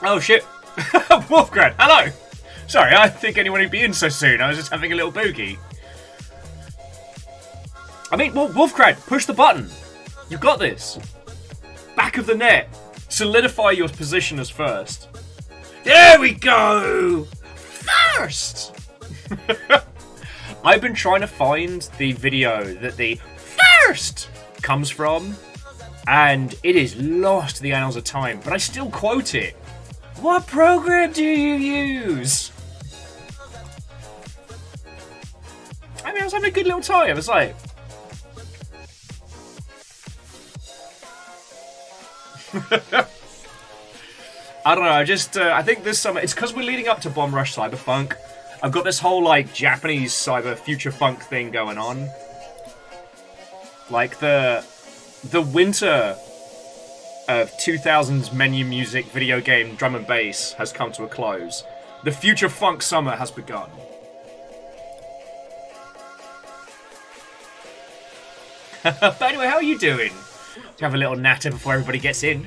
Oh shit! Wolfgrad, hello! Sorry, I didn't think anyone would be in so soon. I was just having a little boogie. I mean, Wolfgrad, push the button. You got this. Back of the net. Solidify your position as first. There we go! First! I've been trying to find the video that the first comes from, and it is lost to the annals of time, but I still quote it. What program do you use? I mean, I was having a good little time. I was like... I don't know, I think this summer, it's because we're leading up to Bomb Rush Cyberfunk. I've got this whole, like, Japanese cyber future funk thing going on. Like, the winter of 2000s menu music, video game, drum and bass has come to a close. The future funk summer has begun. But anyway, how are you doing? To have a little natter before everybody gets in.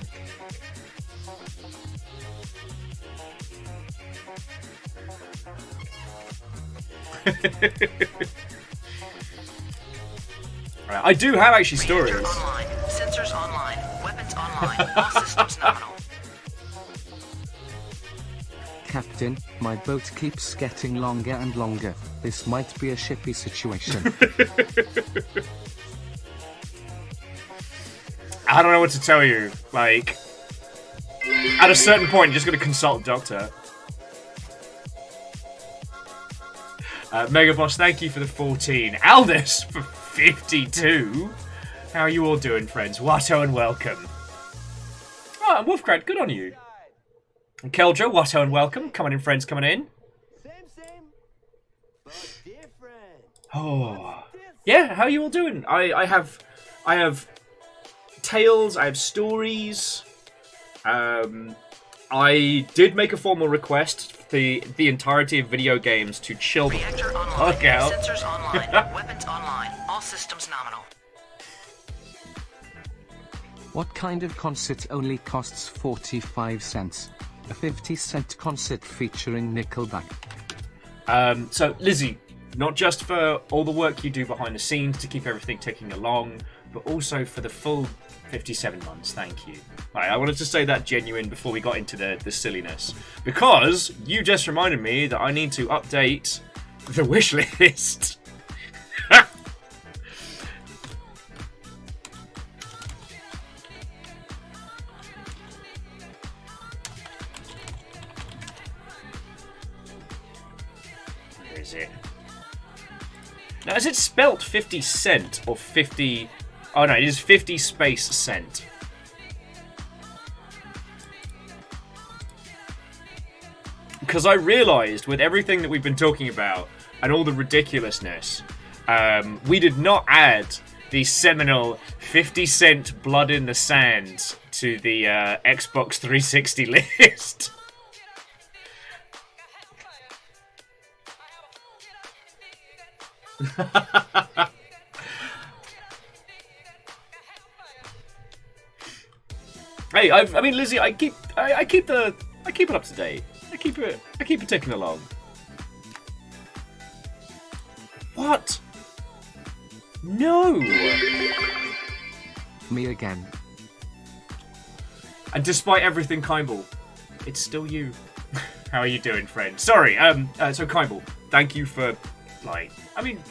Right, I do have actually stories. Reactor online, sensors online, weapons online, all systems nominal. Captain, my boat keeps getting longer and longer. This might be a shippy situation. I don't know what to tell you. Like, at a certain point, you're just going to consult a doctor. Mega Boss, thank you for the 14. Aldous for 52. How are you all doing, friends? Watto and welcome. Oh, and Wolfgrad, good on you. And Keldra, Watto and welcome. Coming in, friends, coming in. Same, but different. Oh, yeah. How are you all doing? I have tales. I have stories. I did make a formal request for the entirety of video games to chill the fuck out. Sensors online, weapons online, all systems nominal. What kind of concert only costs 45 cents? A 50-cent concert featuring Nickelback. So, Lizzie, not just for all the work you do behind the scenes to keep everything ticking along, but also for the full 57 months, thank you. Right, I wanted to say that genuine before we got into the silliness. Because you just reminded me that I need to update the wish list. Where is it? Now, is it spelt 50 cent or 50... Oh no, it is 50 space cent. Because I realised with everything that we've been talking about and all the ridiculousness, we did not add the seminal 50 cent blood in the sand to the Xbox 360 list. Hey, I mean, Lizzie, I keep it up to date. I keep it ticking along. What? No. Me again. And despite everything, Kimball, it's still you. How are you doing, friend? Sorry. So Kimball, thank you for, like, I mean,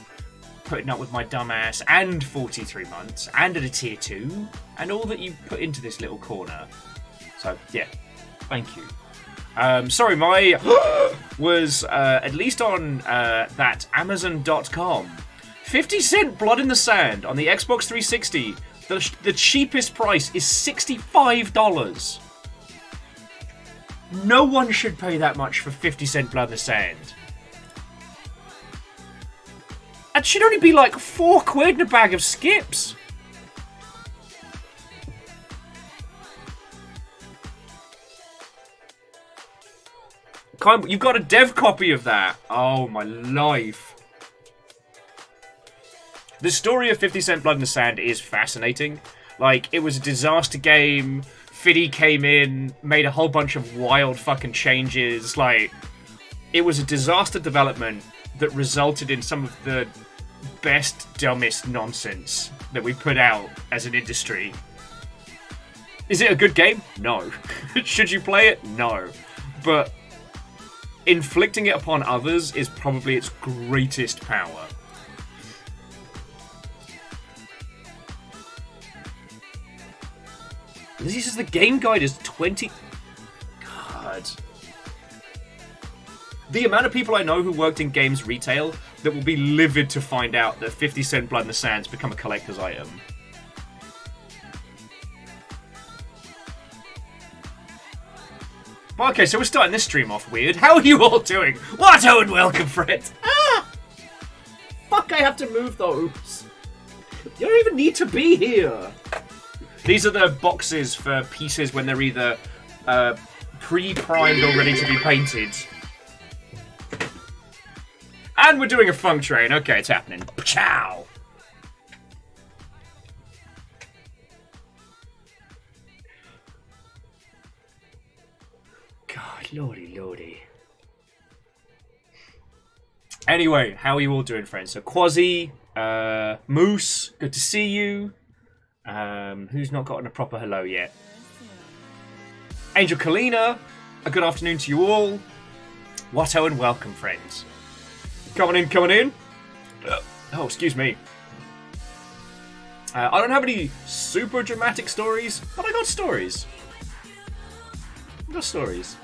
putting up with my dumb ass and 43 months and at a tier 2 and all that you put into this little corner. So yeah, thank you. Sorry, my was at least on that Amazon.com. 50 cent blood in the sand on the Xbox 360. The cheapest price is $65. No one should pay that much for 50 cent blood in the sand. It should only be like £4 in a bag of skips. You've got a dev copy of that. Oh my life. The story of 50 Cent Blood in the Sand is fascinating. Like, it was a disaster game Fiddy came in, made a whole bunch of wild fucking changes. Like, it was a disaster development that resulted in some of the best, dumbest nonsense that we put out as an industry. Is it a good game? No. Should you play it? No. But inflicting it upon others is probably its greatest power. This is the game guide is 20... God. The amount of people I know who worked in games retail that will be livid to find out that 50-cent Blood in the Sand's become a collector's item. Well, okay, so we're starting this stream off weird. How are you all doing? What? Oh, and welcome, Fred. Ah! Fuck, I have to move those. You don't even need to be here. These are the boxes for pieces when they're either pre-primed or ready to be painted. And we're doing a funk train. Okay, it's happening. Ciao. God, lordy, lordy. Anyway, how are you all doing, friends? So, Quasi, Moose, good to see you. Who's not gotten a proper hello yet? Angel Kalina, a good afternoon to you all. Watto and welcome, friends. Coming in, coming in. Oh, excuse me. I don't have any super dramatic stories, but I got stories. I got stories.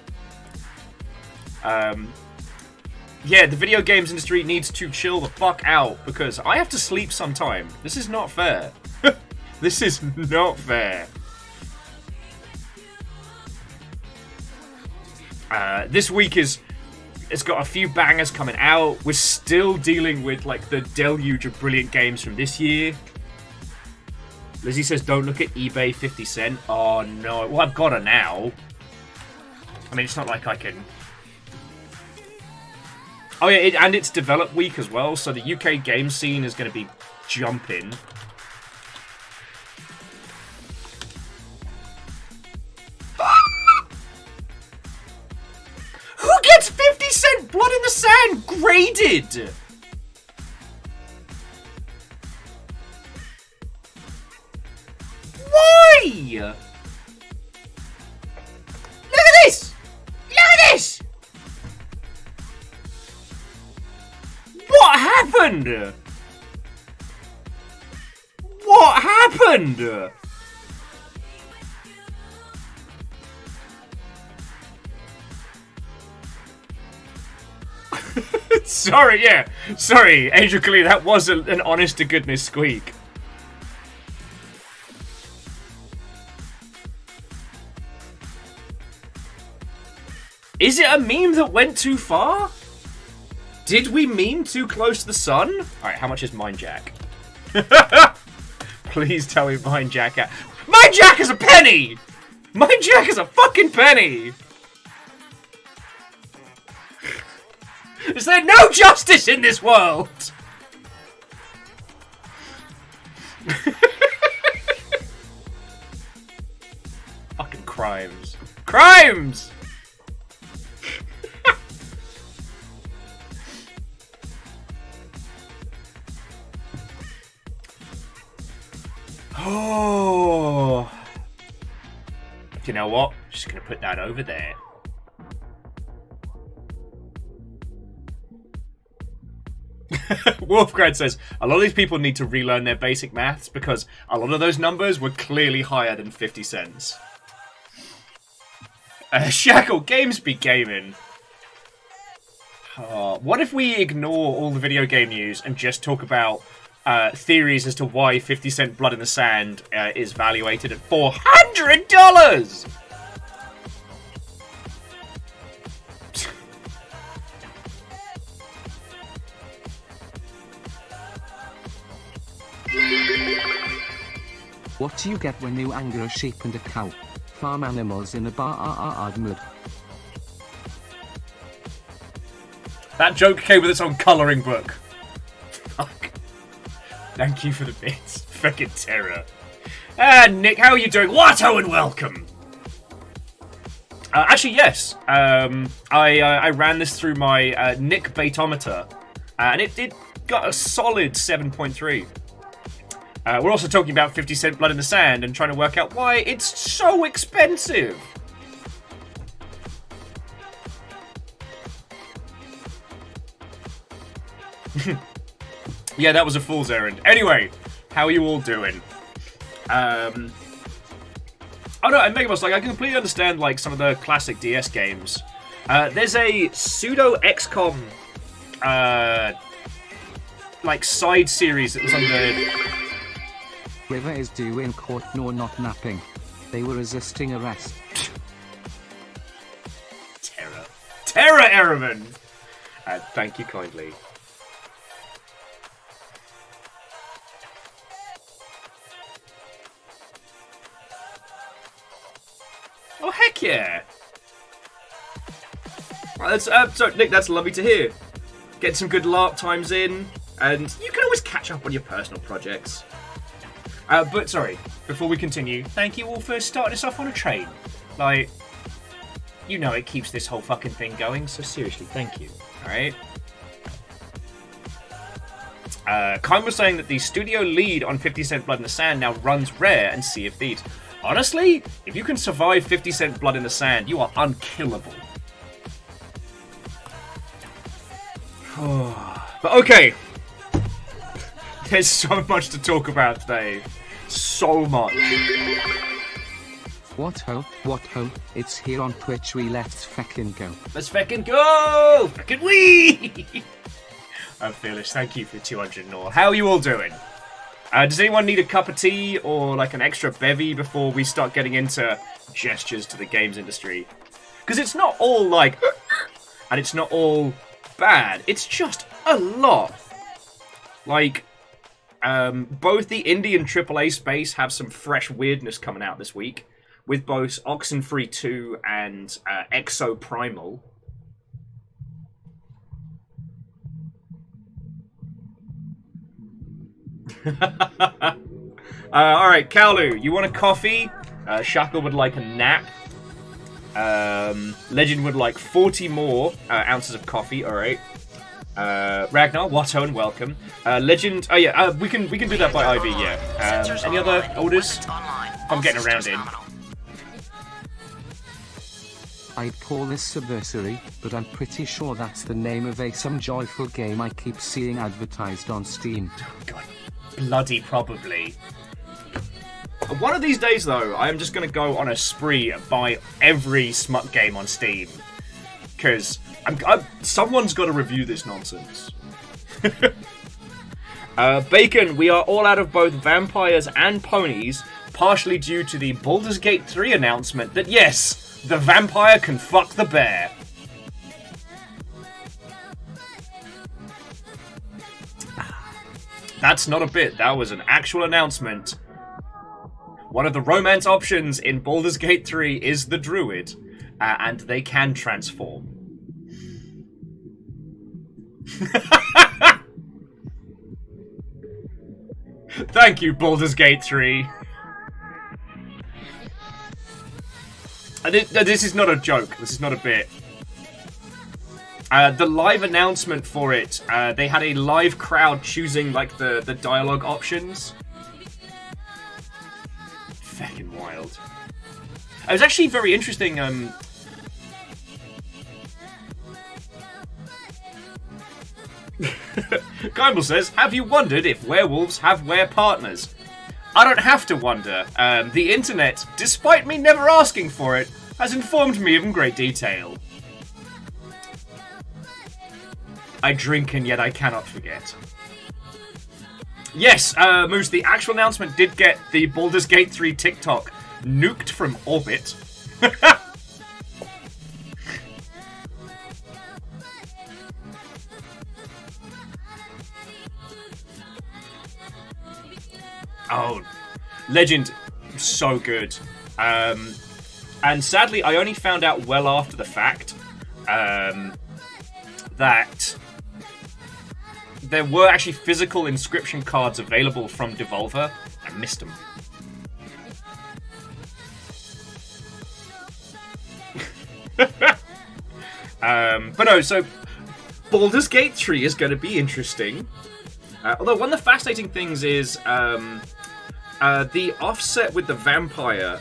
Yeah, the video games industry needs to chill the fuck out because I have to sleep sometime. This is not fair. This is not fair. This week it's got a few bangers coming out. We're still dealing with like the deluge of brilliant games from this year. Lizzie says don't look at eBay 50 cent. Oh no, well I've got her now. I mean, it's not like I can... Oh yeah, and it's develop week as well, so the UK game scene is going to be jumping. Who gets 50-cent Blood in the Sand graded? Why? Look at this! Look at this! What happened? What happened? Sorry, yeah. Sorry, Angel Khalid, that was an honest-to-goodness squeak. Is it a meme that went too far? Did we meme too close to the sun? Alright, how much is Mine Jack? Please tell me Mine Jack. Mine Jack is a penny! Mine Jack is a fucking penny! Is there no justice in this world? Fucking crimes. Crimes! Oh. You know what? I'm just going to put that over there. Wolfgrad says, a lot of these people need to relearn their basic maths because a lot of those numbers were clearly higher than 50 cents. Shackle, games be gaming. What if we ignore all the video game news and just talk about theories as to why 50 cent Blood in the Sand is valuated at $400? What do you get when you anger a sheep and a cow? Farm animals in a bar mud. That joke came with its own colouring book. Fuck. Thank you for the bits. Fucking terror. Nick, how are you doing? Watto and welcome. Actually, yes. I ran this through my Nick Baitometer, and it got a solid 7.3. We're also talking about 50 Cent Blood in the Sand and trying to work out why it's so expensive. Yeah, that was a fool's errand. Anyway, how are you all doing? Oh no, and Megaboss, like, I can completely understand, like, some of the classic DS games. There's a pseudo XCOM, like, side series that was on the... River is due in court, no, not napping. They were resisting arrest. Terror. Terror, Ereman! Thank you kindly. Oh, heck yeah! Well, that's, so, Nick, that's lovely to hear. Get some good LARP times in, and you can always catch up on your personal projects. But, sorry, before we continue, thank you all for starting us off on a train. Like, you know it keeps this whole fucking thing going, so seriously, thank you. Alright? Kyle was saying that the studio lead on 50 Cent Blood in the Sand now runs Rare and Sea of Thieves. Honestly, if you can survive 50 Cent Blood in the Sand, you are unkillable. But okay. There's so much to talk about today. So much. What ho, it's here on Twitch, let's feckin' go. Let's feckin' go! Feckin' wee! I'm Fearless, thank you for 200 and all. How are you all doing? Does anyone need a cup of tea or like an extra bevy before we start getting into gestures to the games industry? Because it's not all like, and it's not all bad. It's just a lot. Like, both the indie and AAA space have some fresh weirdness coming out this week, with both Oxenfree 2 and Exo Primal. Alright, Kaolu, you want a coffee? Shaka would like a nap. Legend would like 40 more ounces of coffee, alright. Ragnar, Watto, and welcome. Legend, oh yeah, we can do that by IV, yeah. Any other orders? I'm getting around in. I'd call this Subversary, but I'm pretty sure that's the name of some joyful game I keep seeing advertised on Steam. God, bloody probably. One of these days, though, I am just going to go on a spree and buy every smut game on Steam. Because someone's got to review this nonsense. Bacon, we are all out of both vampires and ponies, partially due to the Baldur's Gate 3 announcement that, yes, the vampire can fuck the bear. That's not a bit, that was an actual announcement. One of the romance options in Baldur's Gate 3 is the druid, and they can transform. Thank you, Baldur's Gate 3. This is not a joke. This is not a bit. The live announcement for it, they had a live crowd choosing like the dialogue options. Fucking wild. It was actually very interesting. Kymble says, have you wondered if werewolves have were-partners? I don't have to wonder. The internet, despite me never asking for it, has informed me in great detail. I drink and yet I cannot forget. Yes, Moose, the actual announcement did get the Baldur's Gate 3 TikTok nuked from orbit. Oh, Legend, so good. And sadly, I only found out well after the fact that there were actually physical inscription cards available from Devolver. I missed them. But no, so Baldur's Gate 3 is going to be interesting. Although one of the fascinating things is the offset with the vampire.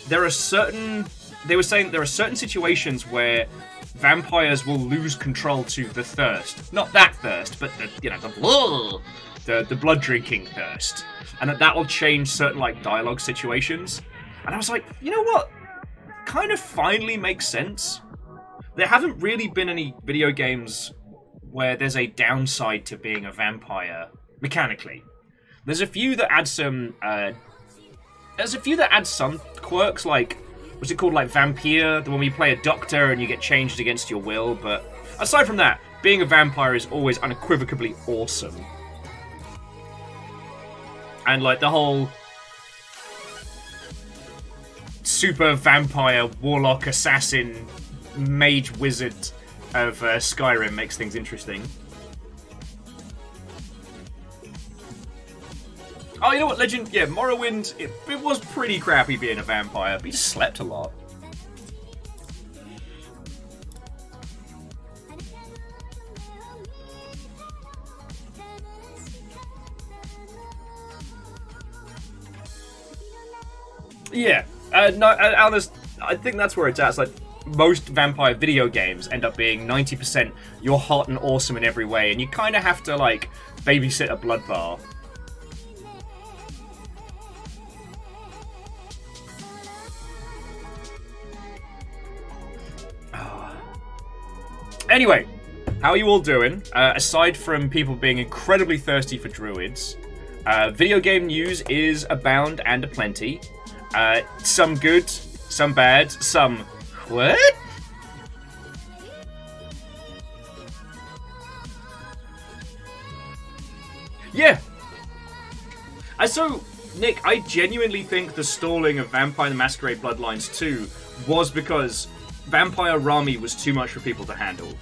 There are certain... They were saying there are certain situations where vampires will lose control to the thirst. Not that thirst, but the blood drinking thirst. And that will change certain like dialogue situations. And I was like, you know what? Kind of finally makes sense. There haven't really been any video games where there's a downside to being a vampire mechanically. There's a few that add some quirks, like what's it called, like Vampire, the one where you play a doctor and you get changed against your will, but aside from that, being a vampire is always unequivocally awesome. And like the whole super vampire, warlock, assassin, mage, wizard of Skyrim makes things interesting. Oh, you know what, Legend? Yeah, Morrowind, it was pretty crappy being a vampire, but you just slept a lot. Yeah, no, honest, I think that's where it's at. It's like most vampire video games end up being 90% you're hot and awesome in every way, and you kind of have to, like, babysit a blood bar. Anyway, how are you all doing? Aside from people being incredibly thirsty for druids, video game news is abound and aplenty. Some good, some bad, some... What? Yeah. So, Nick, I genuinely think the stalling of Vampire the Masquerade Bloodlines 2 was because Vampire Rami was too much for people to handle.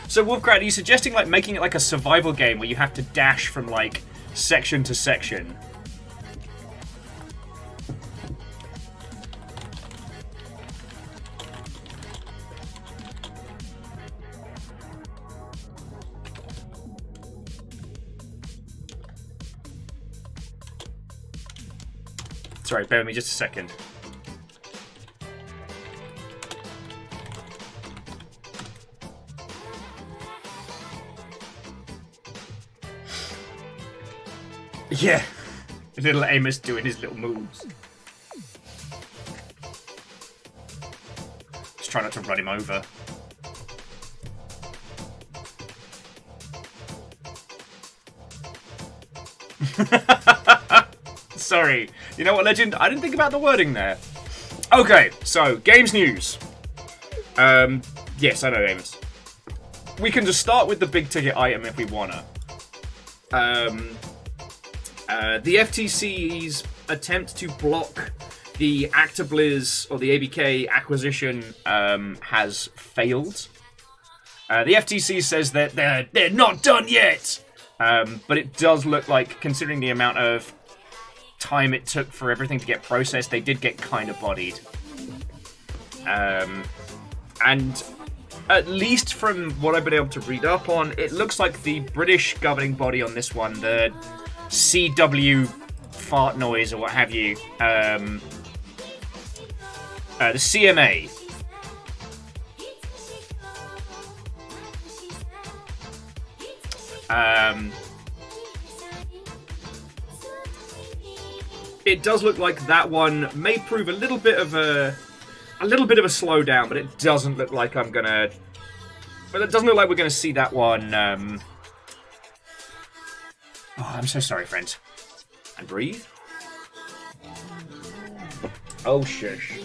So, Wolfcrat, are you suggesting like making it like a survival game where you have to dash from like section to section? Sorry, bear with me just a second. Yeah, little Amos doing his little moves. Just try not to run him over. Sorry. You know what, Legend? I didn't think about the wording there. Okay, so, games news. Yes, I know, Amos. We can just start with the big ticket item if we wanna. The FTC's attempt to block the Actiblizz or the ABK acquisition has failed. The FTC says that they're not done yet, but it does look like, considering the amount of time it took for everything to get processed, they did get kind of bodied. And at least from what I've been able to read up on, it looks like the British governing body on this one, the CW fart noise or what have you, the CMA, it does look like that one may prove a little bit of a slowdown, but it doesn't look like I'm gonna. But it doesn't look like we're gonna see that one. Oh, I'm so sorry, friends. And breathe. Oh, shush.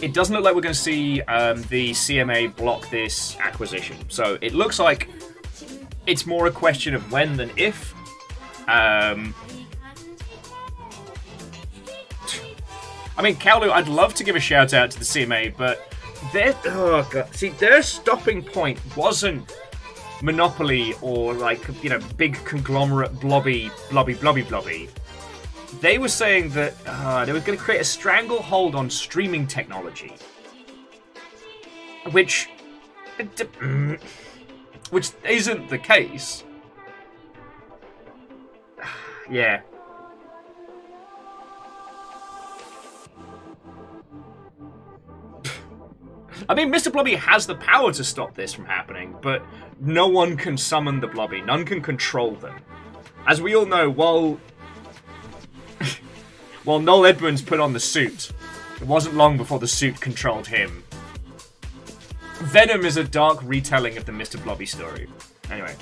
It doesn't look like we're going to see the CMA block this acquisition. So it looks like it's more a question of when than if. I mean, Kaolu, I'd love to give a shout out to the CMA, but oh god, see, their stopping point wasn't Monopoly or like, you know, big conglomerate blobby. They were saying that they were going to create a stranglehold on streaming technology, which isn't the case. Yeah. I mean, Mr. Blobby has the power to stop this from happening, but no one can summon the Blobby. None can control them. As we all know, while Noel Edmonds put on the suit, it wasn't long before the suit controlled him. Venom is a dark retelling of the Mr. Blobby story. Anyway.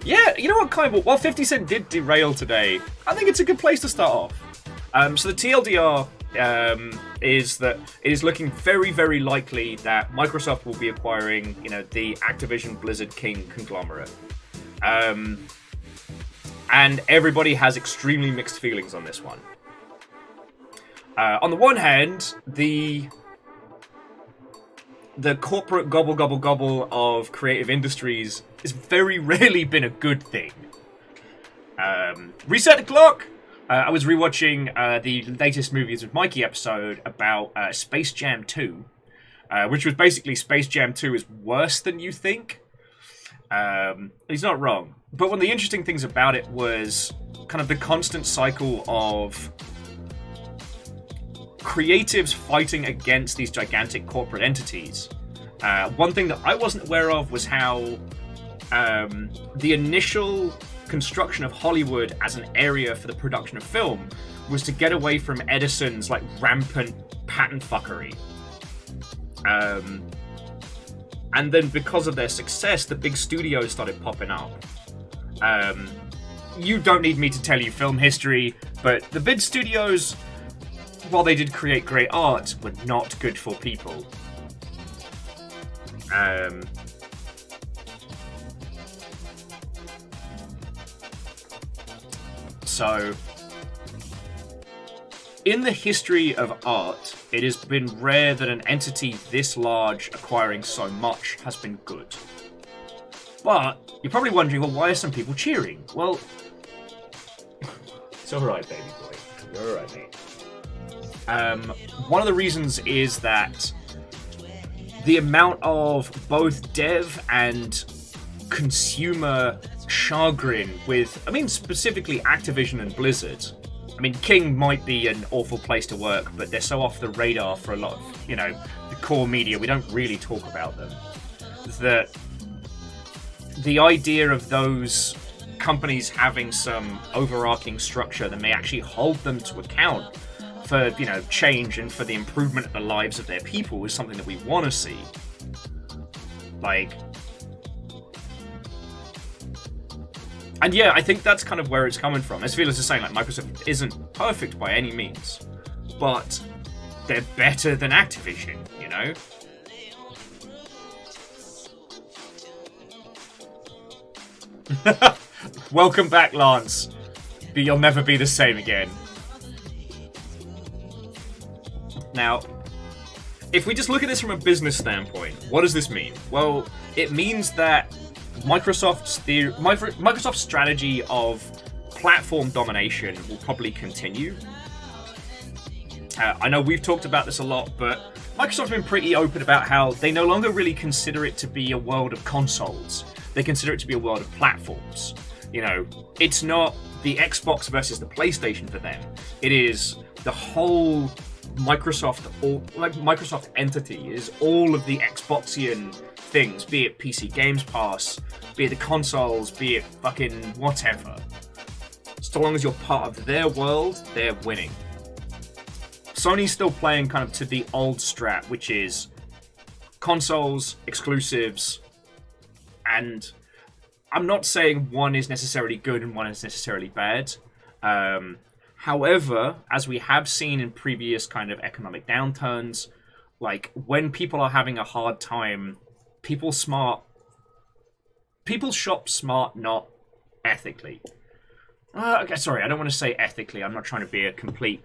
Yeah, you know what, Kyle? While 50 Cent did derail today, I think it's a good place to start off. So the TLDR is that it is looking very, very likely that Microsoft will be acquiring, you know, the Activision Blizzard King conglomerate. And everybody has extremely mixed feelings on this one. On the one hand, the corporate gobble of creative industries has very rarely been a good thing. Reset the clock! I was rewatching the latest Movies with Mikey episode about Space Jam 2, which was basically Space Jam 2 is worse than you think. He's not wrong. But one of the interesting things about it was kind of the constant cycle of creatives fighting against these gigantic corporate entities. One thing that I wasn't aware of was how the initial construction of Hollywood as an area for the production of film was to get away from Edison's like rampant patent fuckery. And then because of their success, the big studios started popping up. You don't need me to tell you film history, but the big studios, while they did create great art, were not good for people. So, in the history of art, it has been rare that an entity this large acquiring so much has been good. But, you're probably wondering, well, why are some people cheering? Well, it's alright, baby boy. You're alright, mate. One of the reasons is that the amount of both dev and consumer chagrin with, I mean, specifically Activision and Blizzard. I mean, King might be an awful place to work, but they're so off the radar for a lot of, you know, the core media. We don't really talk about them. That the idea of those companies having some overarching structure that may actually hold them to account for, you know, change and for the improvement of the lives of their people is something that we want to see. Like, and yeah, I think that's kind of where it's coming from. As Felix is saying, like, Microsoft isn't perfect by any means, but they're better than Activision, you know? Welcome back, Lance. But you'll never be the same again. Now, if we just look at this from a business standpoint, what does this mean? Well, it means that Microsoft's strategy of platform domination will probably continue. I know we've talked about this a lot, but Microsoft's been pretty open about how they no longer really consider it to be a world of consoles. They consider it to be a world of platforms. You know, it's not the Xbox versus the PlayStation for them. It is the whole Microsoft entity is all of the Xboxian things, be it PC Games Pass, be it the consoles, be it fucking whatever. So long as you're part of their world, they're winning. Sony's still playing kind of to the old strat, which is consoles, exclusives, and I'm not saying one is necessarily good and one is necessarily bad. However, as we have seen in previous kind of economic downturns, like when people are having a hard time, people shop smart, not ethically. Okay, sorry, I don't want to say ethically. I'm not trying to be a complete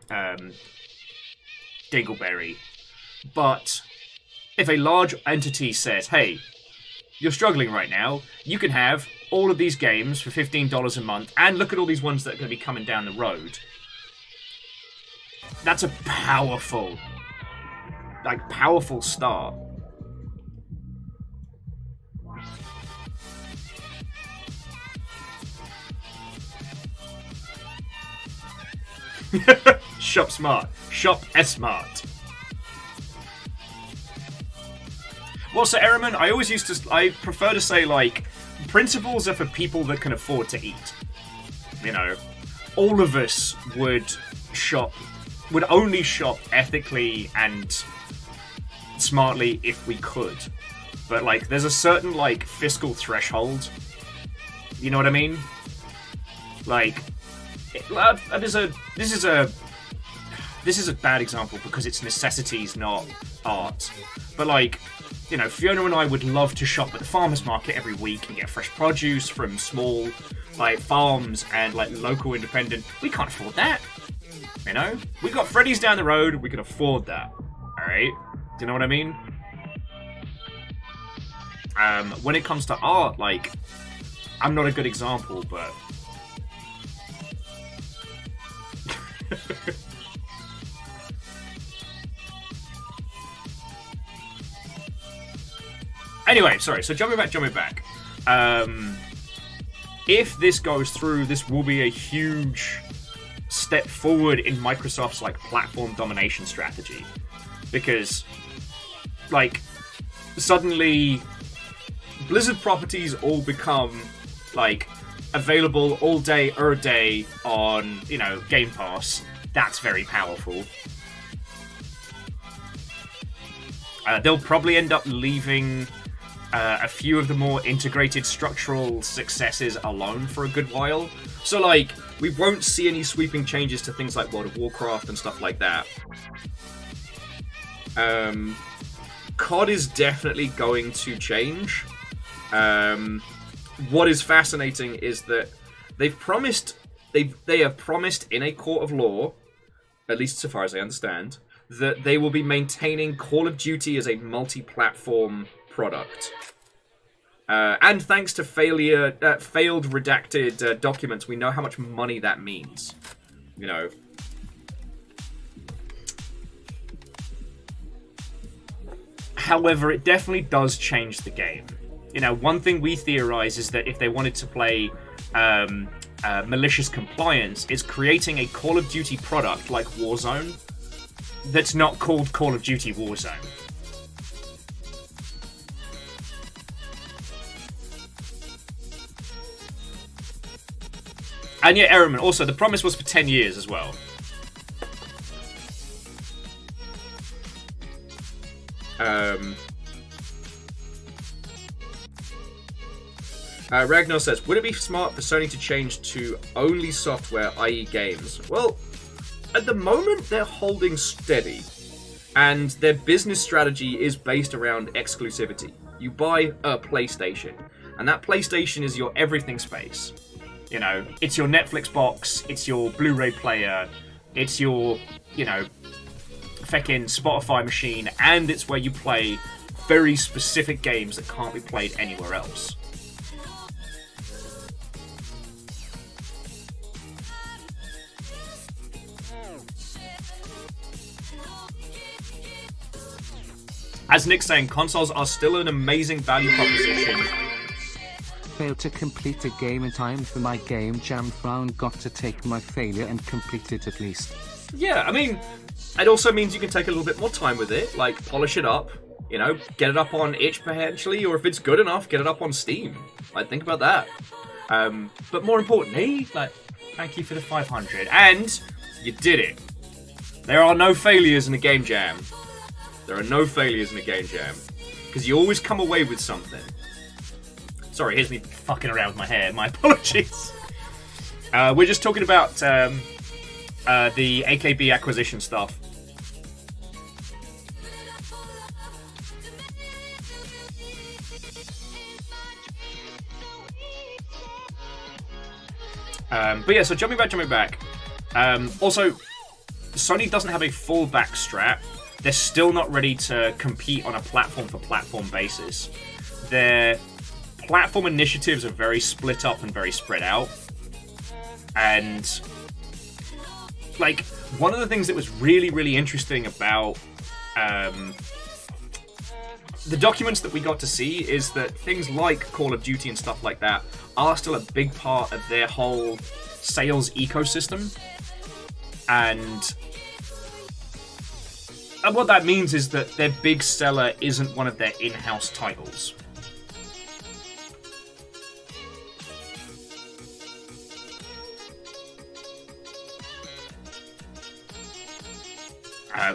dingleberry. But if a large entity says, hey, you're struggling right now, you can have all of these games for $15 a month, and look at all these ones that are going to be coming down the road. That's a powerful, powerful start. Shop smart. Shop S-smart. Well, so Ehrman, I prefer to say, like, principles are for people that can afford to eat. You know, all of us would only shop ethically and smartly if we could. But, like, there's a certain, like, fiscal threshold. You know what I mean? Like, this is a bad example because it's necessities, not art. But, like, you know, Fiona and I would love to shop at the farmer's market every week and get fresh produce from small, like, farms and, like, local independent. We can't afford that. You know? We got Freddy's down the road, we can afford that. Alright? Do you know what I mean? When it comes to art, like, I'm not a good example, but... Anyway, sorry, so jumping back. If this goes through, this will be a huge step forward in Microsoft's, like, platform domination strategy. Because, like, suddenly Blizzard properties all become, like, available all day, day on, you know, Game Pass. That's very powerful. They'll probably end up leaving a few of the more integrated structural successes alone for a good while. So, like, we won't see any sweeping changes to things like World of Warcraft and stuff like that. COD is definitely going to change. What is fascinating is that they have promised in a court of law, at least so far as I understand, that they will be maintaining Call of Duty as a multi-platform product. And thanks to failed redacted documents, we know how much money that means. You know. However, it definitely does change the game. You know, one thing we theorize is that if they wanted to play malicious compliance, is creating a Call of Duty product like Warzone that's not called Call of Duty Warzone. And yeah, Ehrman, also, the promise was for 10 years as well. Ragnar says, would it be smart for Sony to change to only software, i.e. games? Well, at the moment, they're holding steady. And their business strategy is based around exclusivity. You buy a PlayStation, and that PlayStation is your everything space. You know, it's your Netflix box, it's your Blu-ray player, it's your, you know, feckin' Spotify machine, and it's where you play very specific games that can't be played anywhere else. As Nick's saying, consoles are still an amazing value proposition. Failed to complete a game in time for my game jam. Frown, got to take my failure and complete it at least. Yeah, I mean, it also means you can take a little bit more time with it, like polish it up, you know, get it up on itch potentially, or if it's good enough, get it up on Steam. Like, think about that. But more importantly, like, thank you for the 500, and you did it. There are no failures in a game jam. There are no failures in a game jam, because you always come away with something. Sorry, here's me fucking around with my hair. My apologies. We're just talking about the AKB acquisition stuff. But yeah, so jumping back. Also, Sony doesn't have a fallback strat. They're still not ready to compete on a platform-for-platform basis. Their platform initiatives are very split up and very spread out. And, like, one of the things that was really, really interesting about the documents that we got to see is that things like Call of Duty and stuff like that are still a big part of their whole sales ecosystem. And what that means is that their big seller isn't one of their in-house titles.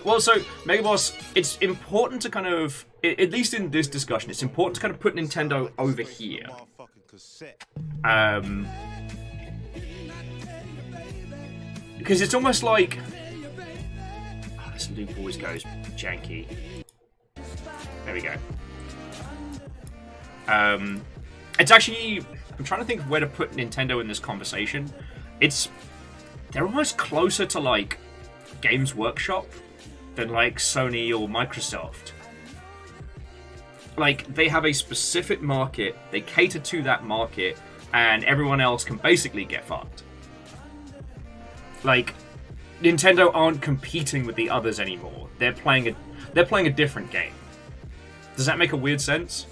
Well, so, Megaboss, it's important to kind of, at least in this discussion, it's important to kind of put Nintendo over here. Because it's almost like... Oh, this loop always goes janky. There we go. It's actually... I'm trying to think of where to put Nintendo in this conversation. They're almost closer to, like, Games Workshop than, like, Sony or Microsoft. Like, they have a specific market, they cater to that market, and everyone else can basically get fucked. Like, Nintendo aren't competing with the others anymore. They're playing a different game. Does that make a weird sense?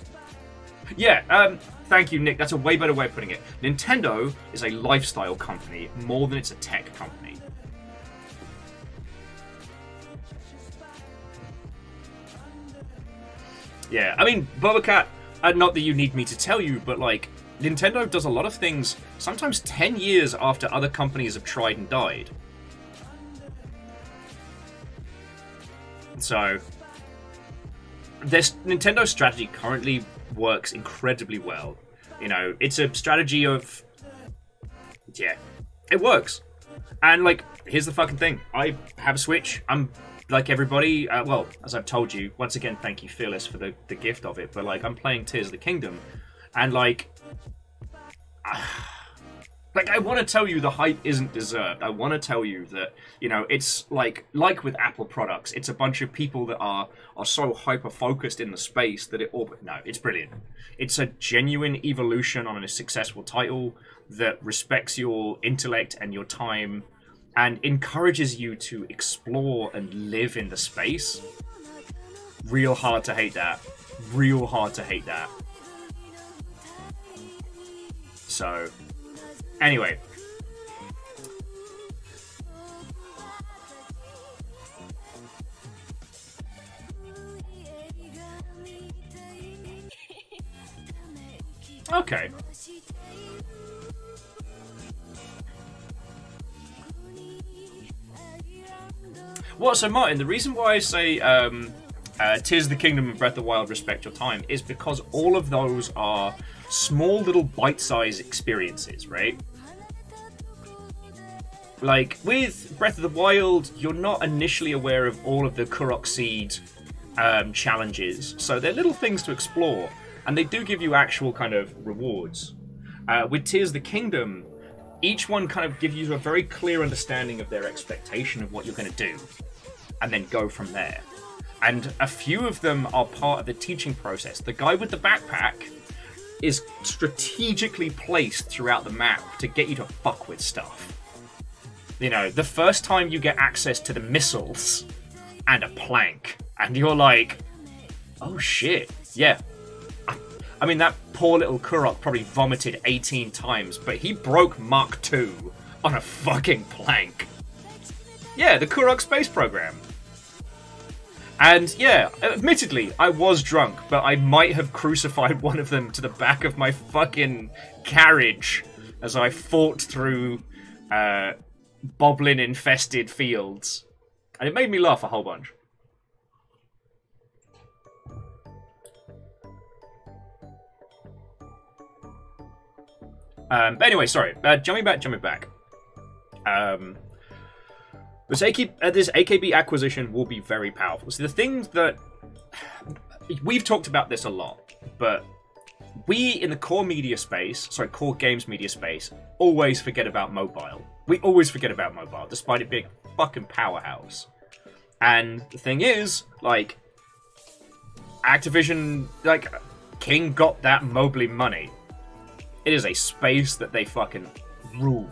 Yeah, thank you, Nick. That's a way better way of putting it. Nintendo is a lifestyle company more than it's a tech company. Yeah, I mean, Bobacat, not that you need me to tell you, but, like, Nintendo does a lot of things, sometimes 10 years after other companies have tried and died. So, Nintendo's strategy currently works incredibly well. You know, it's a strategy of... Yeah, it works. And, like, here's the fucking thing. I have a Switch. I'm... Like everybody, well, as I've told you, once again, thank you, Fearless, for the gift of it, but, like, I'm playing Tears of the Kingdom, and, like, I want to tell you the hype isn't deserved. I want to tell you that, you know, it's, like with Apple products, it's a bunch of people that are so hyper-focused in the space that it all... No, it's brilliant. It's a genuine evolution on a successful title that respects your intellect and your time, and encourages you to explore and live in the space. Real hard to hate that. Real hard to hate that. So, anyway. Okay. Well, so Martin, the reason why I say Tears of the Kingdom and Breath of the Wild respect your time is because all of those are small little bite-sized experiences, right? Like, with Breath of the Wild, you're not initially aware of all of the Kurok Seed challenges, so they're little things to explore, and they do give you actual kind of rewards. With Tears of the Kingdom, each one kind of gives you a very clear understanding of their expectation of what you're going to do, and then go from there. And a few of them are part of the teaching process. The guy with the backpack is strategically placed throughout the map to get you to fuck with stuff. You know, the first time you get access to the missiles and a plank, and you're like, oh shit, yeah. I mean, that poor little Kurok probably vomited 18 times, but he broke Mach 2 on a fucking plank. Yeah, the Kurok space program. And yeah, admittedly, I was drunk, but I might have crucified one of them to the back of my fucking carriage as I fought through boblin-infested fields. And it made me laugh a whole bunch. But anyway, sorry. Jumping back. This AKB acquisition will be very powerful. So the things that... We've talked about this a lot, but we in the core media space, sorry, core games media space, always forget about mobile. We always forget about mobile, despite it being a fucking powerhouse. And the thing is, like, Activision, like, King got that mobily money. It is a space that they fucking rule.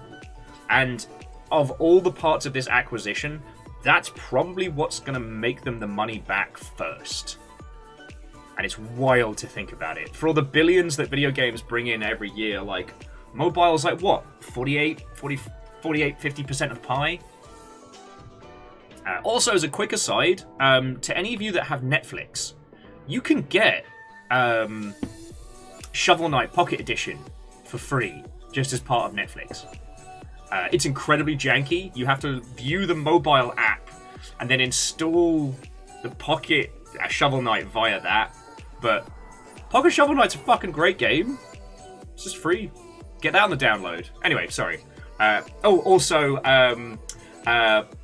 And of all the parts of this acquisition, that's probably what's going to make them the money back first. And it's wild to think about it. For all the billions that video games bring in every year, like, mobile's like, what? 50% of pie? Also, as a quick aside, to any of you that have Netflix, you can get Shovel Knight Pocket Edition for free, just as part of Netflix. It's incredibly janky. You have to view the mobile app and then install the Pocket Shovel Knight via that. But Pocket Shovel Knight's a fucking great game. It's just free. Get that on the download. Anyway, sorry. Also,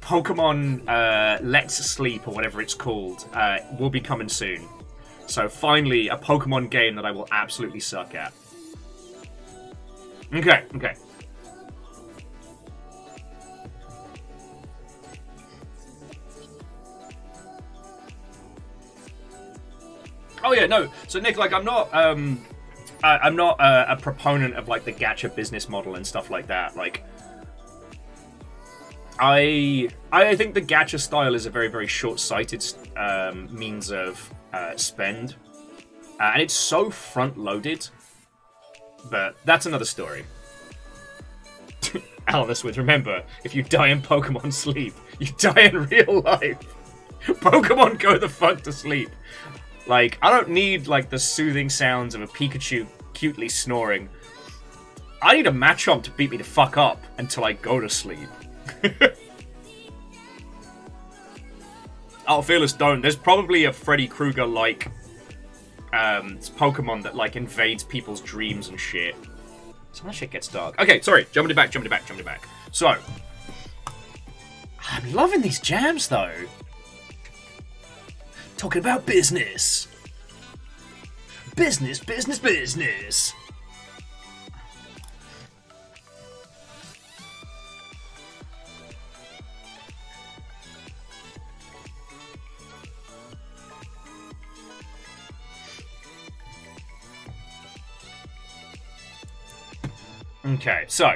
Pokemon Let's Sleep, or whatever it's called, will be coming soon. So finally, a Pokemon game that I will absolutely suck at. Okay. Oh yeah, no. So Nick, like, I'm not a proponent of like the gacha business model and stuff like that. Like, I think the gacha style is a very, very short-sighted means of spend, and it's so front-loaded. But that's another story. Alan the Switch, remember, if you die in Pokemon Sleep, you die in real life. Pokemon go the fuck to sleep. Like, I don't need, like, the soothing sounds of a Pikachu cutely snoring. I need a Machamp to beat me the fuck up until I go to sleep. Oh, Fearless, don't. There's probably a Freddy Krueger-like Pokemon that, like, invades people's dreams and shit. So that shit gets dark. Okay, sorry. Jumping it back. So, I'm loving these jams, though. Talking about business. Business. Okay, so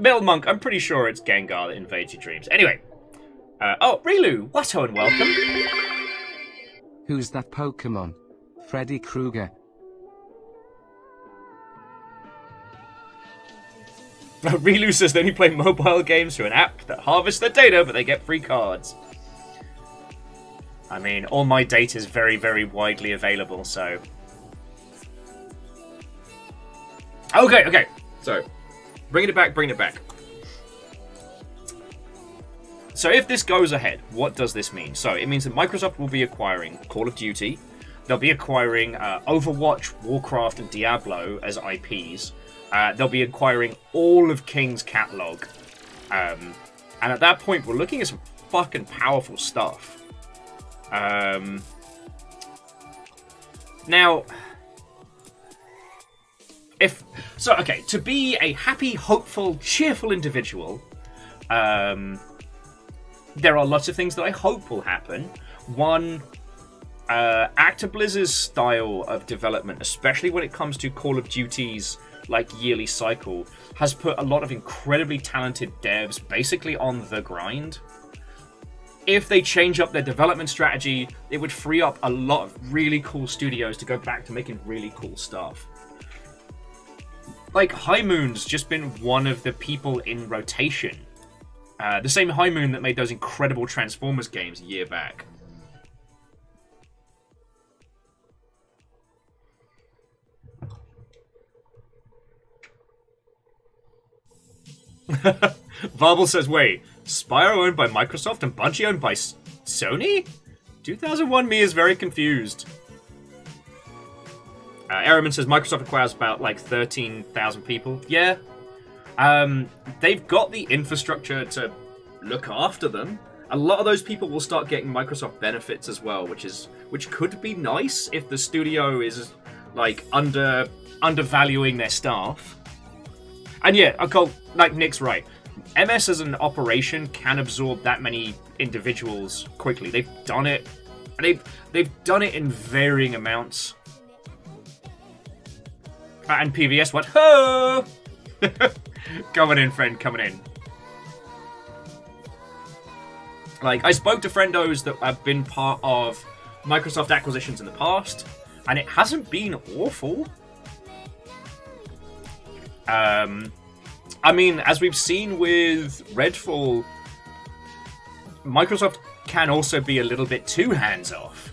Bill Monk, I'm pretty sure it's Gengar that invades your dreams. Anyway, oh, Rilu, Watto and welcome. Who's that Pokemon? Freddy Krueger. Rilu says they only play mobile games through an app that harvests their data, but they get free cards. I mean, all my data is very, very widely available, so... Okay. So, bringing it back. So if this goes ahead, what does this mean? So it means that Microsoft will be acquiring Call of Duty. They'll be acquiring Overwatch, Warcraft, and Diablo as IPs. They'll be acquiring all of King's catalog. And at that point, we're looking at some fucking powerful stuff. Now... to be a happy, hopeful, cheerful individual, there are lots of things that I hope will happen. One, Actiblizzard's style of development, especially when it comes to Call of Duty's like yearly cycle, has put a lot of incredibly talented devs basically on the grind. If they change up their development strategy, it would free up a lot of really cool studios to go back to making really cool stuff. Like, High Moon's just been one of the people in rotation. The same High Moon that made those incredible Transformers games a year back. Varble says, wait, Spyro owned by Microsoft and Bungie owned by Sony? 2001 me is very confused. Ehrman says Microsoft acquires about like 13,000 people. Yeah. They've got the infrastructure to look after them. a lot of those people will start getting Microsoft benefits as well, which could be nice if the studio is like undervaluing their staff. And yeah, like Nick's right. MS as an operation can absorb that many individuals quickly. They've done it. They've done it in varying amounts. And PVS went, ho! Coming in, friend, coming in. Like, I spoke to friendos that have been part of Microsoft acquisitions in the past, and it hasn't been awful. I mean, as we've seen with Redfall, Microsoft can also be a little bit too hands-off.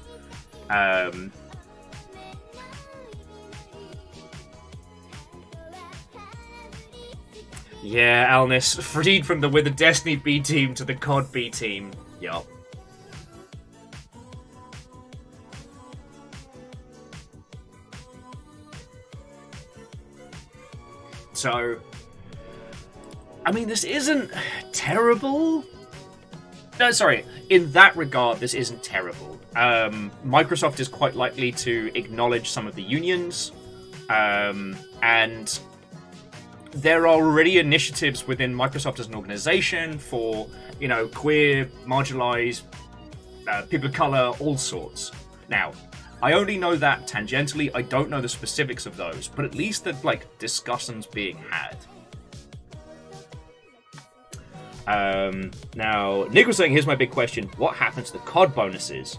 Yeah, Alnis, freed from the With a Destiny B team to the COD B team. Yup. So, I mean, this isn't terrible. No, sorry. In that regard, this isn't terrible. Microsoft is quite likely to acknowledge some of the unions, and there are already initiatives within Microsoft as an organization for, you know, queer, marginalized, people of color, all sorts. Now, I only know that tangentially. I don't know the specifics of those, but at least there's like discussions being had. Now, Nick was saying, here's my big question. What happens to the COD bonuses?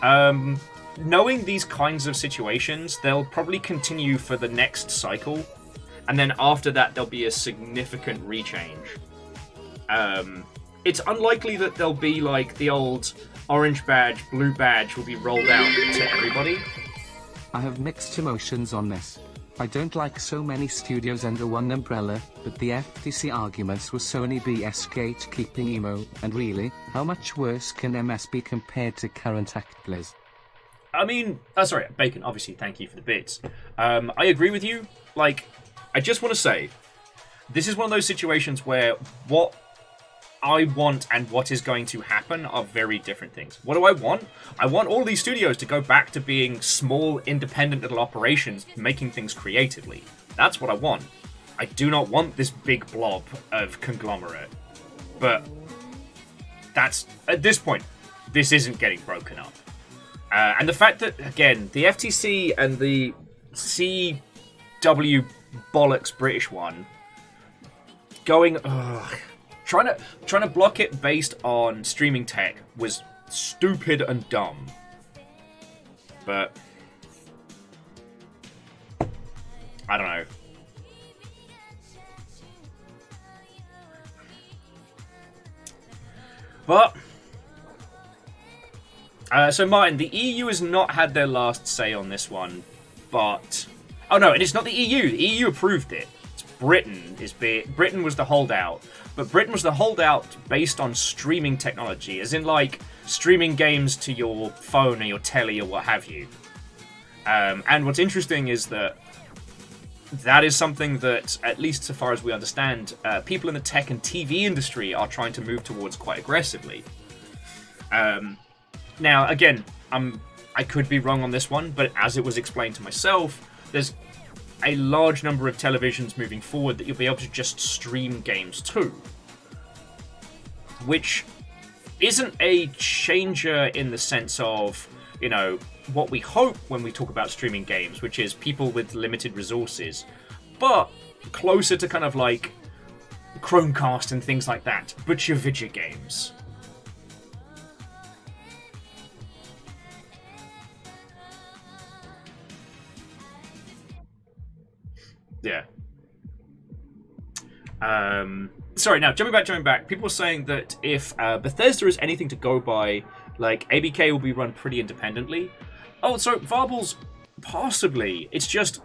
Knowing these kinds of situations, they'll probably continue for the next cycle. And then after that, there'll be a significant rechange. It's unlikely that there'll be like the old orange badge, blue badge will be rolled out to everybody. I have mixed emotions on this. I don't like so many studios under one umbrella, but the FTC arguments were Sony BS gatekeeping emo, and really, how much worse can MS be compared to current Act Blizz? I mean, sorry, Bacon, obviously, thank you for the bits. I agree with you. Like, I just want to say, this is one of those situations where what I want and what is going to happen are very different things. What do I want? I want all these studios to go back to being small, independent little operations, making things creatively. That's what I want. I do not want this big blob of conglomerate. But that's, at this point, this isn't getting broken up. And the fact that, again, the FTC and the CW bollocks British one going trying to block it based on streaming tech was stupid and dumb. But I don't know. But so Martin, the EU has not had their last say on this one, but oh no, and it's not the EU. The EU approved it. It's Britain. Britain was the holdout, but Britain was the holdout based on streaming technology, as in like streaming games to your phone or your telly or what have you. And what's interesting is that is something that, at least so far as we understand, people in the tech and TV industry are trying to move towards quite aggressively. Now, again, I could be wrong on this one, but as it was explained to myself, there's a large number of televisions moving forward that you'll be able to just stream games to. Which isn't a changer in the sense of, you know, what we hope when we talk about streaming games, which is people with limited resources, but closer to kind of like Chromecast and things like that, but your video games. Yeah. Sorry, now, jumping back. People were saying that if Bethesda is anything to go by, like, ABK will be run pretty independently. Oh, so Varbles, possibly. It's just,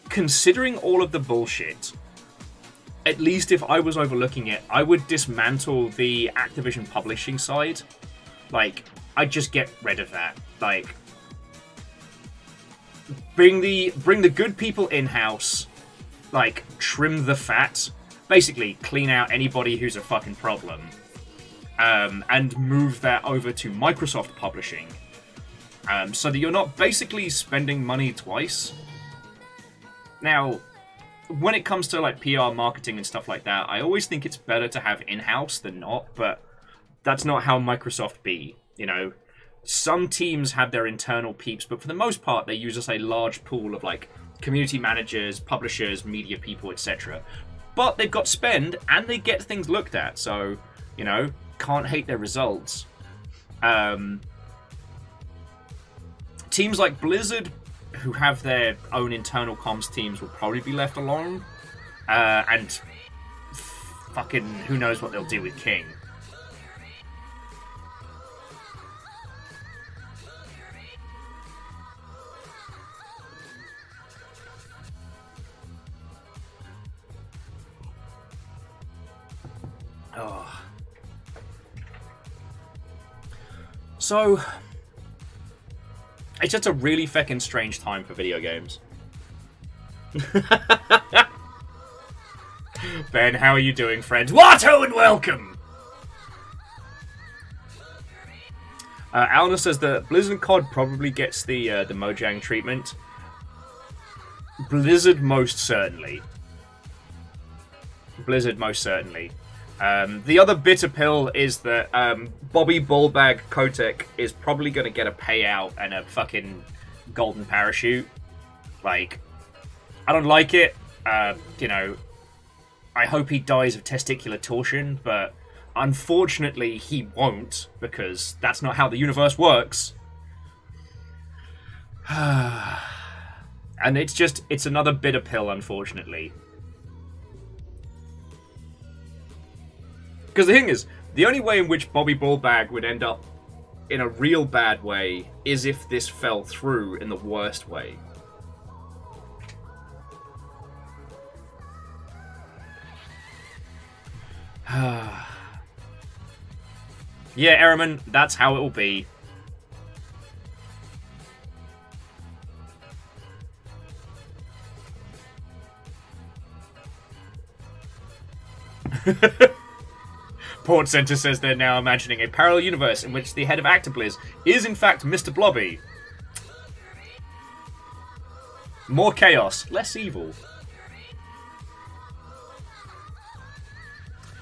considering all of the bullshit, at least if I was overlooking it, I would dismantle the Activision publishing side. Like, I'd just get rid of that. Like, bring the good people in-house, like, trim the fat, basically clean out anybody who's a fucking problem, and move that over to Microsoft Publishing, so that you're not basically spending money twice. Now, when it comes to like PR, marketing, and stuff like that, I always think it's better to have in-house than not, but that's not how Microsoft be, you know. Some teams have their internal peeps, but for the most part, they use us a large pool of like community managers, publishers, media people, etc. But they've got spend, and they get things looked at, so, you know, can't hate their results. Teams like Blizzard, who have their own internal comms teams, will probably be left alone. And fucking who knows what they'll do with King. Oh. So, it's just a really feckin' strange time for video games. Ben, how are you doing, friend? Watto and welcome! Alna says that Blizzard COD probably gets the Mojang treatment. Blizzard most certainly. Blizzard most certainly. The other bitter pill is that Bobby Ballbag Kotick is probably going to get a payout and a fucking golden parachute. Like, I don't like it. You know, I hope he dies of testicular torsion, but unfortunately he won't, because that's not how the universe works. And it's another bitter pill, unfortunately. Because the thing is, the only way in which Bobby Ballbag would end up in a real bad way is if this fell through in the worst way. Yeah, Ehrman, that's how it will be. Port Center says they're now imagining a parallel universe in which the head of ActiBliz is in fact Mr. Blobby. More chaos, less evil.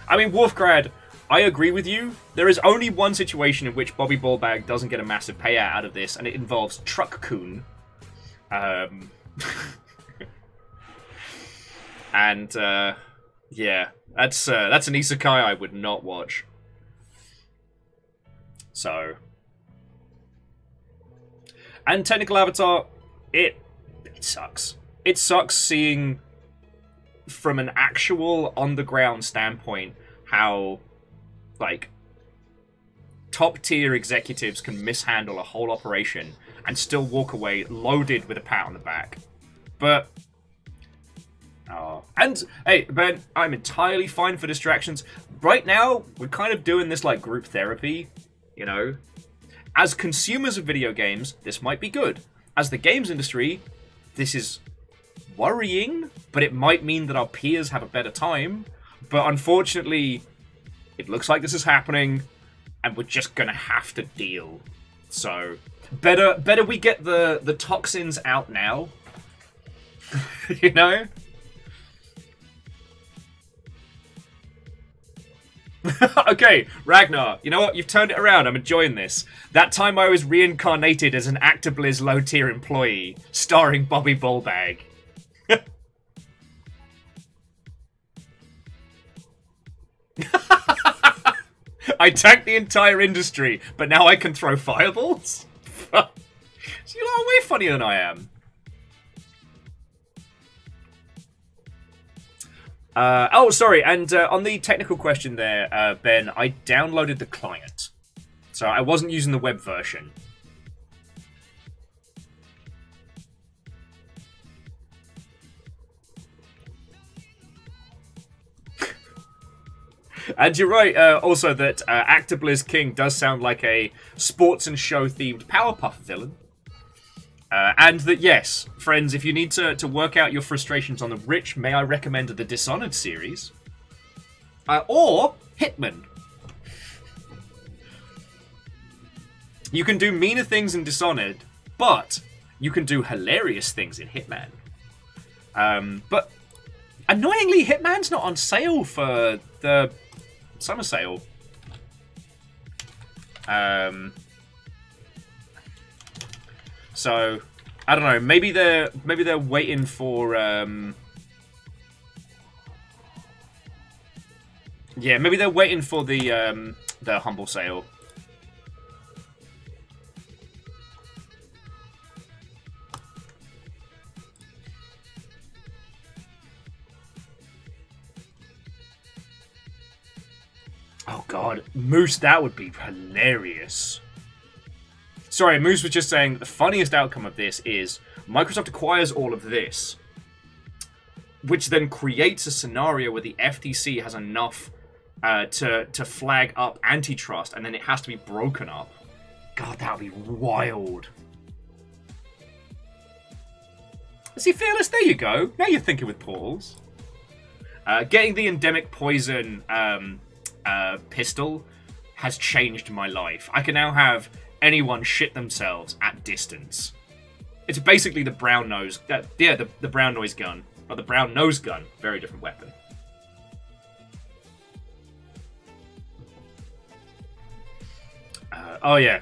I mean, Wolfgrad, I agree with you. There is only one situation in which Bobby Ballbag doesn't get a massive payout out of this, and it involves Truck Coon. And, yeah. That's an isekai I would not watch. So. And Technical Avatar, it sucks. It sucks seeing, from an actual on-the-ground standpoint, how, like, top-tier executives can mishandle a whole operation and still walk away loaded with a pat on the back. But... oh. And, hey, Ben, I'm entirely fine for distractions. Right now, we're kind of doing this like group therapy, you know? As consumers of video games, this might be good. As the games industry, this is worrying, but it might mean that our peers have a better time. But unfortunately, it looks like this is happening, and we're just gonna have to deal. So, better we get the toxins out now. You know? Okay, Ragnar, you know what? You've turned it around. I'm enjoying this. That time I was reincarnated as an ActiBliz low-tier employee, starring Bobby Ballbag. I tanked the entire industry, but now I can throw fireballs? So you're a lot way funnier than I am. Oh, sorry, and on the technical question there, Ben, I downloaded the client. So I wasn't using the web version. And you're right, also, that ActiBliz King does sound like a sports and show-themed Powerpuff villain. And that, yes, friends, if you need to work out your frustrations on the rich, may I recommend the Dishonored series? Or Hitman. You can do meaner things in Dishonored, but you can do hilarious things in Hitman. But annoyingly, Hitman's not on sale for the summer sale. So I don't know. Maybe they're waiting for yeah, maybe they're waiting for the Humble sale. Oh god, Moose, that would be hilarious. Sorry, Moose was just saying that the funniest outcome of this is Microsoft acquires all of this, which then creates a scenario where the FTC has enough to flag up antitrust, and then it has to be broken up. God, that would be wild. See, Fearless, there you go. Now you're thinking with portals. Getting the endemic poison pistol has changed my life. I can now have anyone shit themselves at distance. It's basically the brown nose... yeah, the brown noise gun. Or the brown nose gun. Very different weapon. Oh, yeah.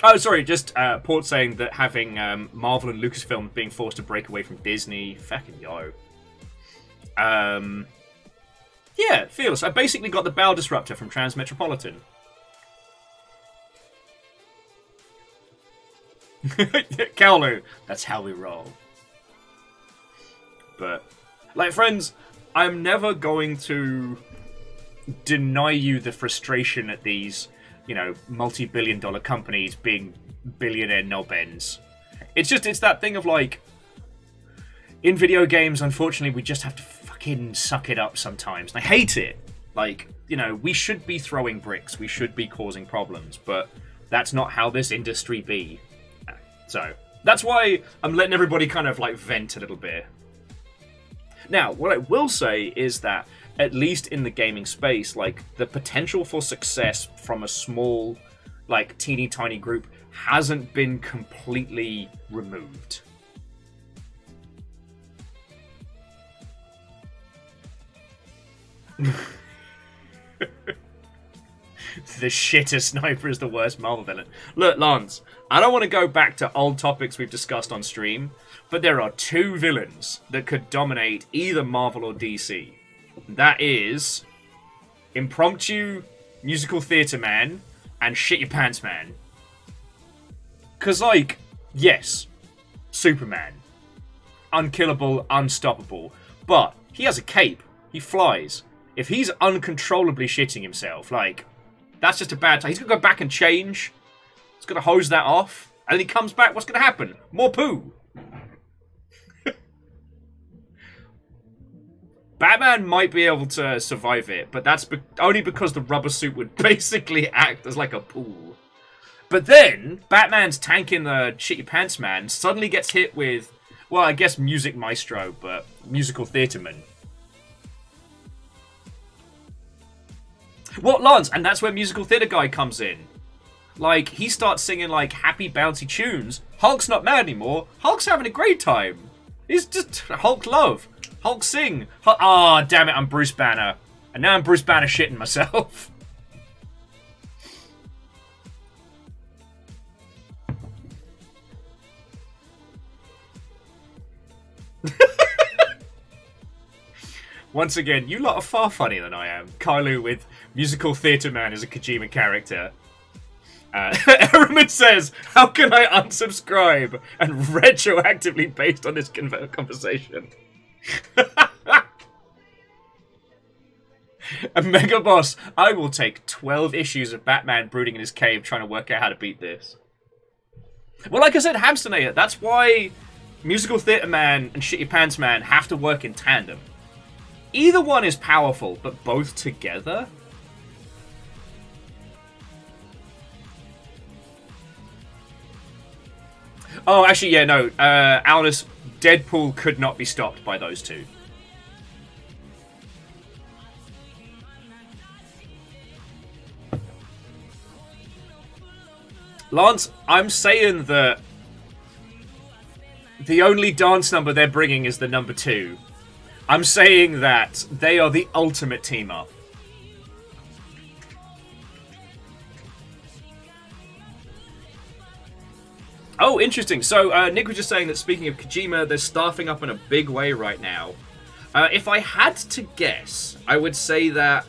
Oh, sorry, just Port saying that having Marvel and Lucasfilm being forced to break away from Disney. Fucking yo. Yeah, it feels. I basically got the Bow Disruptor from Transmetropolitan. Kaolu, that's how we roll. But, like, friends, I'm never going to deny you the frustration at these, you know, multi-billion-dollar companies being billionaire knob-ends. It's that thing of, like, in video games, unfortunately, we just have to fucking suck it up sometimes. And I hate it. Like, you know, we should be throwing bricks. We should be causing problems. But that's not how this industry be. So, that's why I'm letting everybody kind of, like, vent a little bit. Now, what I will say is that, at least in the gaming space, like, the potential for success from a small, like, teeny tiny group hasn't been completely removed. The shitter sniper is the worst Marvel villain. Look, Lance, I don't want to go back to old topics we've discussed on stream, but there are two villains that could dominate either Marvel or DC. That is Impromptu Musical Theatre Man and Shit Your Pants Man. Because, like, yes, Superman. Unkillable, unstoppable. But he has a cape. He flies. If he's uncontrollably shitting himself, like, that's just a bad time. He's going to go back and change. He's going to hose that off. And then he comes back. What's going to happen? More poo. Batman might be able to survive it, but that's only because the rubber suit would basically act as like a pool. But then, Batman's tanking the Shit Your Pants Man suddenly gets hit with, well, I guess Music Maestro, but Musical Theatre Man. What, Lance? And that's where Musical Theatre Guy comes in. Like, he starts singing, like, happy, bouncy tunes. Hulk's not mad anymore. Hulk's having a great time. It's just Hulk love. Hulk sing. Ah, damn it, I'm Bruce Banner. And now I'm Bruce Banner shitting myself. Once again, you lot are far funnier than I am. Kailu with Musical Theatre Man as a Kojima character. Ehrman says, how can I unsubscribe? And retroactively based on this conversation. A Mega Boss, I will take 12 issues of Batman brooding in his cave trying to work out how to beat this. Well, like I said, Hamsternator, that's why Musical Theatre Man and Shit Your Pants Man have to work in tandem. Either one is powerful, but both together? Oh, actually, yeah, no. Alice, Deadpool could not be stopped by those two. Lance, I'm saying that the only dance number they're bringing is the number 2. I'm saying that they are the ultimate team up. Oh, interesting. So, Nick was just saying that speaking of Kojima, they're staffing up in a big way right now. If I had to guess, I would say that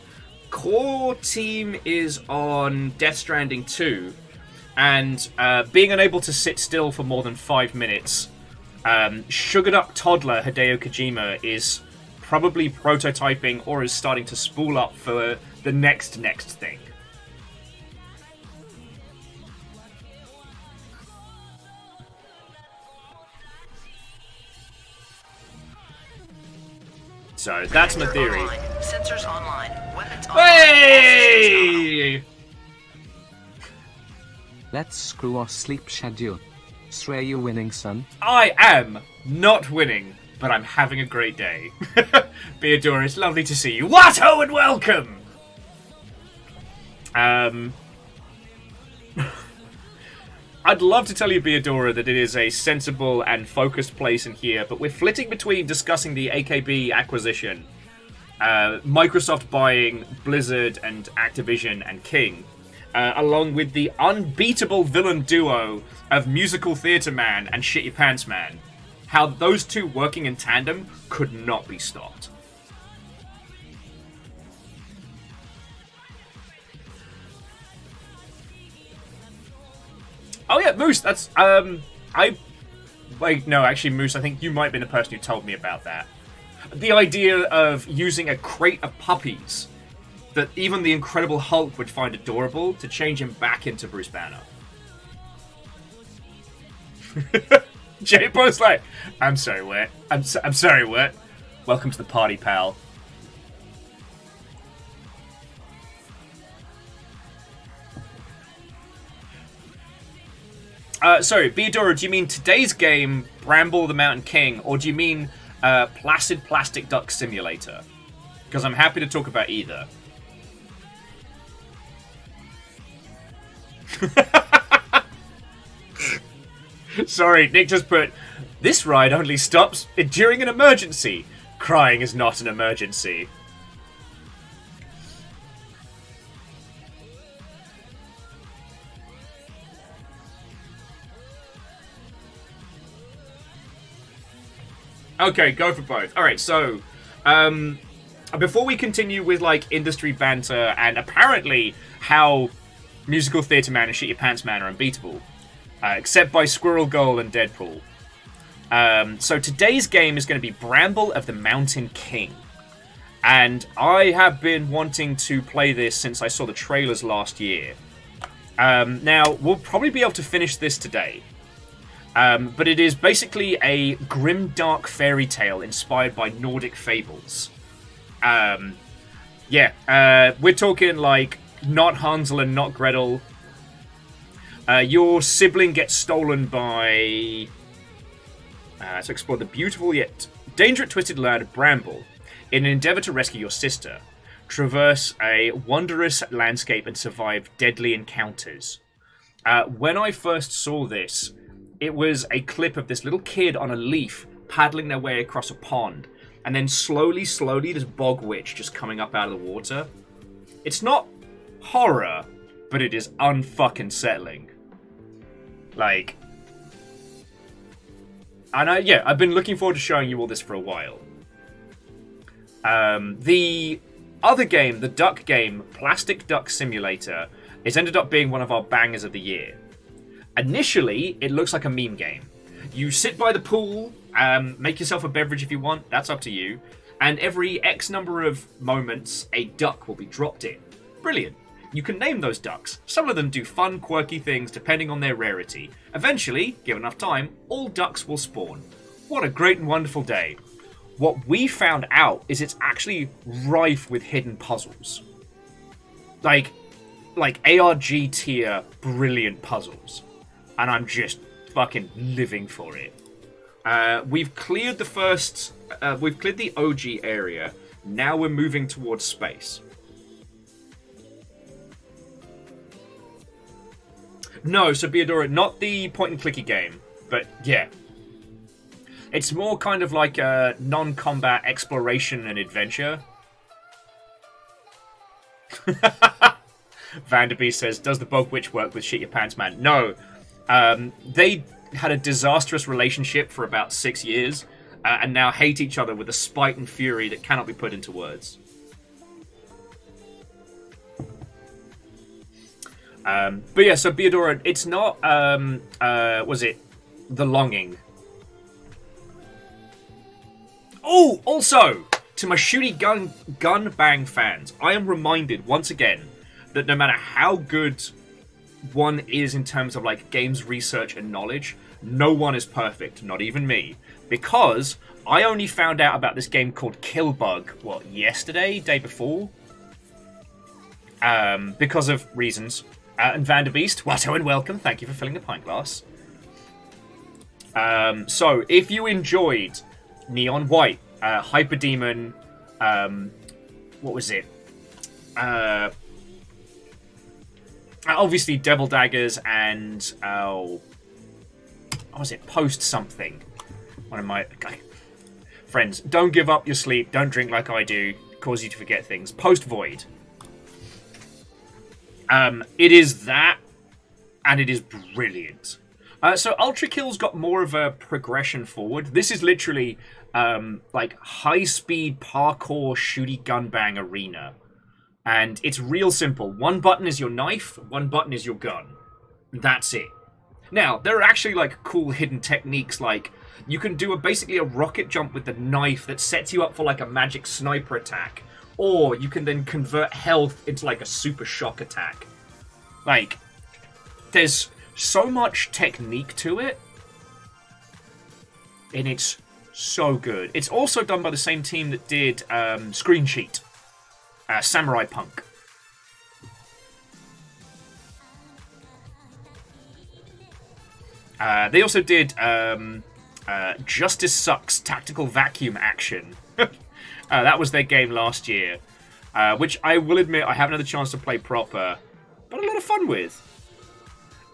core team is on Death Stranding 2, and being unable to sit still for more than 5 minutes, sugared up toddler Hideo Kojima is probably prototyping or is starting to spool up for the next thing. So that's my theory. Online. Sensors online. Weapons online. Hey! Let's screw our sleep schedule. Swear you're winning, son. I am not winning, but I'm having a great day. Beadora, it's lovely to see you. Watto and welcome! I'd love to tell you, Beadora, that it is a sensible and focused place in here, but we're flitting between discussing the AKB acquisition, Microsoft buying Blizzard and Activision and King, along with the unbeatable villain duo of Musical Theatre Man and Shit Your Pants Man. How those two working in tandem could not be stopped. Oh yeah, Moose, that's, wait, no, actually, Moose, I think you might be the person who told me about that. The idea of using a crate of puppies that even the Incredible Hulk would find adorable to change him back into Bruce Banner. Jay Post like, I'm sorry, Wet. I'm sorry, Wet. Welcome to the party, pal. Sorry, Beadora, do you mean today's game, Bramble the Mountain King, or do you mean Placid Plastic Duck Simulator? Because I'm happy to talk about either. Sorry, Nick just put, this ride only stops during an emergency. Crying is not an emergency. Okay, go for both. Alright, so, before we continue with, like, industry banter and apparently how Musical Theatre Man and Shit Your Pants Man are unbeatable, except by Squirrel Girl and Deadpool. So today's game is going to be Bramble of the Mountain King. And I have been wanting to play this since I saw the trailers last year. Now, we'll probably be able to finish this today. But it is basically a grim, dark fairy tale inspired by Nordic fables. We're talking like not Hansel and not Gretel. Your sibling gets stolen by... to explore the beautiful yet dangerous twisted land Bramble in an endeavour to rescue your sister, traverse a wondrous landscape and survive deadly encounters. When I first saw this, it was a clip of this little kid on a leaf paddling their way across a pond, and then slowly, this bog witch just coming up out of the water. It's not horror, but it is unfucking settling. Like, and I've been looking forward to showing you all this for a while. The other game, the duck game, Plastic Duck Simulator, has ended up being one of our bangers of the year. Initially, it looks like a meme game. You sit by the pool, make yourself a beverage if you want, that's up to you, and every X number of moments, a duck will be dropped in. Brilliant. You can name those ducks. Some of them do fun, quirky things depending on their rarity. Eventually, given enough time, all ducks will spawn. What a great and wonderful day. What we found out is it's actually rife with hidden puzzles. Like ARG tier brilliant puzzles. And I'm just fucking living for it. We've cleared the first... we've cleared the OG area. Now we're moving towards space. No, so Beodora, not the point-and-clicky game, but yeah. It's more kind of like a non-combat exploration and adventure. Vanderbeest says, does the Bog Witch work with Shit Your Pants Man? No. They had a disastrous relationship for about 6 years, and now hate each other with a spite and fury that cannot be put into words. But yeah, so Beodora, it's not, was it The Longing? Oh, also, to my shooty gun bang fans, I am reminded once again that no matter how good one is in terms of like games research and knowledge, no one is perfect, not even me, because I only found out about this game called Killbug, what, yesterday, day before? Because of reasons. And Vanderbeest, Watto and welcome, thank you for filling the pint glass. So, if you enjoyed Neon White, Hyper Demon, what was it? Obviously Devil Daggers and, what was it? Post something. One of my friends, don't give up your sleep, don't drink like I do, cause you to forget things. Post Void. It is that, and it is brilliant. So Ultra Kill's got more of a progression forward. This is literally like high-speed parkour shooty gun bang arena. And it's real simple. One button is your knife, one button is your gun. That's it. Now, there are actually like cool hidden techniques, like you can do basically a rocket jump with the knife that sets you up for like a magic sniper attack. Or you can then convert health into like a super shock attack. Like, there's so much technique to it. And it's so good. It's also done by the same team that did Screen Sheet. Samurai Punk. They also did Justice Sucks Tactical Vacuum Action. That was their game last year. Which I will admit I haven't had the chance to play proper, but a lot of fun with.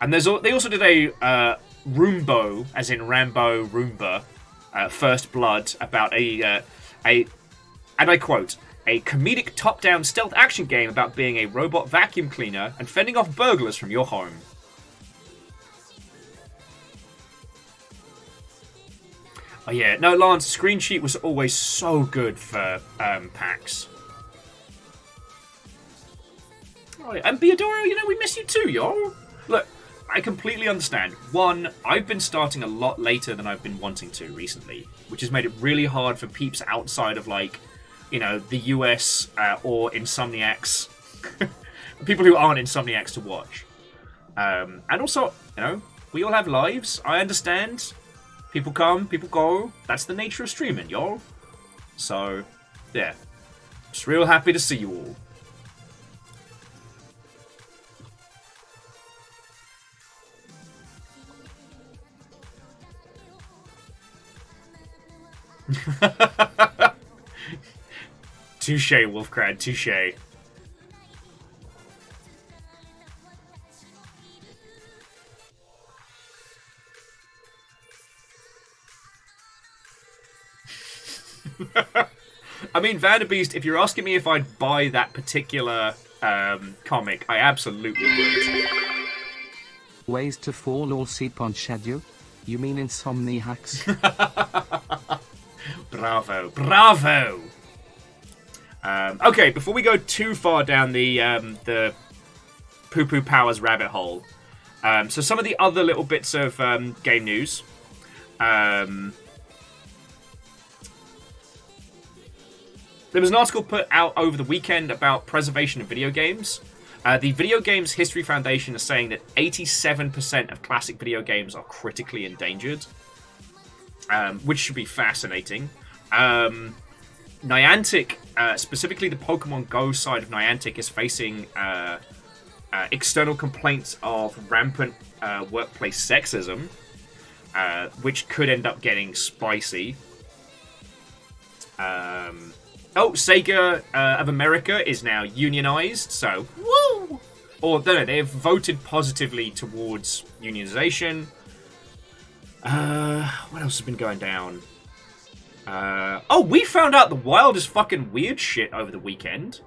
And they also did a Roombo, as in Rambo Roomba, First Blood, about and I quote, a comedic top-down stealth action game about being a robot vacuum cleaner and fending off burglars from your home. Oh yeah, no, Lance, Screen Sheet was always so good for PAX. Oh, yeah. And Beodora, you know, we miss you too, yo. Look, I completely understand. One, I've been starting a lot later than I've been wanting to recently, which has made it really hard for peeps outside of, like, you know, the US or Insomniacs. People who aren't Insomniacs to watch. And also, you know, we all have lives. I understand. People come, people go. That's the nature of streaming, y'all. So, yeah. Just real happy to see you all. Touche, Wolfcrad, touche. I mean, Vanderbeest, if you're asking me if I'd buy that particular comic, I absolutely would. Ways to fall or sleep on schedule? You mean Insomniacs? Bravo, bravo! Okay, before we go too far down the poo-poo powers rabbit hole, so some of the other little bits of game news. There was an article put out over the weekend about preservation of video games. The Video Games History Foundation is saying that 87% of classic video games are critically endangered, which should be fascinating. Niantic, specifically the Pokemon Go side of Niantic, is facing external complaints of rampant workplace sexism, which could end up getting spicy. Oh, Sega of America is now unionized, so woo! or no, they have voted positively towards unionization. What else has been going down? Oh, we found out the wildest fucking weird shit over the weekend.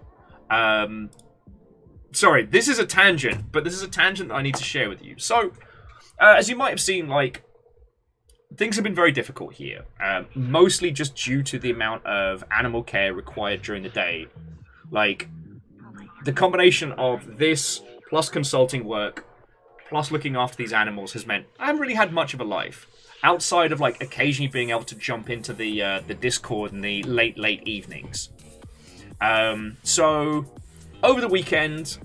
Sorry, this is a tangent, but this is a tangent that I need to share with you. So, as you might have seen, like, things have been very difficult here. Mostly just due to the amount of animal care required during the day. Like, the combination of this, plus consulting work, plus looking after these animals has meant I haven't really had much of a life. Outside of, like, occasionally being able to jump into the Discord in the late evenings. So, over the weekend,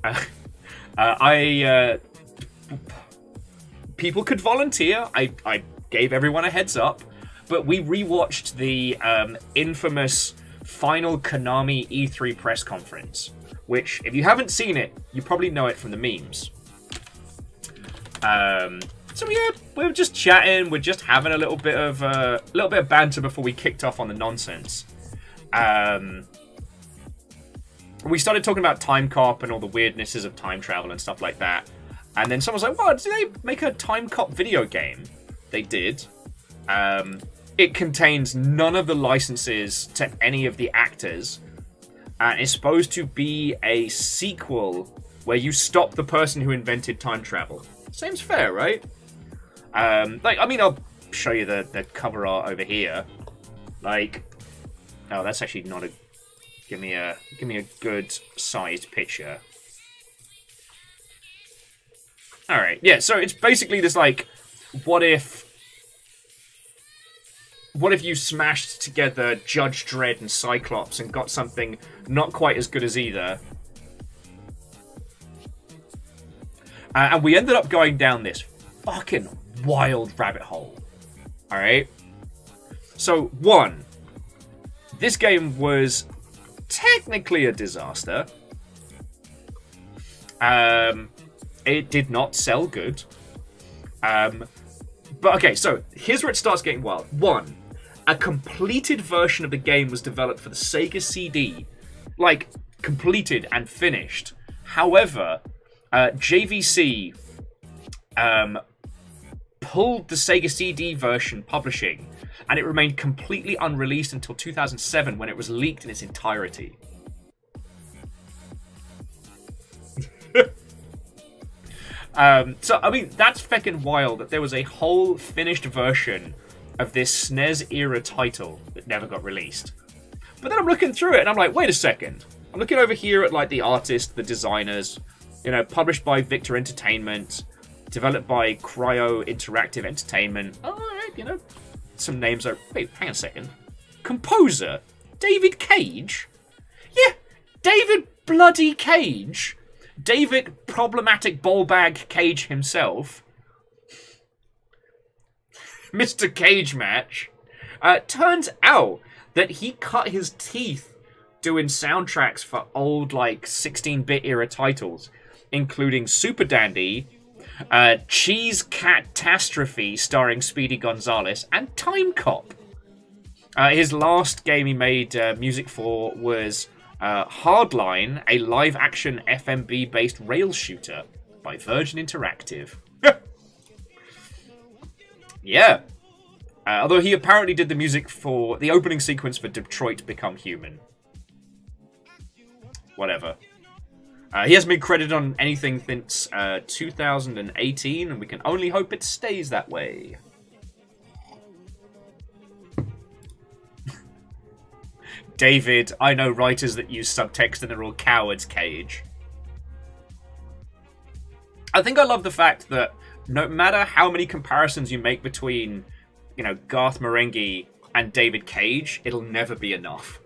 people could volunteer. I gave everyone a heads up. But we rewatched the infamous final Konami E3 press conference. Which, if you haven't seen it, you probably know it from the memes. So yeah, we were just chatting. We're just having a little bit of banter before we kicked off on the nonsense. We started talking about Time Cop and all the weirdnesses of time travel and stuff like that. And then someone was like, "What? Did they make a Time Cop video game?" They did. It contains none of the licenses to any of the actors. And it's supposed to be a sequel where you stop the person who invented time travel. Seems fair, right? Like, I mean, I'll show you the cover art over here. Like, oh, that's actually not a. Give me a good sized picture. All right, yeah. So it's basically this like, what if you smashed together Judge Dredd and Cyclops and got something not quite as good as either? And we ended up going down this fucking wild rabbit hole. Alright? So, one, this game was technically a disaster. It did not sell good. But okay, so here's where it starts getting wild. One, a completed version of the game was developed for the Sega CD. Like, completed and finished. However, JVC pulled the Sega CD version publishing, and it remained completely unreleased until 2007 when it was leaked in its entirety. So, I mean, that's feckin' wild that there was a whole finished version of this SNES-era title that never got released. But then I'm looking through it, and I'm like, wait a second. I'm looking over here at, like, the artists, the designers, you know, published by Victor Entertainment, developed by Cryo Interactive Entertainment. All right, you know, some names are... Wait, hang on a second. Composer? David Cage? Yeah, David bloody Cage. David Problematic Ballbag Cage himself. Mr. Cage Match. Turns out that he cut his teeth doing soundtracks for old, like, 16-bit era titles, including Super Dandy, Cheese Catastrophe starring Speedy Gonzales, and Time Cop. His last game he made music for was Hardline, a live-action FMV-based rail shooter by Virgin Interactive. Yeah. Although he apparently did the music for the opening sequence for Detroit Become Human. Whatever. He hasn't been credited on anything since 2018, and we can only hope it stays that way. David, I know writers that use subtext and they're all cowards, Cage. I think I love the fact that no matter how many comparisons you make between, you know, Garth Marenghi and David Cage, it'll never be enough.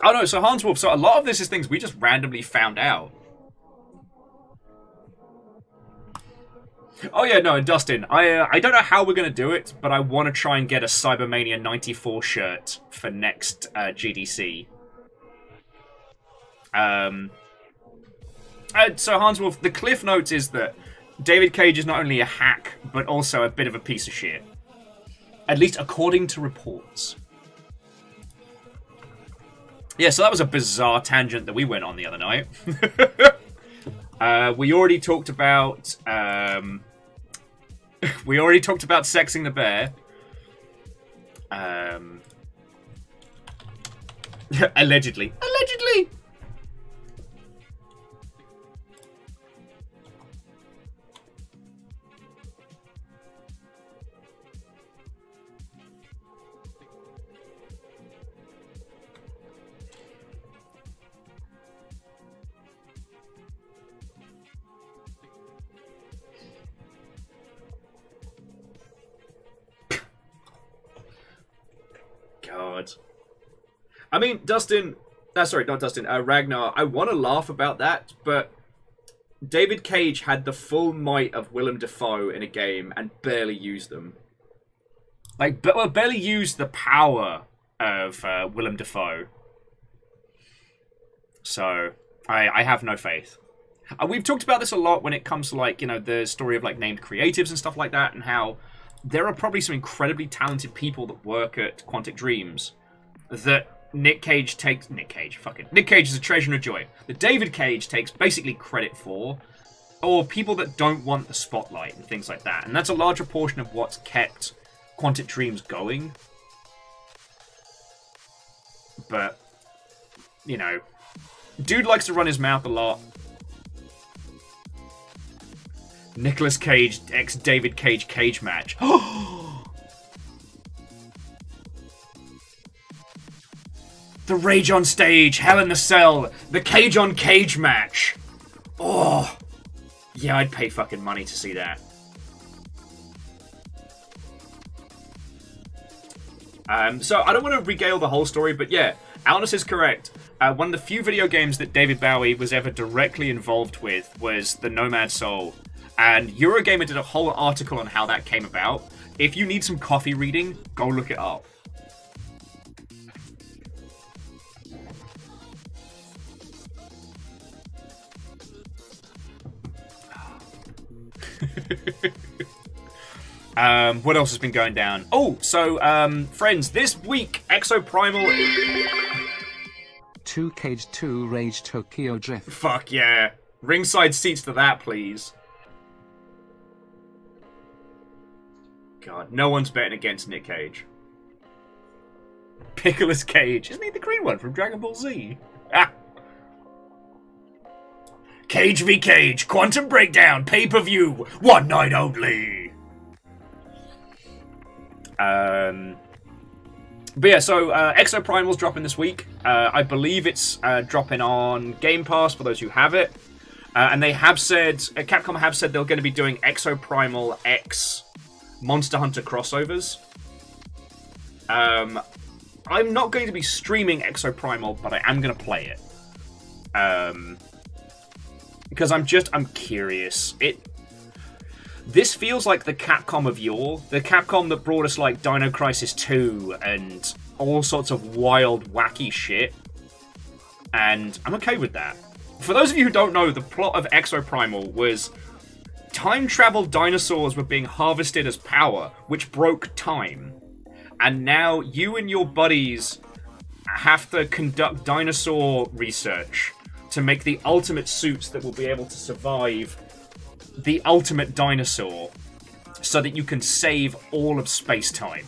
Oh no, so Hans Wolf, so a lot of this is things we just randomly found out. Oh yeah, no, and Dustin, I don't know how we're going to do it, but I want to try and get a Cybermania 94 shirt for next GDC. So Hans Wolf, the cliff notes is that David Cage is not only a hack, but also a bit of a piece of shit. At least according to reports. Yeah, so that was a bizarre tangent that we went on the other night. We already talked about... we already talked about sexing the bear. Allegedly. Allegedly! God. I mean, Dustin... sorry, not Dustin. Ragnar, I want to laugh about that, but David Cage had the full might of Willem Dafoe in a game and barely used them. Like, well, barely used the power of Willem Dafoe. So, I have no faith. We've talked about this a lot when it comes to, like, you know, the story of, like, named creatives and stuff like that, and how there are probably some incredibly talented people that work at Quantic Dreams that Nick Cage takes... Nick Cage is a treasure and a joy. That David Cage takes basically credit for, or people that don't want the spotlight and things like that. And that's a larger portion of what's kept Quantic Dreams going. But, you know, dude likes to run his mouth a lot. Nicolas Cage x David Cage cage match. The rage on stage, hell in the cell, the cage on cage match. Oh, yeah, I'd pay fucking money to see that. So I don't want to regale the whole story, but yeah, Alnus is correct. One of the few video games that David Bowie was ever directly involved with was the Nomad Soul. And Eurogamer did a whole article on how that came about. If you need some coffee reading, go look it up. What else has been going down? Oh, so, friends, this week, Exoprimal... 2 Cage 2 Rage Tokyo Drift. Fuck yeah. Ringside seats to that, please. God, no one's betting against Nick Cage. Pickles Cage. Isn't he the green one from Dragon Ball Z? Ah. Cage v Cage, Quantum Breakdown, pay-per-view, one night only. But yeah, so Exoprimal's dropping this week. I believe it's dropping on Game Pass for those who have it. And they have said, Capcom have said they're going to be doing Exoprimal X Monster Hunter crossovers. I'm not going to be streaming Exoprimal, but I am going to play it. Because I'm curious. This feels like the Capcom of yore. The Capcom that brought us, like, Dino Crisis 2 and all sorts of wild, wacky shit. And I'm okay with that. For those of you who don't know, the plot of Exoprimal was time-travel dinosaurs were being harvested as power, which broke time. And now you and your buddies have to conduct dinosaur research to make the ultimate suits that will be able to survive the ultimate dinosaur so that you can save all of space-time.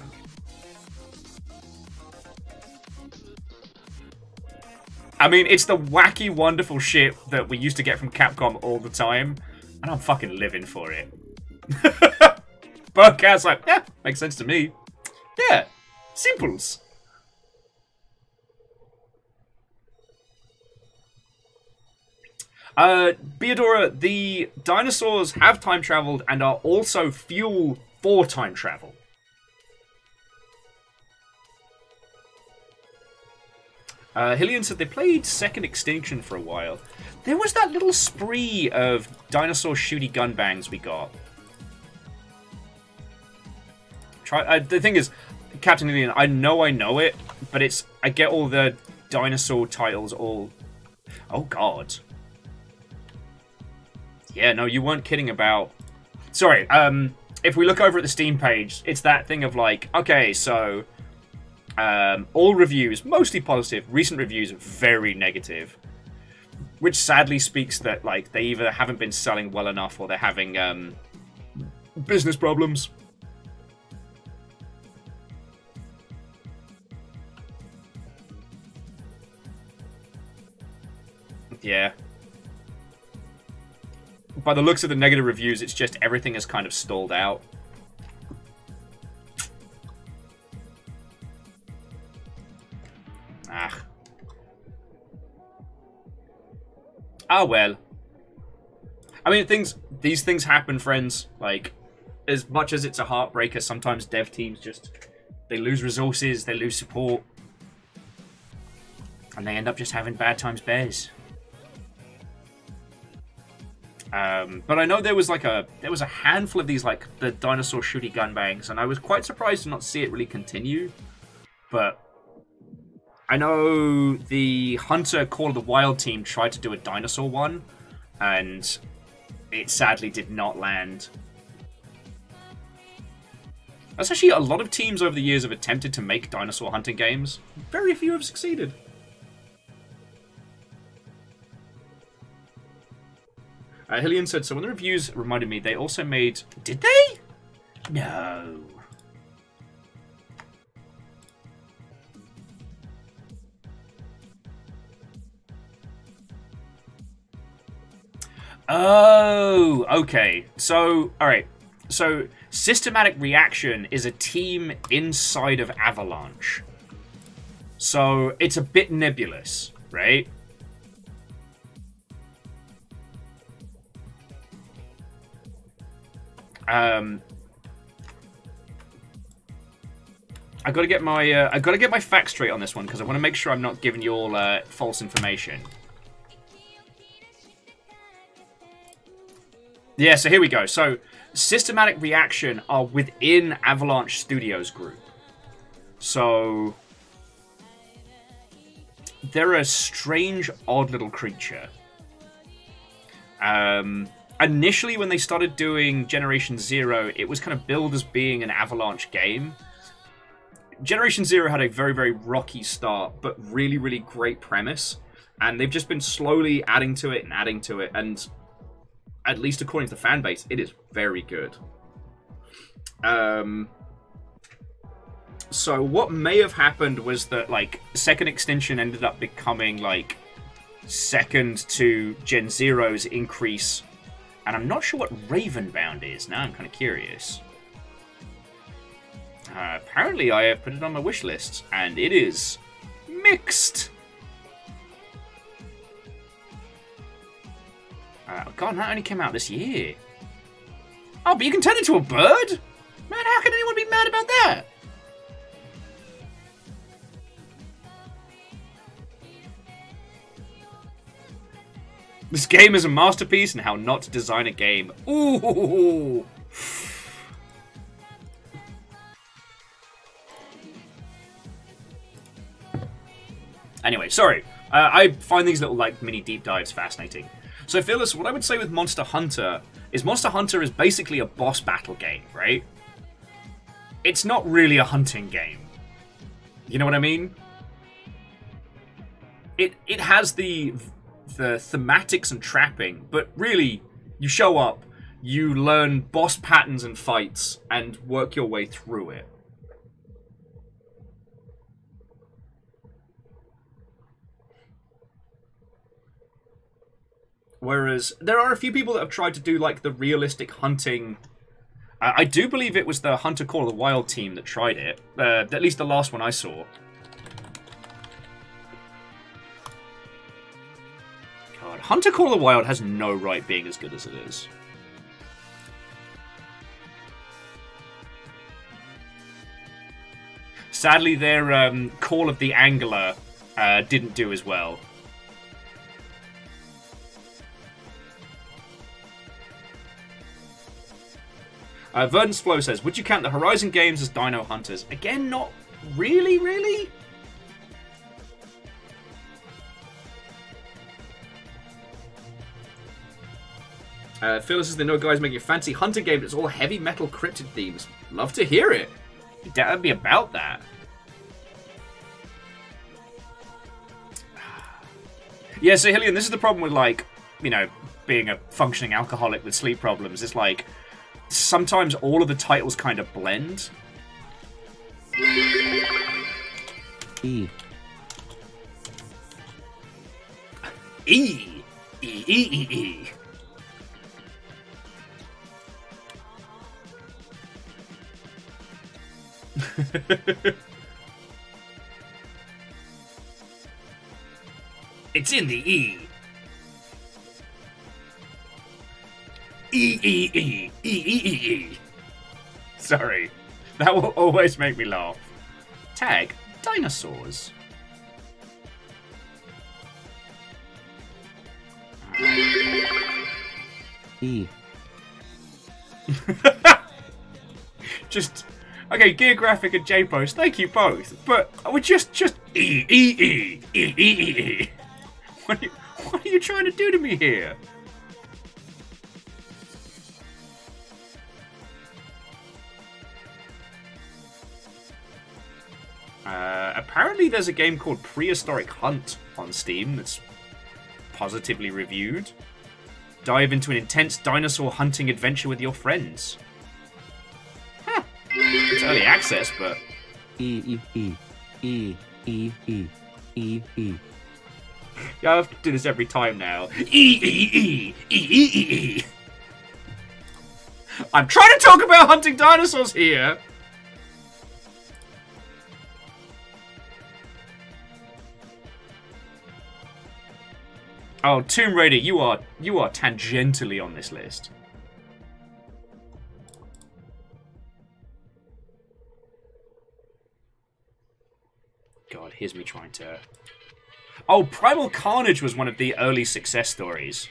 I mean, it's the wacky, wonderful shit that we used to get from Capcom all the time, and I'm fucking living for it. Birdcat's like, yeah, makes sense to me. Yeah, simples. Beadora, the dinosaurs have time traveled and are also fuel for time travel. Hillian said they played Second Extinction for a while. There was that little spree of dinosaur shooty gun bangs we got. The thing is, Captain Hillian, I know it, but I get all the dinosaur titles all... Oh, God. Yeah, no, you weren't kidding about sorry. If we look over at the Steam page, it's that thing of like, okay, so all reviews mostly positive. Recent reviews very negative, which sadly speaks that like they either haven't been selling well enough or they're having business problems. Yeah. By the looks of the negative reviews, it's just everything is kind of stalled out. Ah. Ah, well. I mean, these things happen, friends. Like, as much as it's a heartbreaker, sometimes dev teams just, they lose resources, they lose support, and they end up just having bad times bears. But I know there was a handful of these, like the dinosaur shooty gun bangs, and I was quite surprised to not see it really continue. But I know the Hunter Call of the Wild team tried to do a dinosaur one, and it sadly did not land. That's actually a lot of teams over the years have attempted to make dinosaur hunting games. Very few have succeeded. Hillian said, so when the reviews reminded me, they also made... Did they? No. Oh, okay. So, alright. So, Systematic Reaction is a team inside of Avalanche. So, it's a bit nebulous, right? I gotta get my facts straight on this one because I want to make sure I'm not giving you all false information. Yeah, so here we go. So, Systematic Reaction are within Avalanche Studios Group. So, they're a strange, odd little creature. Initially, when they started doing Generation Zero, it was kind of billed as being an Avalanche game. Generation Zero had a very, very rocky start, but really, really great premise. And they've just been slowly adding to it, and at least according to the fan base, it is very good. So what may have happened was that, like, Second Extinction ended up becoming, like, second to Gen Zero's increase. And I'm not sure what Ravenbound is. Now I'm kind of curious. Apparently I have put it on my wish list, and it is mixed. God, that only came out this year. Oh, but you can turn into a bird? Man, how can anyone be mad about that? This game is a masterpiece in how not to design a game. Ooh. Anyway, sorry. I find these little, like, mini deep dives fascinating. So, Phyllis, what I would say with Monster Hunter is basically a boss battle game, right? It's not really a hunting game. You know what I mean? It has the thematics and trapping, but really, you show up, you learn boss patterns and fights, and work your way through it. Whereas, there are a few people that have tried to do, like, the realistic hunting. I do believe it was the Hunter Call of the Wild team that tried it. At least the last one I saw. God, Hunter Call of the Wild has no right being as good as it is. Sadly, their Call of the Angler didn't do as well. Verdant's Flow says, would you count the Horizon games as Dino Hunters? Again, not really, really? Phyllis says they know guys making a fancy hunting game that's all heavy metal cryptid themes. Love to hear it. That'd be about that. Yeah, so Hillian, this is the problem with, like, you know, being a functioning alcoholic with sleep problems. It's like, sometimes all of the titles kind of blend. E. E. E. It's in the E. E. Sorry. That will always make me laugh. Tag, dinosaurs. E. Just... Okay, Geographic and J-Post, thank you both. But we're just E. What are you trying to do to me here? Apparently there's a game called Prehistoric Hunt on Steam that's positively reviewed. Dive into an intense dinosaur hunting adventure with your friends. Huh. It's early access, but... E. Yeah, I have to do this every time now. E. I'm trying to talk about hunting dinosaurs here! Oh, Tomb Raider, you are tangentially on this list. God, here's me trying to... Oh, Primal Carnage was one of the early success stories.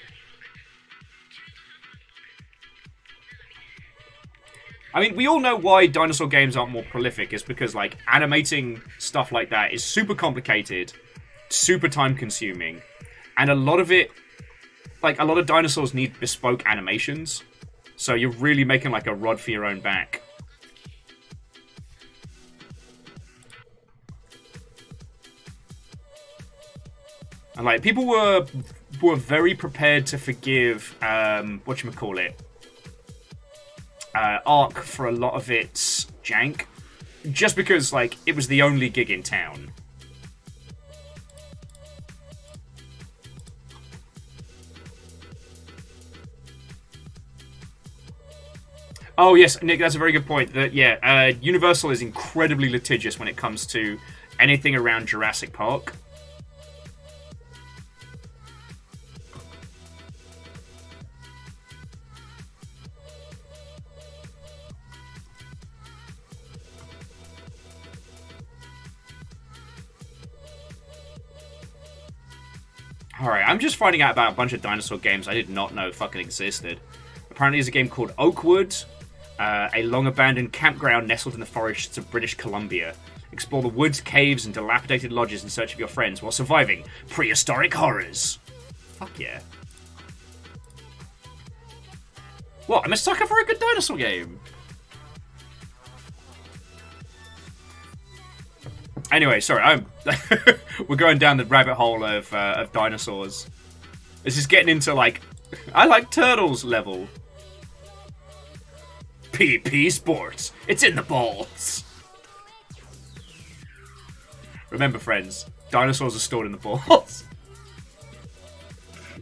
I mean, we all know why dinosaur games aren't more prolific. It's because, like, animating stuff like that is super complicated, super time-consuming. And a lot of it, like, a lot of dinosaurs need bespoke animations. So you're really making, like, a rod for your own back. And, like, people were very prepared to forgive, whatchamacallit, Ark for a lot of its jank. Just because, like, it was the only gig in town. Oh, yes, Nick, that's a very good point. That, yeah, Universal is incredibly litigious when it comes to anything around Jurassic Park. Alright, I'm just finding out about a bunch of dinosaur games I did not know fucking existed. Apparently there's a game called Oakwood, a long-abandoned campground nestled in the forests of British Columbia. Explore the woods, caves, and dilapidated lodges in search of your friends while surviving prehistoric horrors. Fuck yeah. What, I'm a sucker for a good dinosaur game? Anyway, sorry, we're going down the rabbit hole of dinosaurs. This is getting into, like, I like turtles level. PP Sports. It's in the balls. Remember, friends, dinosaurs are stored in the balls.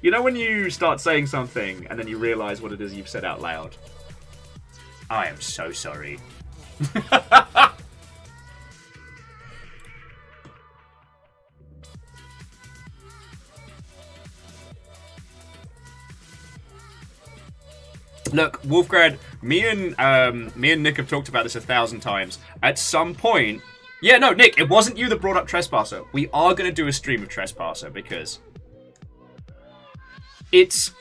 You know when you start saying something and then you realise what it is you've said out loud? I am so sorry. Look, Wolfgrad, me and Nick have talked about this 1,000 times. At some point... Yeah, no, Nick, it wasn't you that brought up Trespasser. We are going to do a stream of Trespasser because... it's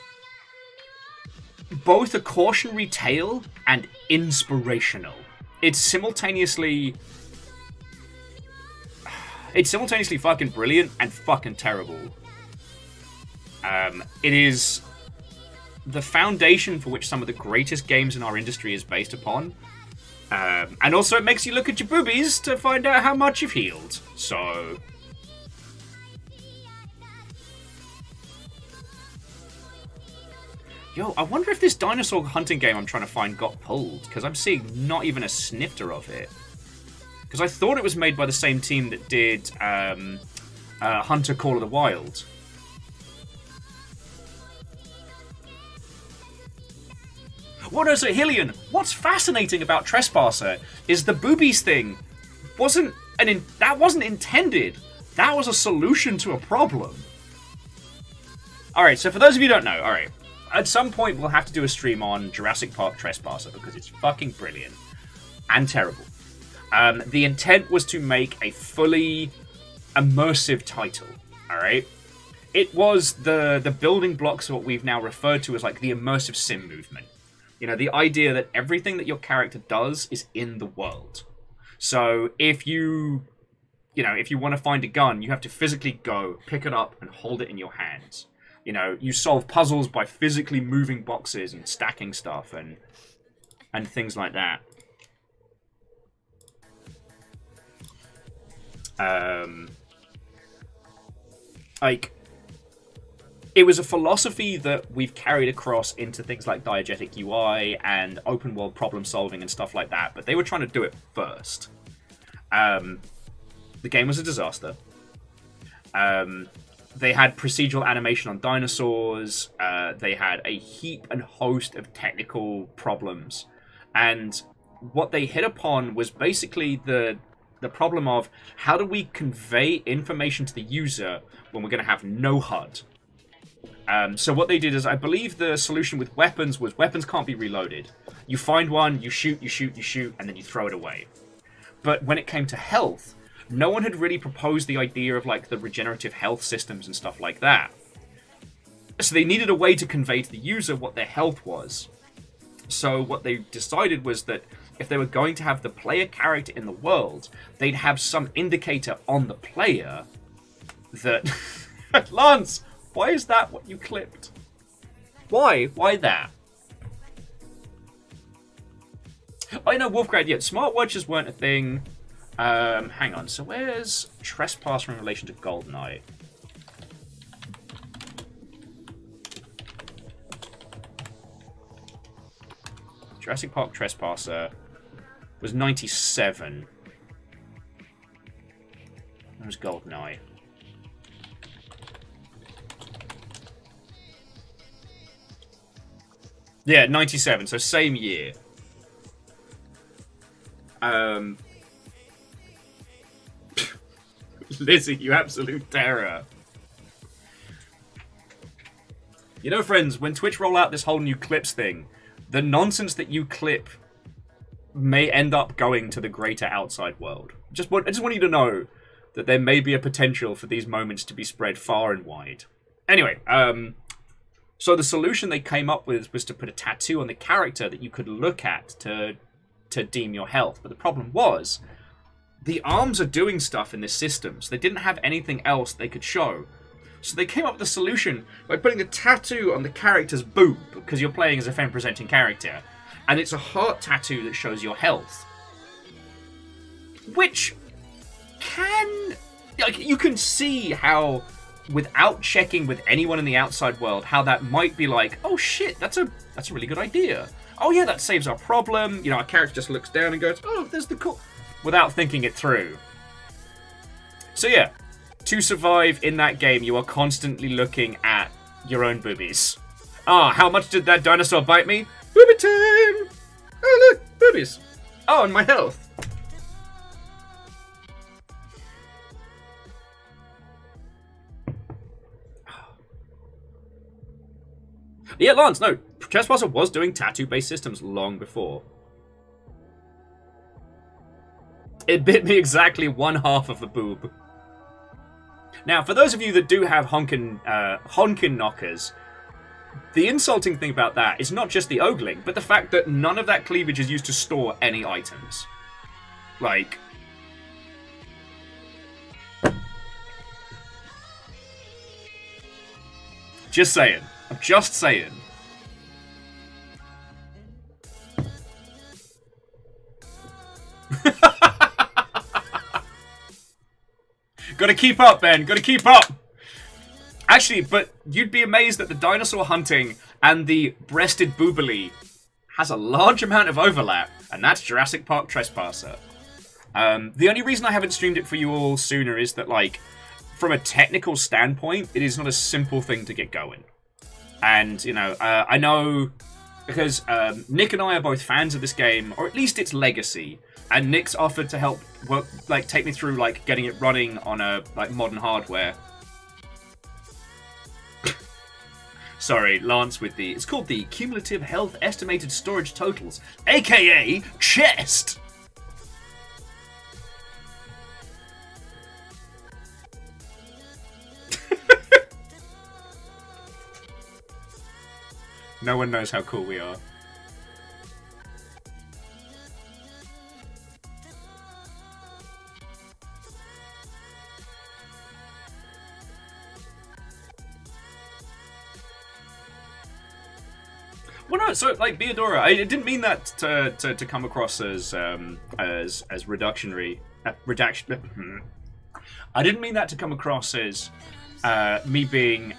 both a cautionary tale and inspirational. It's simultaneously fucking brilliant and fucking terrible. It is... the foundation for which some of the greatest games in our industry is based upon. And also it makes you look at your boobies to find out how much you've healed. So... Yo, I wonder if this dinosaur hunting game I'm trying to find got pulled, because I'm seeing not even a snifter of it. Because I thought it was made by the same team that did Hunter Call of the Wild. Well, no, so Hillian, what's fascinating about Trespasser is the boobies thing wasn't intended. That was a solution to a problem. Alright, so for those of you who don't know, alright. At some point, we'll have to do a stream on Jurassic Park Trespasser because it's fucking brilliant and terrible. The intent was to make a fully immersive title, alright? It was the building blocks of what we've now referred to as like the immersive sim movement. You know, the idea that everything that your character does is in the world. So if you want to find a gun, you have to physically go, pick it up, and hold it in your hands. You know, you solve puzzles by physically moving boxes and stacking stuff and things like that. It was a philosophy that we've carried across into things like diegetic UI and open world problem solving and stuff like that, but they were trying to do it first. The game was a disaster. They had procedural animation on dinosaurs. They had a heap and host of technical problems. And what they hit upon was basically the problem of how do we convey information to the user when we're going to have no HUD. So what they did is, I believe the solution with weapons was weapons can't be reloaded. You find one, you shoot, and then you throw it away. But when it came to health, no one had really proposed the idea of like the regenerative health systems and stuff like that. So they needed a way to convey to the user what their health was. So what they decided was that if they were going to have the player character in the world, they'd have some indicator on the player that... Lance, why is that what you clipped? Why? Why that? I know, Wolfgrad, yeah, smartwatches weren't a thing. Hang on, so where's Trespasser in relation to GoldenEye? Jurassic Park Trespasser was 97. That was GoldenEye. Yeah, 97, so same year. Lizzie, you absolute terror. You know, friends, when Twitch roll out this whole new clips thing, the nonsense that you clip may end up going to the greater outside world. I just want you to know that there may be a potential for these moments to be spread far and wide. Anyway, so the solution they came up with was to put a tattoo on the character that you could look at to deem your health. But the problem was, the arms are doing stuff in this system, so they didn't have anything else they could show. So they came up with a solution by putting a tattoo on the character's boob, because you're playing as a femme-presenting character, and it's a heart tattoo that shows your health. Which can... like, you can see how, without checking with anyone in the outside world, how that might be like, oh shit, that's a really good idea. Oh yeah, that saves our problem. You know, our character just looks down and goes, oh, there's the cool... without thinking it through. So yeah, to survive in that game, you are constantly looking at your own boobies. Ah, how much did that dinosaur bite me? Booby time! Oh look, boobies. Oh, and my health. Yeah, Lance, no. Trespasser was doing tattoo-based systems long before. It bit me exactly one half of the boob. Now, for those of you that do have honkin' knockers, the insulting thing about that is not just the ogling, but the fact that none of that cleavage is used to store any items. Like... just saying. I'm just saying. Gotta keep up, Ben. Gotta keep up. Actually, but you'd be amazed that the dinosaur hunting and the breasted boobily has a large amount of overlap, and that's Jurassic Park Trespasser. The only reason I haven't streamed it for you all sooner is that, like, from a technical standpoint, it is not a simple thing to get going. And, you know, I know because Nick and I are both fans of this game, or at least its legacy, and Nick's offered to help work, like, take me through, like, getting it running on a, like, modern hardware. Sorry, Lance with the... It's called the Cumulative Health Estimated Storage Totals, aka Chest! No one knows how cool we are. Well, no, so, like, Beadora, I didn't mean that to come across as reductionary. Redaction. I didn't mean that to come across as me being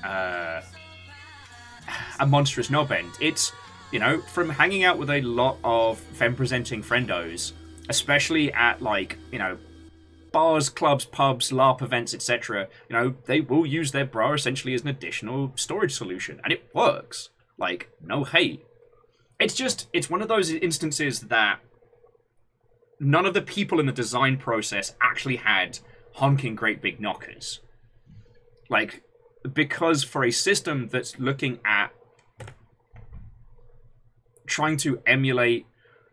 a monstrous knobend. It's, you know, from hanging out with a lot of femme-presenting friendos, especially at, like, you know, bars, clubs, pubs, LARP events, etc., you know, they will use their bra essentially as an additional storage solution, and it works. Like, no hate. It's just, it's one of those instances that none of the people in the design process actually had honking great big knockers. Like, because for a system that's looking at trying to emulate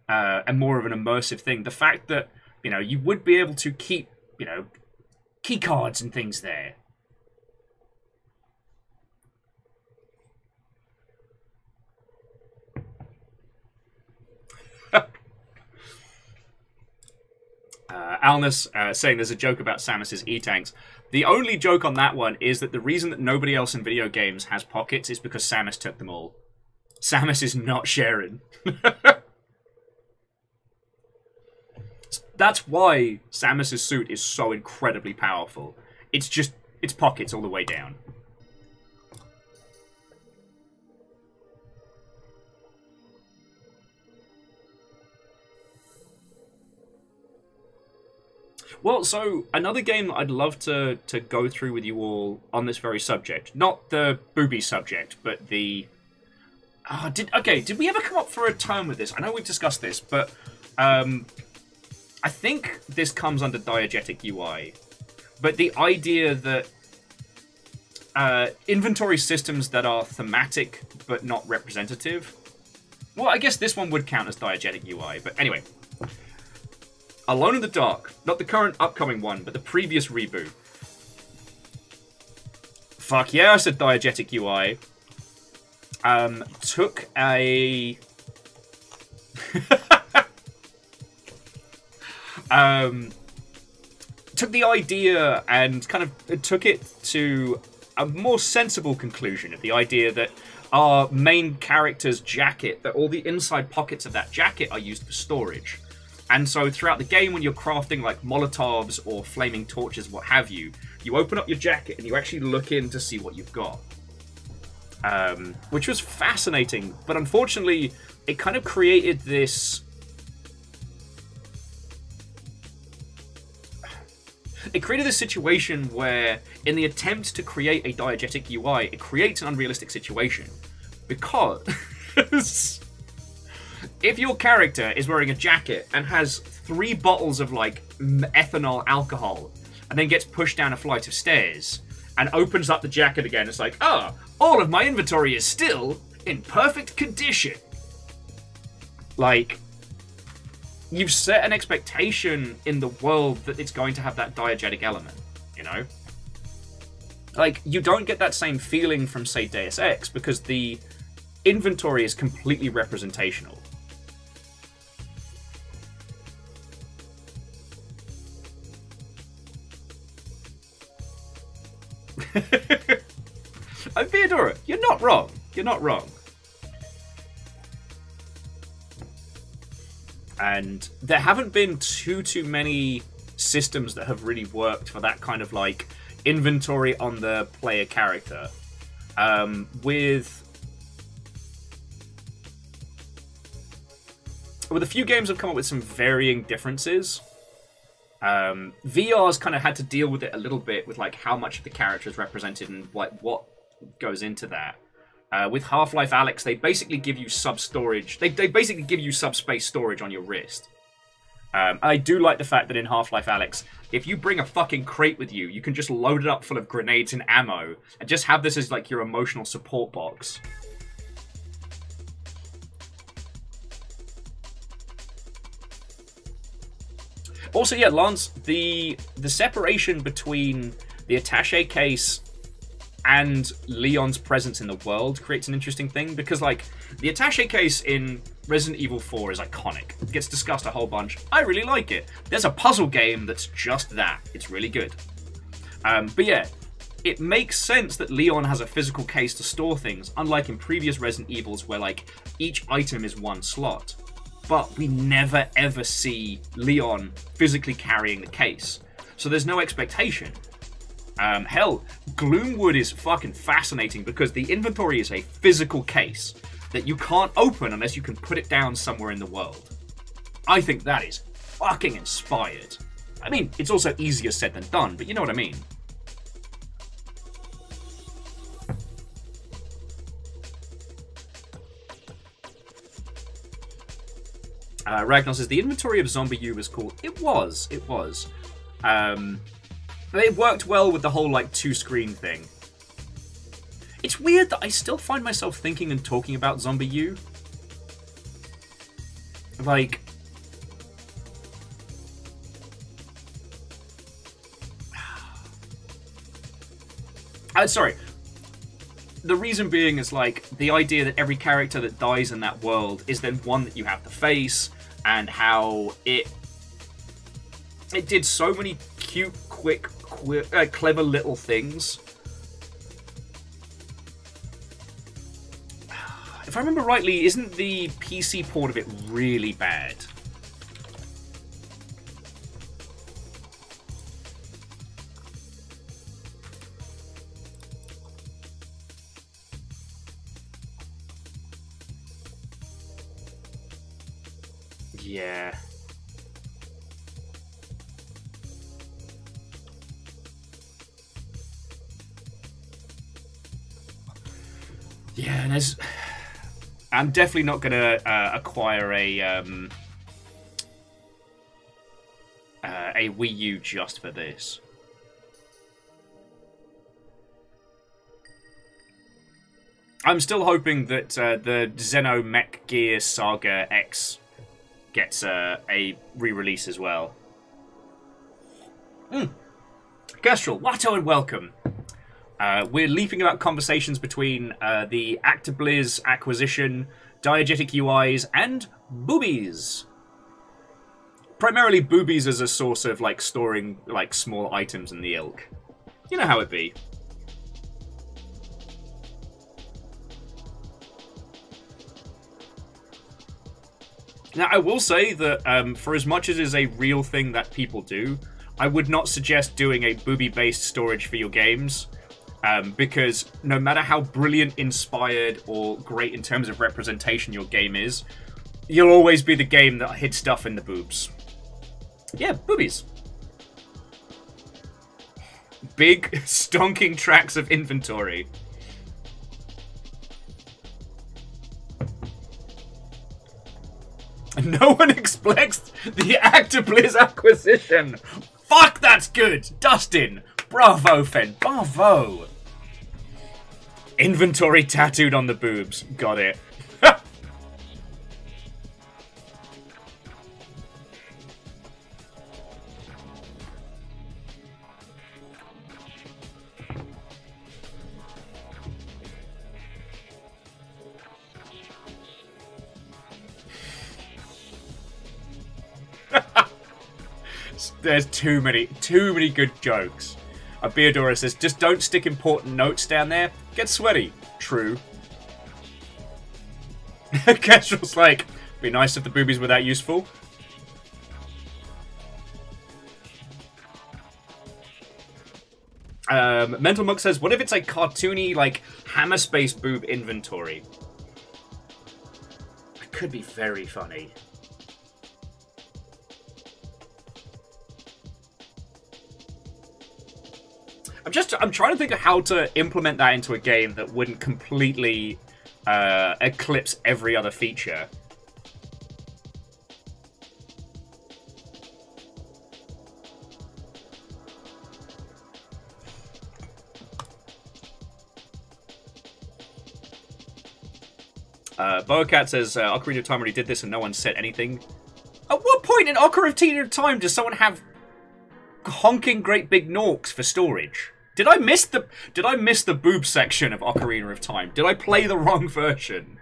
a more of an immersive thing, the fact that, you know, you would be able to keep, you know, key cards and things there. Alnus saying there's a joke about Samus's E-tanks. The only joke on that one is that the reason that nobody else in video games has pockets is because Samus took them all. Samus is not sharing. That's why Samus's suit is so incredibly powerful. It's just, it's pockets all the way down. Well, so, another game that I'd love to go through with you all on this very subject. Not the booby subject, but the... did we ever come up for a term with this? I know we've discussed this, but I think this comes under diegetic UI. But the idea that inventory systems that are thematic but not representative... Well, I guess this one would count as diegetic UI, but anyway... Alone in the Dark, not the current upcoming one, but the previous reboot. Fuck yeah, I said diegetic UI. Took a... took the idea and kind of took it to a more sensible conclusion of the idea that our main character's jacket, that all the inside pockets of that jacket are used for storage. And so throughout the game, when you're crafting like Molotovs or flaming torches, what have you, you open up your jacket and you actually look in to see what you've got. Which was fascinating, but unfortunately, it kind of created this... It created a situation where, in the attempt to create a diegetic UI, it creates an unrealistic situation. Because... if your character is wearing a jacket and has 3 bottles of, like, ethanol alcohol, and then gets pushed down a flight of stairs, and opens up the jacket again, it's like, oh, all of my inventory is still in perfect condition. Like, you've set an expectation in the world that it's going to have that diegetic element, you know? Like, you don't get that same feeling from, say, Deus Ex, because the inventory is completely representational. Theodora, you're not wrong. You're not wrong. And there haven't been too many systems that have really worked for that kind of like inventory on the player character. With a few games have come up with some varying differences. VR's kind of had to deal with it a little bit with like how much of the character is represented and like what goes into that. With Half-Life Alyx, they basically give you sub-storage. They basically give you subspace storage on your wrist. I do like the fact that in Half-Life Alyx, if you bring a fucking crate with you, you can just load it up full of grenades and ammo, and just have this as like your emotional support box. Also, yeah, Lance, the separation between the attaché case and Leon's presence in the world creates an interesting thing, because like the attaché case in Resident Evil 4 is iconic. It gets discussed a whole bunch. I really like it. There's a puzzle game that's just that. It's really good. But yeah, it makes sense that Leon has a physical case to store things, unlike in previous Resident Evils where like each item is one slot. But we never ever see Leon physically carrying the case. So there's no expectation. Hell, Gloomwood is fucking fascinating because the inventory is a physical case that you can't open unless you can put it down somewhere in the world. I think that is fucking inspired. I mean, it's also easier said than done, but you know what I mean. Ragnar says, the inventory of Zombie U was cool. It was. It worked well with the whole, like, two-screen thing. It's weird that I still find myself thinking and talking about Zombie U. Like... sorry. The reason being is, like, the idea that every character that dies in that world is then one that you have to face, and how it did so many cute, quick, clever little things. If I remember rightly, isn't the PC port of it really bad? Yeah. Yeah, and there's... I'm definitely not going to acquire a Wii U just for this. I'm still hoping that the Xeno Mech Gear Saga X gets a re-release as well. Kestrel, Watto and welcome. We're leaping about conversations between the Actibliz acquisition, diegetic UIs, and boobies. Primarily boobies as a source of like storing like small items in the ilk. You know how it be. Now, I will say that for as much as it is a real thing that people do, I would not suggest doing a booby-based storage for your games. Because no matter how brilliant, inspired, or great in terms of representation your game is, you'll always be the game that hid stuff in the boobs. Yeah, boobies. Big, stonking tracks of inventory. No one expects the Actibliz acquisition. Fuck, that's good. Dustin. Bravo, Fen. Bravo. Inventory tattooed on the boobs. Got it. There's too many good jokes. Abiadora says, just don't stick important notes down there. Get sweaty. True. Kestrel's like, be nice if the boobies were that useful. Mental Monk says, what if it's a cartoony, like, hammer space boob inventory? That could be very funny. I'm trying to think of how to implement that into a game that wouldn't completely eclipse every other feature. Boacat says, Ocarina of Time already did this and no one said anything. At what point in Ocarina of Time does someone have honking great big norks for storage? Did I miss the boob section of Ocarina of Time? Did I play the wrong version?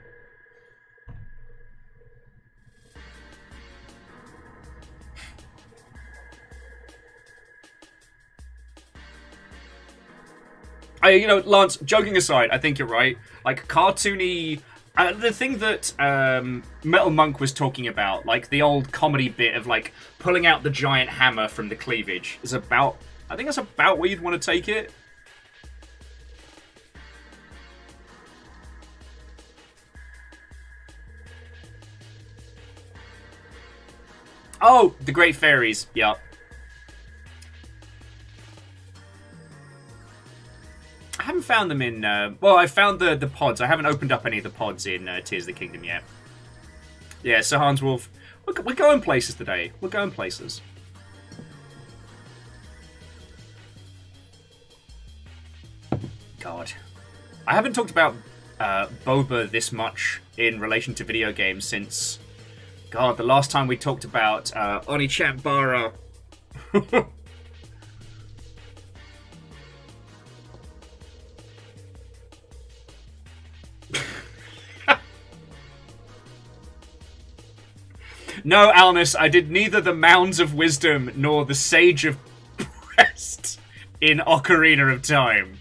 You know, Lance, joking aside, I think you're right. Like, cartoony... the thing that Metal Monk was talking about, like the old comedy bit of like pulling out the giant hammer from the cleavage, is about... I think that's about where you'd want to take it. Oh, the Great Fairies. Yup. I haven't found them in... well, I found the pods. I haven't opened up any of the pods in Tears of the Kingdom yet. Yeah, so Hans Wolf... We're going places today. We're going places. God. I haven't talked about Boba this much in relation to video games since... God, the last time we talked about Oni-chan Bara. No, Alnus, I did neither the Mounds of Wisdom nor the Sage of Breast in Ocarina of Time.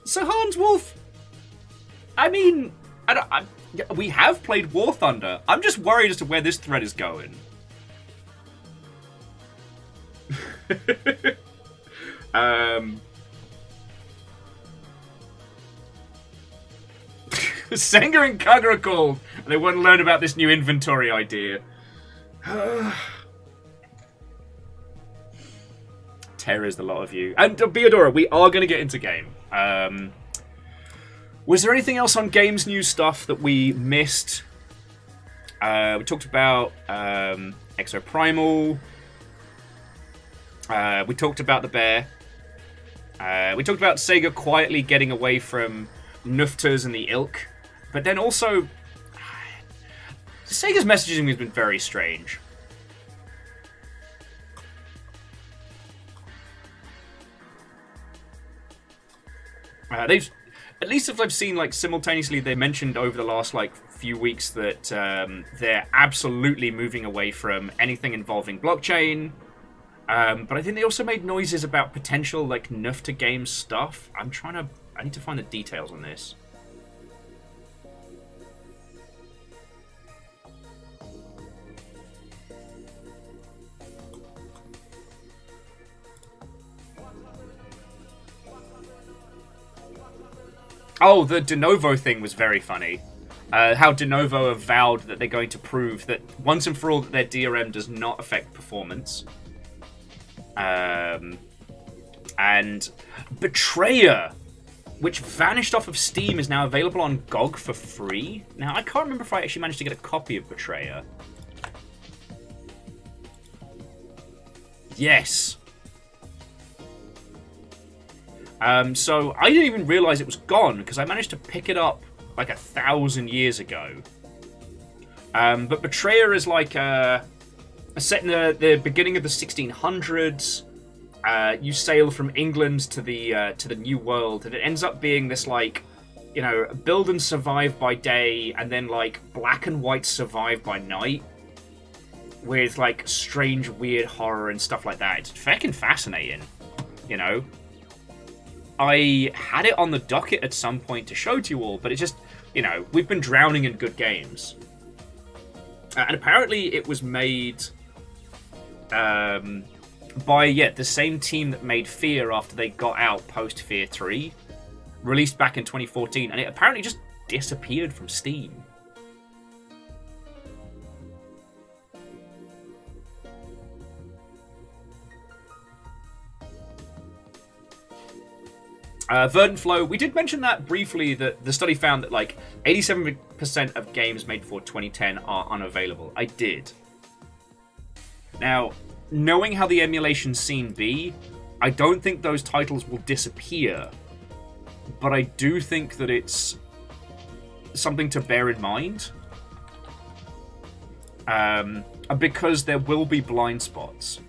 So Hans Wolf, I mean, we have played War Thunder. I'm just worried as to where this thread is going. Senga and Kagura called, and they want to learn about this new inventory idea. Terrors the lot of you. And Beodora, we are going to get into game. Was there anything else on games news stuff that we missed? We talked about Exoprimal. We talked about the bear. We talked about Sega quietly getting away from Nufters and the ilk. But then also, Sega's messaging has been very strange. They've, at least if I've seen, like, simultaneously, they mentioned over the last, like, few weeks that they're absolutely moving away from anything involving blockchain. But I think they also made noises about potential, like, Nufter game stuff. I need to find the details on this. Oh, the De Novo thing was very funny. How De Novo have vowed that they're going to prove that once and for all that their DRM does not affect performance. And Betrayer, which vanished off of Steam, is now available on GOG for free. Now, I can't remember if I actually managed to get a copy of Betrayer. Yes. So I didn't even realize it was gone because I managed to pick it up like 1,000 years ago. But Betrayer is like set in the beginning of the 1600s. You sail from England to the New World, and it ends up being this, like, you know, build and survive by day, and then like black and white survive by night, with like strange, weird horror and stuff like that. It's fucking fascinating, you know. I had it on the docket at some point to show to you all, but it's just, you know, we've been drowning in good games. And apparently it was made by the same team that made Fear after they got out post Fear 3, released back in 2014, and it apparently just disappeared from Steam. Verdant Flow, we did mention that briefly, that the study found that like 87% of games made before 2010 are unavailable. I did. Now, knowing how the emulation scene be, I don't think those titles will disappear, but I do think that it's something to bear in mind. Because there will be blind spots.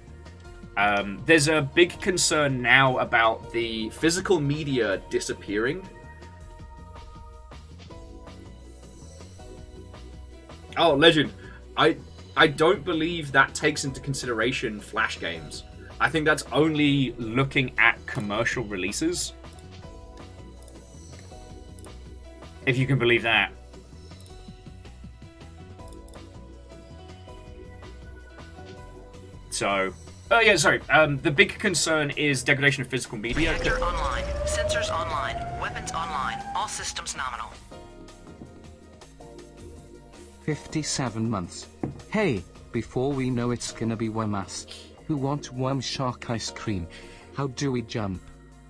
There's a big concern now about the physical media disappearing. Oh, Legend. I don't believe that takes into consideration Flash games. I think that's only looking at commercial releases. If you can believe that. So... Oh, yeah, sorry. The big concern is degradation of physical media. Reactor online. Sensors online. Weapons online. All systems nominal. 57 months. Hey, before we know it's gonna be Whamass. Who want Wham Shark ice cream? How do we jump?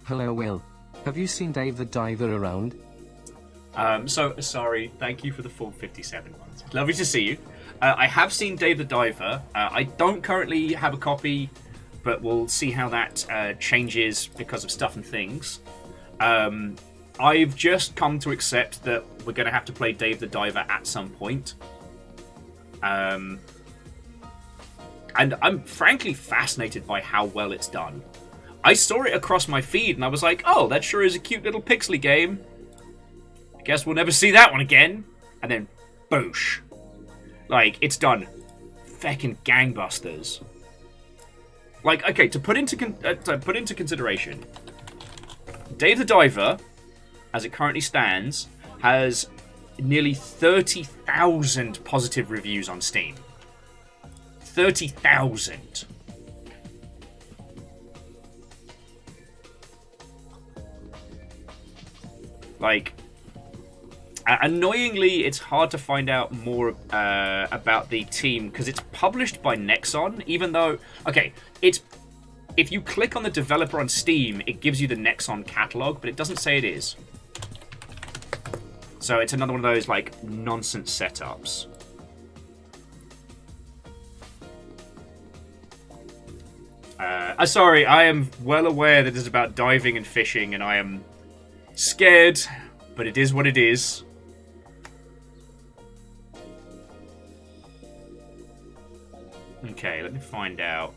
Hello, Will. Have you seen Dave the Diver around? So, sorry. Thank you for the full 57 months. Lovely to see you. I have seen Dave the Diver. I don't currently have a copy, but we'll see how that changes because of stuff and things. I've just come to accept that we're going to have to play Dave the Diver at some point. And I'm frankly fascinated by how well it's done. I saw it across my feed and I was like, oh, that sure is a cute little pixely game. I guess we'll never see that one again. And then, boosh. Like, it's done feckin' gangbusters. Like, okay, to put into consideration, Dave the Diver, as it currently stands, has nearly 30,000 positive reviews on Steam. 30,000. Like... annoyingly, it's hard to find out more about the team because it's published by Nexon, even though... Okay, it's... If you click on the developer on Steam, it gives you the Nexon catalog, but it doesn't say it is. So it's another one of those, like, nonsense setups. Sorry, I am well aware that it's about diving and fishing, and I am scared, but it is what it is. Okay, let me find out.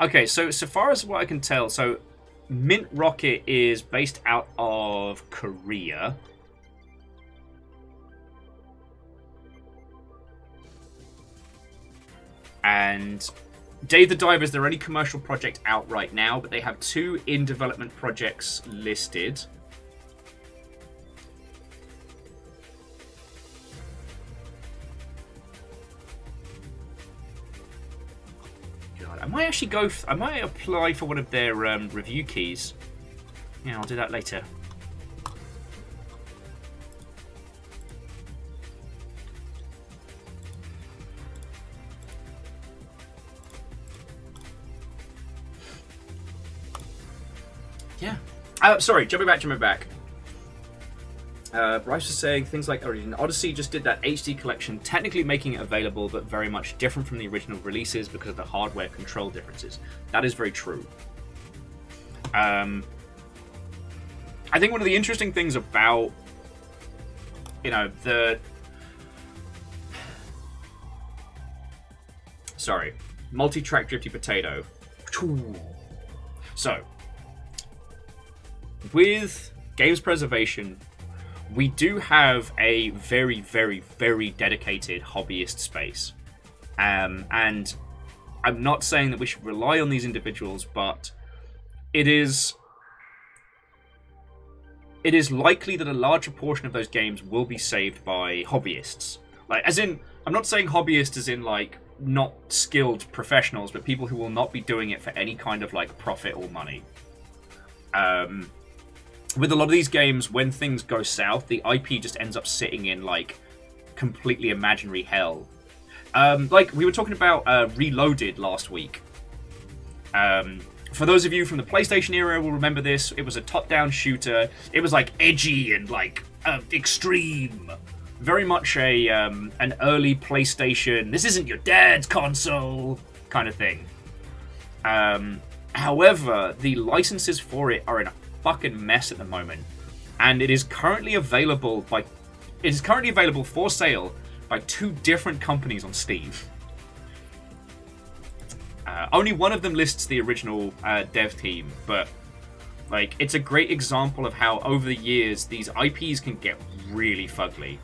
Okay, so far as what I can tell, so Mint Rocket is based out of Korea. And Dave the Diver is their only commercial project out right now, but they have 2 in-development projects listed. God, I might actually go... I might apply for one of their review keys. Yeah, I'll do that later. Yeah. Sorry, jumping back. Bryce was saying things like Origin Odyssey just did that HD collection, technically making it available, but very much different from the original releases because of the hardware control differences. That is very true. I think one of the interesting things about, you know, the... Sorry. Multi-track Drifty Potato. So... with games preservation, we do have a very, very, very dedicated hobbyist space. And I'm not saying that we should rely on these individuals, but it is likely that a larger portion of those games will be saved by hobbyists. Like, as in, I'm not saying hobbyists as in, like, not skilled professionals, but people who will not be doing it for any kind of, like, profit or money. With a lot of these games, when things go south, the IP just ends up sitting in, like, completely imaginary hell. Like, we were talking about Reloaded last week. For those of you from the PlayStation era will remember this. It was a top-down shooter. It was, like, edgy and, like, extreme. Very much an early PlayStation, this isn't your dad's console kind of thing. However, the licenses for it are in a fucking mess at the moment. And it is currently available for sale by 2 different companies on Steam. Only one of them lists the original dev team, but like it's a great example of how over the years these IPs can get really fugly.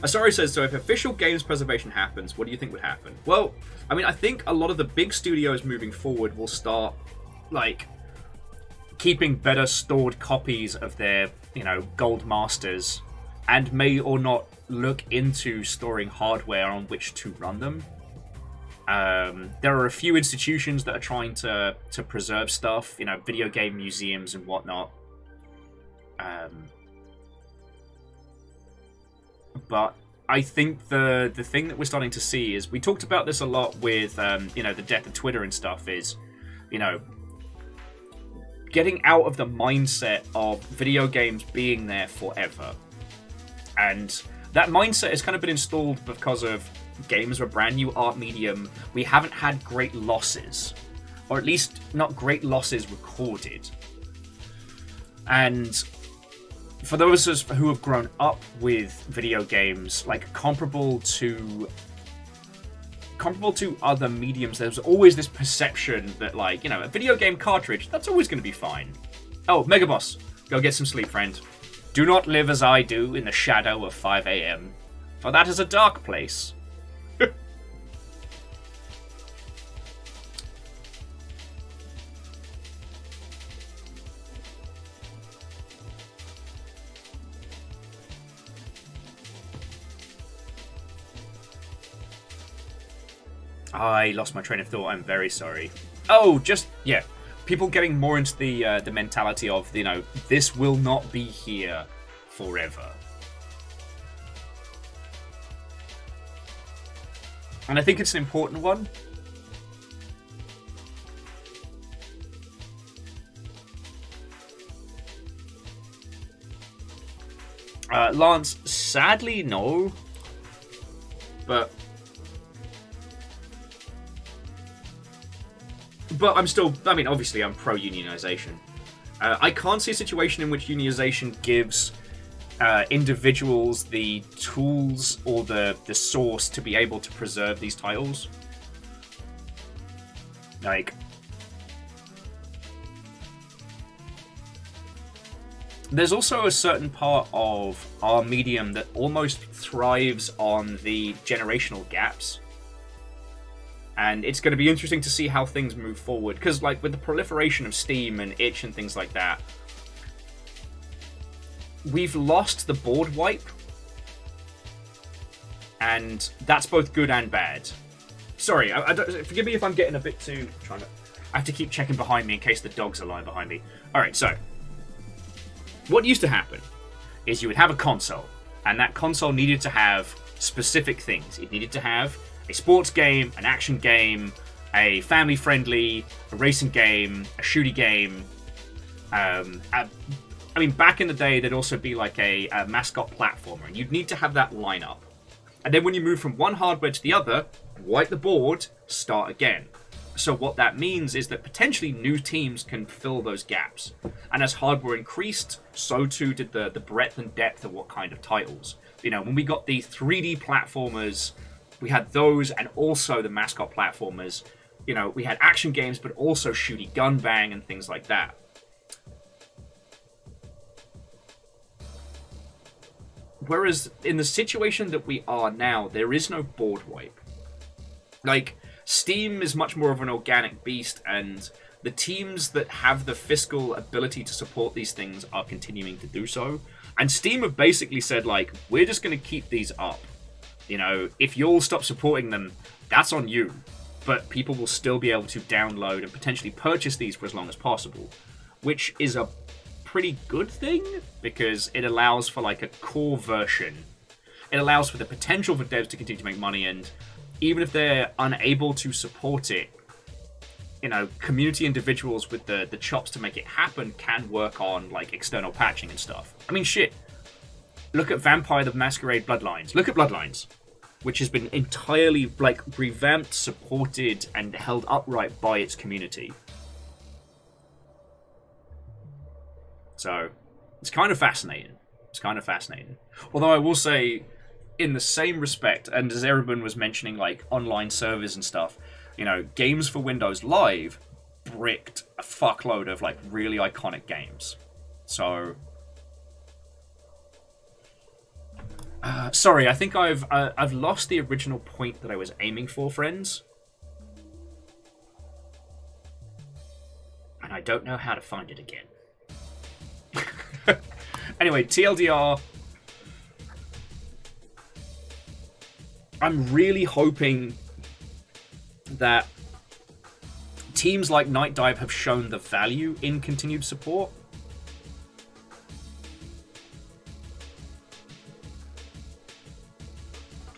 Asari says, so if official games preservation happens, what do you think would happen? Well, I mean, I think a lot of the big studios moving forward will start, like, keeping better stored copies of their, you know, gold masters, and may or not look into storing hardware on which to run them. There are a few institutions that are trying to preserve stuff, you know, video game museums and whatnot. But I think the thing that we're starting to see is, we talked about this a lot with, you know, the death of Twitter and stuff, is, you know, getting out of the mindset of video games being there forever. And that mindset has kind of been installed because of games are a brand new art medium. We haven't had great losses, or at least not great losses recorded. And for those of us who have grown up with video games, like comparable to other mediums, there's always this perception that, like, you know, a video game cartridge, that's always going to be fine. Oh, Megaboss, go get some sleep, friend. Do not live as I do in the shadow of 5 a.m., for that is a dark place. I lost my train of thought. I'm very sorry. Oh, just, yeah. People getting more into the mentality of, you know, this will not be here forever. And I think it's an important one. Lance, sadly, no. But I'm still, I mean, obviously I'm pro-unionization. I can't see a situation in which unionization gives individuals the tools or the source to be able to preserve these titles. Like, there's also a certain part of our medium that almost thrives on the generational gaps. And it's going to be interesting to see how things move forward. Because, like, with the proliferation of Steam and itch and things like that, we've lost the board wipe. And that's both good and bad. Sorry, forgive me if I'm getting a bit too... I have to keep checking behind me in case the dogs are lying behind me. Alright, so... what used to happen is you would have a console. And that console needed to have specific things. It needed to have a sports game, an action game, a family-friendly, a racing game, a shooty game. I mean, back in the day, there'd also be like a mascot platformer, and you'd need to have that lineup. And then when you move from one hardware to the other, wipe the board, start again. So what that means is that potentially new teams can fill those gaps. And as hardware increased, so too did the breadth and depth of what kind of titles. You know, when we got the 3D platformers, we had those, and also the mascot platformers. You know, we had action games, but also shooty gun bang and things like that. Whereas in the situation that we are now, there is no board wipe. Like, Steam is much more of an organic beast, and the teams that have the fiscal ability to support these things are continuing to do so. And Steam have basically said, like, we're just going to keep these up. You know, if you all stop supporting them, that's on you. But people will still be able to download and potentially purchase these for as long as possible. Which is a pretty good thing, because it allows for, like, a core version. It allows for the potential for devs to continue to make money, and even if they're unable to support it, you know, community individuals with the chops to make it happen can work on, like, external patching and stuff. I mean, shit. Look at Vampire the Masquerade Bloodlines. Look at Bloodlines, which has been entirely, like, revamped, supported, and held upright by its community. So, it's kind of fascinating. It's kind of fascinating. Although I will say, in the same respect, and as Erebin was mentioning, like, online servers and stuff, you know, Games for Windows Live bricked a fuckload of, like, really iconic games. So, sorry, I think I've lost the original point that I was aiming for, friends. And I don't know how to find it again. Anyway, TLDR. I'm really hoping that teams like Night Dive have shown the value in continued support.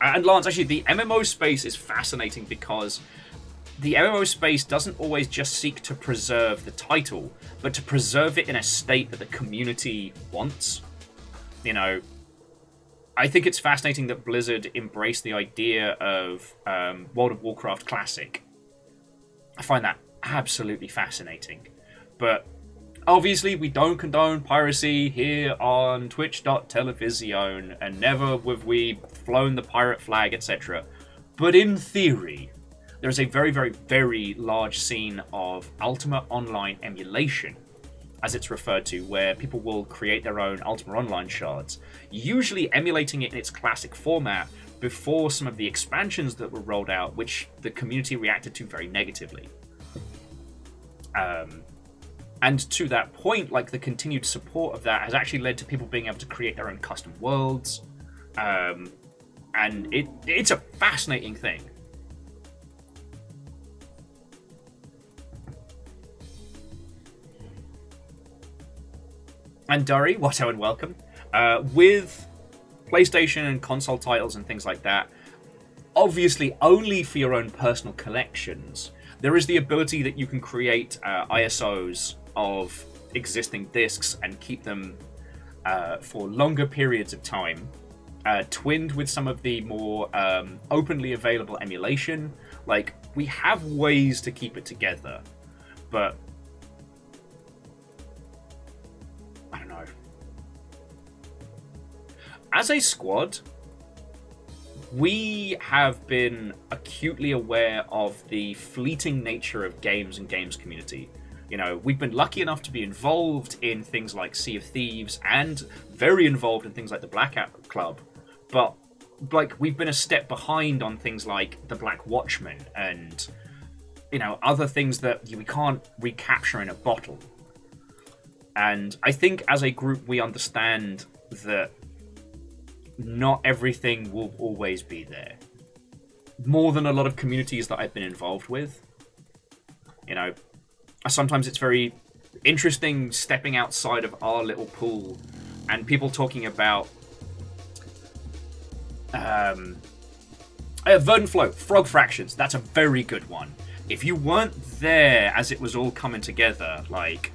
And Lance, actually, the MMO space is fascinating because the MMO space doesn't always just seek to preserve the title, but to preserve it in a state that the community wants. You know, I think it's fascinating that Blizzard embraced the idea of World of Warcraft Classic. I find that absolutely fascinating. But obviously, we don't condone piracy here on Twitch.television, and never have we flown the pirate flag, etc. But in theory, there is a very, very, very large scene of Ultima Online emulation, as it's referred to, where people will create their own Ultima Online shards, usually emulating it in its classic format before some of the expansions that were rolled out, which the community reacted to very negatively. And to that point, like, the continued support of that has actually led to people being able to create their own custom worlds. And it's a fascinating thing. And Durry, Watto and welcome. With PlayStation and console titles and things like that, obviously only for your own personal collections, there is the ability that you can create ISOs of existing discs and keep them for longer periods of time, twinned with some of the more openly available emulation. Like, we have ways to keep it together, but I don't know. As a squad, we have been acutely aware of the fleeting nature of games and games community. You know, we've been lucky enough to be involved in things like Sea of Thieves and very involved in things like the Blackout Club. But, like, we've been a step behind on things like the Black Watchman and, you know, other things that we can't recapture in a bottle. And I think as a group we understand that not everything will always be there. More than a lot of communities that I've been involved with. You know, sometimes it's very interesting stepping outside of our little pool and people talking about Verdant Flow, Frog Fractions. That's a very good one. If you weren't there as it was all coming together, like,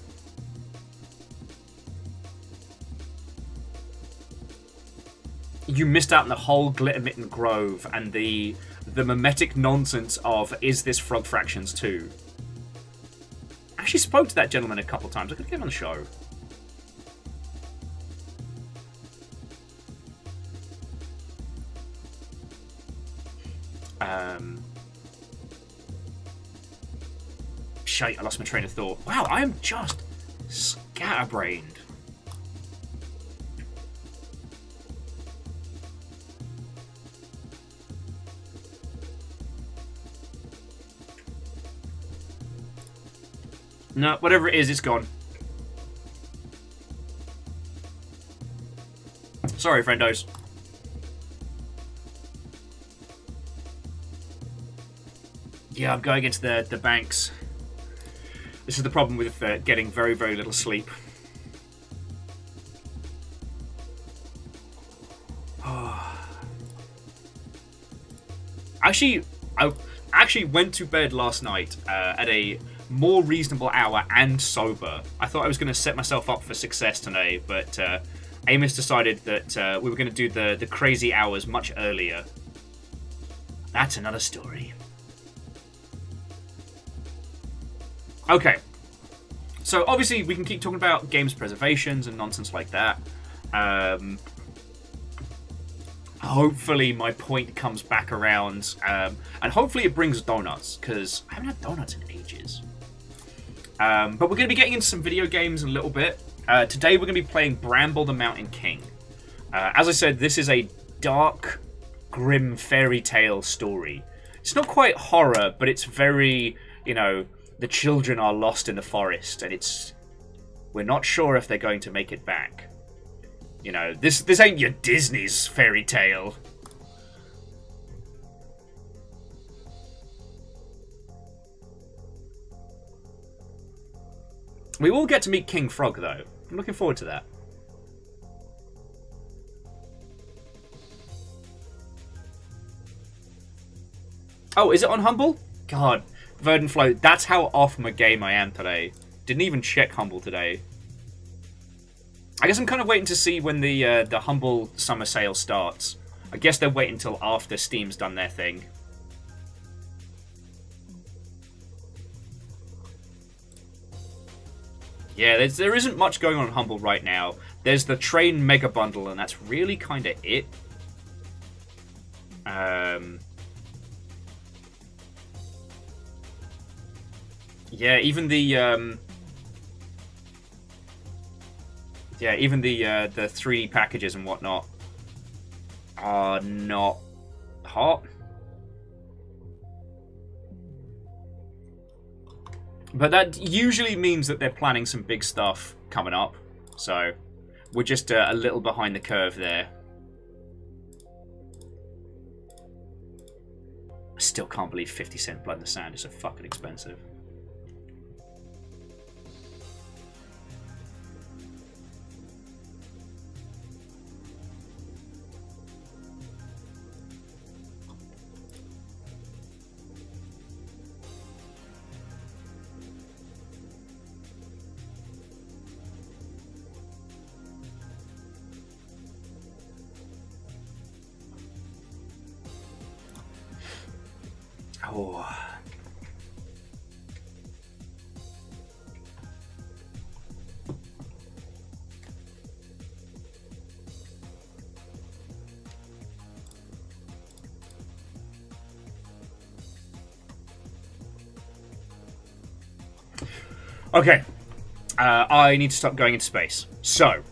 you missed out on the whole Glittermitten Grove and the mimetic nonsense of, is this Frog Fractions 2? I actually spoke to that gentleman a couple times. I could get him on the show. Shite, I lost my train of thought. Wow, I am just scatterbrained. No, whatever it is, it's gone. Sorry, friendos. Yeah, I'm going into the banks. This is the problem with getting very, very little sleep. I actually went to bed last night at a more reasonable hour and sober. I thought I was going to set myself up for success today, but Amos decided that we were going to do the crazy hours much earlier. That's another story. Okay. So, obviously, we can keep talking about games preservations and nonsense like that. Hopefully my point comes back around, and hopefully it brings donuts, because I haven't had donuts in ages. But we're going to be getting into some video games in a little bit. Today we're going to be playing Bramble the Mountain King. As I said, this is a dark, grim fairy tale story. It's not quite horror, but it's very, you know, the children are lost in the forest, and we're not sure if they're going to make it back. You know, this ain't your Disney's fairy tale. We will get to meet King Frog, though. I'm looking forward to that. Oh, is it on Humble? God, Verdant Flow, that's how off my game I am today. Didn't even check Humble today. I guess I'm kind of waiting to see when the Humble summer sale starts. I guess they're waiting until after Steam's done their thing. Yeah, there isn't much going on Humble right now. There's the Train Mega Bundle, and that's really kind of it. Yeah, even the the 3 packages and whatnot are not hot. But that usually means that they're planning some big stuff coming up. So we're just a little behind the curve there. I still can't believe 50-cent Blood in the Sand is so fucking expensive. Oh. Okay. I need to stop going into space. So,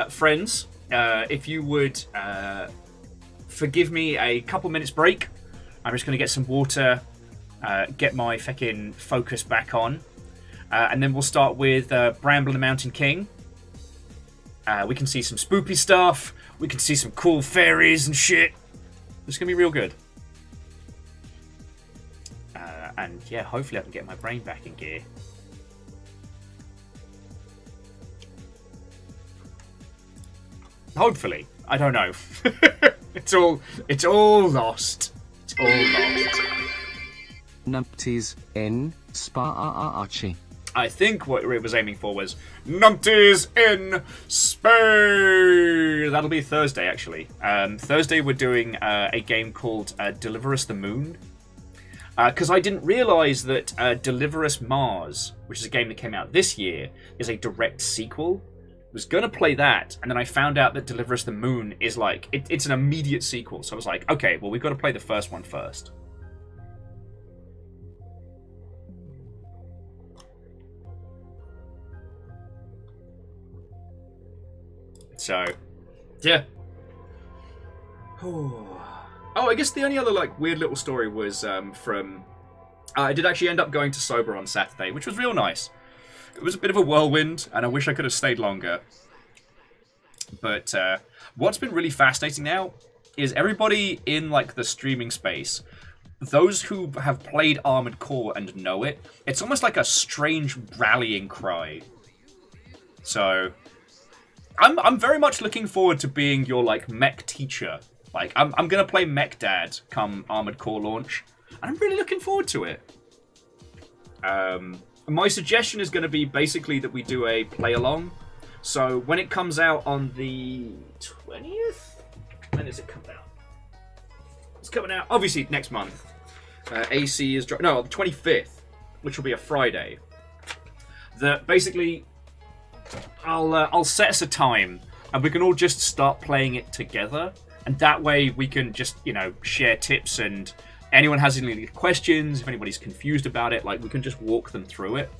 friends, if you would forgive me a couple minutes break. I'm just going to get some water, get my fucking focus back on. And then we'll start with Bramble the Mountain King. We can see some spoopy stuff. We can see some cool fairies and shit. It's going to be real good. And yeah, hopefully I can get my brain back in gear. Hopefully. I don't know. It's all lost. It's all lost. Numpties in Spa-Archie. I think what it was aiming for was Numpties in Space. That'll be Thursday, actually. Thursday we're doing a game called Deliver Us the Moon. Because I didn't realise that Deliver Us Mars, which is a game that came out this year, is a direct sequel. I was going to play that, and then I found out that Deliver Us the Moon is like, it's an immediate sequel. So I was like, okay, well, we've got to play the first one first. So, yeah. Oh, I guess the only other like weird little story was from I did actually end up going to Sober on Saturday, which was real nice. It was a bit of a whirlwind, and I wish I could have stayed longer. But what's been really fascinating now is everybody in like the streaming space, those who have played Armored Core and know it, it's almost like a strange rallying cry. So I'm very much looking forward to being your like mech teacher. Like I'm gonna play Mech Dad come Armored Core launch, and I'm really looking forward to it. My suggestion is going to be basically that we do a play along. So when it comes out on the 20th, when does it come out? It's coming out obviously next month. AC is no, the 25th, which will be a Friday. That basically, I'll set us a time, and we can all just start playing it together, and that way we can just share tips, and anyone has any questions, if anybody's confused about it, like we can just walk them through it.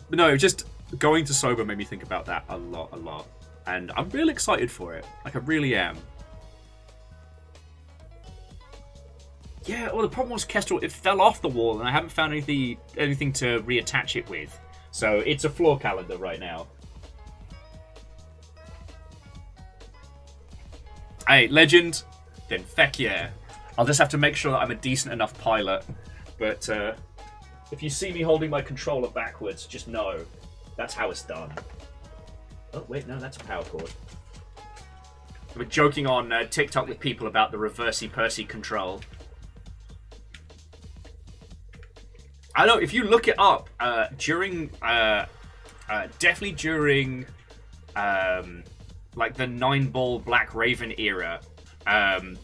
But no, just going to Sober made me think about that a lot. And I'm real excited for it. Like, I really am. Yeah, well, the problem was Kestrel, it fell off the wall, and I haven't found anything to reattach it with. So, it's a floor calendar right now. Hey, legend? Then feck yeah. I'll just have to make sure that I'm a decent enough pilot. But, if you see me holding my controller backwards, just know that's how it's done. Oh, wait, no, that's a power cord. We're joking on TikTok with people about the reversey-pursey control. I know, if you look it up, definitely during, like, the 9-ball Black Raven era,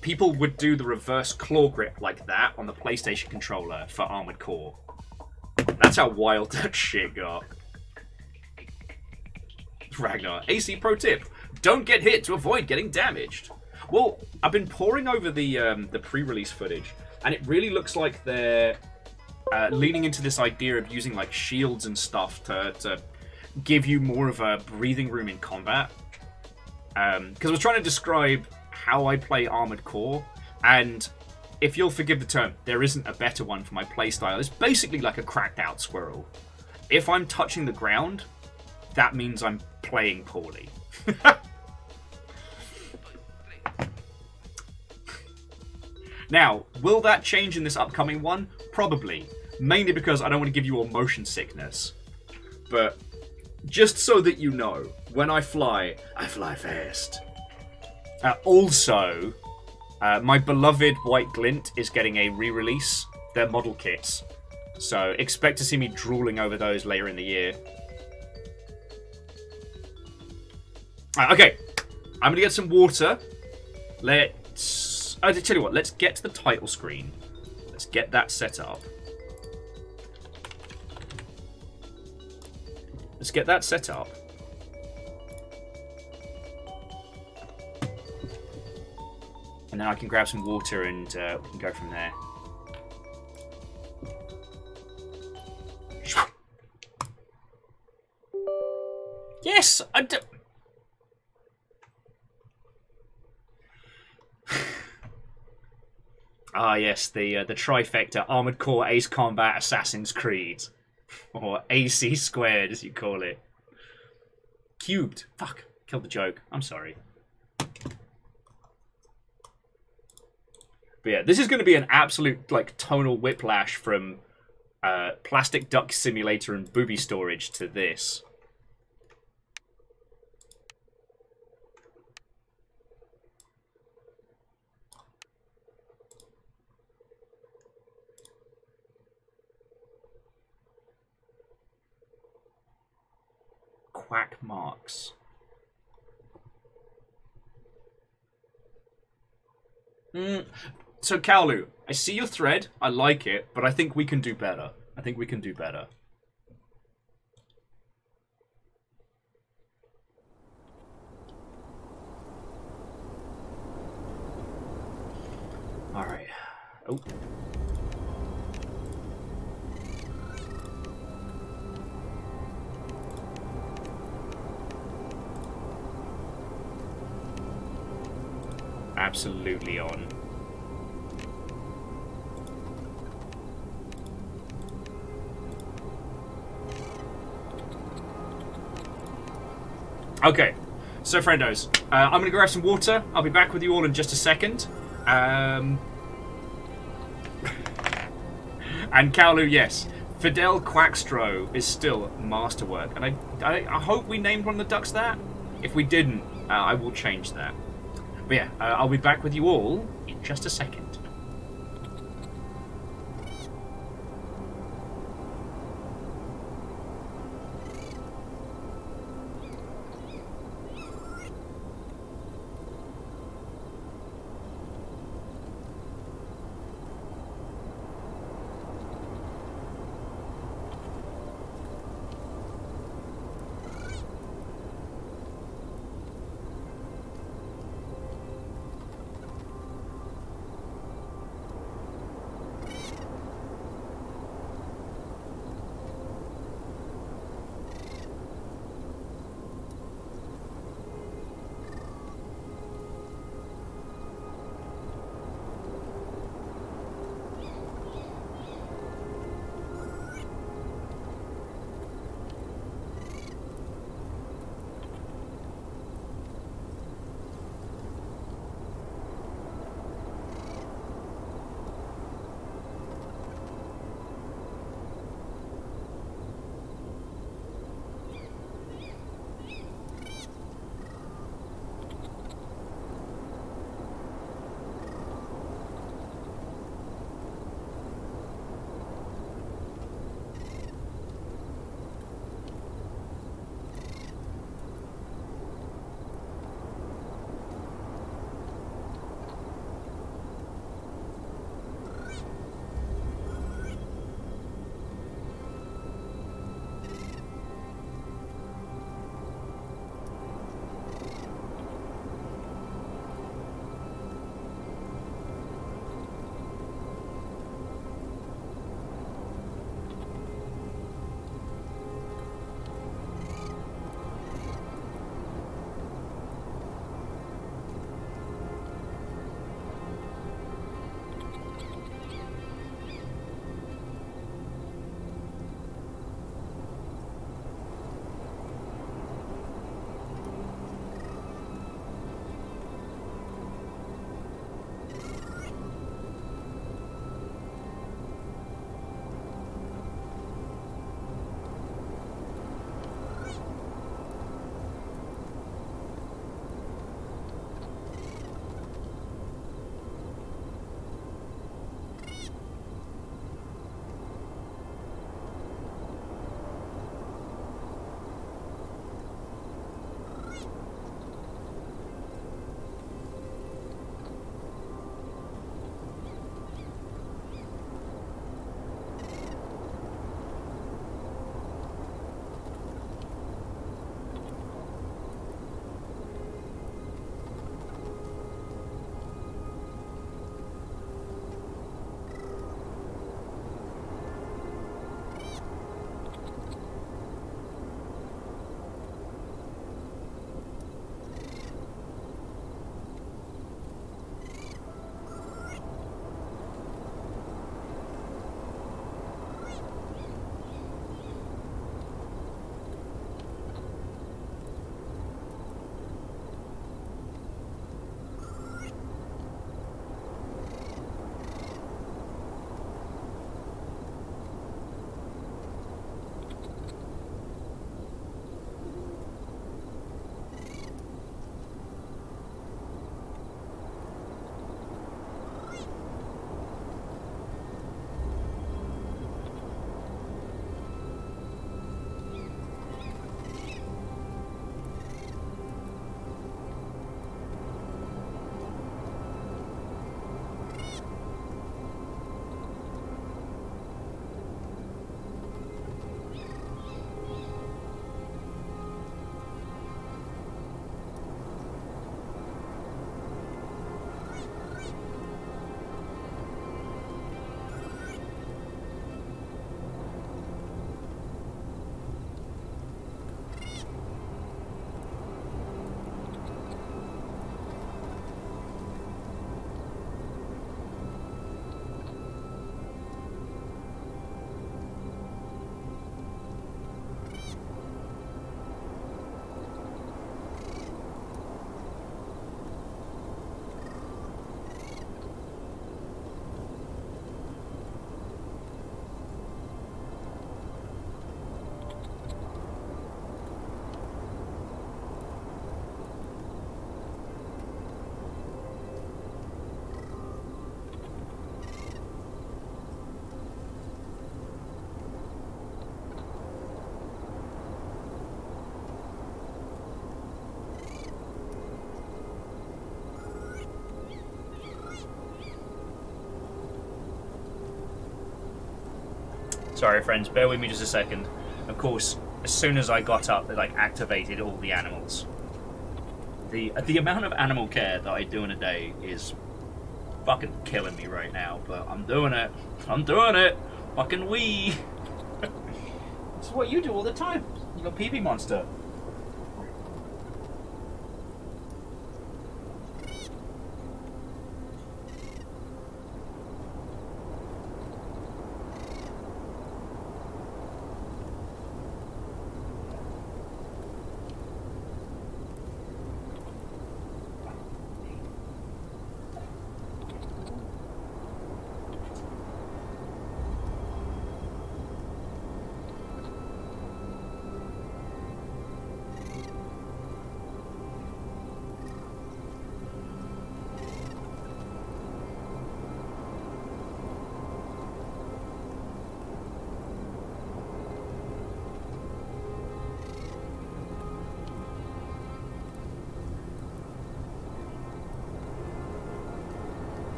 people would do the reverse claw grip like that on the PlayStation controller for Armored Core. That's how wild that shit got. Ragnar, AC pro tip: don't get hit to avoid getting damaged. Well, I've been poring over the pre-release footage, and it really looks like they're leaning into this idea of using like shields and stuff to give you more of a breathing room in combat. Because I was trying to describe how I play Armored Core, and if you'll forgive the term, there isn't a better one for my playstyle. It's basically like a cracked out squirrel. If I'm touching the ground, that means I'm playing poorly. Now, will that change in this upcoming one? Probably. Mainly because I don't want to give you all motion sickness. But just so that you know, when I fly fast. Also, my beloved White Glint is getting a re-release. They're model kits. So expect to see me drooling over those later in the year. Okay, I'm going to get some water. I'll tell you what, let's get to the title screen. Let's get that set up. Let's get that set up. And then I can grab some water and we can go from there. Yes! I do. Ah, yes, the trifecta: Armored Core, Ace Combat, Assassin's Creed. Or AC squared, as you call it. Cubed. Fuck. Killed the joke. I'm sorry. But yeah, this is going to be an absolute, like, tonal whiplash from Plastic Duck Simulator and Booby Storage to this. Quack marks. So, Kaolu, I see your thread. I like it, but I think we can do better. I think we can do better. All right. Oh. Absolutely on. Okay, so friendos, I'm going to grab some water. I'll be back with you all in just a second. And Kaolu, yes, Fidel Quackstro is still masterwork. And I hope we named one of the ducks that. If we didn't, I will change that. But yeah, I'll be back with you all in just a second. Sorry, friends, bear with me just a second. Of course, as soon as I got up, it like activated all the animals. The amount of animal care that I do in a day is fucking killing me right now, but I'm doing it. I'm doing it. Fucking wee. This is what you do all the time. You got pee-pee monster.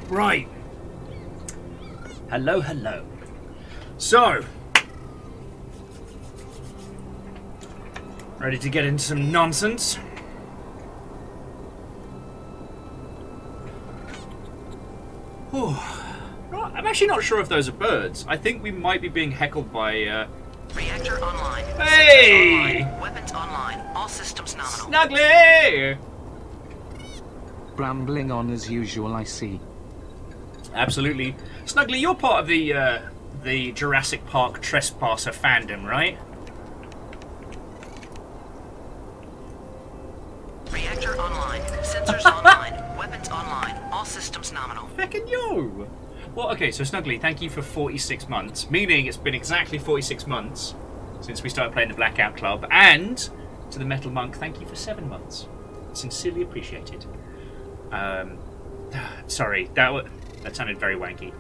Right. Hello, hello. So, ready to get into some nonsense? Whew. I'm actually not sure if those are birds. I think we might be being heckled by, Reactor online. Hey! Online. Weapons online. All systems nominal. Snuggly! Brambling on as usual, I see. Absolutely. Snuggly, you're part of the Jurassic Park Trespasser fandom, right? Reactor online. Sensors online. Weapons online. All systems nominal. Feckin' yo! Well, okay, so Snuggly, thank you for 46 months, meaning it's been exactly 46 months since we started playing the Blackout Club, and to the Metal Monk, thank you for 7 months. Sincerely appreciated. Sorry, that sounded very wanky.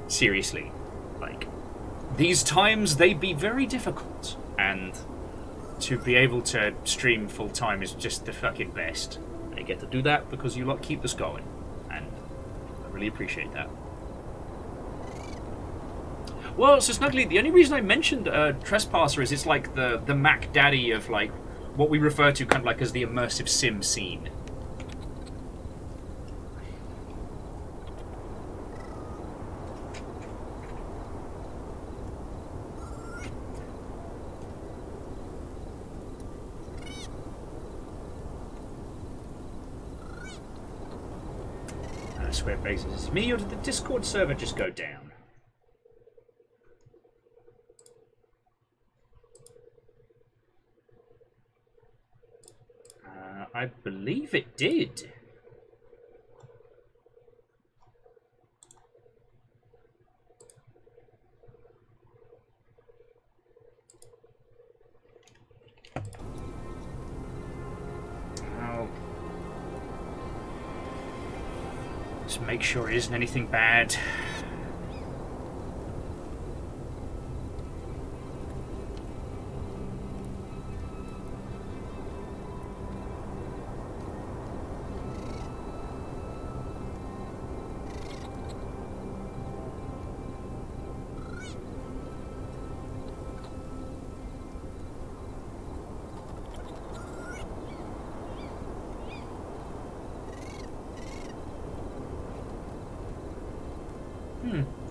Seriously, like, these times, they be very difficult, and to be able to stream full-time is just the fucking best. I get to do that because you lot keep us going, and I really appreciate that. Well, so Snuggly, the only reason I mentioned Trespasser is it's like the Mac Daddy of, like, what we refer to kind of like as the immersive sim scene. I swear basis is me, or did the Discord server just go down? I believe it did. Oh. Just make sure it isn't anything bad.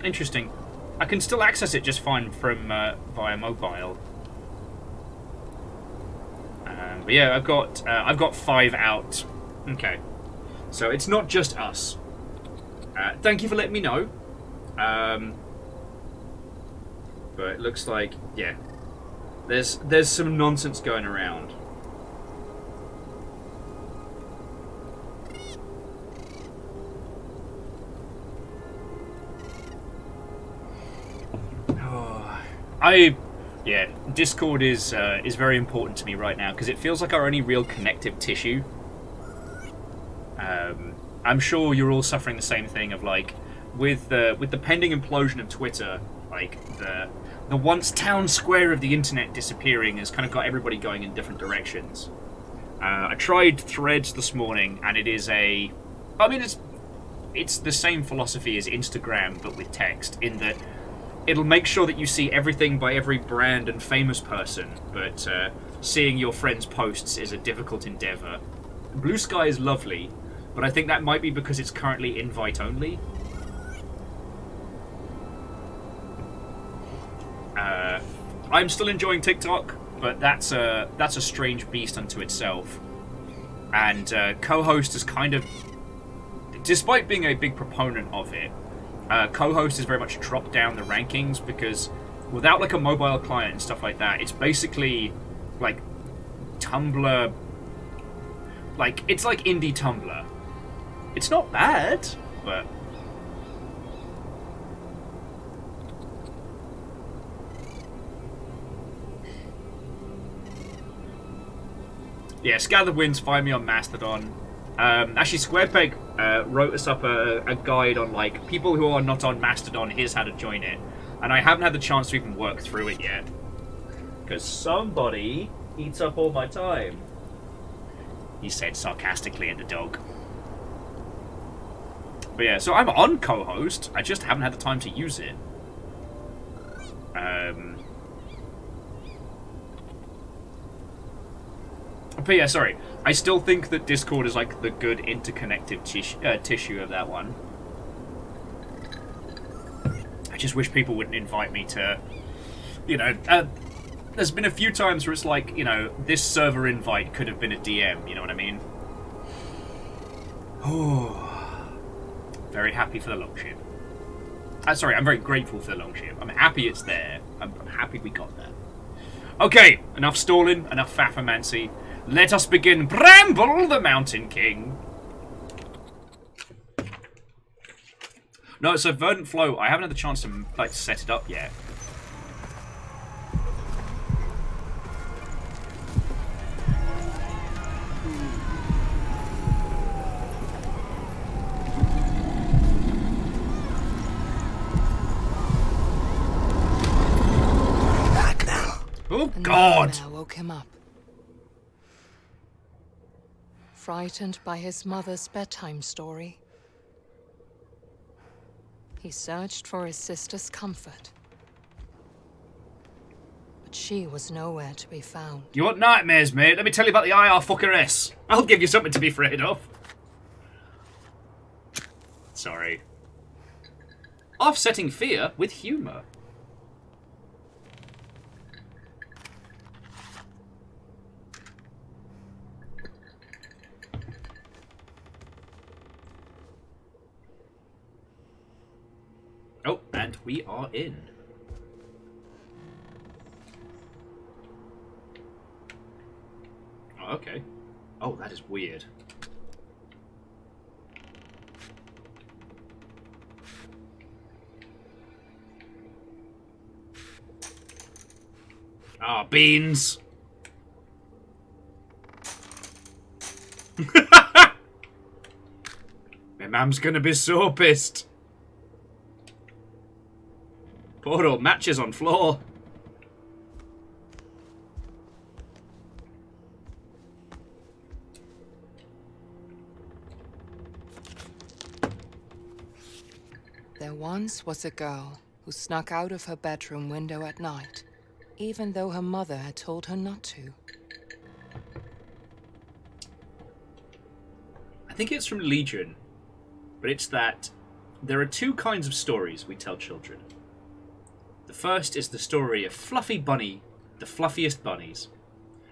Interesting. I can still access it just fine from via mobile. But yeah, I've got 5 out. Okay, so it's not just us. Thank you for letting me know. But it looks like, yeah, there's some nonsense going around. Yeah, Discord is very important to me right now because it feels like our only real connective tissue. I'm sure you're all suffering the same thing of, like, with the pending implosion of Twitter, like the once town square of the internet disappearing has kind of got everybody going in different directions. I tried Threads this morning, and it is it's it's the same philosophy as Instagram, but with text, in that it'll make sure that you see everything by every brand and famous person, but seeing your friends' posts is a difficult endeavor. Blue Sky is lovely, but I think that might be because it's currently invite only. I'm still enjoying TikTok, but that's a strange beast unto itself. And co-host is kind of, despite being a big proponent of it, co-host has very much dropped down the rankings because without like a mobile client and stuff like that, it's basically like Tumblr. Like, it's like indie Tumblr. It's not bad, but... yeah, Scatter Winds, find me on Mastodon. Actually, SquarePeg wrote us up a guide on, like, people who are not on Mastodon, here's how to join it. And I haven't had the chance to even work through it yet. Because somebody eats up all my time. He said sarcastically at the dog. But yeah, so I'm on co-host. I just haven't had the time to use it. But yeah, sorry. I still think that Discord is like the good interconnective tissue of that one. I just wish people wouldn't invite me to, you know, there's been a few times where it's like, you know, this server invite could have been a DM, you know what I mean? Oh, very happy for the longship. Sorry, I'm very grateful for the longship. I'm happy it's there. I'm happy we got that. Okay, enough stalling, enough faffermancy. Let us begin Bramble, the Mountain King. No, so Verdant Flow, I haven't had the chance to like set it up yet. Back now. Oh God! I woke him up. Frightened by his mother's bedtime story, he searched for his sister's comfort. But she was nowhere to be found. You want nightmares, mate? Let me tell you about the IR fuckeress. I'll give you something to be afraid of. Sorry. Offsetting fear with humour. Oh, and we are in. Oh, okay. Oh, that is weird. Ah, beans. My mum's gonna be so pissed. Poor old matches on floor. There once was a girl who snuck out of her bedroom window at night, even though her mother had told her not to. I think it's from Legion, but it's that there are two kinds of stories we tell children. The first is the story of Fluffy Bunny, the fluffiest bunnies,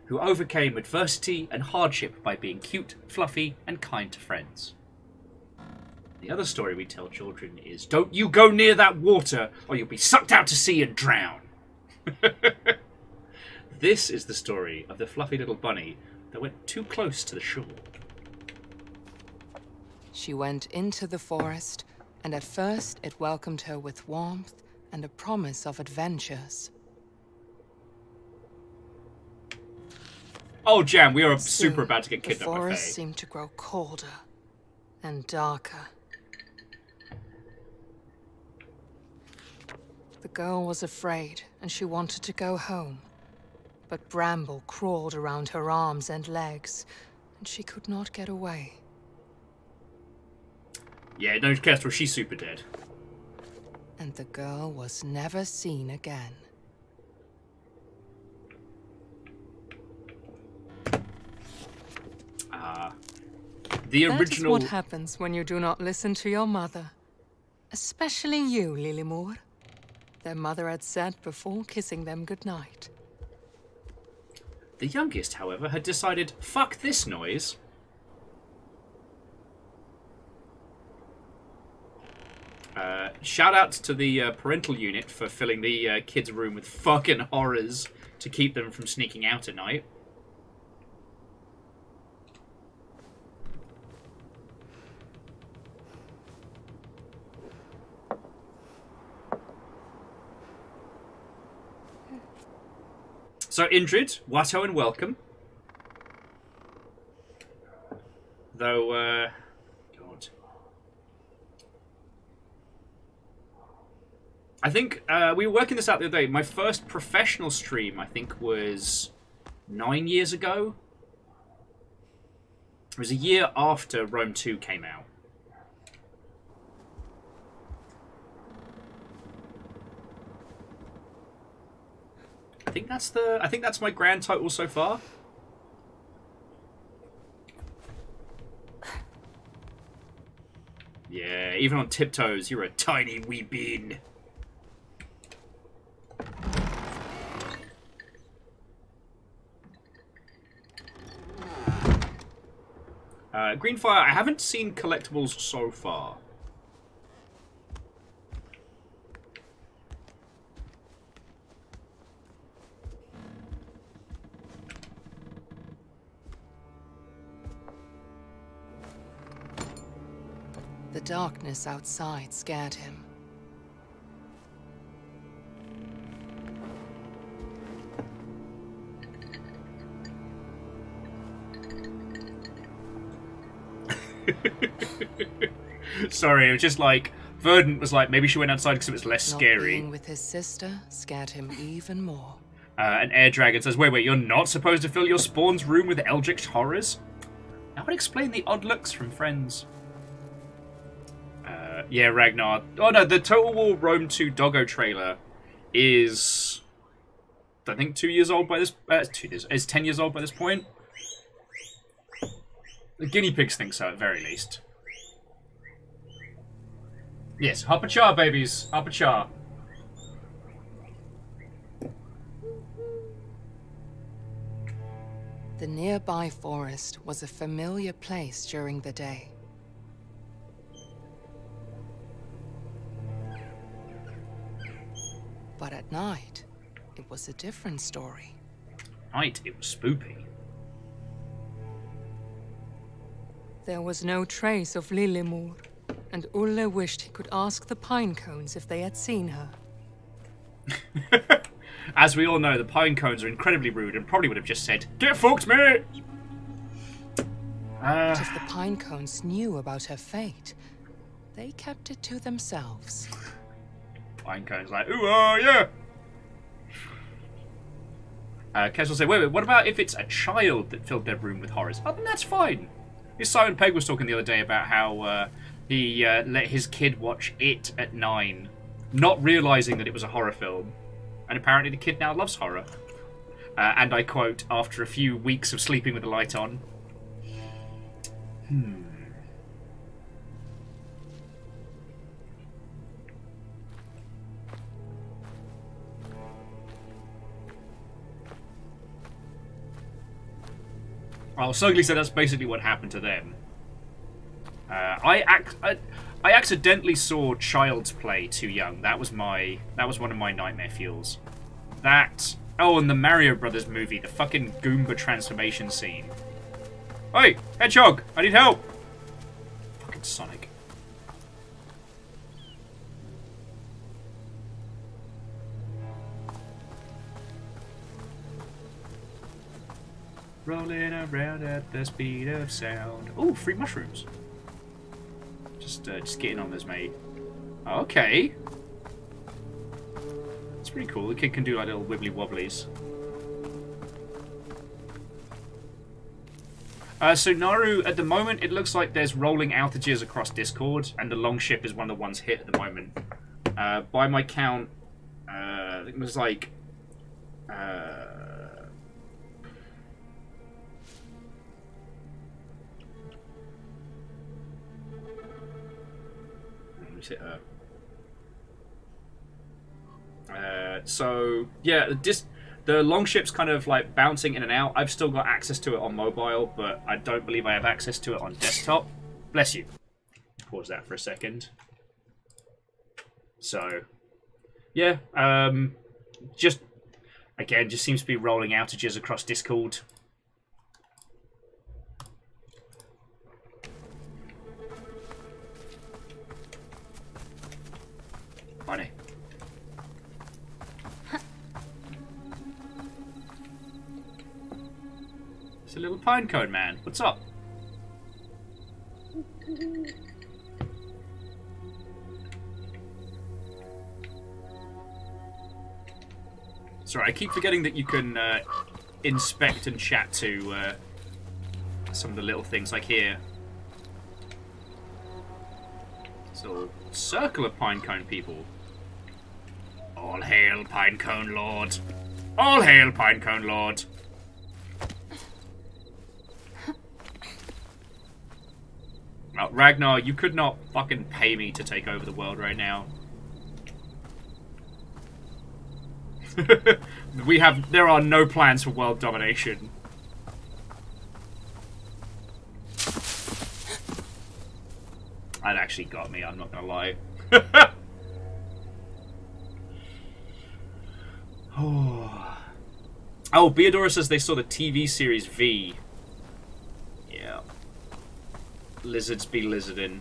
who overcame adversity and hardship by being cute, fluffy, and kind to friends. The other story we tell children is, don't you go near that water or you'll be sucked out to sea and drown. This is the story of the fluffy little bunny that went too close to the shore. She went into the forest, and at first it welcomed her with warmth and a promise of adventures. Oh, Jam, we are Soon, super about to get kidnapped the by forest Faye. seemed to grow colder and darker. The girl was afraid, and she wanted to go home. But Bramble crawled around her arms and legs, and she could not get away. Yeah, no, Kestrel, she's super dead. And the girl was never seen again. The That is original... what happens when you do not listen to your mother. Especially you, Lilymore. Their mother had said before kissing them goodnight. The youngest, however, had decided, fuck this noise. Shout out to the parental unit for filling the kids' room with fucking horrors to keep them from sneaking out at night. So, Indrid, Watto, and welcome. Though, God. I think, we were working this out the other day. My first professional stream, I think, was 9 years ago. It was a year after Rome 2 came out. I think that's my grand total so far. Yeah, even on tiptoes, you're a tiny wee bean. Greenfire, I haven't seen collectibles so far. The darkness outside scared him. Sorry, it was just like Verdant was like maybe she went outside because it was less Not scary. being with his sister scared him even more. And Air Dragon says, wait, you're not supposed to fill your spawn's room with eldritch horrors? That would explain the odd looks from friends. Yeah, Ragnar. Oh no, the Total War Rome 2 Doggo trailer is, I think, 2 years old by this. 2 years. Is 10 years old by this point. The guinea pigs think so, at very least. Yes, Hoppa-cha, babies, Hoppa-cha. The nearby forest was a familiar place during the day. But at night, it was a different story. Night, it was spoopy. There was no trace of Lilymore, and Ulle wished he could ask the pine cones if they had seen her. As we all know, the pine cones are incredibly rude and probably would have just said, "Get fucked, mate!" But if the pine cones knew about her fate, they kept it to themselves. Pine cones like, ooh, yeah! Kes will say, wait, what about if it's a child that filled their room with horrors? Oh, then that's fine. Simon Pegg was talking the other day about how he let his kid watch It at 9, not realising that it was a horror film. And apparently the kid now loves horror. And I quote, after a few weeks of sleeping with the light on. Well, Sugly said that's basically what happened to them. I accidentally saw Child's Play too young. That was one of my nightmare fuels. That. Oh, and the Mario Brothers movie, the fucking Goomba transformation scene. Hey, Hedgehog, I need help. Fucking Sonic. Rolling around at the speed of sound. Ooh, free mushrooms. Just getting on this, mate. Okay. That's pretty cool. The kid can do like little wibbly wobblies. So Naru, at the moment, it looks like there's rolling outages across Discord, and the Longship is one of the ones hit at the moment. By my count, I think it was like... so yeah, the Longship's kind of like bouncing in and out. I've still got access to it on mobile, but I don't believe I have access to it on desktop. Bless you. Pause that for a second. So yeah, just seems to be rolling outages across Discord. Money. It's a little pinecone man. What's up? Sorry, I keep forgetting that you can inspect and chat to some of the little things like here. So, circle of pinecone people. All hail Pinecone Lord. All hail Pinecone Lord. Oh, Ragnar, you could not fucking pay me to take over the world right now. There are no plans for world domination. That actually got me, I'm not gonna lie. Oh, Beadora says they saw the TV series V. Yeah. Lizards be lizarding.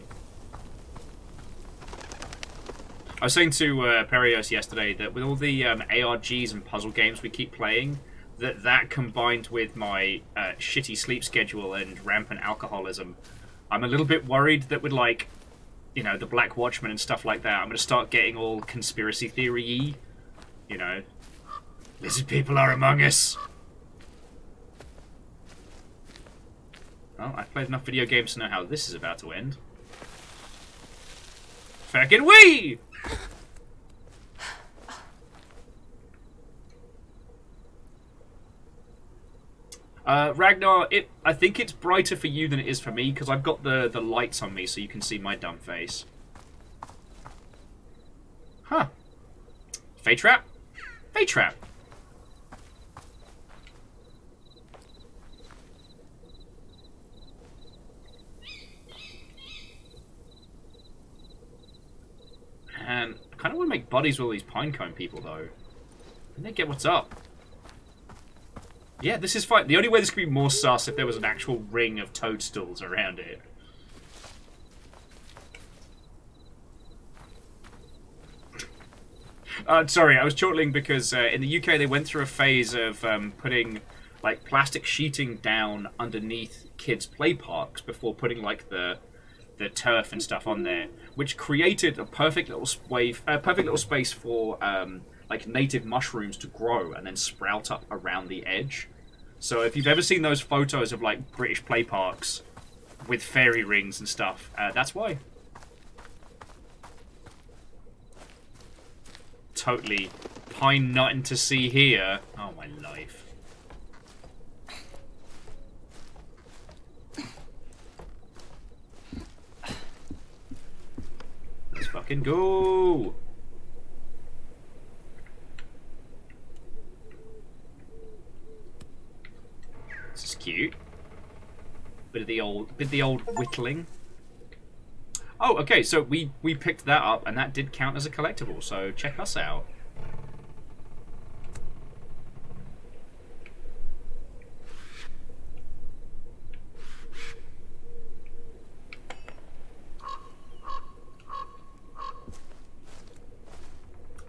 I was saying to Perios yesterday that with all the ARGs and puzzle games we keep playing, that combined with my shitty sleep schedule and rampant alcoholism, I'm a little bit worried that with, like, you know, the Black Watchman and stuff like that, I'm going to start getting all conspiracy theory-y. You know, lizard people are among us. Well, I've played enough video games to know how this is about to end. Fucking wee! Ragnar, I think it's brighter for you than it is for me, because I've got the lights on me so you can see my dumb face. Huh. Fey trap? Fey trap. And I kind of want to make buddies with all these pinecone people, though. And they get what's up. Yeah, this is fine. The only way this could be more sus if there was an actual ring of toadstools around it. Sorry, I was chortling because in the UK they went through a phase of putting like plastic sheeting down underneath kids' play parks before putting like the turf and stuff on there, which created a perfect little space for like native mushrooms to grow and then sprout up around the edge. So if you've ever seen those photos of like British play parks with fairy rings and stuff, that's why. Totally pine nothing to see here. Oh my life. Let's fucking go. This is cute. Bit of the old whittling. Oh, okay, so we picked that up, and that did count as a collectible, so check us out.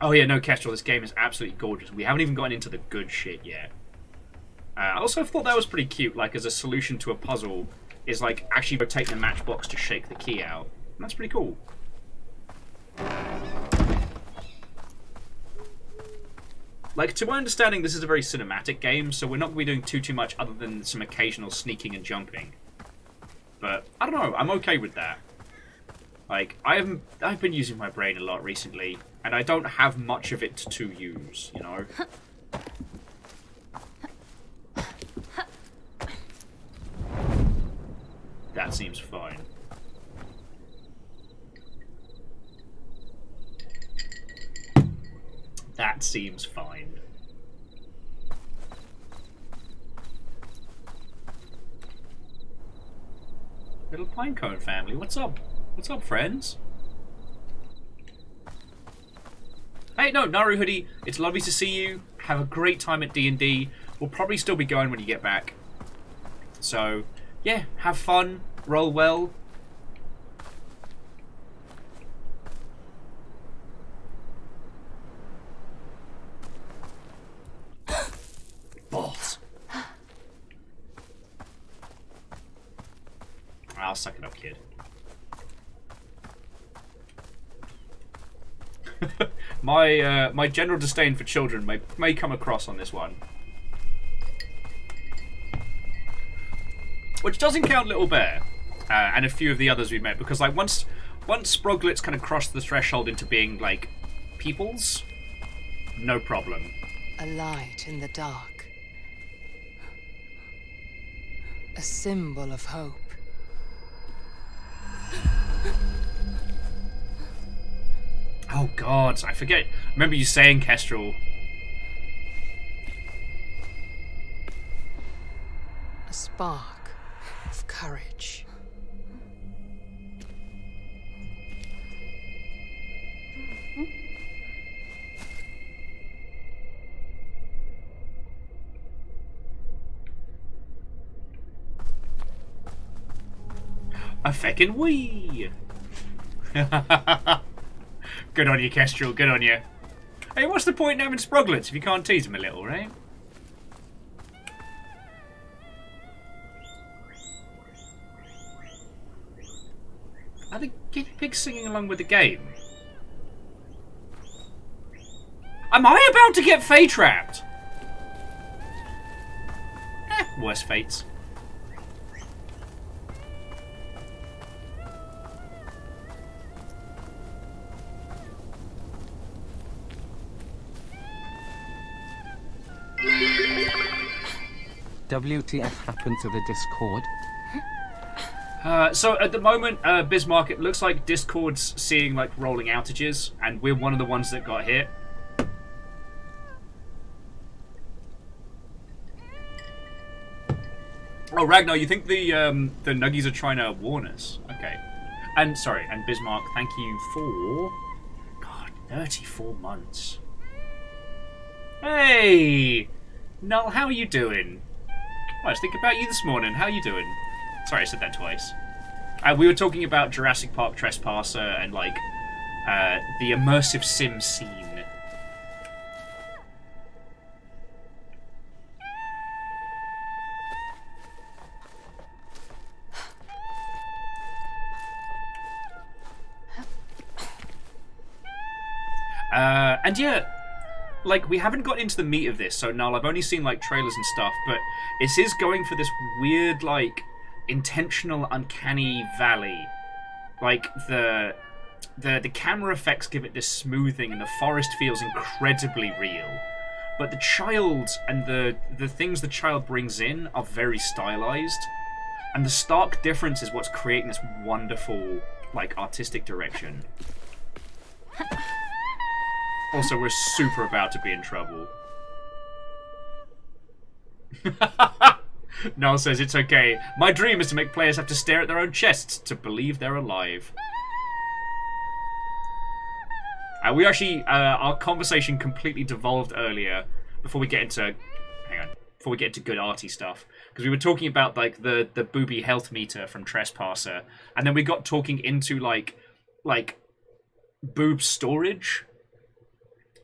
Oh yeah, no, Kestrel, this game is absolutely gorgeous. We haven't even gotten into the good shit yet. I also thought that was pretty cute, like as a solution to a puzzle, is like actually rotate the matchbox to shake the key out. And that's pretty cool. Like, to my understanding, this is a very cinematic game, so we're not going to be doing too much other than some occasional sneaking and jumping. But, I don't know, I'm okay with that. Like, I've been using my brain a lot recently, and I don't have much of it to use, you know? That seems fine. That seems fine. Little Pinecone family, what's up? What's up, friends? Hey, no, Naru Hoodie, it's lovely to see you. Have a great time at D&D. We'll probably still be going when you get back. So, yeah, have fun, roll well. Balls. I'll suck it up, kid. My general disdain for children may come across on this one. Which doesn't count Little Bear, and a few of the others we've met, because like once Sproglets kind of crossed the threshold into being like peoples, no problem. A light in the dark. A symbol of hope. Oh God, I forget. I remember you saying Kestrel. A spark of courage. A feckin' wee! Good on you, Kestrel, good on you. Hey, what's the point in having Sproglets if you can't tease them a little, right? Are the guinea pigs singing along with the game? Am I about to get fate trapped? Worse fates. WTF happened to the Discord? So at the moment, Bismarck, it looks like Discord's seeing like rolling outages, and we're one of the ones that got hit. Oh, Ragnar, you think the Nuggies are trying to warn us? Okay. And sorry, and Bismarck, thank you for 34 months. Hey, Null, how are you doing? I was thinking about you this morning. How are you doing? Sorry, I said that twice. We were talking about Jurassic Park Trespasser and, like, the immersive sim scene. And yeah, like, we haven't got into the meat of this, so Null, I've only seen, like, trailers and stuff, but it is going for this weird, like, intentional uncanny valley. Like, the camera effects give it this smoothing, and the forest feels incredibly real. But the child and the things the child brings in are very stylized, and the stark difference is what's creating this wonderful, like, artistic direction. Also, we're super about to be in trouble. Noel says it's okay. My dream is to make players have to stare at their own chests to believe they're alive. We actually, our conversation completely devolved earlier before we get into, before we get into good arty stuff. Because we were talking about, like, the booby health meter from Trespasser. And then we got talking into, like boob storage.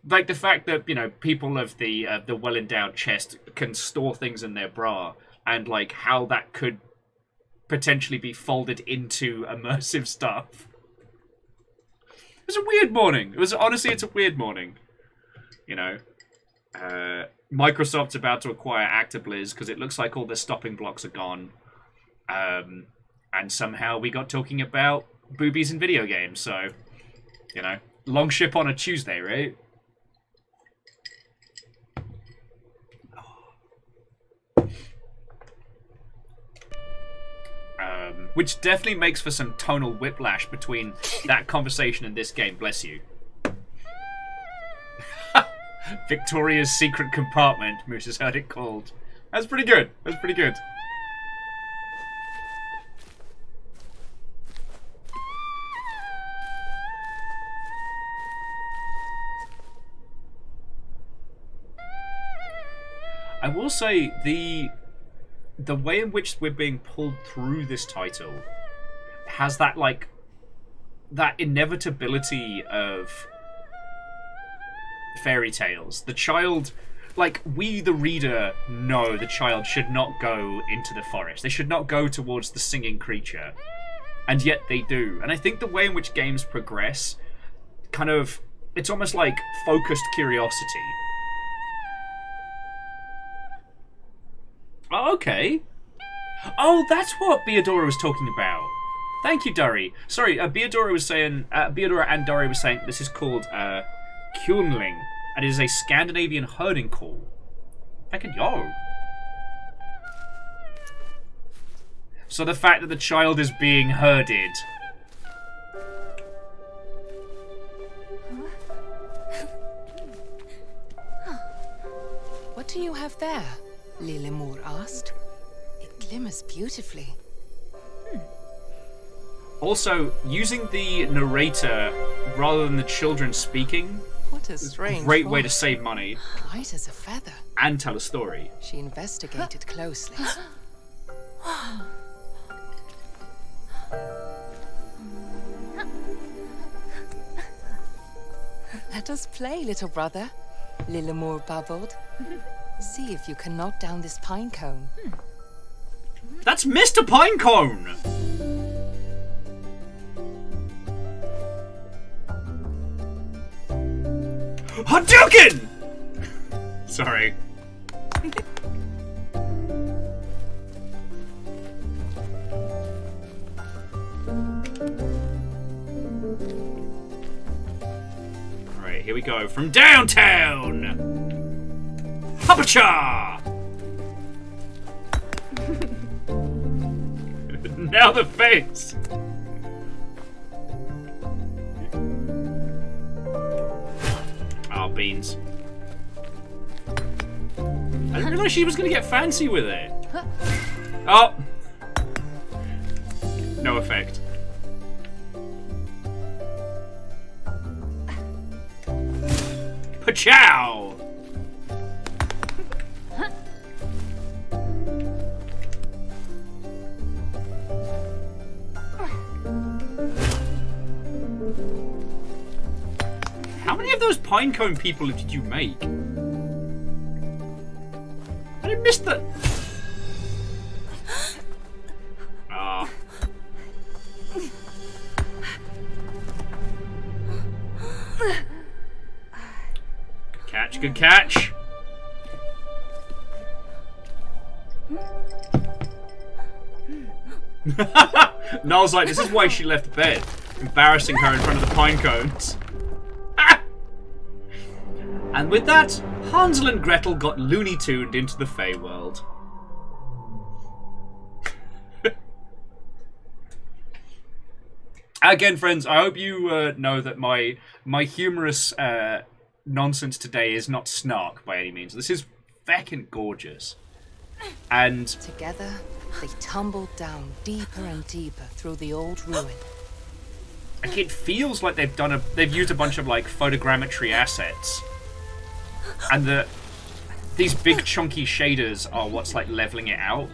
Like, the fact that, you know, people of the well-endowed chest can store things in their bra, and, like, how that could potentially be folded into immersive stuff. It was a weird morning. Honestly, it's a weird morning. You know? Microsoft's about to acquire ActiBliz because it looks like all the stopping blocks are gone. And somehow we got talking about boobies in video games, so, you know, long ship on a Tuesday, right? Which definitely makes for some tonal whiplash between that conversation and this game, bless you. Victoria's Secret Compartment, Moose has heard it called. That's pretty good, that's pretty good. I will say, the way in which we're being pulled through this title has that, like, that inevitability of fairy tales. The child, like, we, the reader, know the child should not go into the forest. They should not go towards the singing creature. And yet they do. And I think the way in which games progress, kind of, it's almost like focused curiosity. Oh, okay. Oh, that's what Beadora was talking about. Thank you, Durry. Sorry, Beadora was saying, Beadora and Durry was saying this is called Kjolnling, and it is a Scandinavian herding call. Fucking yo. So the fact that the child is being herded. What do you have there? Lillemor asked. It glimmers beautifully. Also, using the narrator rather than the children speaking What a is a strange great way to voice. save money Light as a feather. and tell a story. She investigated closely. Let us play, little brother, Lillemor bubbled. See if you can knock down this pine cone. That's Mr. Pinecone! Hadouken! Sorry. Alright, here we go. From downtown! Hapacha! Now the face! Oh, beans. I didn't realize she was going to get fancy with it. Oh! No effect. Pachow! How many of those pinecone people did you make? I missed that. Ah. Good catch, good catch. Noel's like, this is why she left bed. Embarrassing her in front of the pine cones. And with that, Hansel and Gretel got Looney Tuned into the Feywild. Again, friends, I hope you know that my humorous nonsense today is not snark by any means. This is feckin' gorgeous. And Together, they tumbled down deeper and deeper through the old ruin. like, it feels like they've used a bunch of like photogrammetry assets. And these big chunky shaders are what's like leveling it out.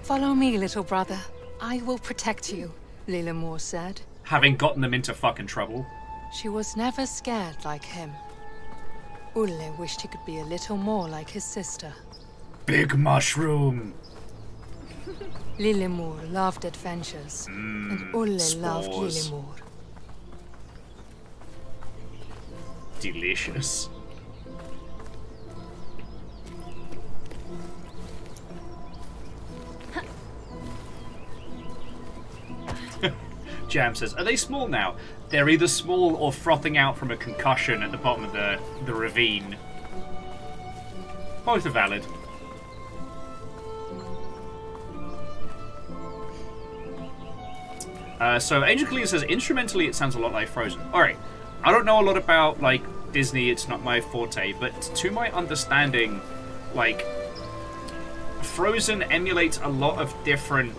Follow me, little brother. I will protect you, Lillemor said. Having gotten them into fucking trouble. She was never scared like him. Ulle wished he could be a little more like his sister. Big mushroom. Lillemor loved adventures, and Ulle loved spores. Lillemor. delicious. Jam says, are they small now? They're either small or frothing out from a concussion at the bottom of the ravine. Both are valid. So Angel Kalia says, instrumentally it sounds a lot like Frozen. Alright, I don't know a lot about, like, Disney, it's not my forte, but to my understanding, like, Frozen emulates a lot of different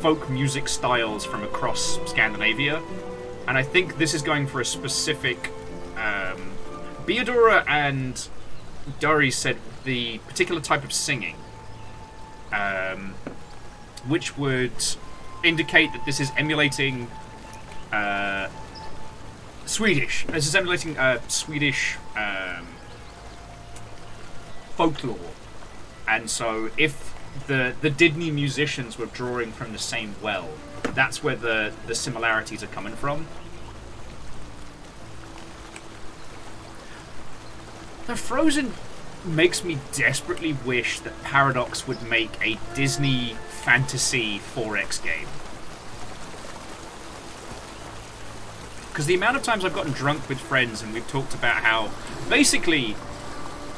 folk music styles from across Scandinavia, and I think this is going for a specific... Beodora and Dari said the particular type of singing, which would indicate that this is emulating Swedish. This is emulating Swedish folklore, and so if the Disney musicians were drawing from the same well, that's where the similarities are coming from. The Frozen makes me desperately wish that Paradox would make a Disney fantasy 4X game. Because the amount of times I've gotten drunk with friends and we've talked about how basically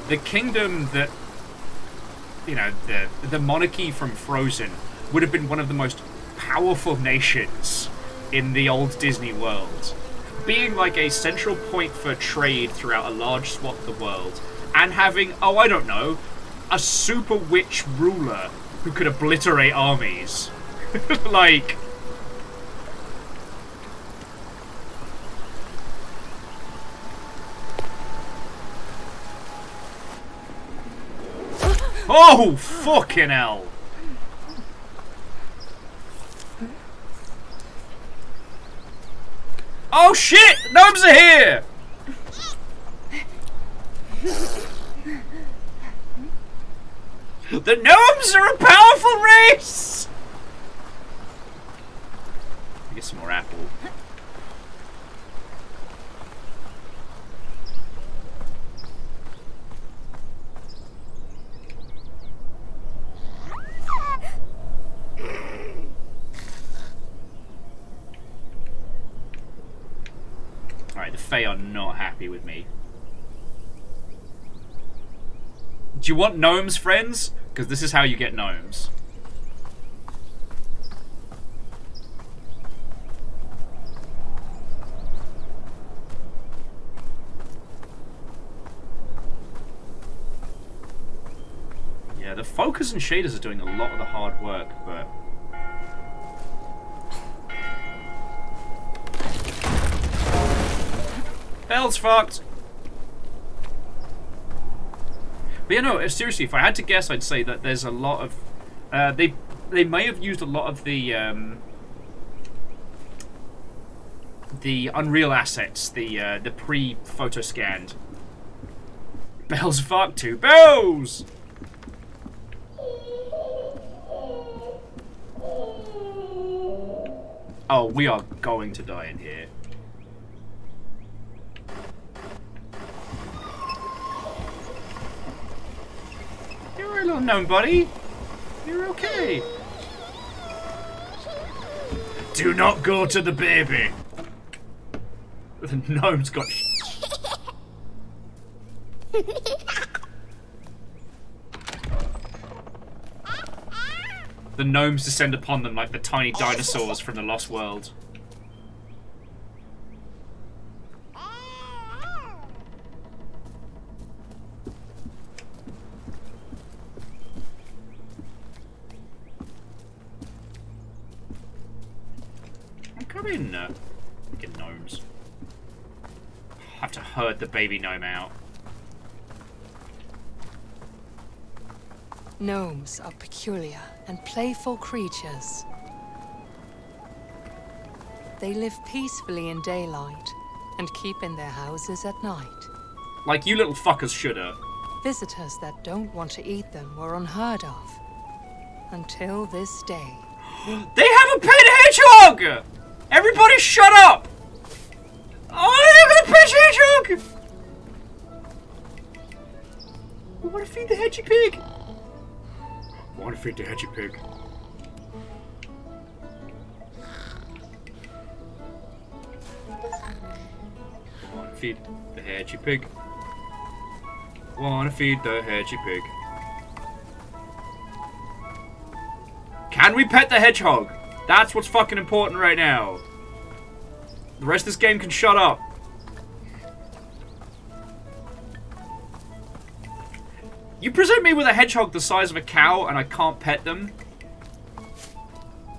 the kingdom that, you know, the monarchy from Frozen would have been one of the most powerful nations in the old Disney world, being like a central point for trade throughout a large swath of the world, and having, oh, I don't know, a super witch ruler who could obliterate armies. Like... Oh, fucking hell! Oh shit! Gnomes are here! The gnomes are a powerful race! Get some more apple. Alright, the Fae are not happy with me. Do you want gnomes, friends? Because this is how you get gnomes. Yeah, the focus and shaders are doing a lot of the hard work, but... Bell's fucked! But yeah, no, seriously, if I had to guess, I'd say that there's a lot of... They may have used a lot of the Unreal assets, the pre-photo scanned. Bell's fucked too. Bells! Oh, we are going to die in here. You're a little gnome, buddy. You're okay. Do not go to the baby. The gnome's got... The gnomes descend upon them like the tiny dinosaurs from the Lost World. Come in, fucking gnomes. Have to herd the baby gnome out. Gnomes are peculiar and playful creatures. They live peacefully in daylight and keep in their houses at night. Like you little fuckers shoulda. Visitors that don't want to eat them were unheard of. Until this day. They have a pet hedgehog! Everybody shut up! Oh, they have a pet hedgehog! hedgehog! I want to feed the hedgy pig! I want to feed the hedgy pig. I want to feed the hedgy pig. Want to feed the hedgy pig. Can we pet the hedgehog? That's what's fucking important right now. The rest of this game can shut up. You present me with a hedgehog the size of a cow and I can't pet them?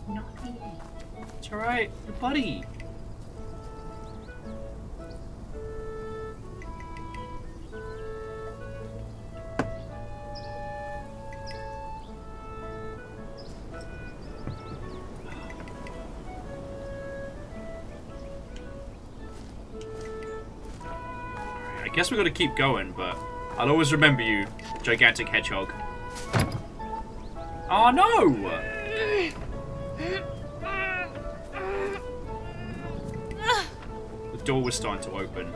Naughty. It's alright, your buddy. I guess we're gonna keep going, but I'll always remember you, gigantic hedgehog. Oh no! The door was starting to open.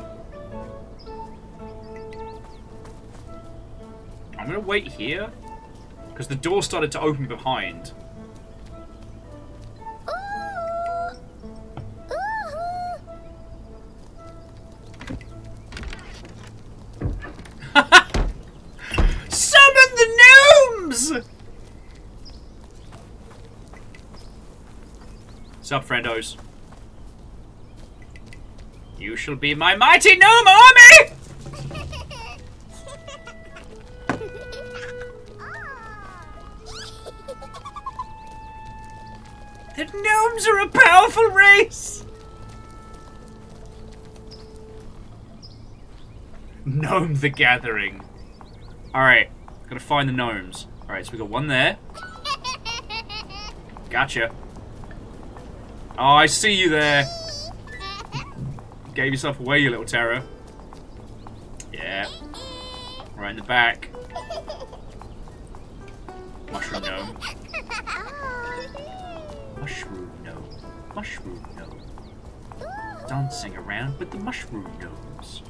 I'm gonna wait here, because the door started to open behind. Sup, friendos? You shall be my mighty gnome army! The gnomes are a powerful race! Gnome the Gathering. Alright, gotta find the gnomes. Alright, so we got one there. Gotcha. Oh, I see you there. Gave yourself away, you little terror. Yeah. Right in the back. Mushroom gnome. Mushroom gnome. Mushroom gnome. Dancing around with the mushroom gnomes.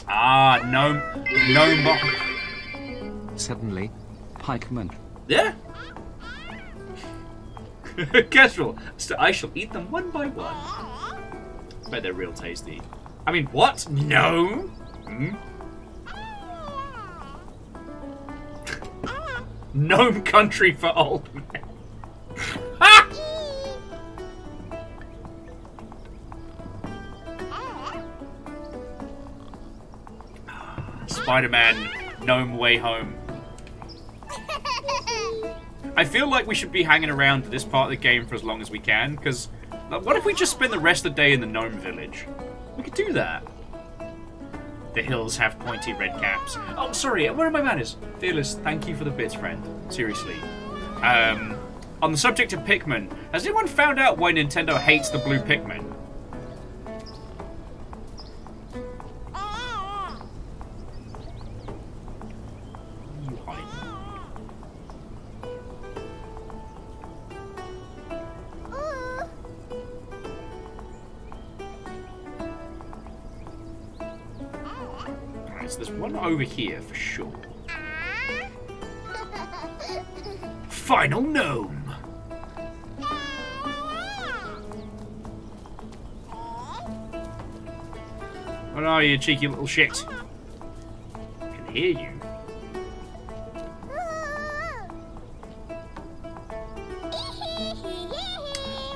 Ah, gnome. Suddenly, pikemen. Yeah. Kestrel, so I shall eat them one by one. Bet they're real tasty. I mean, what? No. Gnome country for old men. Spider-Man, gnome way home. I feel like we should be hanging around this part of the game for as long as we can, because what if we just spend the rest of the day in the gnome village? We could do that. The hills have pointy red caps. Oh, sorry, where are my manners? Fearless, thank you for the bits, friend. Seriously. On the subject of Pikmin, has anyone found out why Nintendo hates the blue Pikmin? There's one over here for sure. Final gnome! What are you, cheeky little shit? I can hear you.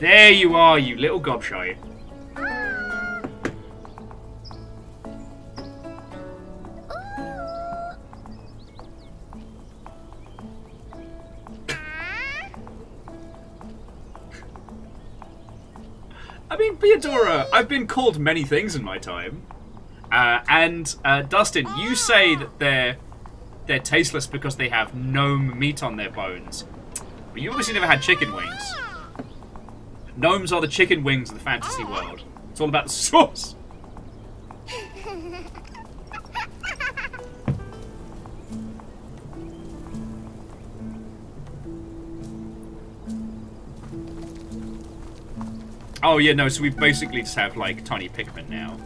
There you are, you little gobshite. I mean, Theodora, I've been called many things in my time. Dustin, you say that they're tasteless because they have gnome meat on their bones. But you obviously never had chicken wings. Gnomes are the chicken wings of the fantasy world. It's all about the sauce. Oh yeah, no, so we basically just have like tiny Pikmin now.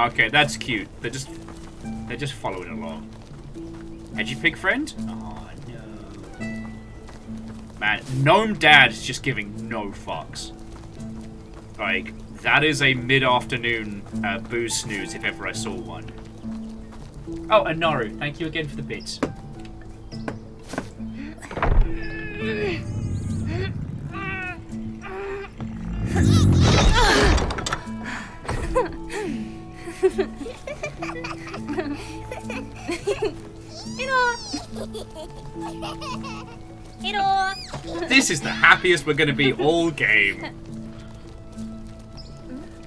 Okay, that's cute. They're just following along. Edgy pig friend? Oh no. Man, Gnome Dad is just giving no fucks. Like, that is a mid-afternoon booze snooze if ever I saw one. Oh, and Naru, thank you again for the bits. This is the happiest we're going to be all game.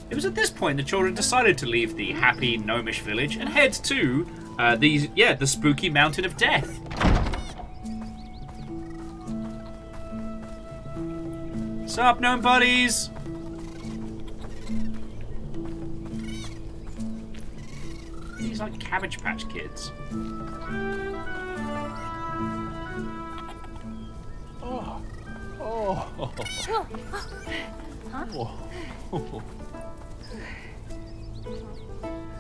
It was at this point the children decided to leave the happy gnomish village and head to the spooky mountain of death. What's up, gnome buddies? These like Cabbage Patch Kids.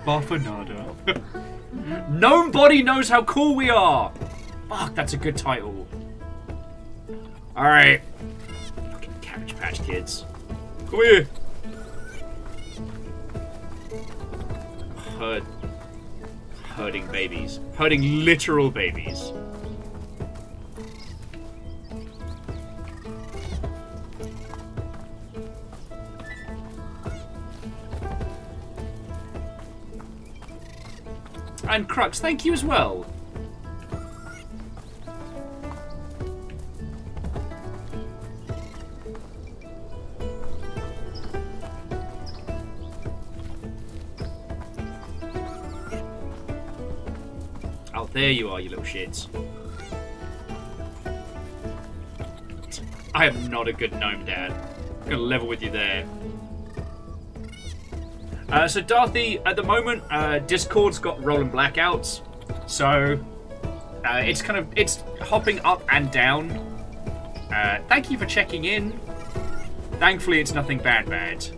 Buffanada. Nobody knows how cool we are! Fuck, that's a good title. Alright. Fucking Cabbage Patch Kids. Come here! Herding babies. Herding literal babies. And Crux, thank you as well. Oh, there you are, you little shits. I am not a good gnome dad. I'm gonna level with you there. So Darthy, at the moment, Discord's got rolling blackouts, so it's hopping up and down. Thank you for checking in. Thankfully, it's nothing bad. Right.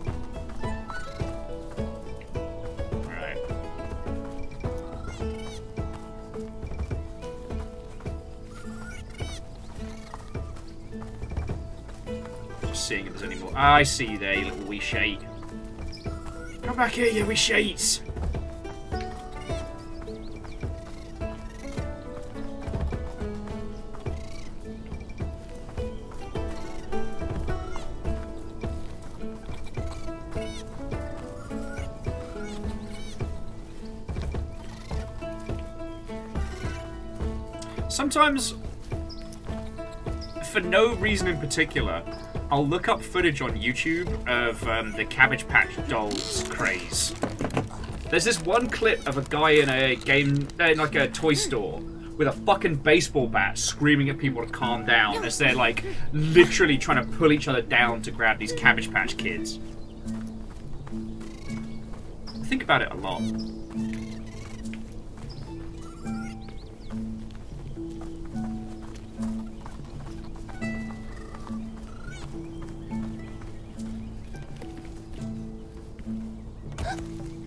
Just seeing if there's any more. I see you there, you little wee shade. Come back here, you wee shades! Sometimes, for no reason in particular, I'll look up footage on YouTube of the Cabbage Patch Dolls craze. There's this one clip of a guy in a game, like a toy store, with a fucking baseball bat screaming at people to calm down as they're like literally trying to pull each other down to grab these Cabbage Patch Kids. I think about it a lot.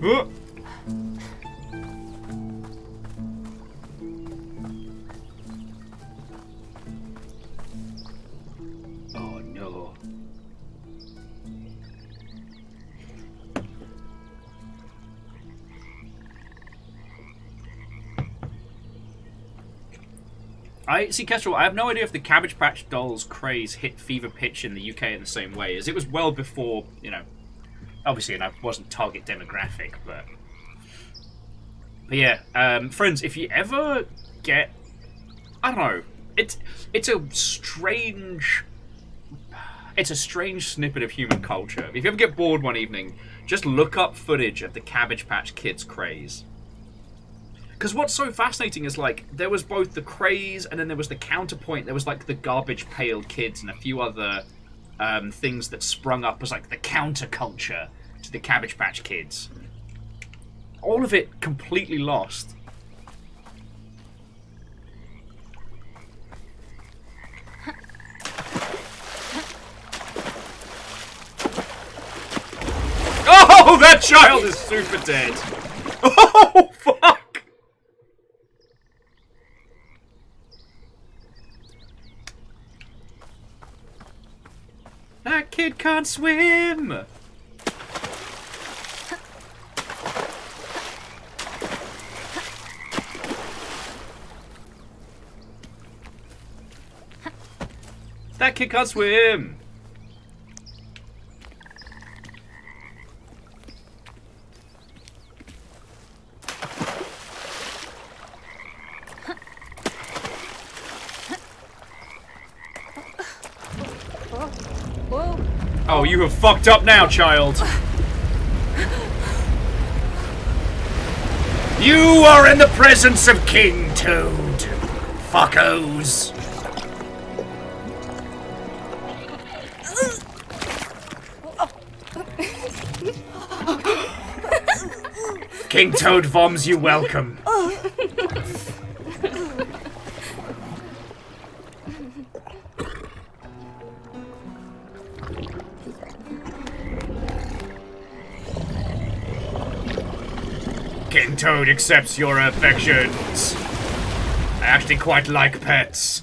Oh. Oh no. I see, Kestrel, I have no idea if the Cabbage Patch Dolls craze hit fever pitch in the UK in the same way, as it was well before, you know, obviously, and I wasn't target demographic, but yeah, friends, if you ever get, I don't know, it's a strange snippet of human culture. If you ever get bored one evening, just look up footage of the Cabbage Patch Kids craze. Because what's so fascinating is, like, there was both the craze and then there was the counterpoint. There was, like, the Garbage Pail Kids and a few other things that sprung up as like the counterculture to the Cabbage Patch Kids. All of it completely lost. child is super dead. Oh, fuck! That kid can't swim! That kid can't swim! Oh, you have fucked up now, child. You are in the presence of King Toad. Fuckos. King Toad Voms, you welcome. King Toad accepts your affections. I actually quite like pets.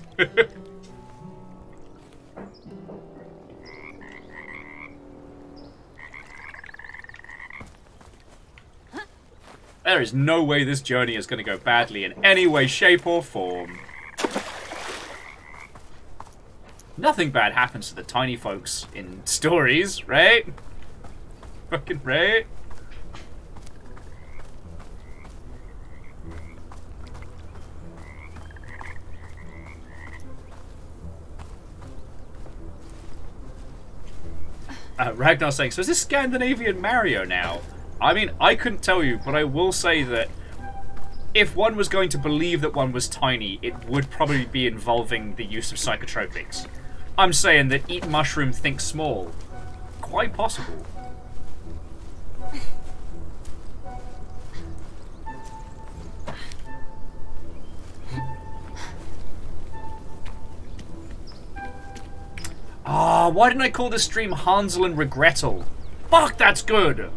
There is no way this journey is going to go badly in any way, shape, or form. Nothing bad happens to the tiny folks in stories, right? Fucking right? Ragnar saying, so is this Scandinavian Mario now? I mean, I couldn't tell you, but I will say that if one was going to believe that one was tiny, it would probably be involving the use of psychotropics. I'm saying that eat mushroom, think small. Quite possible. Ah, why didn't I call this stream Hansel and Regretel? Fuck, that's good!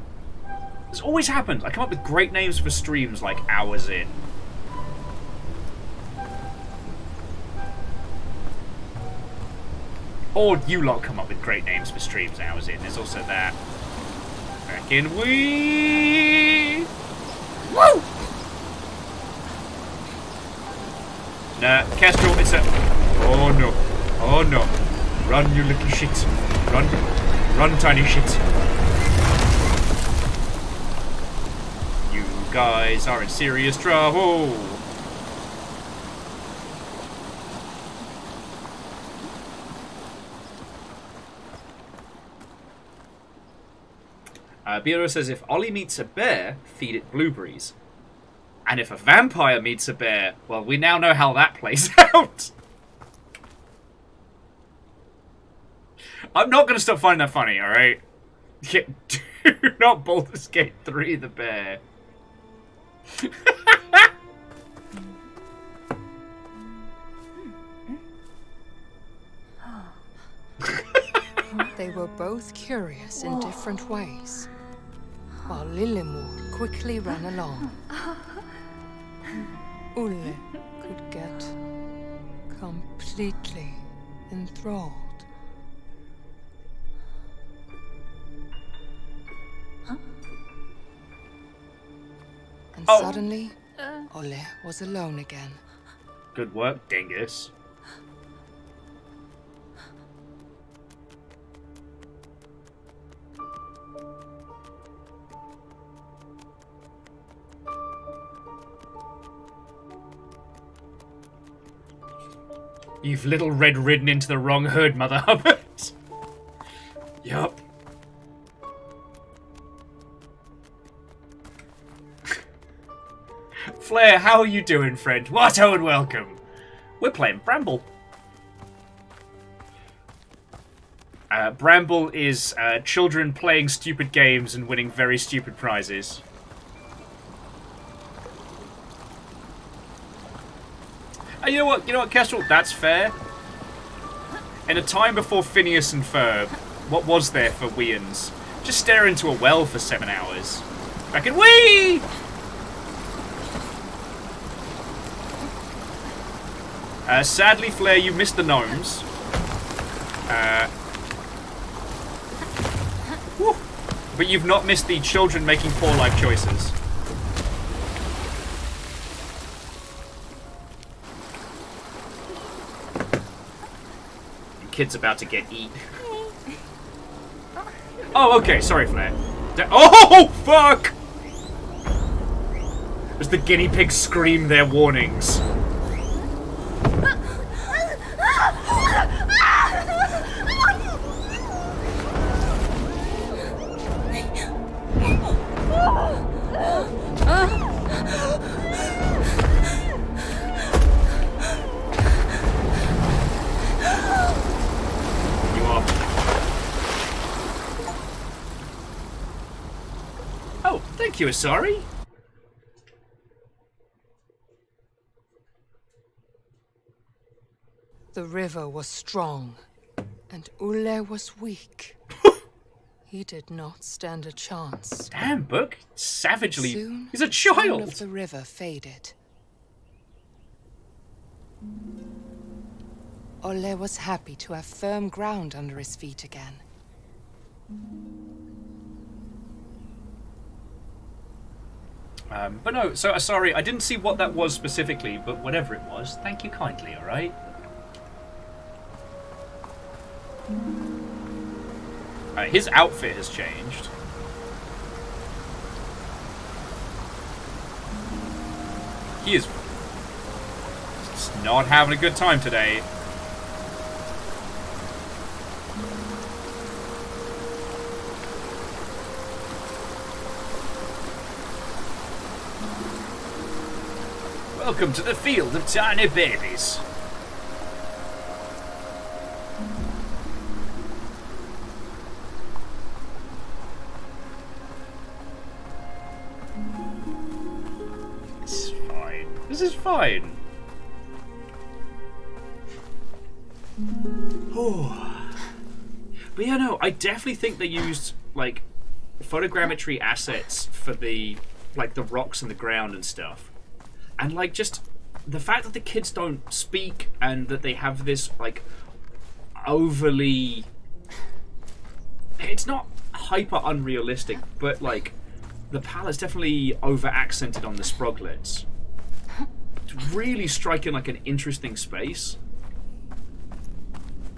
This always happens. I come up with great names for streams like hours in. Or you lot come up with great names for streams hours in. There's also that. Back in we. Woo! Nah, Kestrel, it's a... Oh no. Oh no. Run, you little shit. Run. Run, tiny shit. You guys are in serious trouble. Biro says, if Ollie meets a bear, feed it blueberries. And if a vampire meets a bear, well, we now know how that plays out. I'm not going to stop finding that funny, alright? Do not Baldur's Gate 3 the bear. They were both curious in different ways, while Lillemor quickly ran along. Ulle could get completely enthralled. And suddenly, Ole was alone again. Good work, dingus. You've little red ridden into the wrong herd, Mother Hubbard. Yup. Flair, how are you doing, friend? What and welcome. We're playing Bramble. Bramble is children playing stupid games and winning very stupid prizes. You know what, Kestrel? That's fair. In a time before Phineas and Ferb, what was there for Weans? Just stare into a well for 7 hours. Back in wee! Sadly, Flair, you missed the gnomes. Whew. But you've not missed the children making poor life choices. Kid's about to get eat. Oh, okay. Sorry, Flair. Oh, fuck! As the guinea pigs scream their warnings. Thank you, Asari. The river was strong, and Ule was weak. He did not stand a chance. Damn, Book. Savagely. Soon, He's a the sound child. of the river faded. Ole was happy to have firm ground under his feet again. But no, so sorry, I didn't see what that was specifically, but whatever it was, thank you kindly, alright? His outfit has changed. He is just not having a good time today. Welcome to the field of tiny babies. It's fine. This is fine. Oh. But yeah, no, I definitely think they used, like, photogrammetry assets for the, like, the rocks and the ground and stuff. And, like, just the fact that the kids don't speak and that they have this, like, overly... It's not hyper unrealistic, but, like, the palace definitely over-accented on the sproglets. It's really striking, like, an interesting space.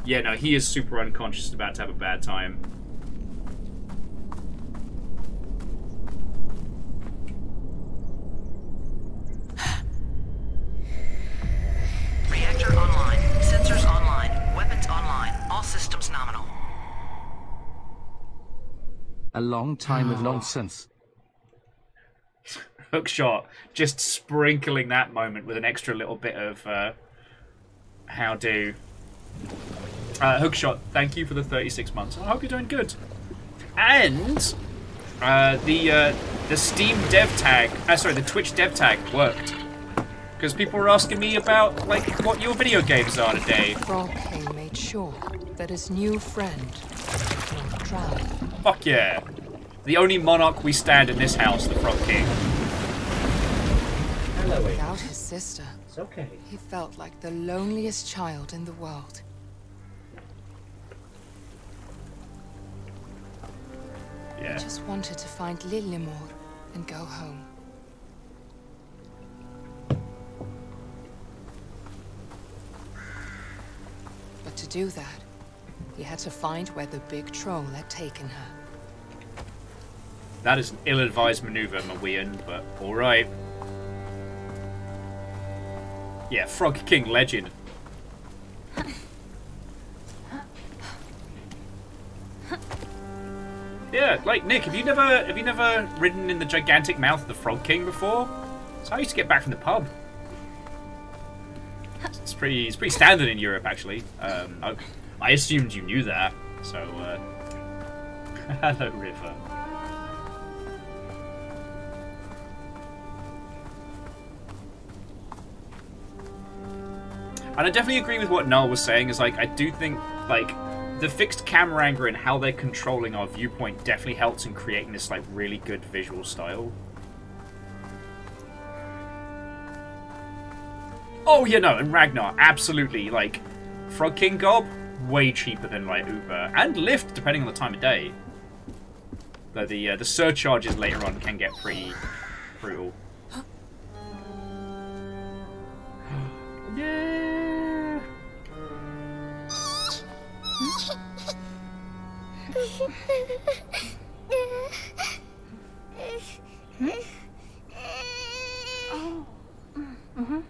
Yeah, no, he is super unconscious, about to have a bad time. Reactor online. Sensors online. Weapons online. All systems nominal. A long time of nonsense. Hookshot just sprinkling that moment with an extra little bit of how do. Hookshot, thank you for the 36 months. I hope you're doing good. And the Steam dev tag, sorry, the Twitch dev tag worked. Because people were asking me about, like, what your video games are today. Frog King made sure that his new friend would not drown. Fuck yeah. The only monarch we stand in this house, the Frog King. Hello, Without his sister, it's okay. he felt like the loneliest child in the world. Yeah. He just wanted to find Lillemor and go home. But to do that, he had to find where the big troll had taken her. That is an ill-advised maneuver, Mawian, but alright. Yeah, Frog King legend. Yeah, like Nick, have you never ridden in the gigantic mouth of the Frog King before? That's how I used to get back from the pub. It's pretty standard in Europe, actually. I assumed you knew that, so hello, River. And I definitely agree with what Noel was saying. Is like I do think like the fixed camera angle and how they're controlling our viewpoint definitely helps in creating this like really good visual style. Oh yeah, no, and Ragnar, absolutely, like Frog King Gob, way cheaper than like Uber and Lyft, depending on the time of day. Though the surcharges later on can get pretty brutal. Yeah. Oh. Mm-hmm.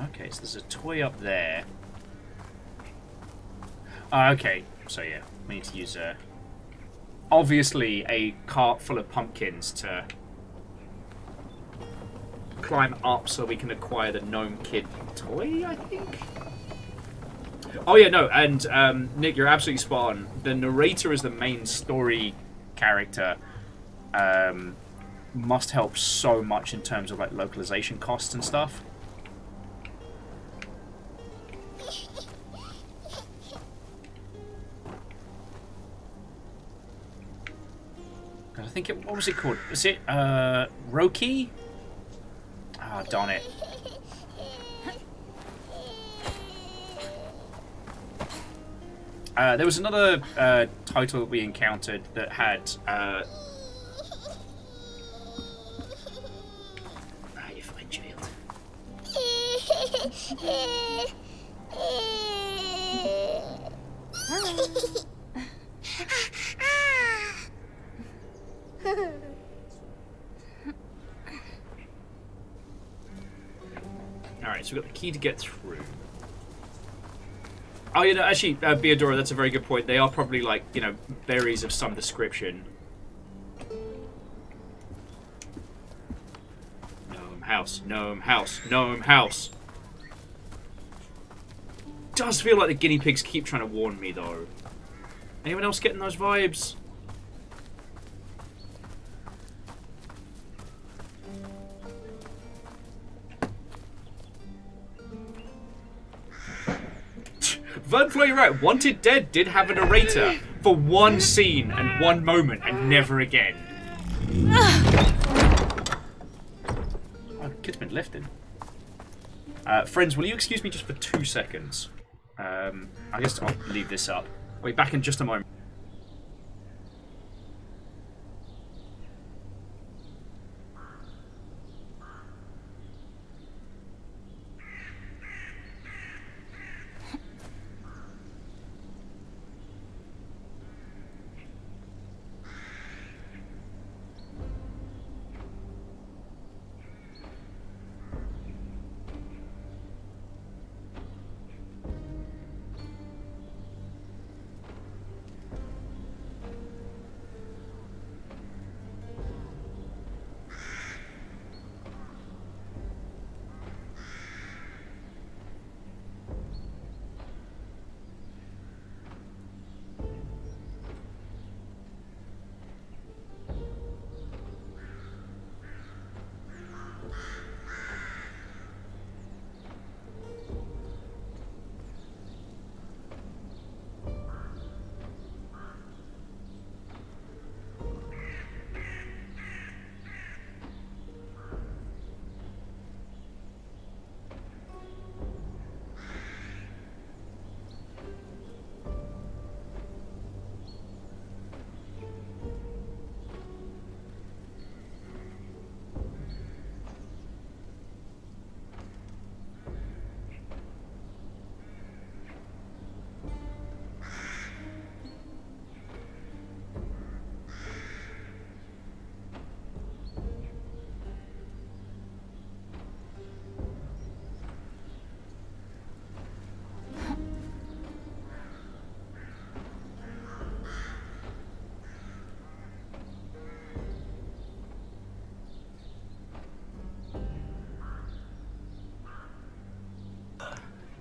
Okay, so there's a toy up there. Okay, so yeah, we need to use obviously a cart full of pumpkins to climb up so we can acquire the Gnome Kid toy, I think? Oh yeah, no, and Nick, you're absolutely spot on. The narrator is the main story character. Must help so much in terms of like localization costs and stuff. I think it, what was it called? Was it Roki? Ah, oh, darn it. There was another title that we encountered that had you fine, child. Alright, so we've got the key to get through. Oh, you know, actually, Beodora, that's a very good point. They are probably, like, you know, berries of some description. Gnome house, gnome house, gnome house. Does feel like the guinea pigs keep trying to warn me, though. Anyone else getting those vibes? Vernflo, you're right. Wanted Dead did have a narrator for one scene and one moment and never again. Oh, kid's been lifting. Friends, will you excuse me just for 2 seconds? I guess I'll leave this up. I'll be back in just a moment.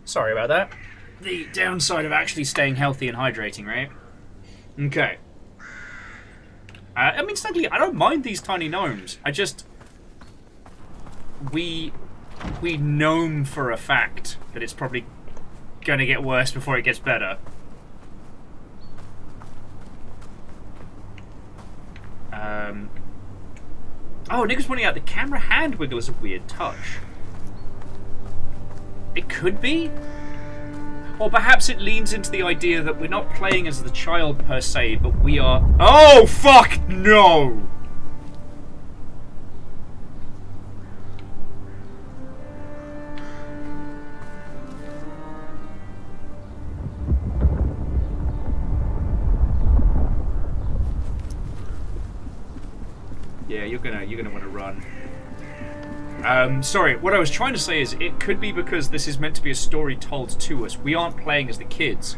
Sorry about that. The downside of actually staying healthy and hydrating, right? Okay. I mean, Snuggly, I don't mind these tiny gnomes. I just... We know for a fact that it's probably going to get worse before it gets better. Oh, Nick's pointing out the camera hand wiggle is a weird touch. It could be. Or perhaps it leans into the idea that we're not playing as the child per se, but we are... Oh, fuck no! Yeah, you're gonna want to run. Sorry, what I was trying to say is it could be because this is meant to be a story told to us. We aren't playing as the kids.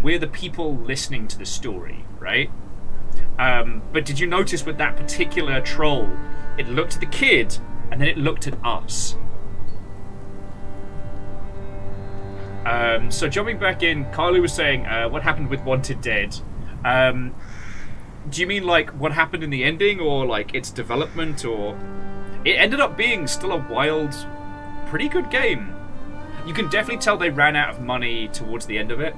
We're the people listening to the story, right? But did you notice with that particular troll, it looked at the kid, and then it looked at us. So jumping back in, Kylie was saying, what happened with Wanted Dead? Do you mean, like, what happened in the ending, or, like, its development, or... It ended up being still a wild, pretty good game. You can definitely tell they ran out of money towards the end of it.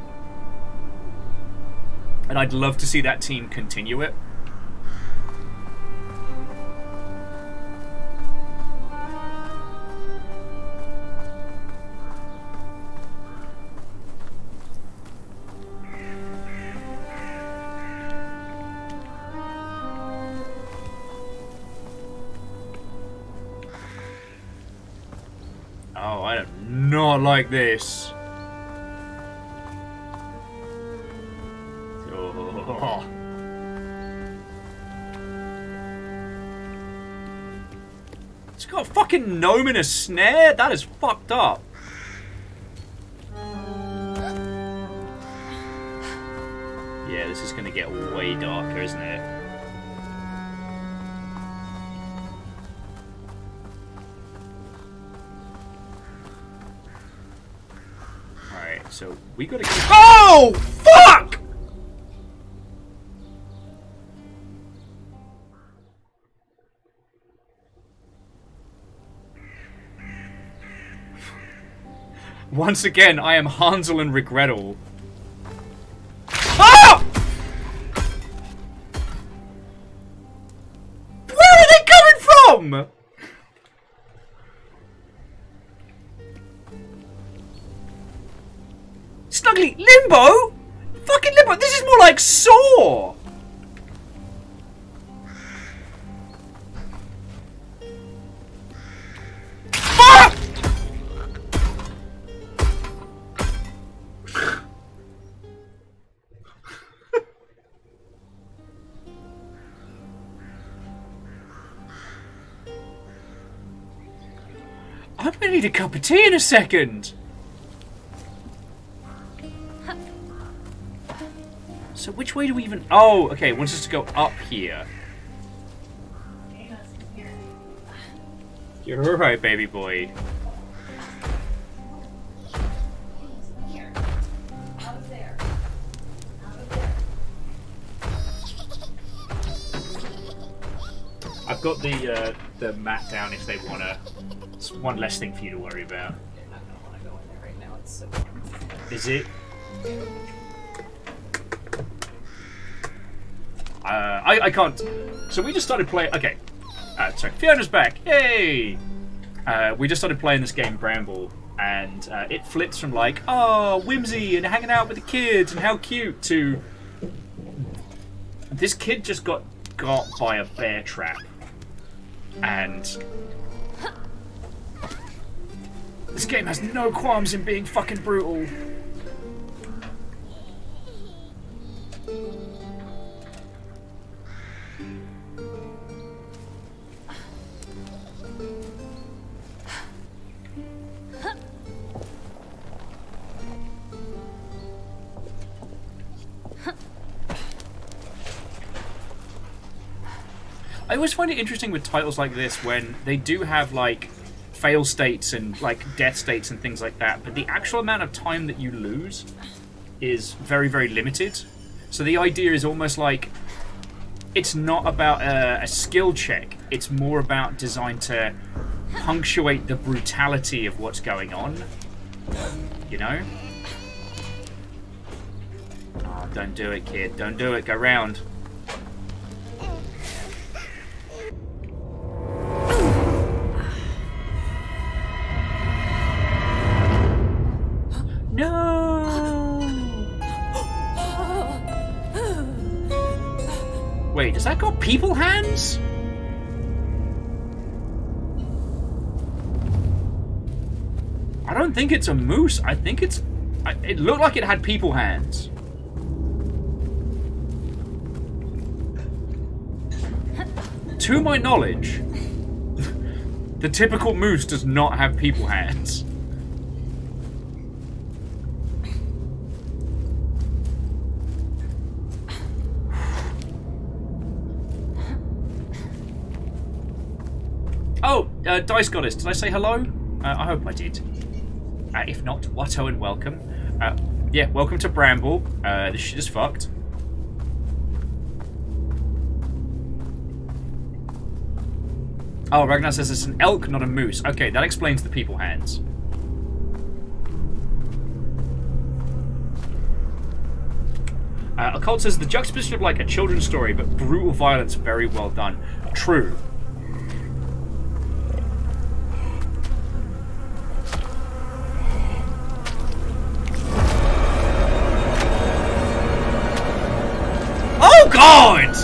And I'd love to see that team continue it. Oh, I do not like this. Oh. It's got a fucking gnome in a snare? That is fucked up. Yeah, this is gonna get way darker, isn't it? So we gotta get. Oh! Fuck! Once again, I am Hansel and Regretel. Ah! Where are they coming from? Snuggly, Limbo? Fucking Limbo, this is more like Saw! Fuck! I'm gonna need a cup of tea in a second! So which way do we even... Oh, okay, it wants us to go up here. You're alright, baby boy. I've got the mat down if they wanna. It's one less thing for you to worry about. I don't want to go in there right now. It's so... Is it? I can't. So we just started playing. Okay. Sorry. Fiona's back. Yay! We just started playing this game, Bramble, and it flips from like, oh, whimsy and hanging out with the kids and how cute to this kid just got by a bear trap, and this game has no qualms in being fucking brutal. I always find it interesting with titles like this when they do have like fail states and like death states and things like that, but the actual amount of time that you lose is very, very limited. So the idea is almost like it's not about a skill check. It's more about designed to punctuate the brutality of what's going on. You know? Oh, don't do it, kid. Don't do it. Go round. No! Wait, has that got people hands? I don't think it's a moose. I think it's... It looked like it had people hands. To my knowledge, the typical moose does not have people hands. Oh, Dice Goddess, did I say hello? I hope I did. If not, Watto and welcome. Yeah, welcome to Bramble. This shit is fucked. Oh, Ragnar says it's an elk, not a moose. Okay, that explains the people hands. Occult says the juxtaposition of like a children's story, but brutal violence, very well done. True. Oh God!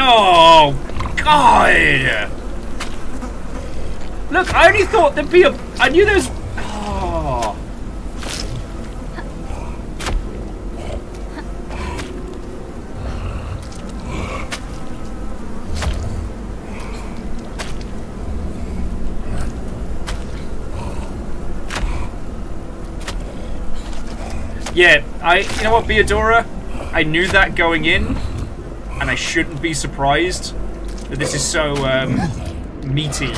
Oh, God! Look, I only thought there'd be a... I knew there was... Oh. Yeah, you know what, Beadora? I knew that going in, and I shouldn't be surprised that this is so, meaty.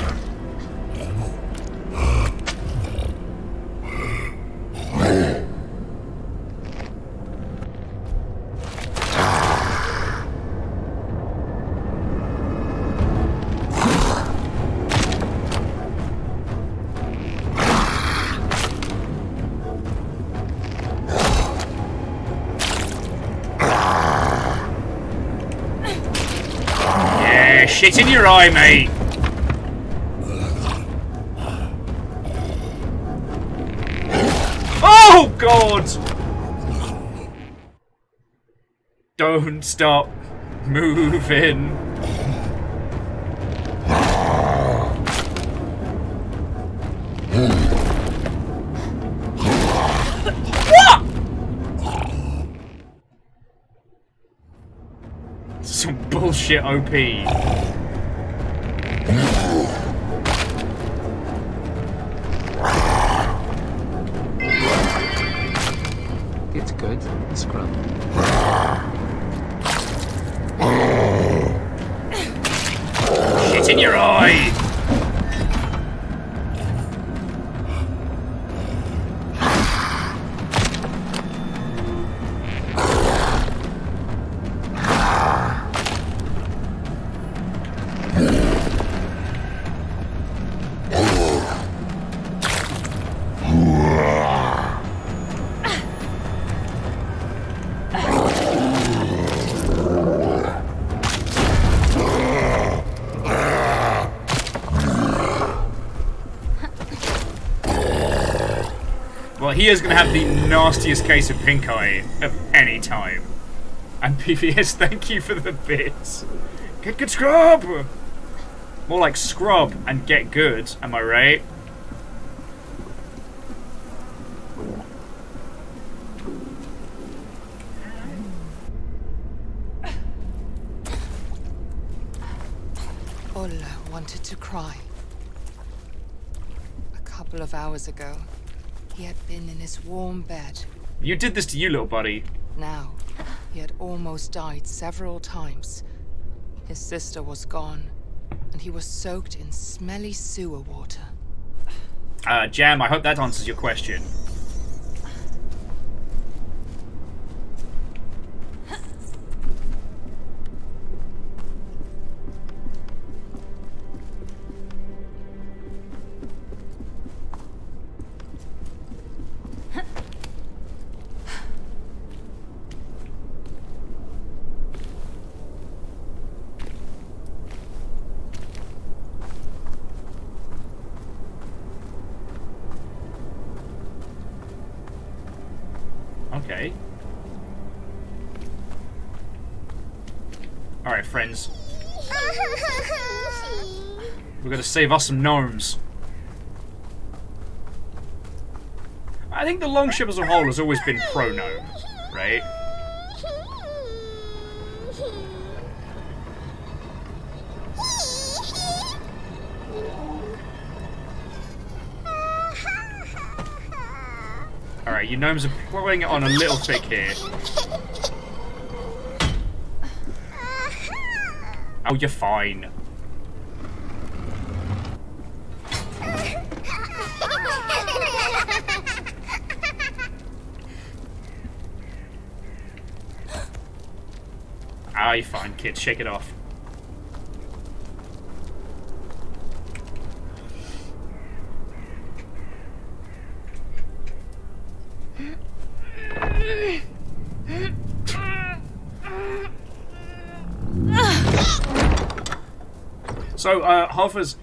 Shit in your eye, mate! Oh, God! Don't stop moving. What? Some bullshit OP. It's good, scrub. Shit in your eye! Well, he is going to have the nastiest case of pink eye of any time. And PVS, thank you for the bits. Get good scrub! More like scrub and get good, am I right? Ola wanted to cry. couple of hours ago, he had been in his warm bed. You did this to you, little buddy. Now, he had almost died several times. His sister was gone, and he was soaked in smelly sewer water. Jam, I hope that answers your question. Okay. Alright, friends. We're gonna save us some gnomes. I think the Longship as a whole has always been pro-gnome, right? Alright, you gnomes are pulling it on a little thick here. Oh, you're fine. Ah, you're fine, kids. Shake it off. So, Hoffer's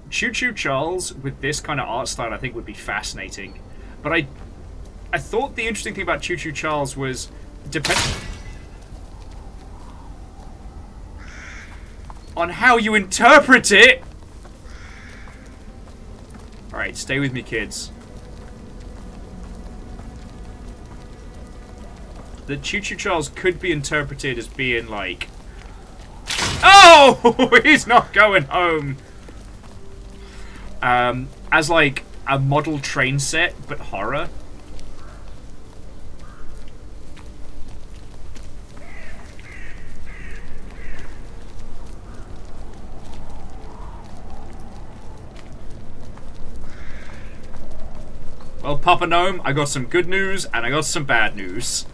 Choo Choo Charles with this kind of art style I think would be fascinating. But I thought the interesting thing about Choo Choo Charles was on how you interpret it. Alright, stay with me, kids. The Choo Choo Charles could be interpreted as being like, oh, he's not going home. As like a model train set, but horror. Well, Papa Gnome, I got some good news and I got some bad news.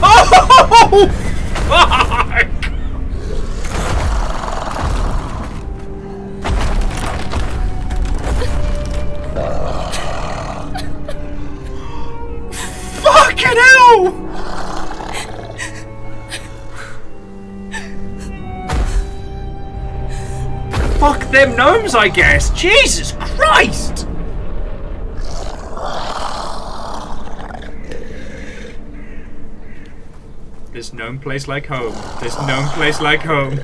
Oh, fuck! Fucking hell! Fuck them gnomes, I guess. Jesus Christ! There's no place like home. There's no place like home.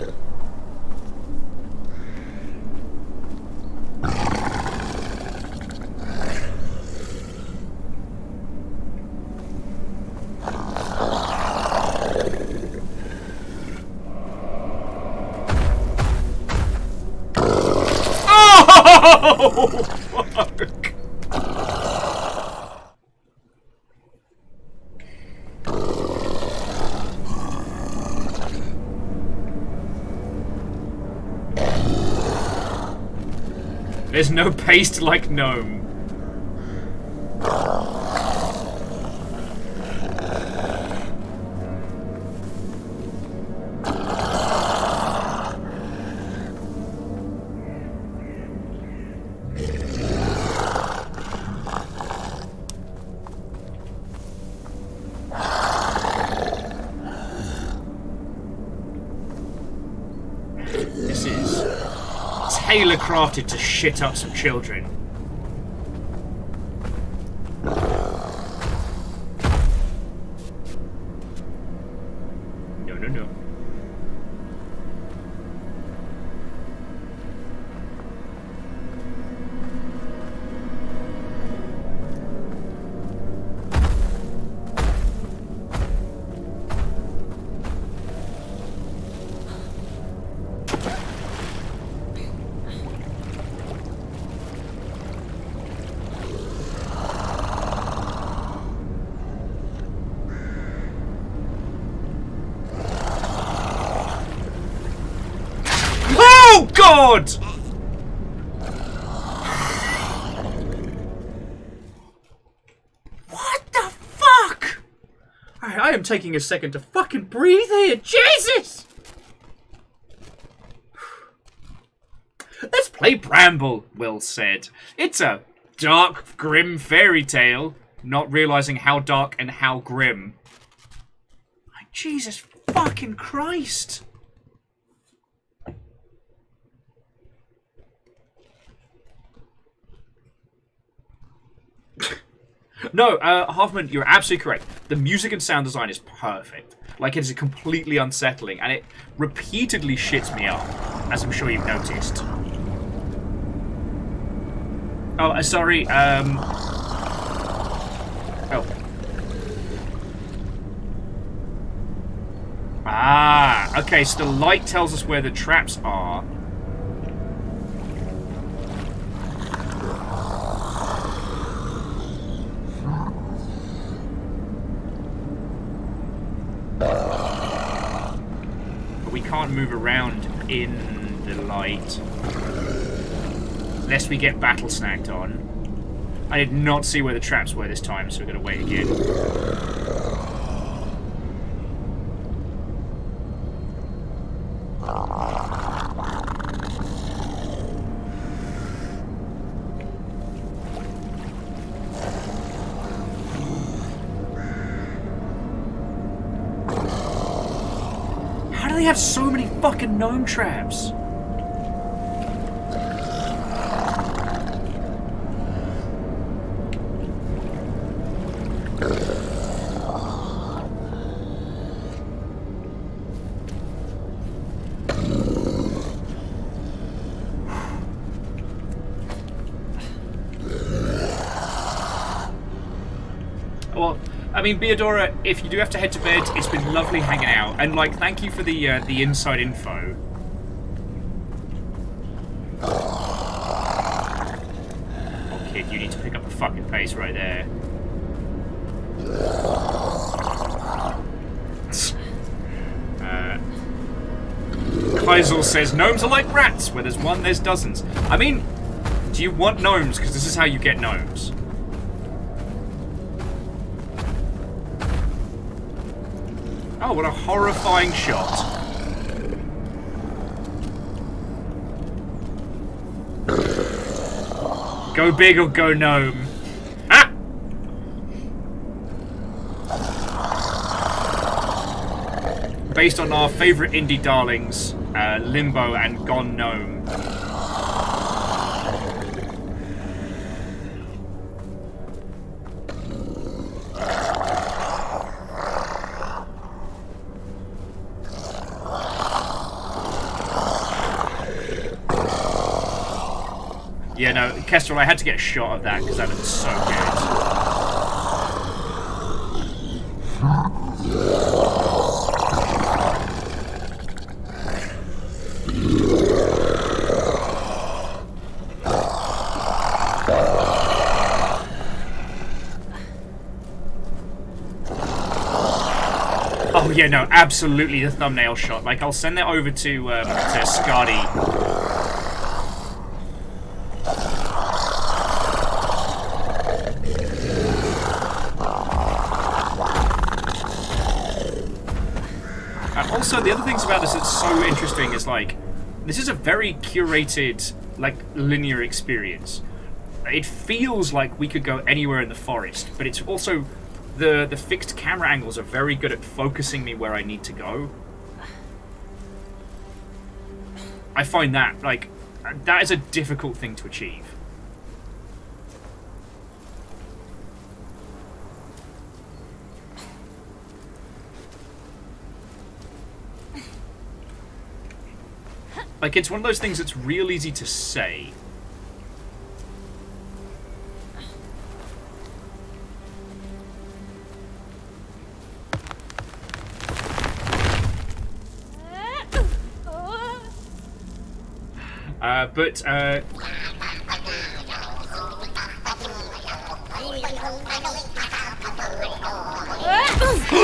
Oh, fuck. There's no paste like gnome. This is tailor-crafted to shit up some children. No, no, no. God! What the fuck? I am taking a second to fucking breathe here. Jesus! Let's play Bramble, Will said. It's a dark, grim fairy tale, not realizing how dark and how grim. Jesus fucking Christ! No, Hoffman, you're absolutely correct. The music and sound design is perfect. Like, it is completely unsettling, and it repeatedly shits me up, as I'm sure you've noticed. Oh, sorry, Oh. Ah, okay, so the light tells us where the traps are. But we can't move around in the light. Lest we get battle snagged on. I did not see where the traps were this time, so we're going to wait again. How do they have so many fucking gnome traps? Well, I mean, Beadora, if you do have to head to bed, it's been lovely hanging out, and like, thank you for the inside info. Oh, kid, you need to pick up the fucking pace right there. Kleisel says gnomes are like rats. Where there's one, there's dozens. I mean, do you want gnomes? Because this is how you get gnomes. Oh, what a horrifying shot. Go big or go gnome. Ah! Based on our favourite indie darlings, Limbo and Gone Gnome. Yeah, no, Kestrel, I had to get a shot of that because that looked so good. Oh yeah, no, absolutely the thumbnail shot. Like, I'll send that over to Skadi. Also, the other things about this that's so interesting is, like, this is a very curated, like, linear experience. It feels like we could go anywhere in the forest, but it's also, the fixed camera angles are very good at focusing me where I need to go. I find that, like, that is a difficult thing to achieve. Like, it's one of those things that's real easy to say.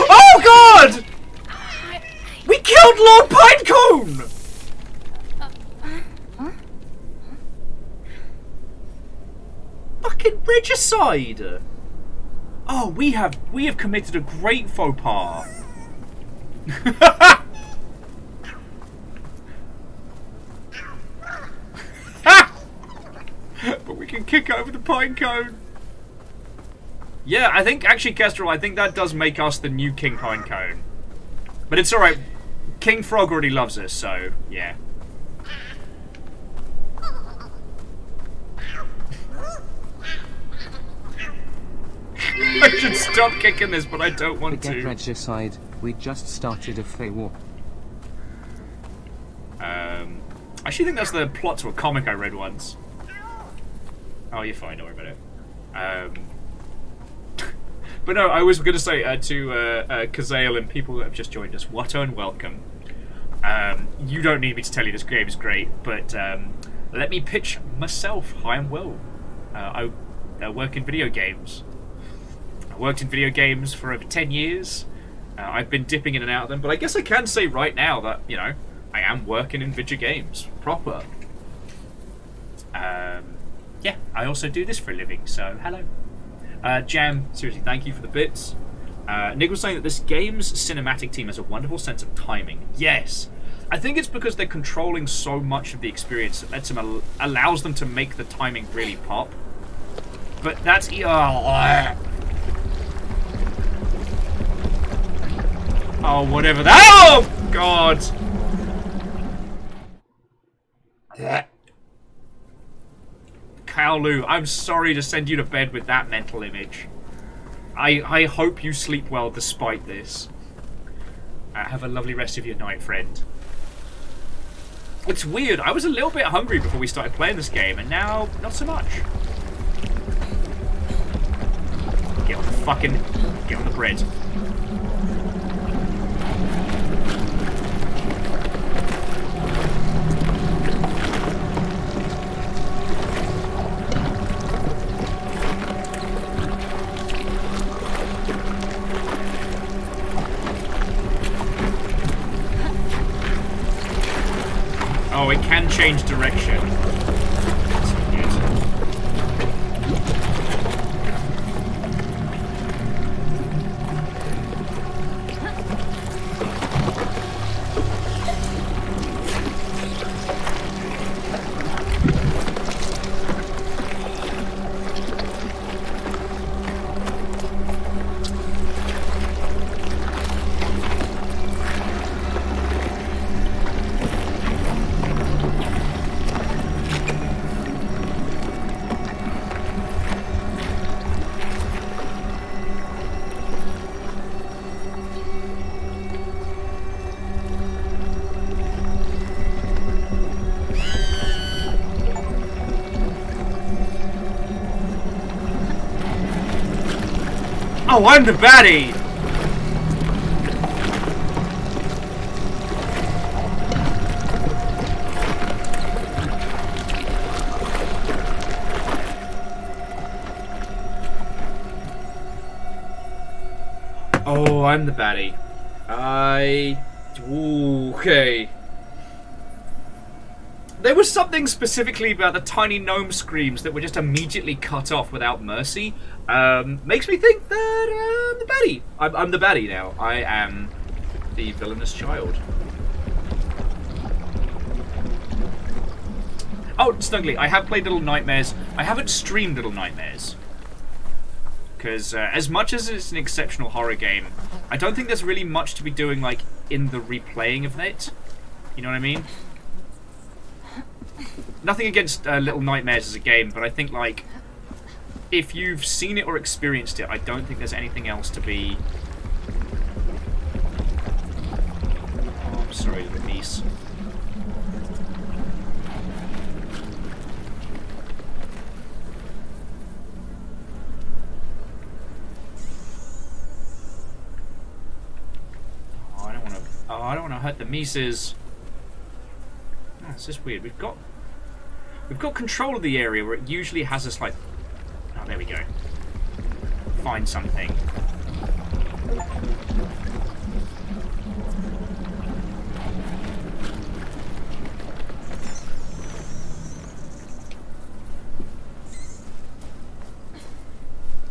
Oh God! We killed Lord Pinecone! fucking regicide! Oh, we have committed a great faux pas. But we can kick over the pine cone. Yeah, I think, actually, Kestrel, I think that does make us the new King Pine Cone. But it's alright. King Frog already loves us, so, yeah. I should stop kicking this, but I don't want Forget to. regicide, we just started a Fey war. I actually think that's the plot to a comic I read once. Oh, you're fine, don't worry about it. But no, I was going to say to Kazale and people that have just joined us, what and welcome. You don't need me to tell you this game is great, but let me pitch myself. Hi, I'm Will. I work in video games. I worked in video games for over 10 years. I've been dipping in and out of them, but I guess I can say right now that, you know, I am working in video games. Proper. Yeah, I also do this for a living, so hello. Jam, seriously, thank you for the bits. Nick was saying that this game's cinematic team has a wonderful sense of timing. Yes. I think it's because they're controlling so much of the experience that lets them allows them to make the timing really pop. But that's... Oh, whatever that... Oh, God! Kaolu, I'm sorry to send you to bed with that mental image. I hope you sleep well despite this. Have a lovely rest of your night, friend. It's weird, I was a little bit hungry before we started playing this game, and now, not so much. Get on the bread. Oh, it can change direction. That's good. Oh, I'm the baddie! Oh, I'm the baddie. Ooh, okay. There was something specifically about the tiny gnome screams that were just immediately cut off without mercy. Makes me think that I'm the baddie. I'm the baddie now. I am the villainous child. Oh, Snuggly, I have played Little Nightmares. I haven't streamed Little Nightmares. Because as much as it's an exceptional horror game, I don't think there's really much to be doing, like, in the replaying of it. You know what I mean? Nothing against Little Nightmares as a game, but I think, like, if you've seen it or experienced it, I don't think there's anything else to be... Oh, I'm sorry, little niece. Oh, I don't want to hurt the Mises. Oh, it's just weird. We've got control of the area where it usually has us, like... Oh, there we go. Find something.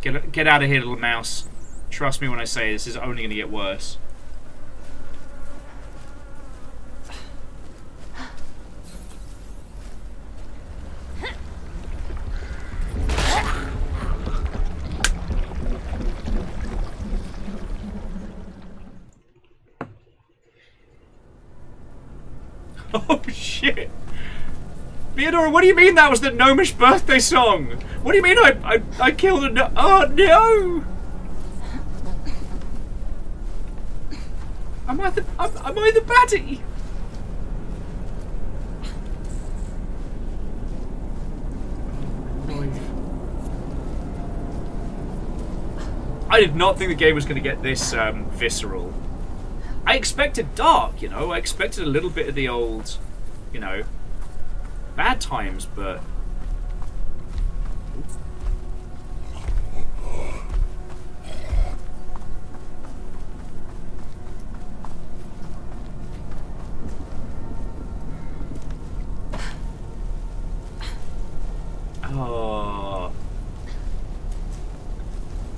Get out of here, little mouse. Trust me when I say this is only going to get worse. Oh shit! Theodora, what do you mean that was the gnomish birthday song? What do you mean I killed a no— oh no! Am I the baddie? I did not think the game was going to get this visceral. I expected dark, you know. I expected a little bit of the old, you know, bad times, but... Oh.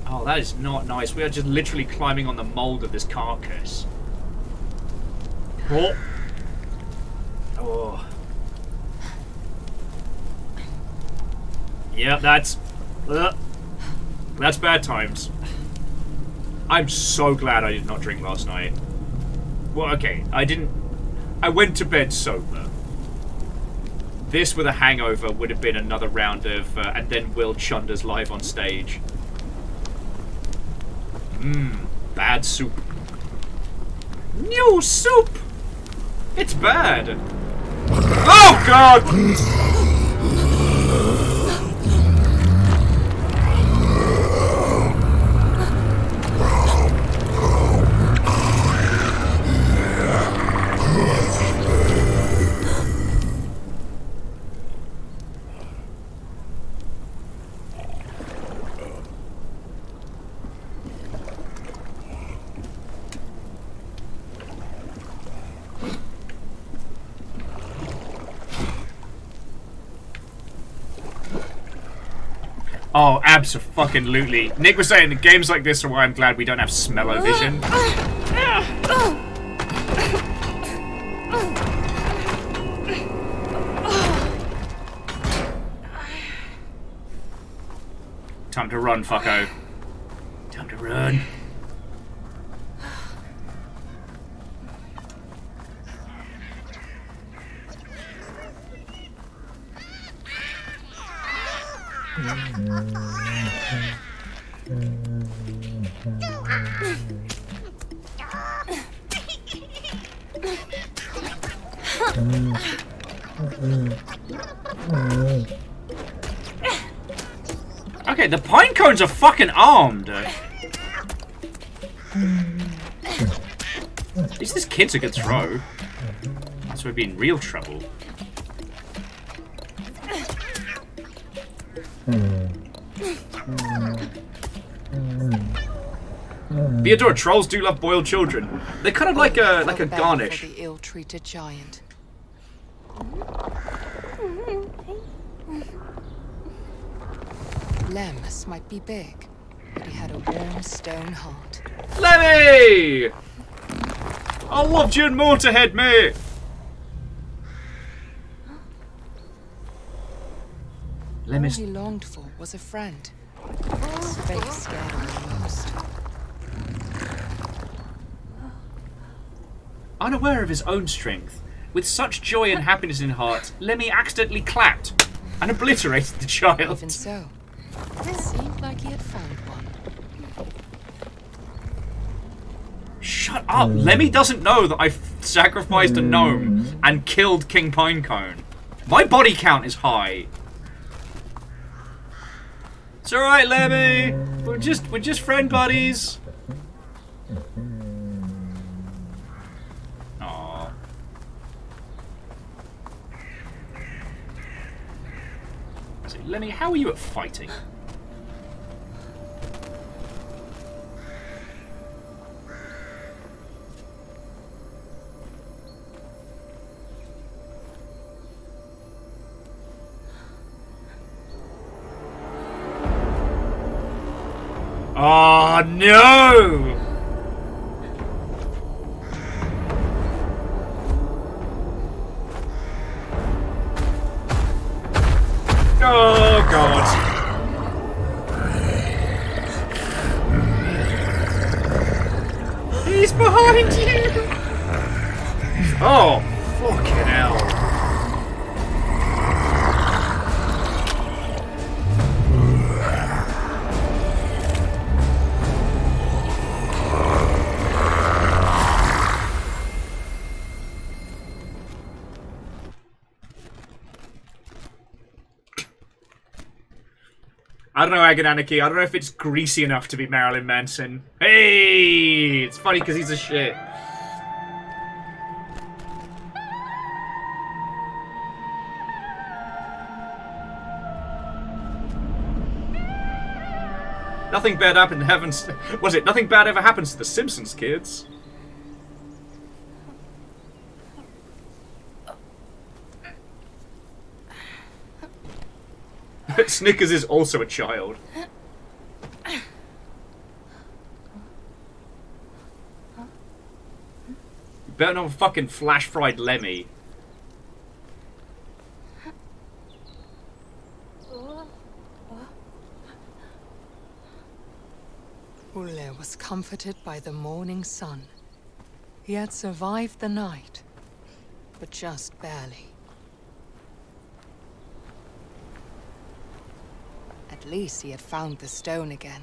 Oh, that is not nice. We are just literally climbing on the mold of this carcass. Oh. Oh. Yeah, that's bad times. I'm so glad I did not drink last night. Well, okay, I went to bed sober. This with a hangover would have been another round of, and then Will Chunder's live on stage. Bad soup. New soup! It's bad. Oh god! Oh, abso-fucking-lutely. Nick was saying that games like this are why I'm glad we don't have smell-o-vision. Time to run, fucko. Time to run. Okay, the pine cones are fucking armed. At least this kid's a good throw. So we'd be in real trouble. Theodora, trolls do love boiled children. They're kind of like a garnish. For the ill-treated giant. Lemus might be big, but he had a warm stone heart. Lemmy! I loved you in Motorhead, mate! All he longed for was a friend. His face scared him the most. Unaware of his own strength, with such joy and happiness in heart, Lemmy accidentally clapped and obliterated the child. Even so, it seemed like he had found one. Shut up! Lemmy doesn't know that I've sacrificed a gnome and killed King Pinecone. My body count is high. It's alright, Lemmy. We're just friend buddies. Aww. So, Lemmy, how are you at fighting? Oh no! Oh god! He's behind you! Oh, fucking hell. I don't know, Agonanarchy. I don't know if it's greasy enough to be Marilyn Manson. Hey! It's funny because he's a shit. Nothing bad happens. Was it? Nothing bad ever happens to the Simpsons, kids. Snickers is also a child. You better not fucking flash fried Lemmy. Ule was comforted by the morning sun. He had survived the night, but just barely. At least he had found the stone again.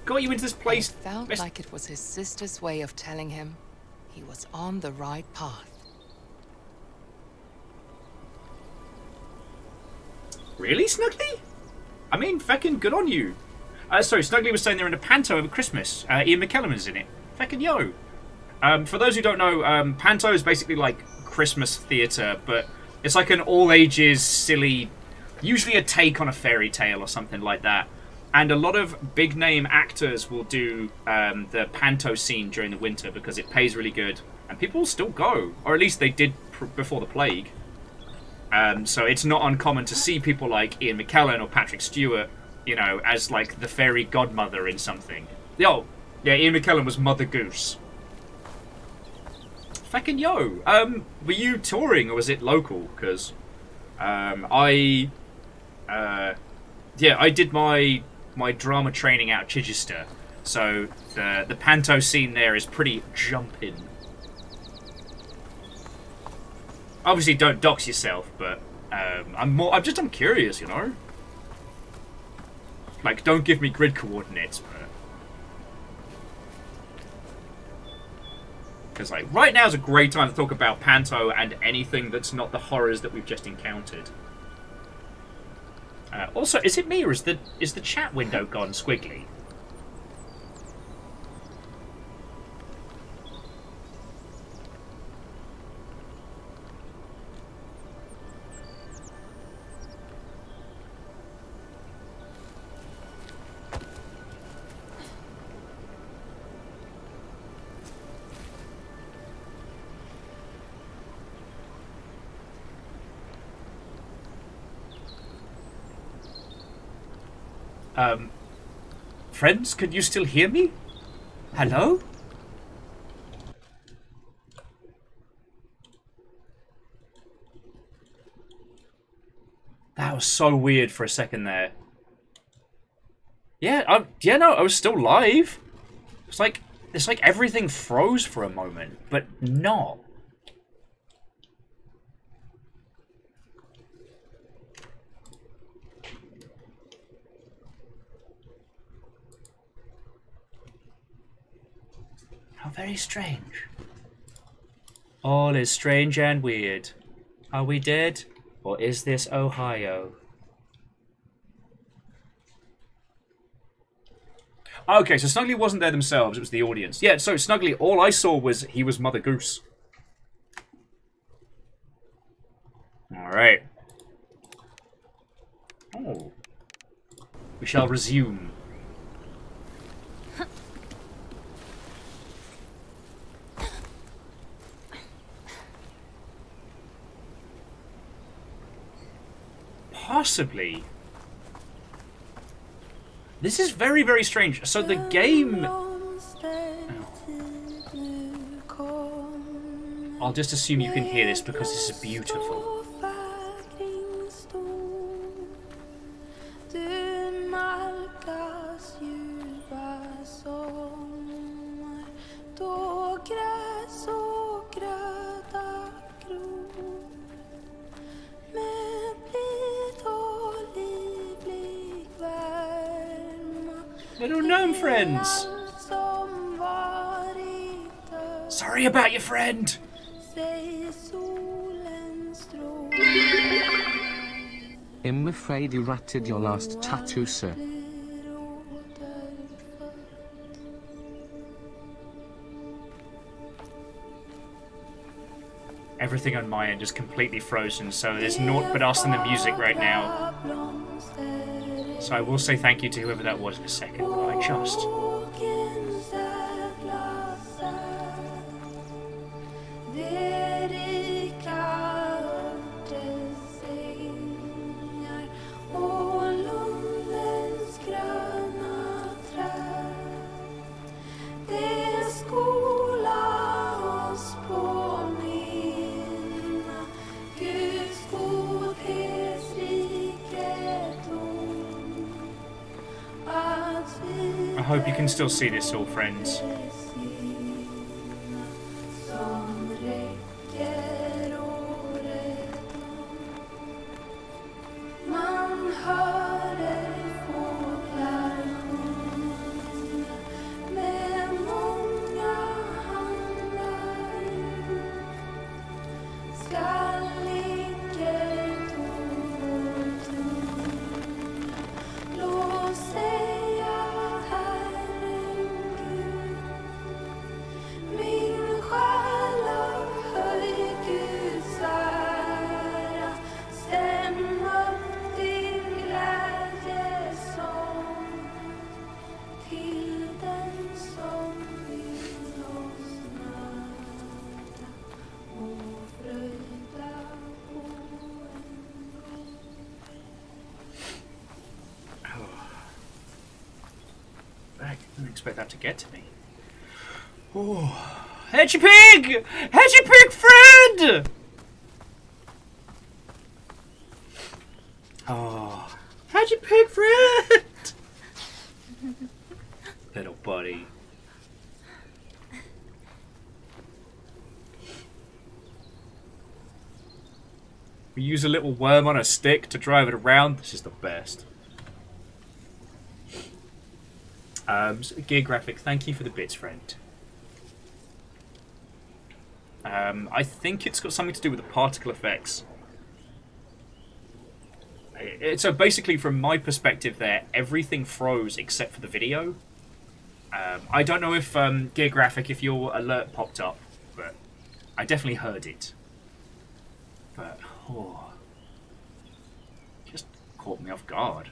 Got you into this place. It felt like it was his sister's way of telling him he was on the right path. Really, Snuggly? I mean, feckin' good on you. Sorry, Snuggly was saying they're in a panto over Christmas. Ian McKellen is in it. Feckin' yo. For those who don't know, panto is basically like Christmas theatre, but it's like an all-ages, silly, usually a take on a fairy tale or something like that. And a lot of big-name actors will do the panto scene during the winter because it pays really good. And people will still go, or at least they did before the plague. So it's not uncommon to see people like Ian McKellen or Patrick Stewart, you know, as like the fairy godmother in something. Yo, yeah, Ian McKellen was Mother Goose. Feckin' yo. Were you touring or was it local? Because I did my drama training out of Chichester, so the panto scene there is pretty jumping. Obviously, don't dox yourself, but I'm curious, you know. Like, don't give me grid coordinates, but because like right now is a great time to talk about panto and anything that's not the horrors that we've just encountered. Also, is it me or is the chat window gone squiggly? Friends, can you still hear me? Hello? That was so weird for a second there. Yeah, no, I was still live. It's like everything froze for a moment, but not. How very strange. All is strange and weird. Are we dead? Or is this Ohio? Okay, so Snuggly wasn't there themselves, it was the audience. Yeah, so Snuggly, all I saw was he was Mother Goose. Alright. Oh. We shall resume. Possibly. This is very, very strange. So the game... I'll just assume you can hear this because this is beautiful. Little gnome friends! Sorry about your friend! I'm afraid you ratted your last tattoo, sir. Everything on my end is completely frozen, so there's naught but us and the music right now. So I will say thank you to whoever that was in a second, but I just... I hope you can still see this all, friends. I didn't expect that to get to me. Oh, Hedgy Pig! Hedgy Pig friend! Oh, Hedgy Pig friend! Little buddy. We use a little worm on a stick to drive it around. This is the best. Gear Graphic, thank you for the bits, friend. I think it's got something to do with the particle effects. So basically, from my perspective there, everything froze except for the video. I don't know if, Gear Graphic, if your alert popped up, but I definitely heard it. But, oh, just caught me off guard.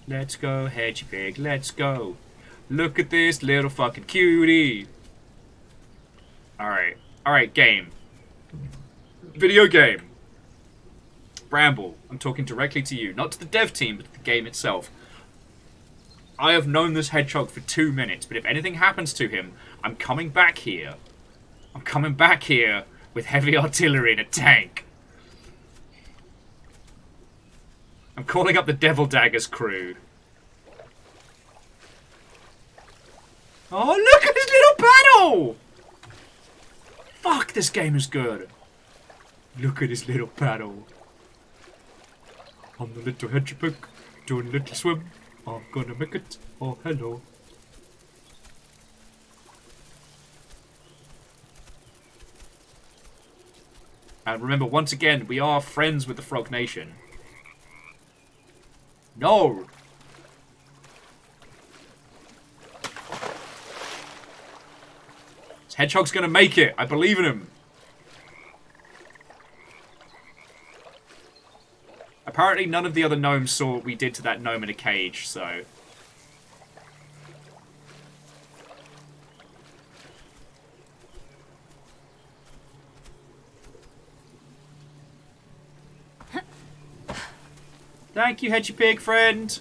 Let's go, Hedgy Pig, let's go. Look at this little fucking cutie. Alright, game. Video game. Bramble, I'm talking directly to you. Not to the dev team, but to the game itself. I have known this hedgehog for 2 minutes, but if anything happens to him, I'm coming back here. I'm coming back here with heavy artillery and a tank. I'm calling up the Devil Daggers crew. Oh, look at his little paddle! Fuck, this game is good. Look at his little paddle. I'm the little hedgehog doing a little swim. I'm gonna make it. Oh, hello. And remember, once again, we are friends with the Frog Nation. No! This hedgehog's gonna make it. I believe in him. Apparently none of the other gnomes saw what we did to that gnome in a cage, so... Thank you, Hedgy Pig friend.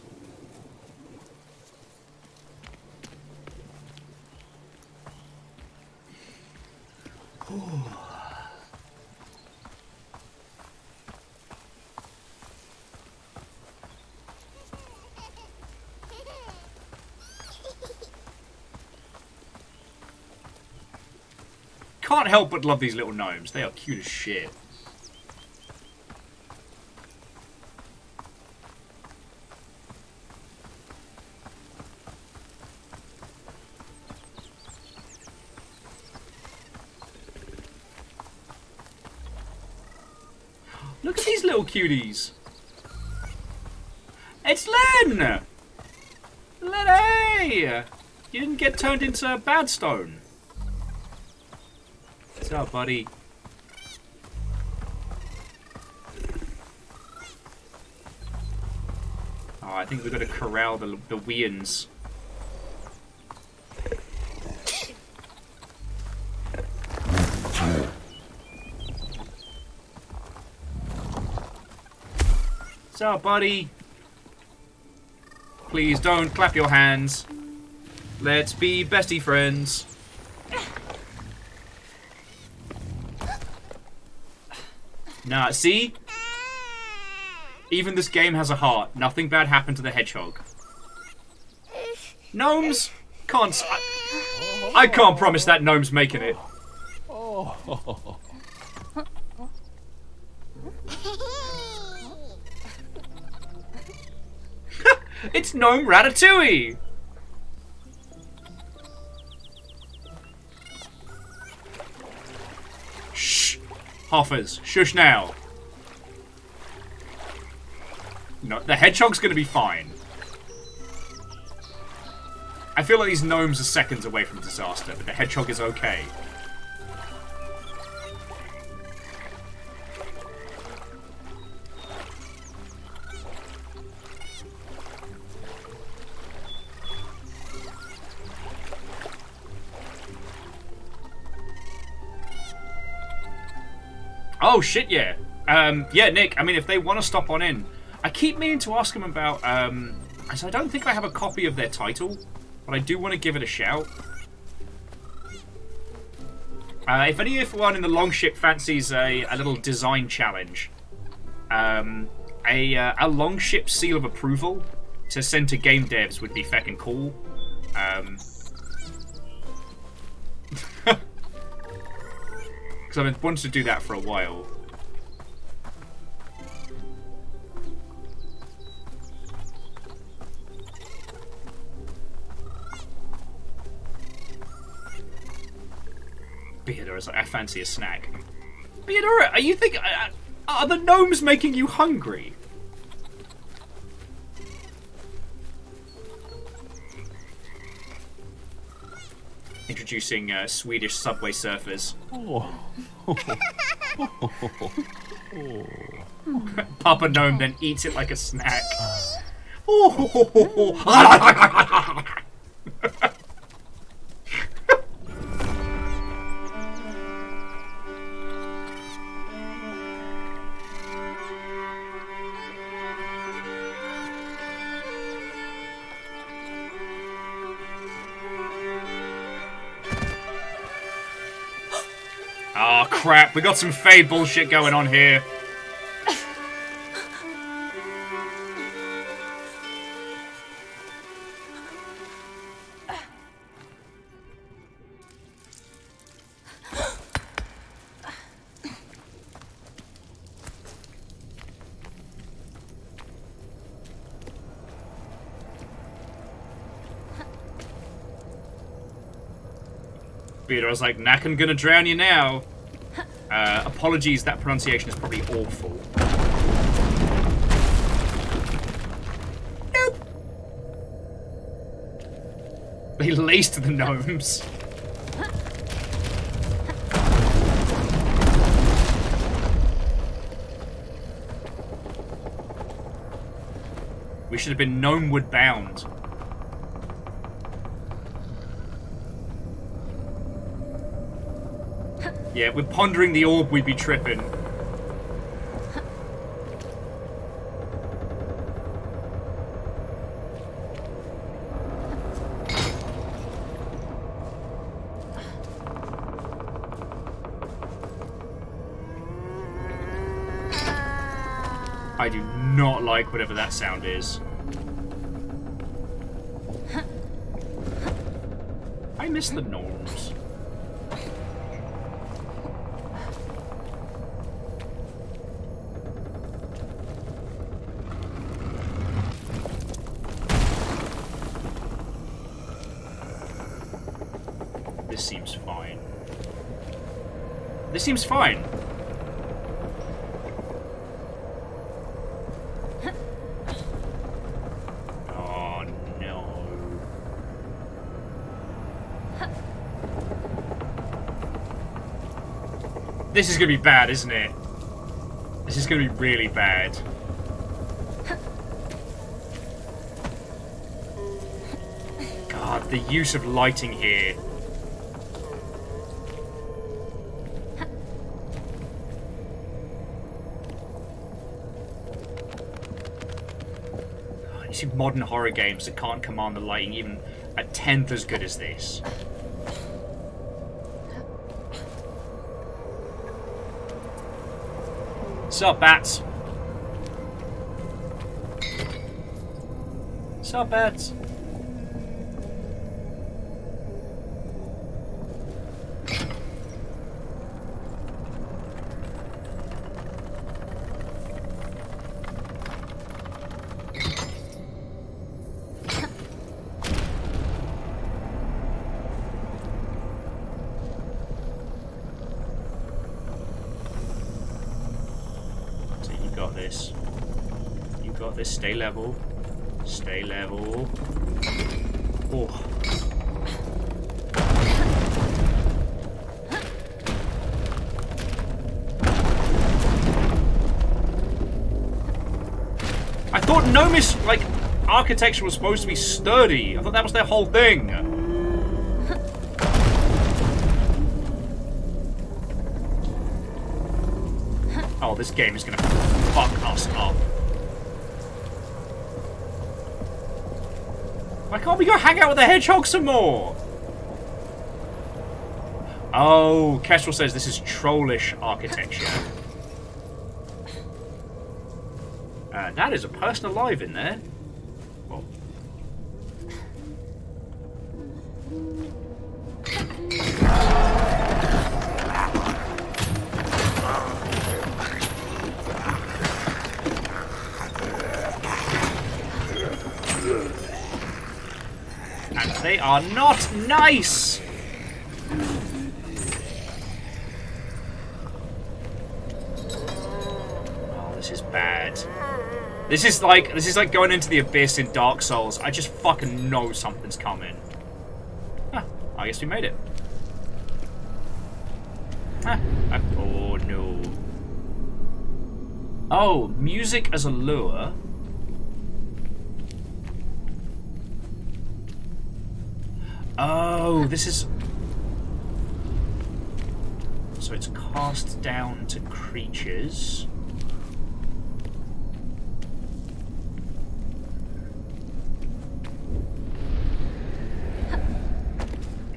Can't help but love these little gnomes. They are cute as shit. Look at these little cuties. It's Len! Lenny! You didn't get turned into Badstone. What's up, buddy? Oh, I think we've got to corral the Weans. What's up, buddy? Please don't clap your hands. Let's be bestie friends. Nah, see? Even this game has a heart. Nothing bad happened to the hedgehog. Gnomes? Can't... I can't promise that gnome's making it. It's Gnome Ratatouille! Shh! Hoffers, shush now. No, the hedgehog's gonna be fine. I feel like these gnomes are seconds away from disaster, but the hedgehog is okay. Oh, shit, yeah. Yeah, Nick, I mean, if they want to stop on in, I keep meaning to ask them about, so I don't think I have a copy of their title, but I do want to give it a shout. If anyone in the Longship fancies a little design challenge, a Longship seal of approval to send to game devs would be feckin' cool. Because I've wanted to do that for a while. Beardor is like, I fancy a snack. Beardor, are you thinking... are the gnomes making you hungry? Introducing Swedish subway surfers. Papa Gnome then eats it like a snack. Oh crap, we got some fade bullshit going on here. Peter was like, Knack, I'm gonna drown you now. Apologies, that pronunciation is probably awful. Nope. They laced the gnomes. We should have been gnomeward bound. Yeah, with pondering the orb, we'd be tripping. I do not like whatever that sound is. I miss the norms. This seems fine. This seems fine. Oh no. This is gonna be bad, isn't it? This is gonna be really bad. God, the use of lighting here. You see modern horror games that can't command the lighting even a tenth as good as this. Sup, bats? Sup, bats? Stay level. Stay level. Oh. I thought Gnomish, like, architecture was supposed to be sturdy. I thought that was their whole thing. Oh, this game is gonna fuck us up. Why can't we go hang out with the hedgehog some more? Oh, Kestrel says this is trollish architecture. That is a person alive in there. Oh. And they are not nice! Oh, this is bad. This is like going into the abyss in Dark Souls. I just fucking know something's coming. Ah, I guess we made it. Ah, oh no. Oh, music as a lure. Oh, this is... So it's cast down to creatures.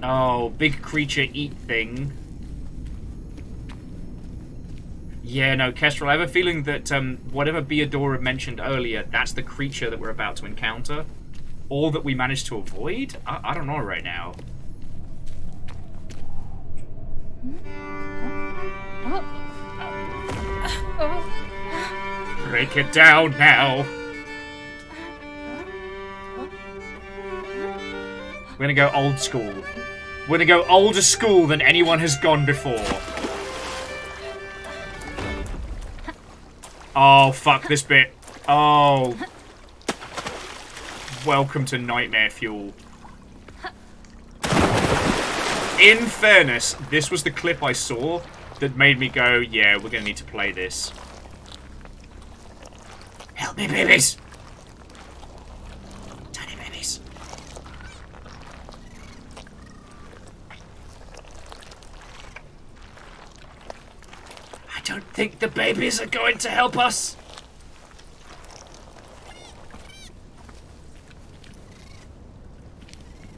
Oh, big creature eat thing. Yeah, no, Kestrel, I have a feeling that whatever Beadora mentioned earlier, that's the creature that we're about to encounter. Or that we managed to avoid? I don't know right now. Break it down now. We're gonna go old school. We're gonna go older school than anyone has gone before. Oh, fuck this bit. Oh. Welcome to Nightmare Fuel. In fairness, this was the clip I saw that made me go, yeah, we're gonna need to play this. Help me, babies! Tiny babies. I don't think the babies are going to help us.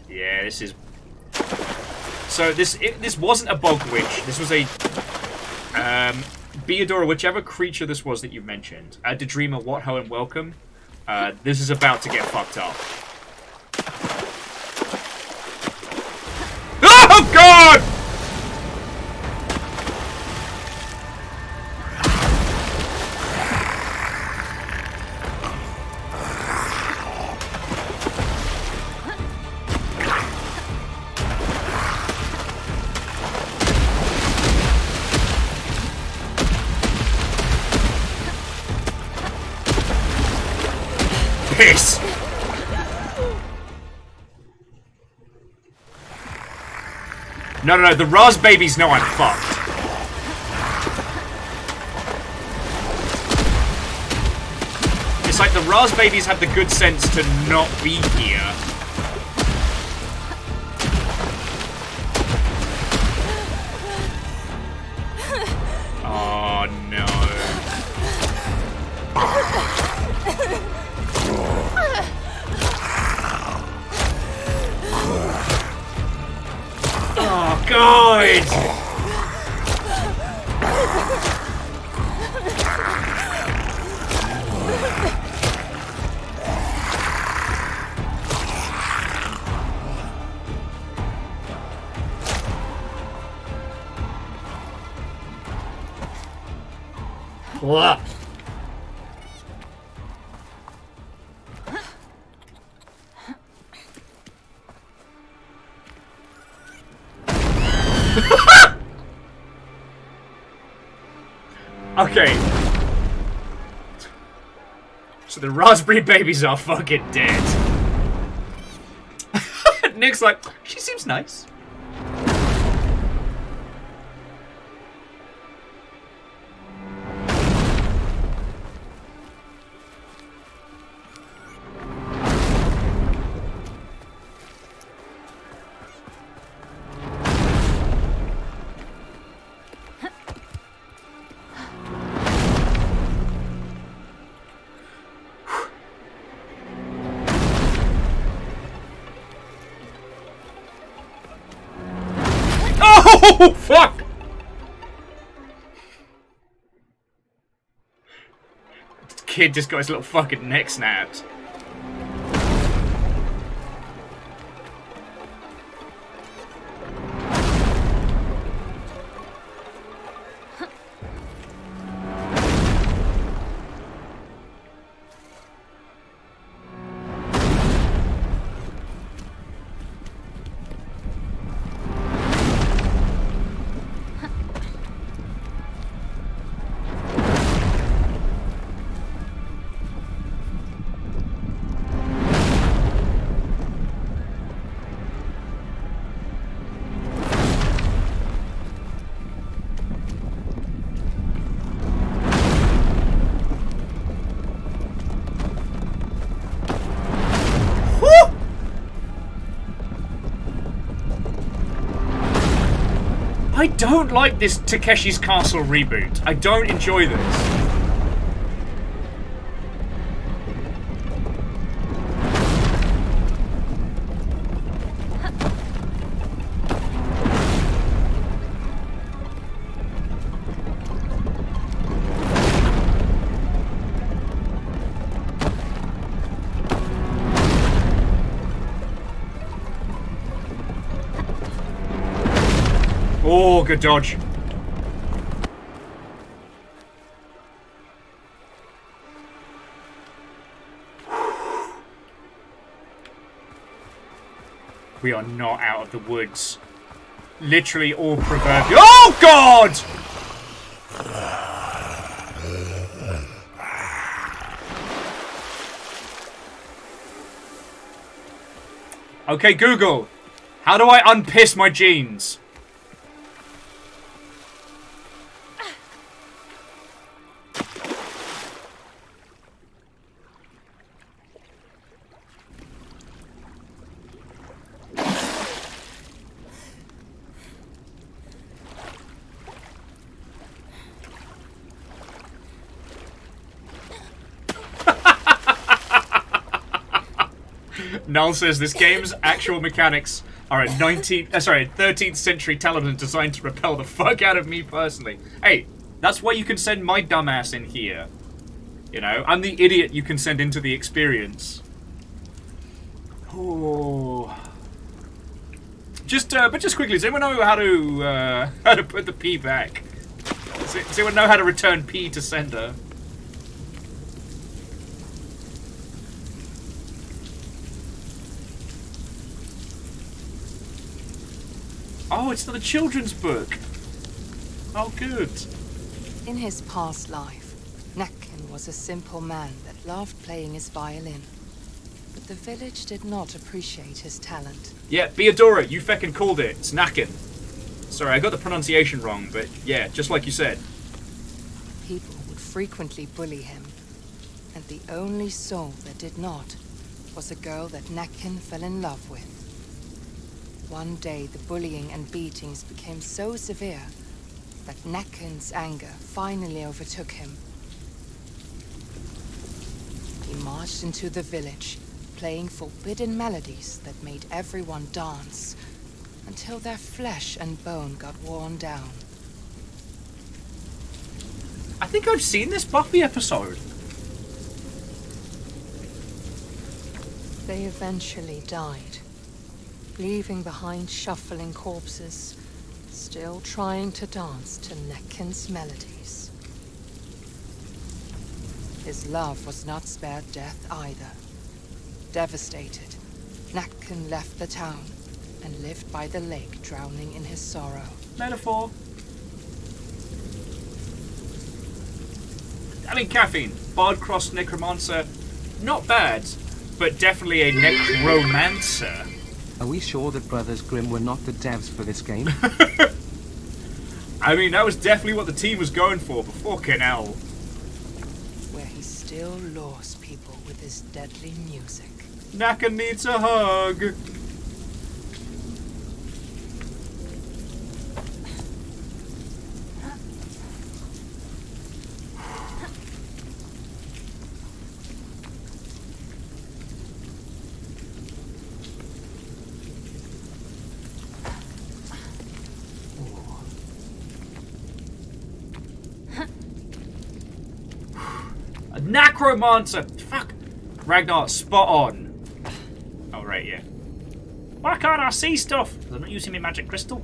Yeah, this is... So this wasn't a bog witch. This was a Beadora, whichever creature this was that you mentioned, the Dreamer, what, ho, and welcome. This is about to get fucked up. Oh, God! Piss! No, the Raz babies know I'm fucked. It's like the Raz babies have the good sense to not be here. Oh, no. Oh, God! What? Okay. So the raspberry babies are fucking dead. Nick's like, she seems nice. Oh, fuck! This kid just got his little fucking neck snapped. I don't like this Takeshi's Castle reboot. I don't enjoy this. Oh, good dodge. We are not out of the woods. Literally all proverbial. Oh, God! Okay, Google. How do I unpiss my jeans? Null says this game's actual mechanics are a 13th century talisman designed to repel the fuck out of me personally. Hey, that's why you can send my dumbass in here. You know, I'm the idiot you can send into the experience. Oh. But just quickly, does anyone know how to put the P back? Does anyone know how to return P to sender? Oh, it's not a children's book. Oh, good. In his past life, Nakken was a simple man that loved playing his violin. But the village did not appreciate his talent. Yeah, Beodora, you feckin' called it. It's Nakken. Sorry, I got the pronunciation wrong, but yeah, just like you said. People would frequently bully him. And the only soul that did not was a girl that Nakken fell in love with. One day, the bullying and beatings became so severe that Nakken's anger finally overtook him. He marched into the village, playing forbidden melodies that made everyone dance, until their flesh and bone got worn down. I think I've seen this Buffy episode. They eventually died, leaving behind shuffling corpses, still trying to dance to Nakken's melodies. His love was not spared death either. Devastated, Nakken left the town and lived by the lake, drowning in his sorrow. Metaphor. I mean, caffeine. Bard-crossed necromancer. Not bad, but definitely a necromancer. Are we sure that Brothers Grimm were not the devs for this game? I mean, that was definitely what the team was going for before Canal. Where he still lures people with his deadly music. Nakken needs a hug. A necromancer! Fuck! Ragnar, spot on. Oh, right, yeah. Why can't I see stuff? Because I'm not using my magic crystal.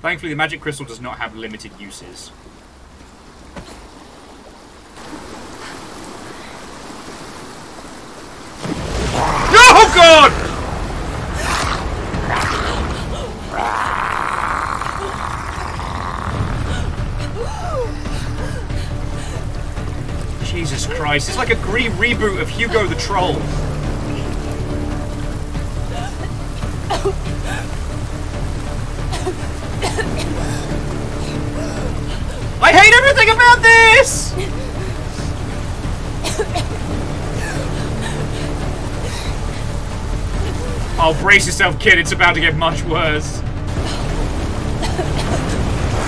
Thankfully, the magic crystal does not have limited uses. Oh, God! Jesus Christ, it's like a green reboot of Hugo the Troll. I hate everything about this! Oh, brace yourself, kid, it's about to get much worse.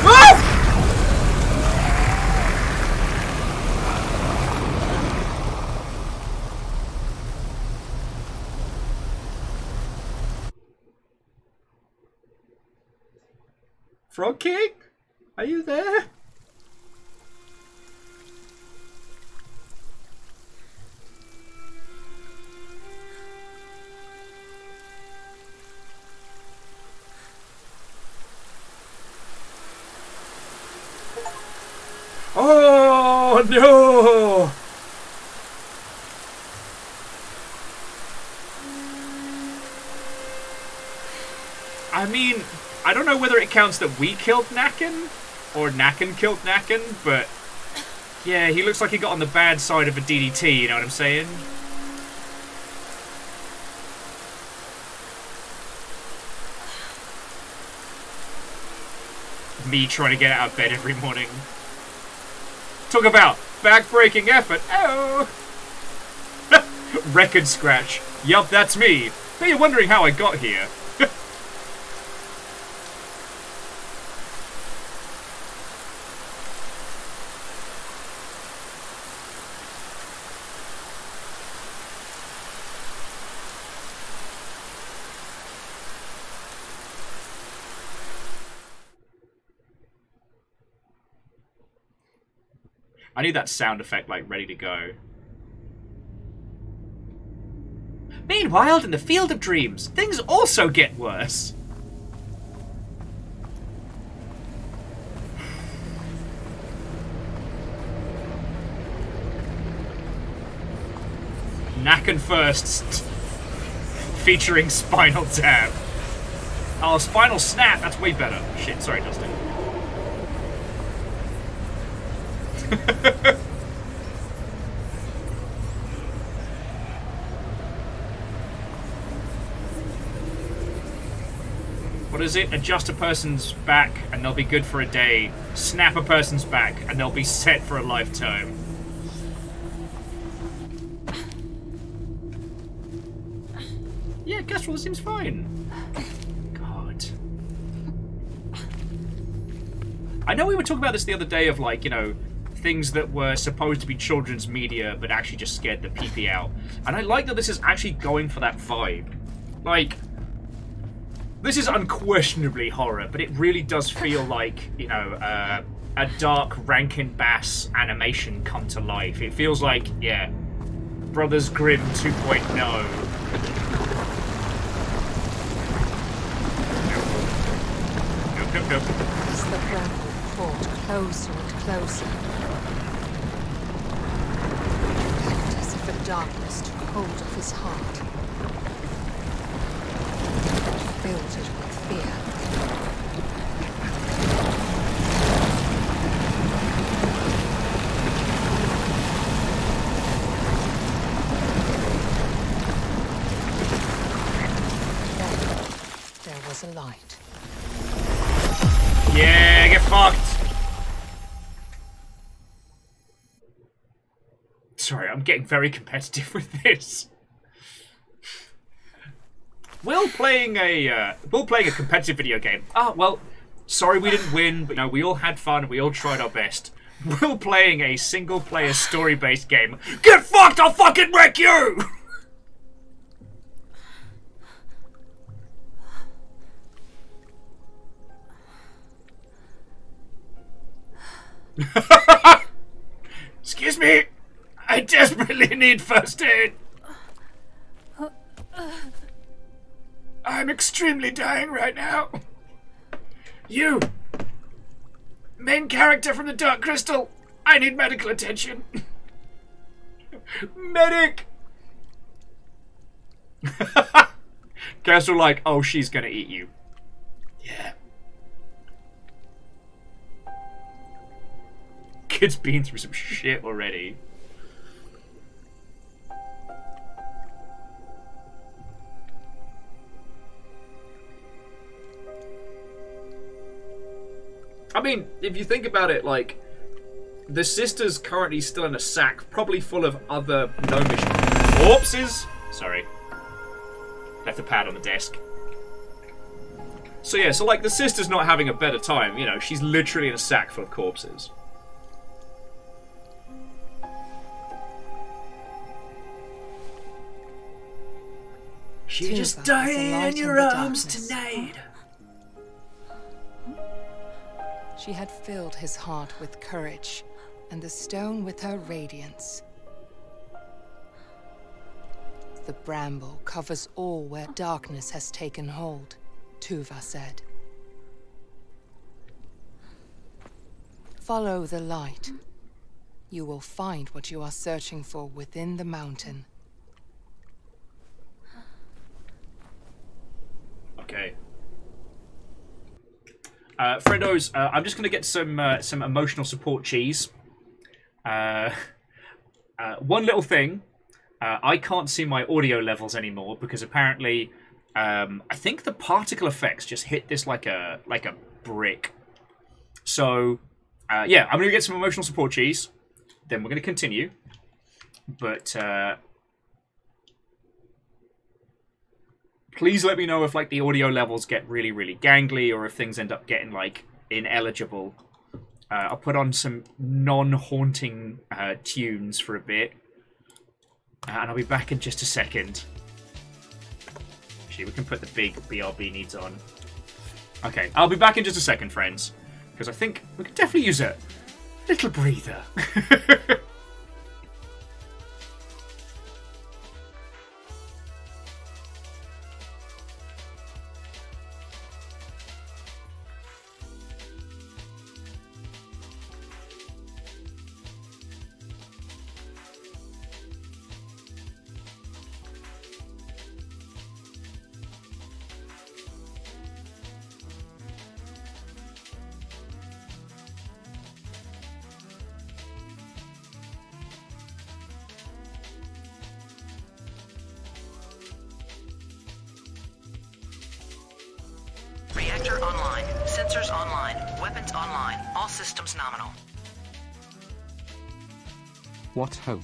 Ah! Frog King? Are you there? Oh no! I mean, I don't know whether it counts that we killed Nakken, or Nakken killed Nakken, but yeah, he looks like he got on the bad side of a DDT, you know what I'm saying? Me trying to get out of bed every morning. Talk about back-breaking effort. Oh! Record scratch. Yup, that's me. But you're wondering how I got here. I need that sound effect, like, ready to go. Meanwhile, in the Field of Dreams, things also get worse. Knacken First, featuring Spinal Tap. Oh, Spinal Snap, that's way better. Shit, sorry, Dustin. What is it? Adjust a person's back and they'll be good for a day. Snap a person's back and they'll be set for a lifetime. Yeah, Kestrel seems fine. God. I know we were talking about this the other day of, like, you know, things that were supposed to be children's media but actually just scared the pee-pee out. And I like that this is actually going for that vibe. Like, this is unquestionably horror, but it really does feel like, you know, a dark Rankin Bass animation come to life. It feels like, yeah, Brothers Grimm 2.0. Nope. As the bramble crawled closer and closer, and as if a darkness took hold of his heart, filled it with fear. Then there was a light. Yeah, get fucked! Sorry, I'm getting very competitive with this. Will playing a competitive video game. Ah, well, sorry we didn't win, but no, we all had fun, we all tried our best. Will playing a single-player story-based game. Get fucked, I'll fucking wreck you! Excuse me, I desperately need first aid. I'm extremely dying right now. You, main character from the Dark Crystal, I need medical attention. Medic! Guys are like, oh, she's gonna eat you. Yeah. Kid's been through some shit already. I mean, if you think about it, like, the sister's currently still in a sack, probably full of other gnomish corpses. Sorry. Left the pad on the desk. So yeah, so like, the sister's not having a better time, you know, she's literally in a sack full of corpses. She just died in your arms tonight. She had filled his heart with courage, and the stone with her radiance. The bramble covers all where darkness has taken hold, Tuva said. Follow the light. You will find what you are searching for within the mountain. Okay. Friendos, I'm just going to get some emotional support cheese. One little thing. I can't see my audio levels anymore because apparently, I think the particle effects just hit this like a brick. So, yeah, I'm going to get some emotional support cheese. Then we're going to continue. But, please let me know if, like, the audio levels get really, really gangly or if things end up getting, like, ineligible. I'll put on some non-haunting tunes for a bit. And I'll be back in just a second. Actually, we can put the big BRB needs on. Okay, I'll be back in just a second, friends. Because I think we could definitely use it. Little breather. Reactor online. Sensors online. Weapons online. All systems nominal. What ho?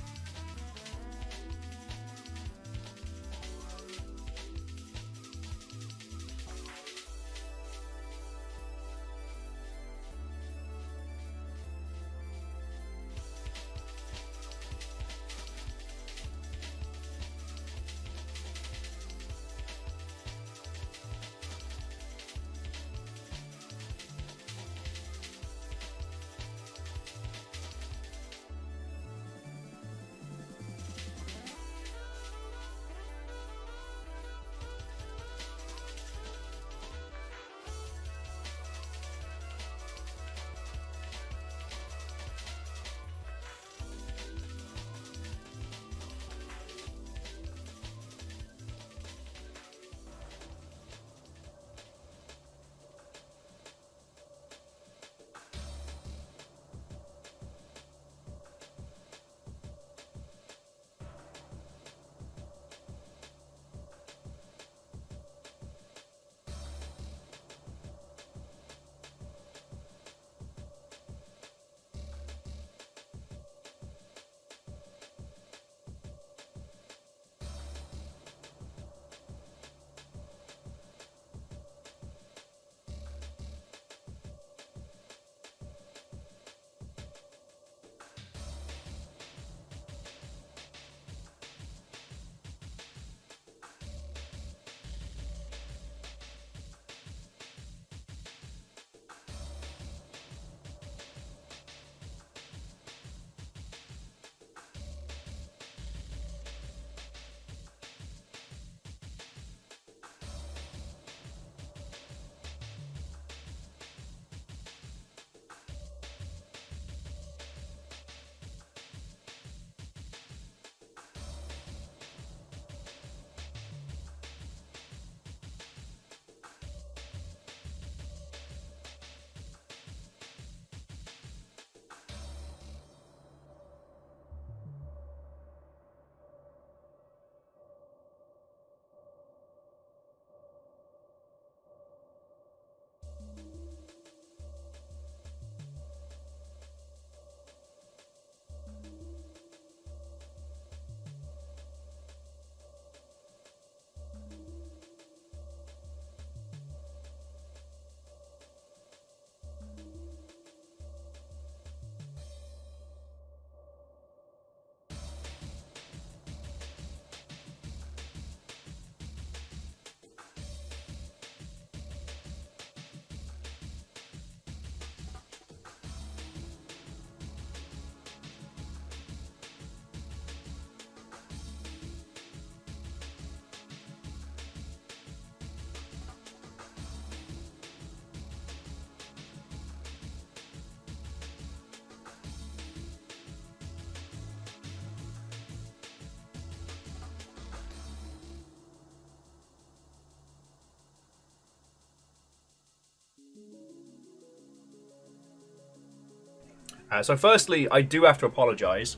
So firstly, I do have to apologise.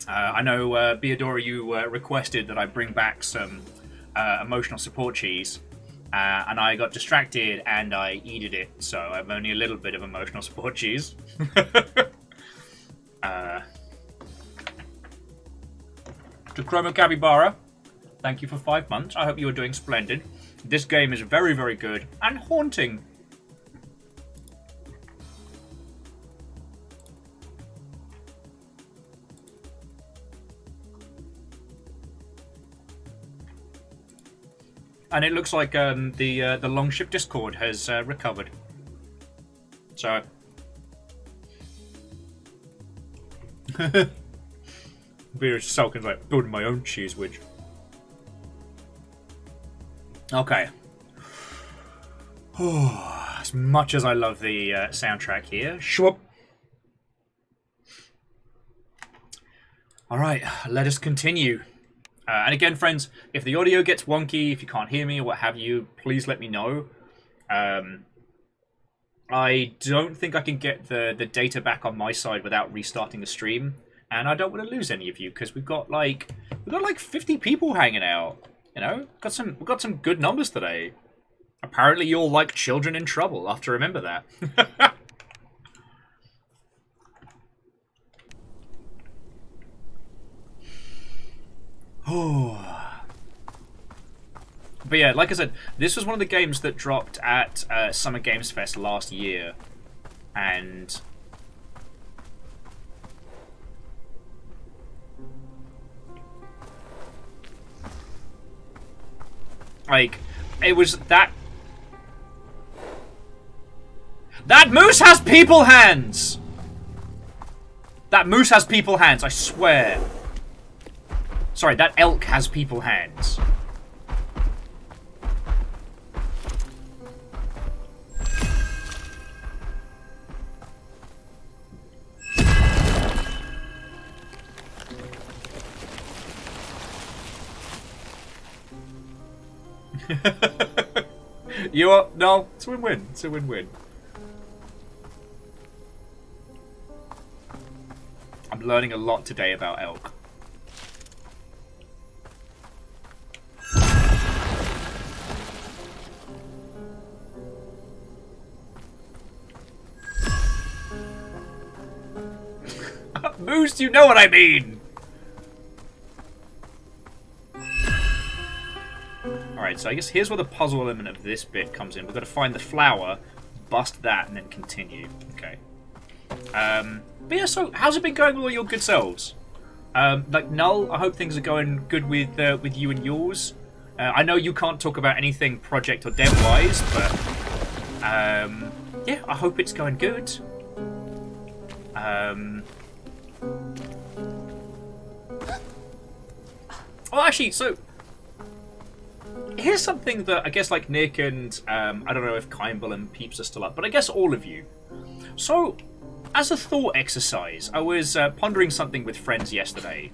I know, Beadora, you requested that I bring back some emotional support cheese, and I got distracted and I eated it, so I'm only a little bit of emotional support cheese. To Chroma Capybara, thank you for 5 months. I hope you are doing splendid. This game is very, very good and haunting. And it looks like the Longship Discord has recovered. So, Beer is sulking like building my own cheese wedge. Okay. As much as I love the soundtrack here, shwop. Alright, let us continue. And again, friends, if the audio gets wonky, if you can't hear me or what have you, please let me know. I don't think I can get the data back on my side without restarting the stream. And I don't want to lose any of you, because we've got like 50 people hanging out. You know? We've got some good numbers today. Apparently you're like children in trouble. I'll have to remember that. But yeah, like I said, this was one of the games that dropped at Summer Games Fest last year. And like, it was that moose has people hands! That moose has people hands, I swear. Sorry, that elk has people hands. No, it's a win-win. It's a win-win. I'm learning a lot today about elk. Moose, you know what I mean! Alright, so I guess here's where the puzzle element of this bit comes in. We've got to find the flower, bust that, and then continue. Okay. But yeah, so how's it been going with all your good selves? Like, Null, I hope things are going good with you and yours. I know you can't talk about anything project or dev-wise, but yeah, I hope it's going good. Well, actually, so here's something that I guess like Nick and I don't know if Kimball and Peeps are still up, but I guess all of you. So, as a thought exercise, I was pondering something with friends yesterday.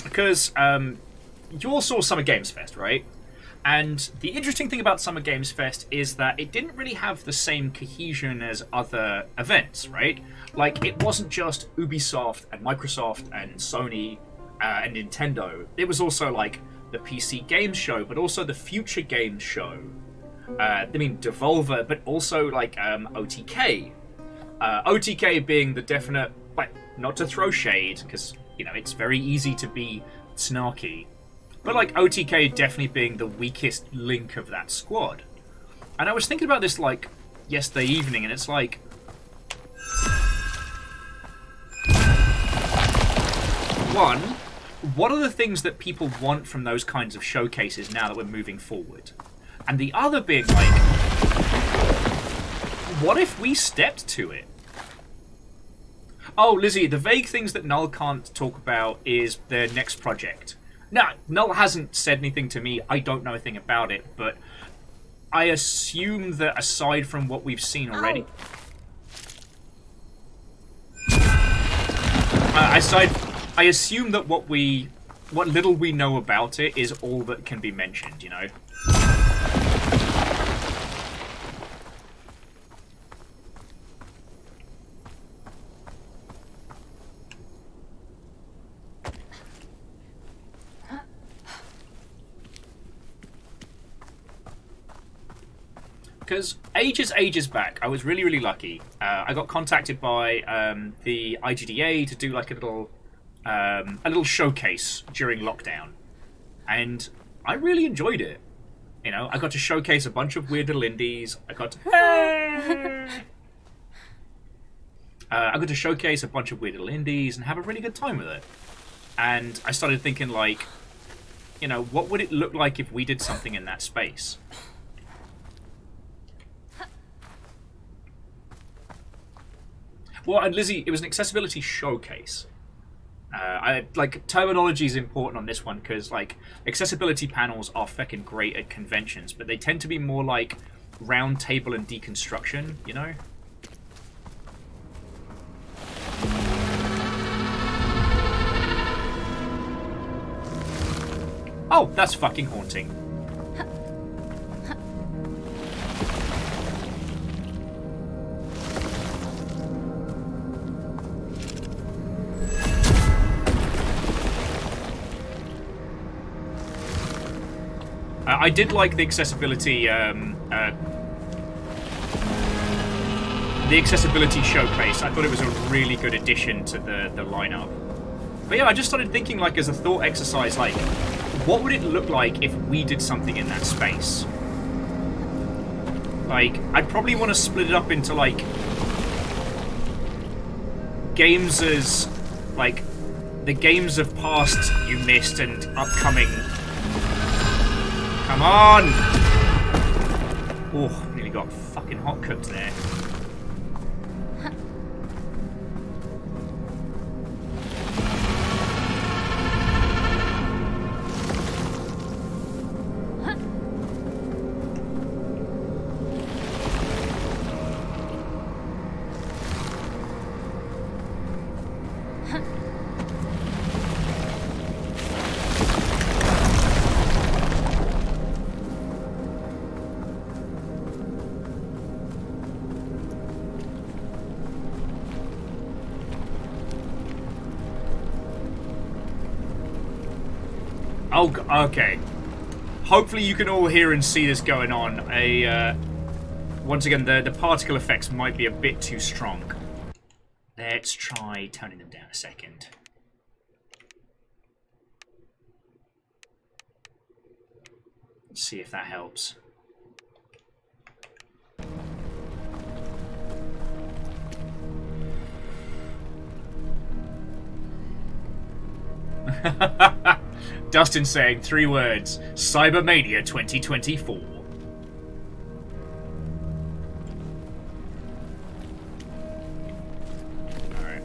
Because you all saw Summer Games Fest, right? And the interesting thing about Summer Games Fest is that it didn't really have the same cohesion as other events, right? Like, it wasn't just Ubisoft and Microsoft and Sony and Nintendo. It was also like the PC Games Show, but also the Future Games Show. I mean, Devolver, but also like OTK. OTK being the definite, like, not to throw shade, because, you know, it's very easy to be snarky. But, like, OTK definitely being the weakest link of that squad. And I was thinking about this, like, yesterday evening, and it's like, one, what are the things that people want from those kinds of showcases now that we're moving forward? And the other being, like, what if we stepped to it? Oh, Lizzie, the vague things that Null can't talk about is their next project. No, Null hasn't said anything to me. I don't know a thing about it, but I assume that aside from what we've seen already... I assume that what little we know about it is all that can be mentioned, you know? Because ages back, I was really lucky. I got contacted by the IGDA to do like a little showcase during lockdown, and I really enjoyed it. You know, I got to showcase a bunch of weird little indies. I got to showcase a bunch of weird little indies and have a really good time with it. And I started thinking, like, you know, what would it look like if we did something in that space? Well, and Lizzie, it was an accessibility showcase. Like, terminology is important on this one because, like, accessibility panels are feckin' great at conventions, but they tend to be more like round table and deconstruction, you know? Oh, that's fucking haunting. I did like the accessibility showcase. I thought it was a really good addition to the lineup. But yeah, I just started thinking, like, as a thought exercise, like, what would it look like if we did something in that space? Like, I'd probably want to split it up into, like, games as, like, the games of past you missed and upcoming. Come on! Oh, nearly got fucking hot cooked there. Oh, okay. Hopefully you can all hear and see this going on. Once again, the particle effects might be a bit too strong. Let's try turning them down a second. Let's see if that helps. Dustin saying 3 words: Cybermania 2024. Alright.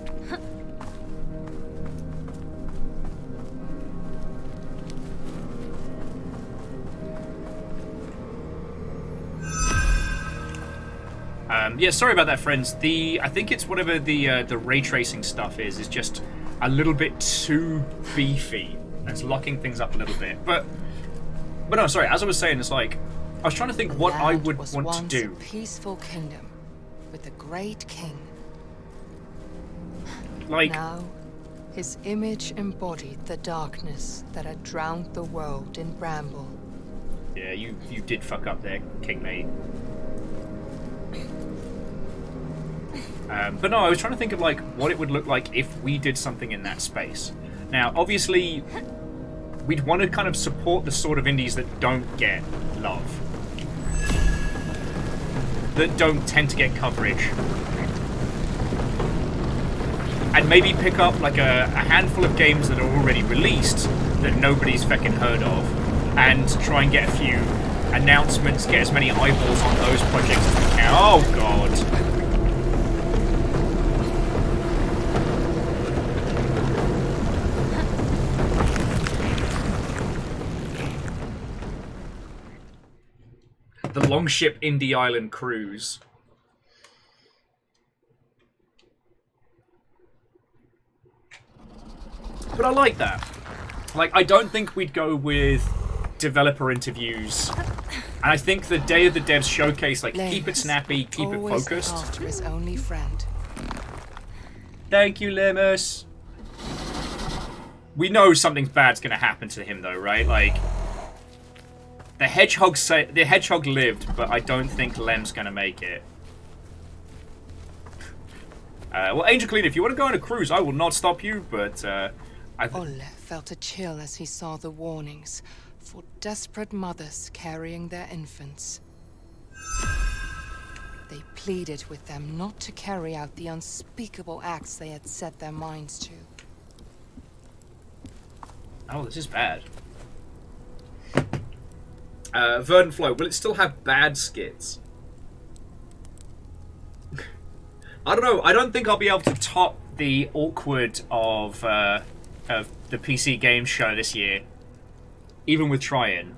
Yeah, sorry about that, friends. I think it's whatever the ray tracing stuff is just a little bit too beefy. It's locking things up a little bit. But no, sorry, as I was saying, it's like, I was trying to think what I would want to do. A peaceful kingdom with a great king. Like, now, his image embodied the darkness that had drowned the world in Bramble. Yeah, you did fuck up there, King Mate. But no, I was trying to think of, like, what it would look like if we did something in that space. Now, obviously, we'd want to kind of support the sort of indies that don't get love. That don't tend to get coverage. And maybe pick up, like, a handful of games that are already released that nobody's feckin' heard of. And try and get a few announcements, get as many eyeballs on those projects as we can. Oh, God. The Longship Indie Island Cruise. But I like that. Like, I don't think we'd go with developer interviews. And I think the Day of the Devs showcase, like, keep it snappy, keep it focused. After his only friend. Thank you, Lemus. We know something bad's gonna happen to him, though, right? Like, the hedgehog lived, but I don't think Lem's gonna make it. Well, Angel Clean, if you want to go on a cruise, I will not stop you, but Olle felt a chill as he saw the warnings for desperate mothers carrying their infants. They pleaded with them not to carry out the unspeakable acts they had set their minds to. Oh, this is bad. Verdant Flow, will it still have bad skits? I don't know. I don't think I'll be able to top the awkward of the PC game show this year, even with trying.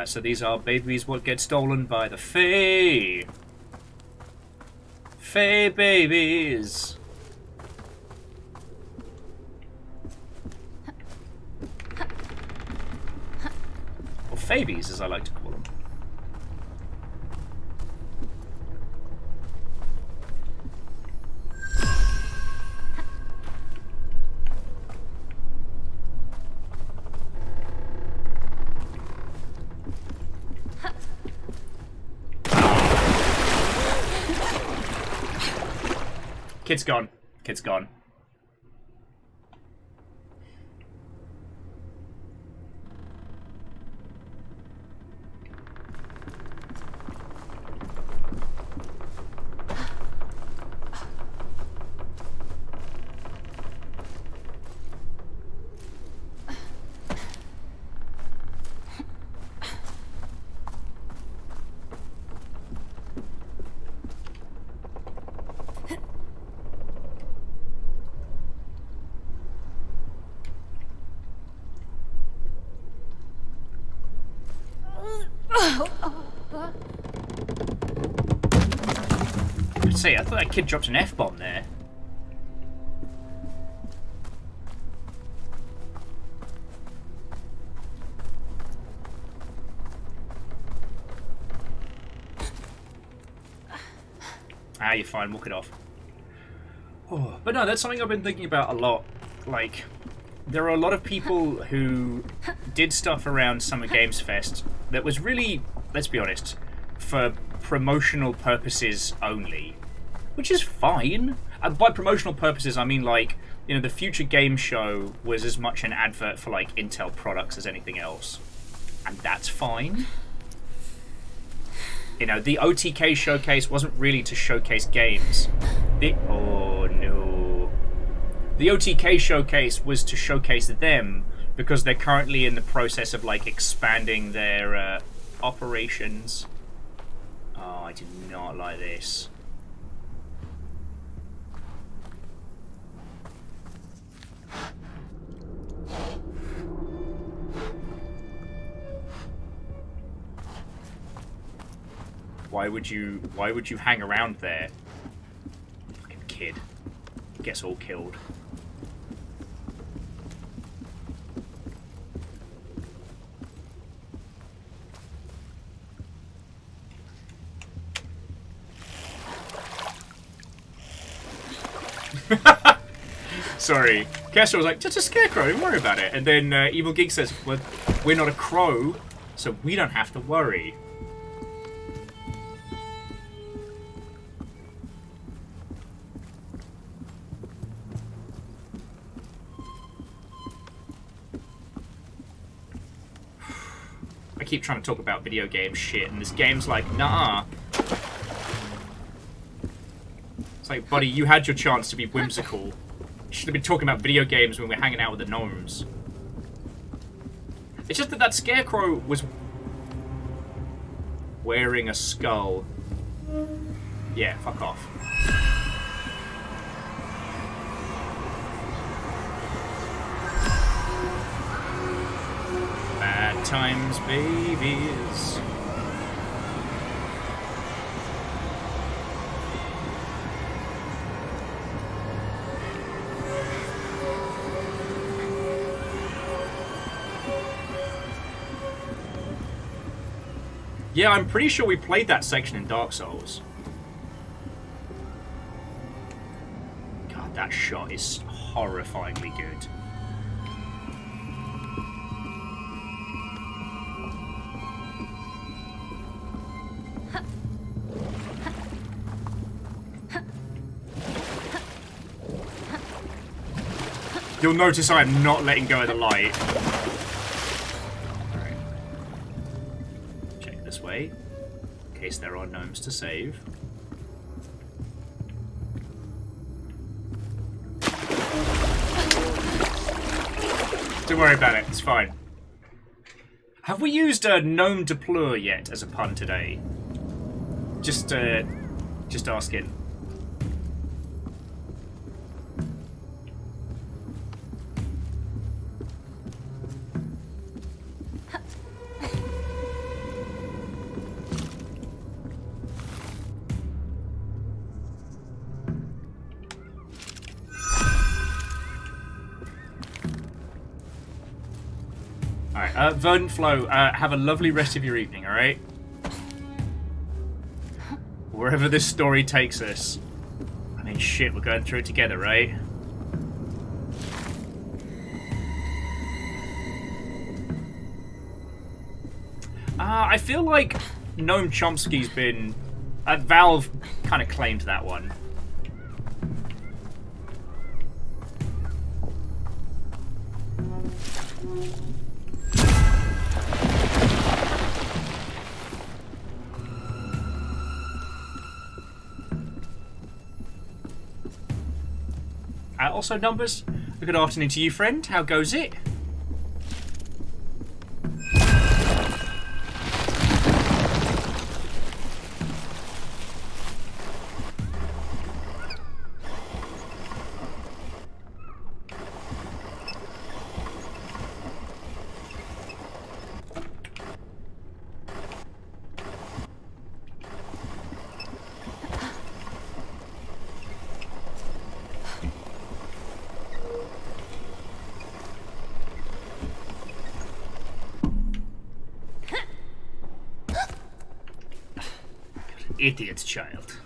So these are babies what get stolen by the Fae. Fae babies. Or Fabies, as I like to call them. Kid's gone. Kid's gone. I thought that kid dropped an F-bomb there. Ah, you're fine. Walk it off. Oh, but no, that's something I've been thinking about a lot. Like, there are a lot of people who did stuff around Summer Games Fest that was really, let's be honest, for promotional purposes only. Which is fine. And by promotional purposes, I mean, like, you know, the Future Game Show was as much an advert for, like, Intel products as anything else. And that's fine. You know, the OTK showcase wasn't really to showcase games. Oh, no. The OTK showcase was to showcase them, because they're currently in the process of, like, expanding their operations. Oh, I do not like this. Why would you hang around there? Fucking kid. Gets all killed. Sorry. Kester was like, just a scarecrow, don't worry about it. And then Evil Geek says, well, we're not a crow, so we don't have to worry. I keep trying to talk about video game shit, and this game's like, nah. It's like, buddy, you had your chance to be whimsical. You should have been talking about video games when we're hanging out with the gnomes. It's just that scarecrow was wearing a skull. Yeah, fuck off. Bad times, babies. Yeah, I'm pretty sure we played that section in Dark Souls. God, that shot is horrifyingly good. You'll notice I'm not letting go of the light. In case there are gnomes to save. Don't worry about it, it's fine. Have we used a gnome de pleur yet as a pun today? Just asking. Alright, Verdant Flow, have a lovely rest of your evening, alright? Wherever this story takes us. I mean, shit, we're going through it together, right? I feel like Noam Chomsky's been... Valve kind of claimed that one. Also, Numbers, a good afternoon to you, friend. How goes it? Idiot child.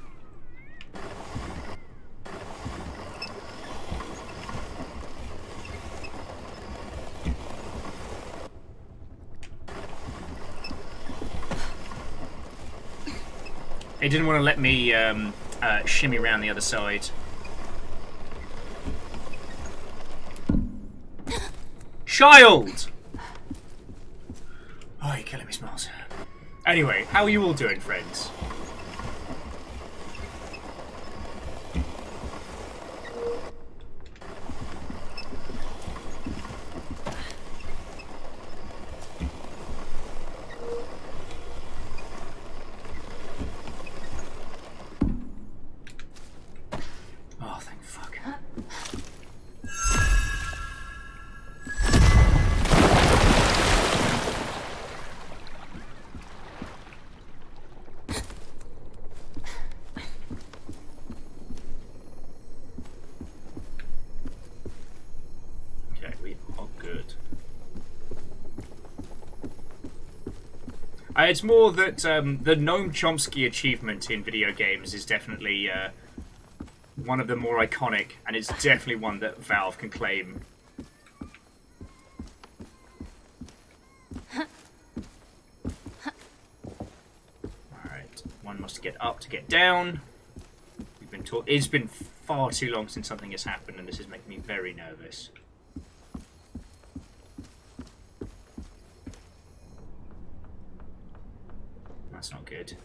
He didn't want to let me shimmy around the other side. Child! Oh, you're killing me, Smalls. Anyway, how are you all doing, friends? It's more that the Noam Chomsky achievement in video games is definitely one of the more iconic, and it's definitely one that Valve can claim. Alright, one must get up to get down. We've been taught. It's been far too long since something has happened, and this is making me very nervous. That's not good.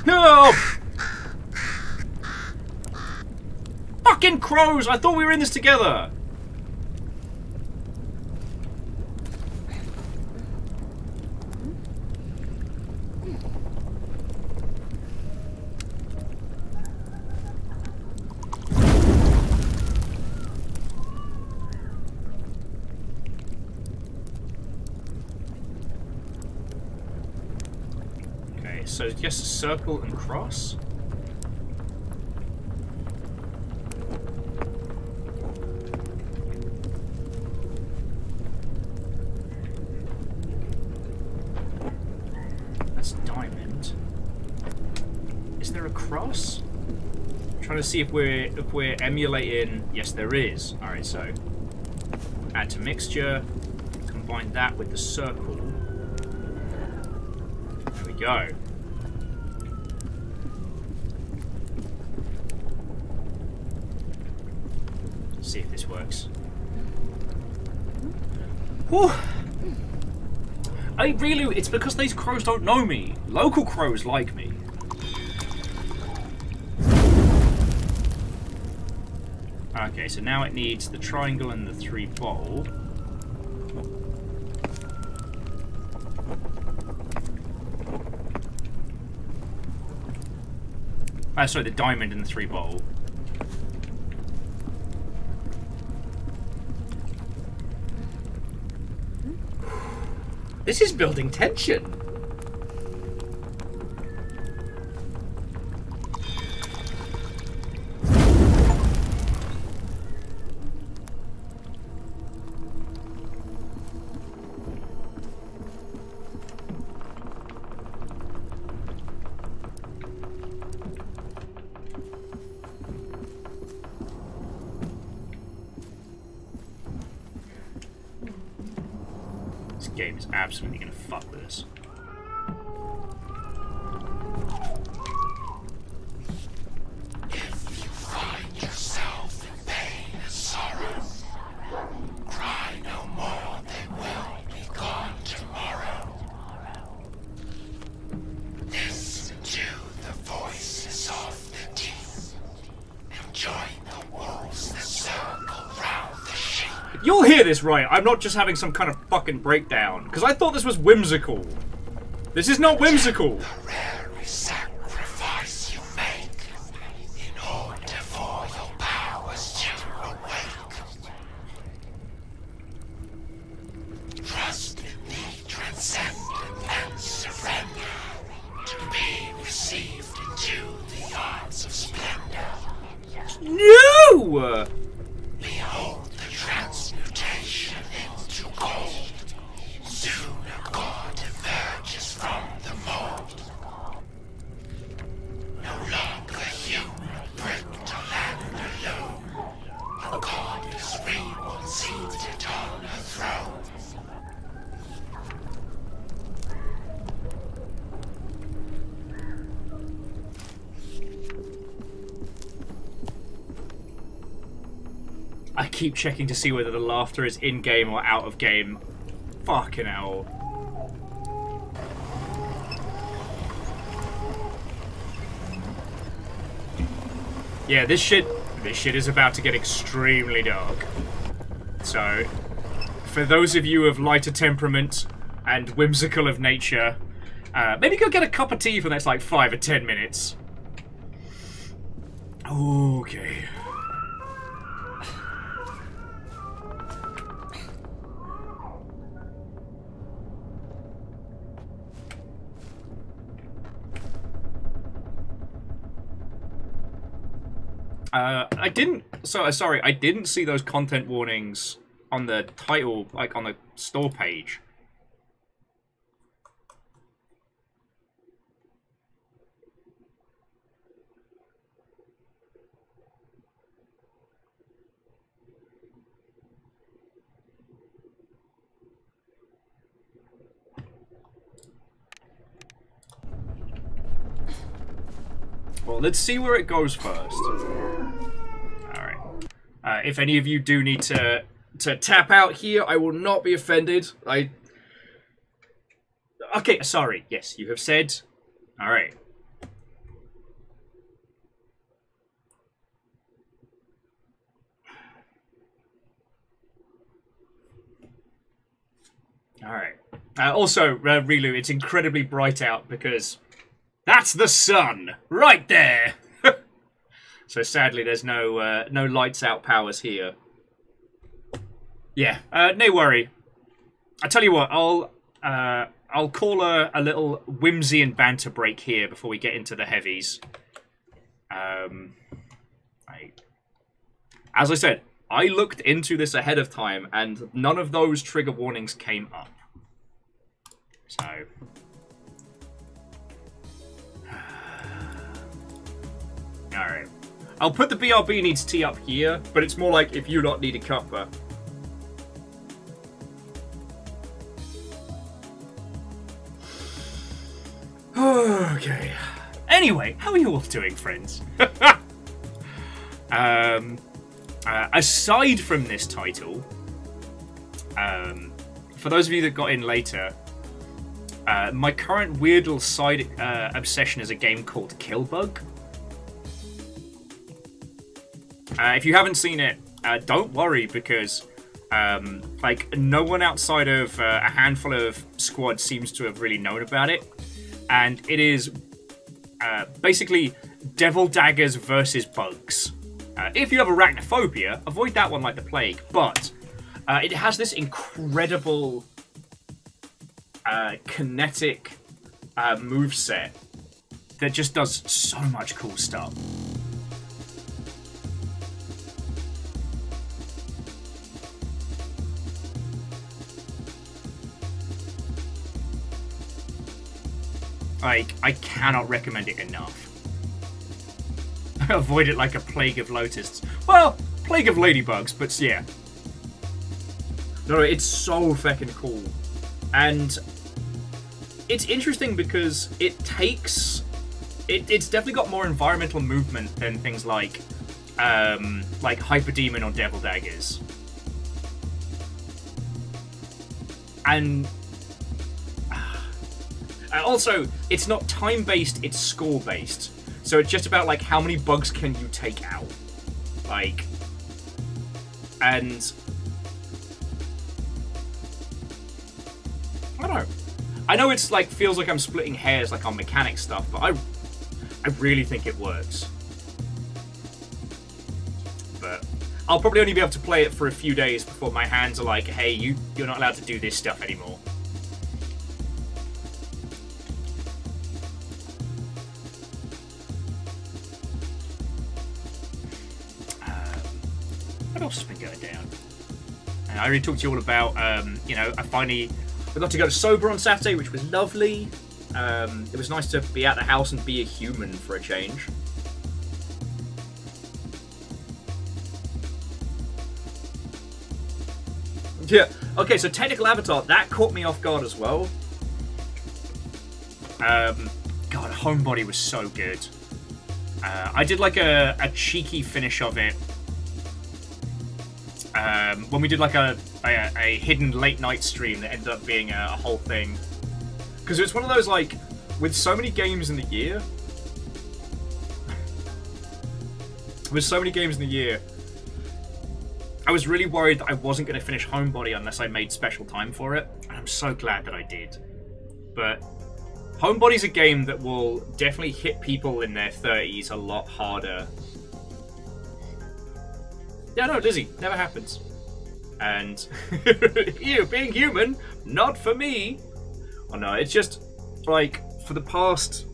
No! Fucking crows! I thought we were in this together! So just circle and cross. Is there a cross? I'm trying to see if we're emulating. Yes, there is. All right, so add to mixture. Combine that with the circle. There we go. Let's see if this works. Whew. It's because these crows don't know me. Local crows like me. Okay, so now it needs the triangle and the 3 bowl. Sorry, the diamond and the 3 bowl. This is building tension. Game is absolutely going to fuck with us. If you find yourself in pain and sorrow, cry no more, they will be gone tomorrow. Listen to the voices of the deep, and join the wolves that circle round the sheep. You'll hear this right. I'm not just having some kind of fucking breakdown. Because I thought this was whimsical. This is not whimsical. The rare sacrifice you make in order for your powers to awake. Trust in the transcendent and surrender to be received into the arts of splendor. No! Behold the transmutation into gold. Soon a god emerges from the mold. No longer human, bricked or land alone. A goddess reborn seated on her throne. I keep checking to see whether the laughter is in-game or out of game. Fucking hell. Yeah, this shit is about to get extremely dark. So, for those of you of lighter temperament and whimsical of nature, maybe go get a cup of tea for the next like 5 or 10 minutes. Okay. I didn't see those content warnings on the title, like on the store page. Well, let's see where it goes first. Alright. If any of you do need to tap out here, I will not be offended. Okay, sorry. Yes, you have said. Alright. Alright. Also, Relu, it's incredibly bright out because that's the sun right there. So sadly, there's no no lights out powers here. Yeah, no worry. I tell you what, I'll call a little whimsy and banter break here before we get into the heavies. As I said, I looked into this ahead of time, and none of those trigger warnings came up. So Alright. I'll put the BRB needs tea up here, but it's more like if you not need a cuppa. Okay. Anyway, how are you all doing, friends? Aside from this title, for those of you that got in later, my current weird little side obsession is a game called Killbug. If you haven't seen it, don't worry, because like no one outside of a handful of squads seems to have really known about it, and it is basically devil daggers versus bugs. If you have arachnophobia, avoid that one like the plague, but it has this incredible kinetic moveset that just does so much cool stuff. Like, I cannot recommend it enough. Avoid it like a plague of locusts. Well, plague of ladybugs, but yeah. No, it's so fucking cool. And it's interesting because it takes... It's definitely got more environmental movement than things like Hyperdemon or Devil Daggers. And... also, it's not time-based, it's score-based. So it's just about, like, how many bugs can you take out? Like... And... I don't know. I know it's, like, feels like I'm splitting hairs, like, on mechanic stuff, but I really think it works. But I'll probably only be able to play it for a few days before my hands are like, hey, you're not allowed to do this stuff anymore. What else has been going down? And I already talked to you all about, you know, I got to go to Sober on Saturday, which was lovely. It was nice to be out the house and be a human for a change. Yeah, okay, so Technical Avatar, that caught me off guard as well. God, Homebody was so good. I did like a cheeky finish of it. When we did like a hidden late night stream that ended up being a whole thing. Because it's one of those, like, with so many games in the year, I was really worried that I wasn't going to finish Homebody unless I made special time for it, and I'm so glad that I did. But Homebody's a game that will definitely hit people in their 30s a lot harder. Yeah, no, Lizzie, never happens. And you being human, not for me. Oh no, it's just like for the past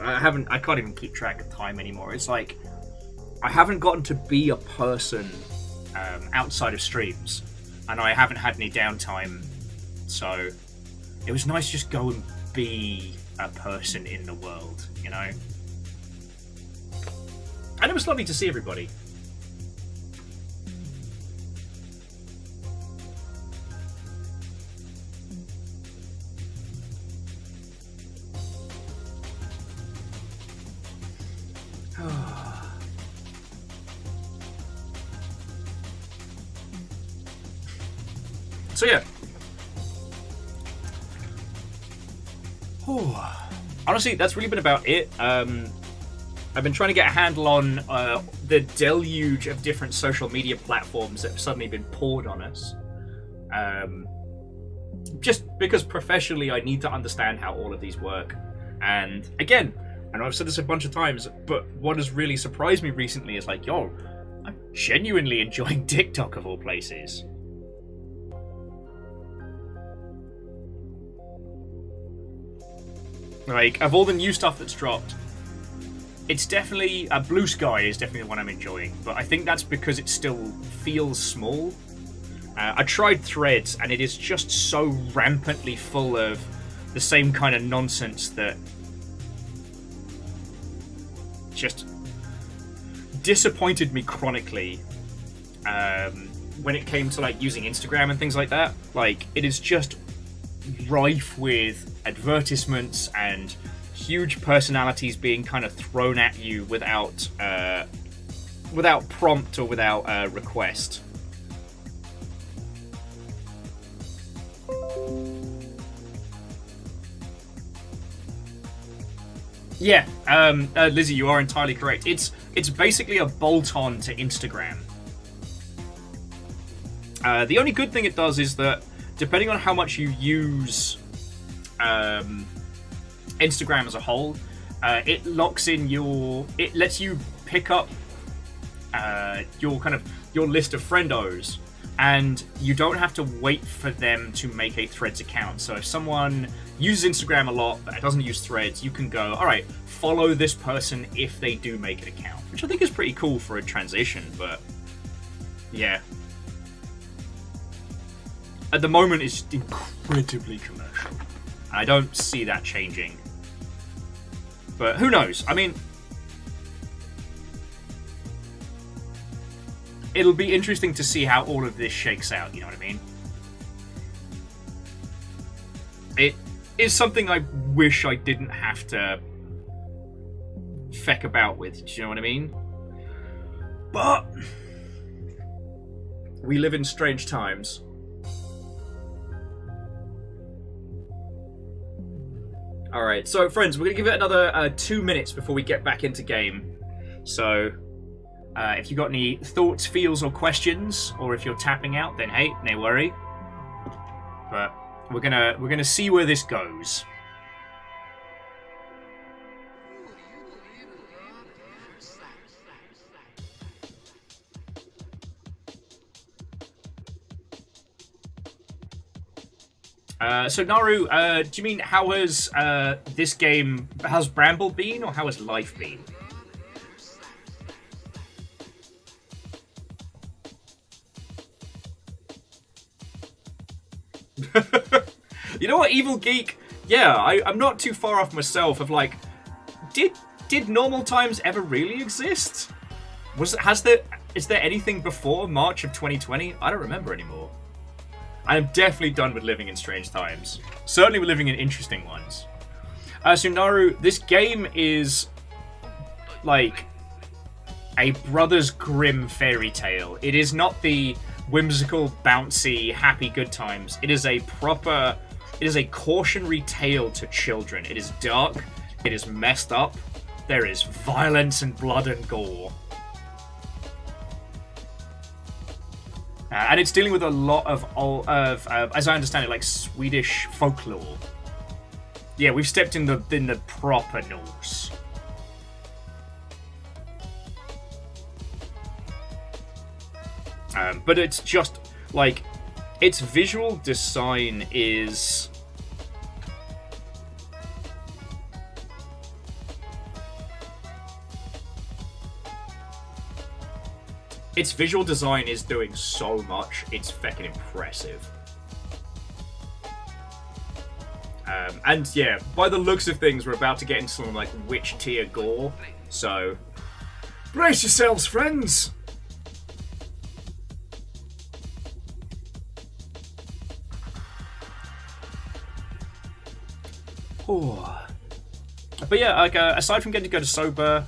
I can't even keep track of time anymore. It's like I haven't gotten to be a person outside of streams, and I haven't had any downtime, so it was nice to just go and be a person in the world, you know? And it was lovely to see everybody. So yeah. Honestly, that's really been about it. I've been trying to get a handle on the deluge of different social media platforms that have suddenly been poured on us. Just because professionally I need to understand how all of these work. And again, I know I've said this a bunch of times, but what has really surprised me recently is like, yo, I'm genuinely enjoying TikTok of all places. Like, of all the new stuff that's dropped, it's definitely... Blue Sky is definitely the one I'm enjoying, but I think that's because it still feels small. I tried Threads, and it is just so rampantly full of the same kind of nonsense that just disappointed me chronically when it came to like using Instagram and things like that. Like, it is just rife with advertisements and huge personalities being kind of thrown at you without prompt or without request. Yeah, Lizzie, you are entirely correct. It's basically a bolt-on to Instagram. The only good thing it does is that, depending on how much you use Instagram as a whole, it locks in it lets you pick up your list of friendos, and you don't have to wait for them to make a Threads account. So if someone uses Instagram a lot but doesn't use Threads, you can go, all right, follow this person if they do make an account, which I think is pretty cool for a transition. But yeah, at the moment it's incredibly commercial. I don't see that changing, but who knows? I mean, it'll be interesting to see how all of this shakes out, you know what I mean? It is something I wish I didn't have to feck about with, do you know what I mean? But we live in strange times. Alright, so friends, we're going to give it another 2 minutes before we get back into game. So if you got any thoughts, feels, or questions, or if you're tapping out, then hey, no worry. But we're gonna see where this goes. So Naru, do you mean how has this game, how's Bramble been, or how has life been? You know what, Evil Geek? Yeah, I'm not too far off myself of like, did normal times ever really exist? Is there anything before March of 2020? I don't remember anymore. I am definitely done with living in strange times. Certainly we're living in interesting ones. So Naru, this game is like a Brothers Grimm fairy tale. It is not the whimsical, bouncy, happy good times. It is a cautionary tale to children. It is dark, it is messed up, there is violence and blood and gore. And it's dealing with a lot of, as I understand it, like Swedish folklore. Yeah, we've stepped in the proper Norse. But it's just like, its visual design is doing so much. It's fucking impressive. And yeah, by the looks of things, we're about to get into some like witch tier gore. So brace yourselves, friends. Oh. But yeah, like aside from getting to go to sober,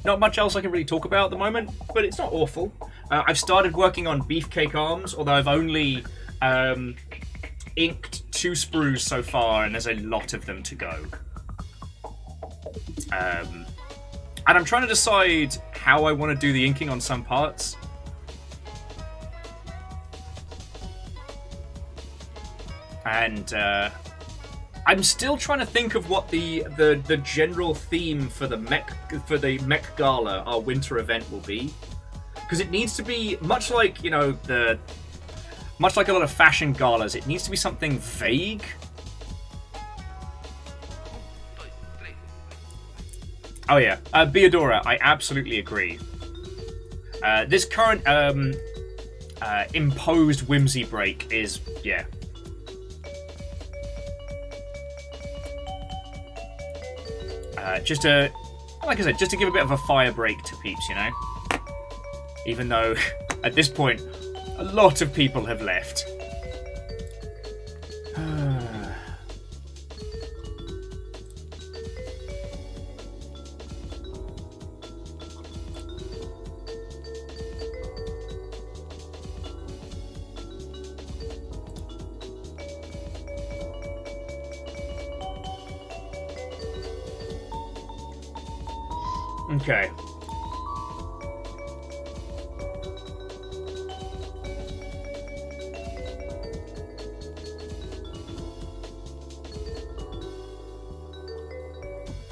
not much else I can really talk about at the moment, but it's not awful. I've started working on Beefcake Arms, although I've only inked 2 sprues so far, and there's a lot of them to go. And I'm trying to decide how I want to do the inking on some parts. And I'm still trying to think of what the general theme for the mech gala, our winter event, will be, because it needs to be much like, you know, much like a lot of fashion galas. It needs to be something vague. Oh yeah, Beadora, I absolutely agree. This current imposed Whimsy break is, yeah. Just a Like I said, just to give a bit of a fire break to peeps, you know? Even though, at this point, a lot of people have left. Okay.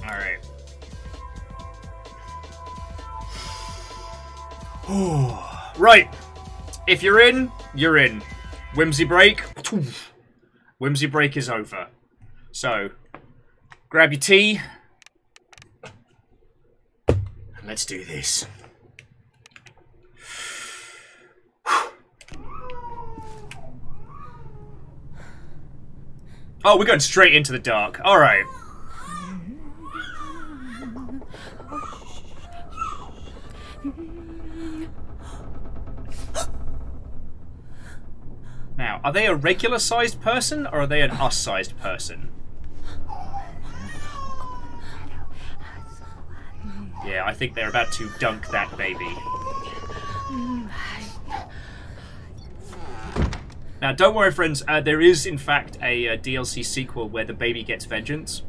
Alright. Right. If you're in, you're in. Whimsy break. Whimsy break is over. So, grab your tea. Let's do this. Oh, we're going straight into the dark. All right. Now, are they a regular-sized person or are they an us-sized person? Yeah, I think they're about to dunk that baby. Now, don't worry, friends. There is, in fact, a DLC sequel where the baby gets vengeance.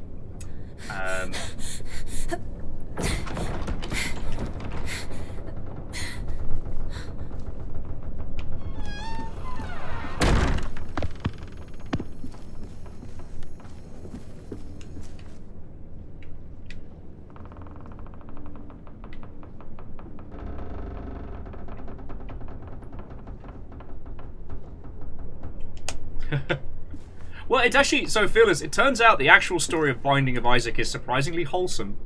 Well, it's actually, so Fearless, it turns out the actual story of Binding of Isaac is surprisingly wholesome.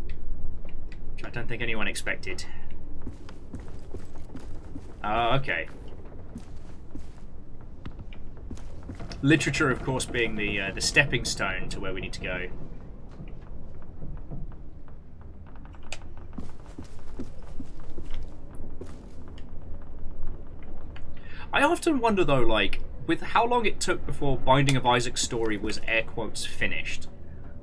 Which I don't think anyone expected. Oh, okay. Literature, of course, being the stepping stone to where we need to go. I often wonder, though, like, with how long it took before Binding of Isaac's story was air quotes finished.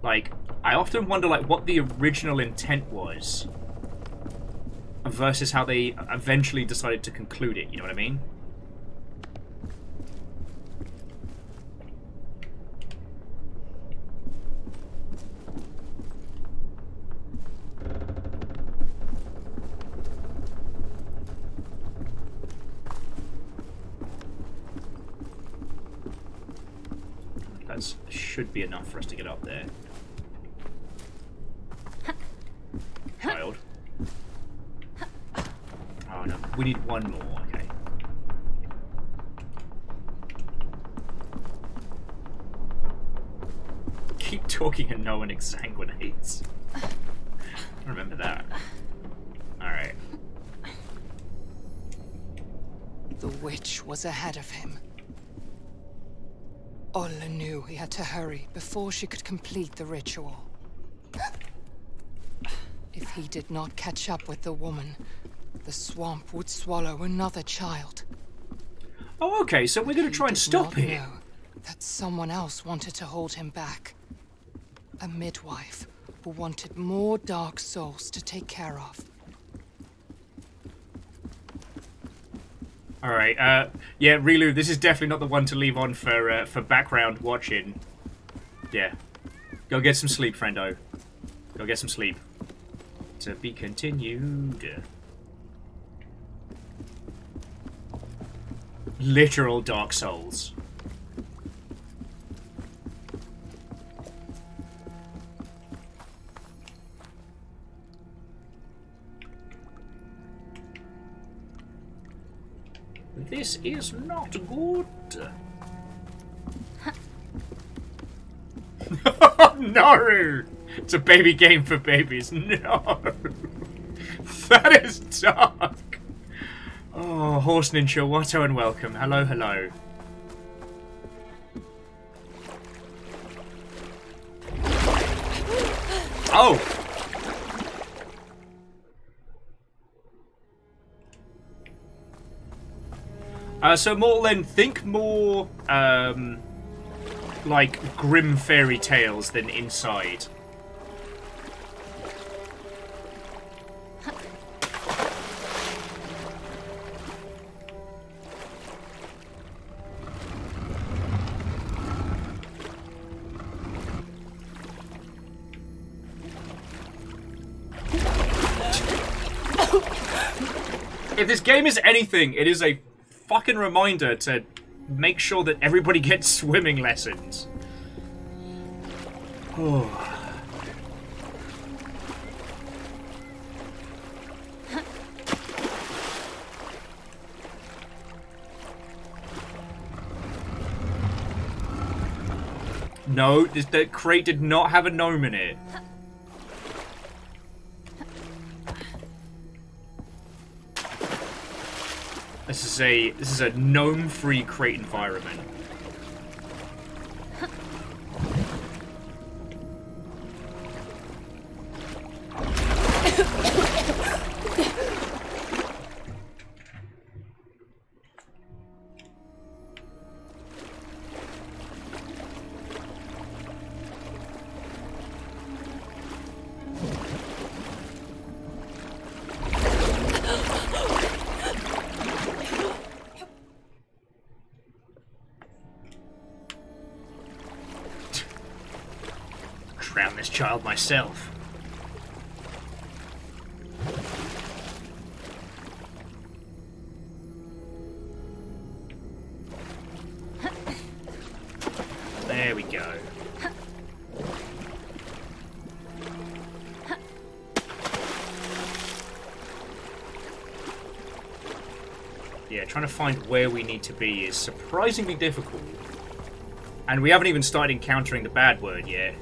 Like, I often wonder like what the original intent was versus how they eventually decided to conclude it, you know what I mean? Should be enough for us to get up there. Child. Oh no, we need one more, okay. Keep talking and no one exsanguinates. Remember that. Alright. The witch was ahead of him. Ola knew he had to hurry before she could complete the ritual. If he did not catch up with the woman, the swamp would swallow another child. Oh, okay, so we're going to try and stop it. Know that someone else wanted to hold him back. A midwife who wanted more dark souls to take care of. Alright, yeah, Rilu, this is definitely not the one to leave on for background watching. Yeah. Go get some sleep, friendo. Go get some sleep. To be continued. Literal Dark Souls. This is not good. No! It's a baby game for babies. No! That is dark. Oh, Horse Ninja, Watto and welcome. Hello, hello. Oh! So Mortlin, think more like grim fairy tales than Inside. If this game is anything, it is a fucking reminder to make sure that everybody gets swimming lessons. No, the crate did not have a gnome in it. This is a gnome-free crate environment. Drown this child myself. There we go. Yeah, trying to find where we need to be is surprisingly difficult. And we haven't even started encountering the bad word yet.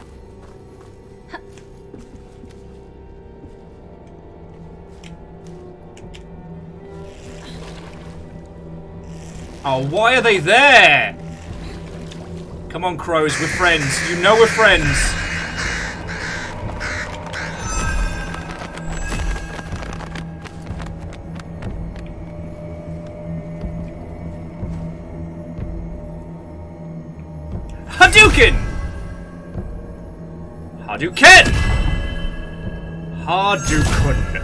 Oh, why are they there? Come on, crows, we're friends. You know we're friends. Hadouken! Hadouken! Hadouken.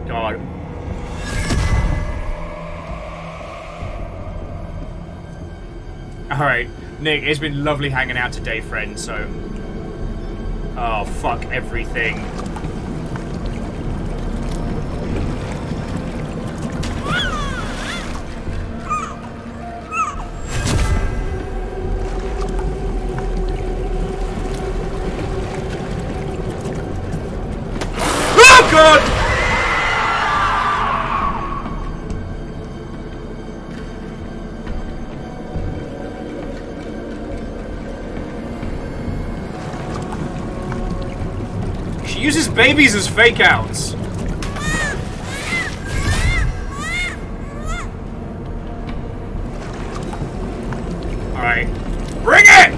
God. Alright, Nick, it's been lovely hanging out today, friend, so... Oh, fuck everything. Oh, God! Uses babies as fake outs. Alright. Bring it!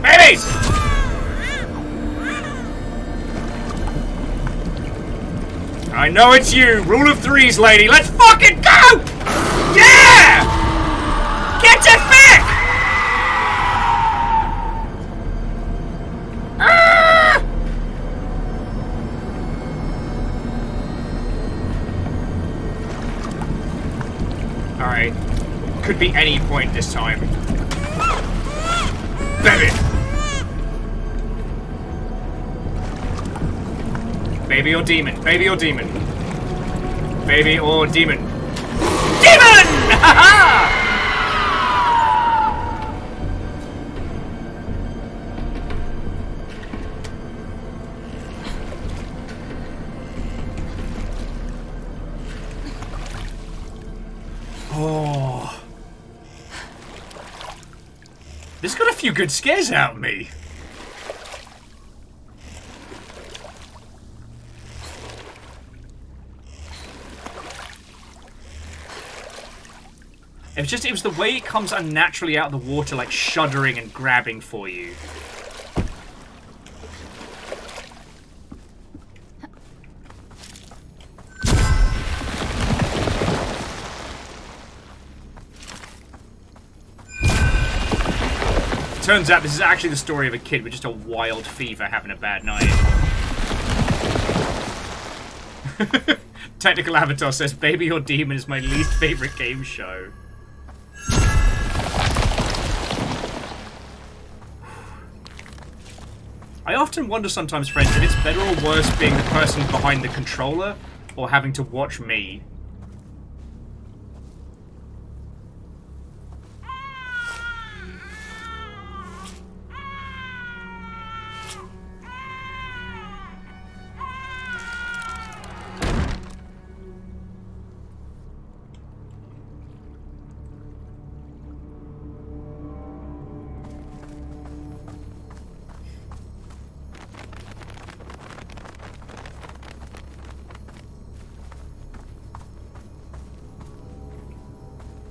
Babies! I know it's you. Rule of threes, lady. Let's fucking go! Yeah! Get your fick! Alright. Could be any point this time. Baby! Baby or demon? Baby or demon? Baby or demon? Demon! Ha-ha! Oh. This got a few good scares out of me. It was the way it comes unnaturally out of the water, like shuddering and grabbing for you. Turns out this is actually the story of a kid with just a wild fever having a bad night. Technical Avatar says, Baby or Demon is my least favorite game show. I often wonder sometimes, friends, if it's better or worse being the person behind the controller or having to watch me.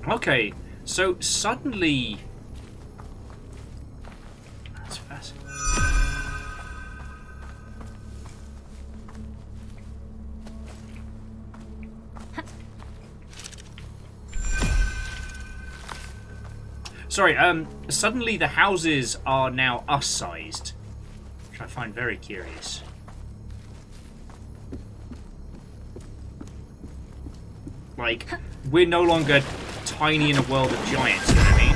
Okay, so suddenly... That's fascinating. Sorry, suddenly the houses are now us-sized, which I find very curious. Like, we're no longer tiny in a world of giants, you know what I mean?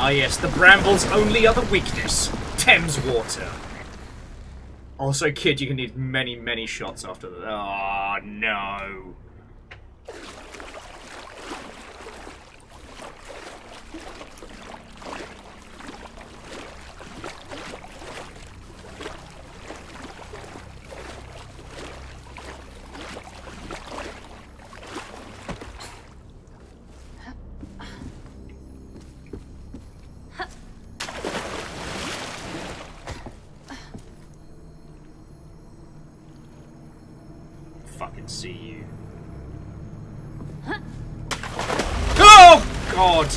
Ah yes, the Bramble's only other weakness. Thames water. Also, kid, you're gonna need many, many shots after that. Oh, no. Fucking see you. Oh, God!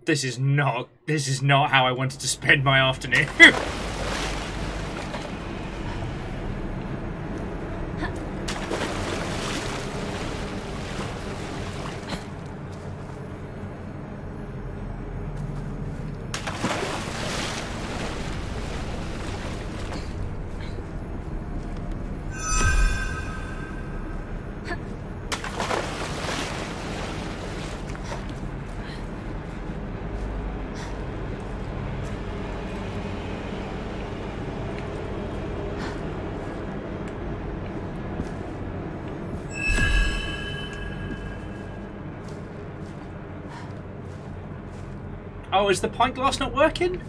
This is not how I wanted to spend my afternoon. Oh, is the pint glass not working?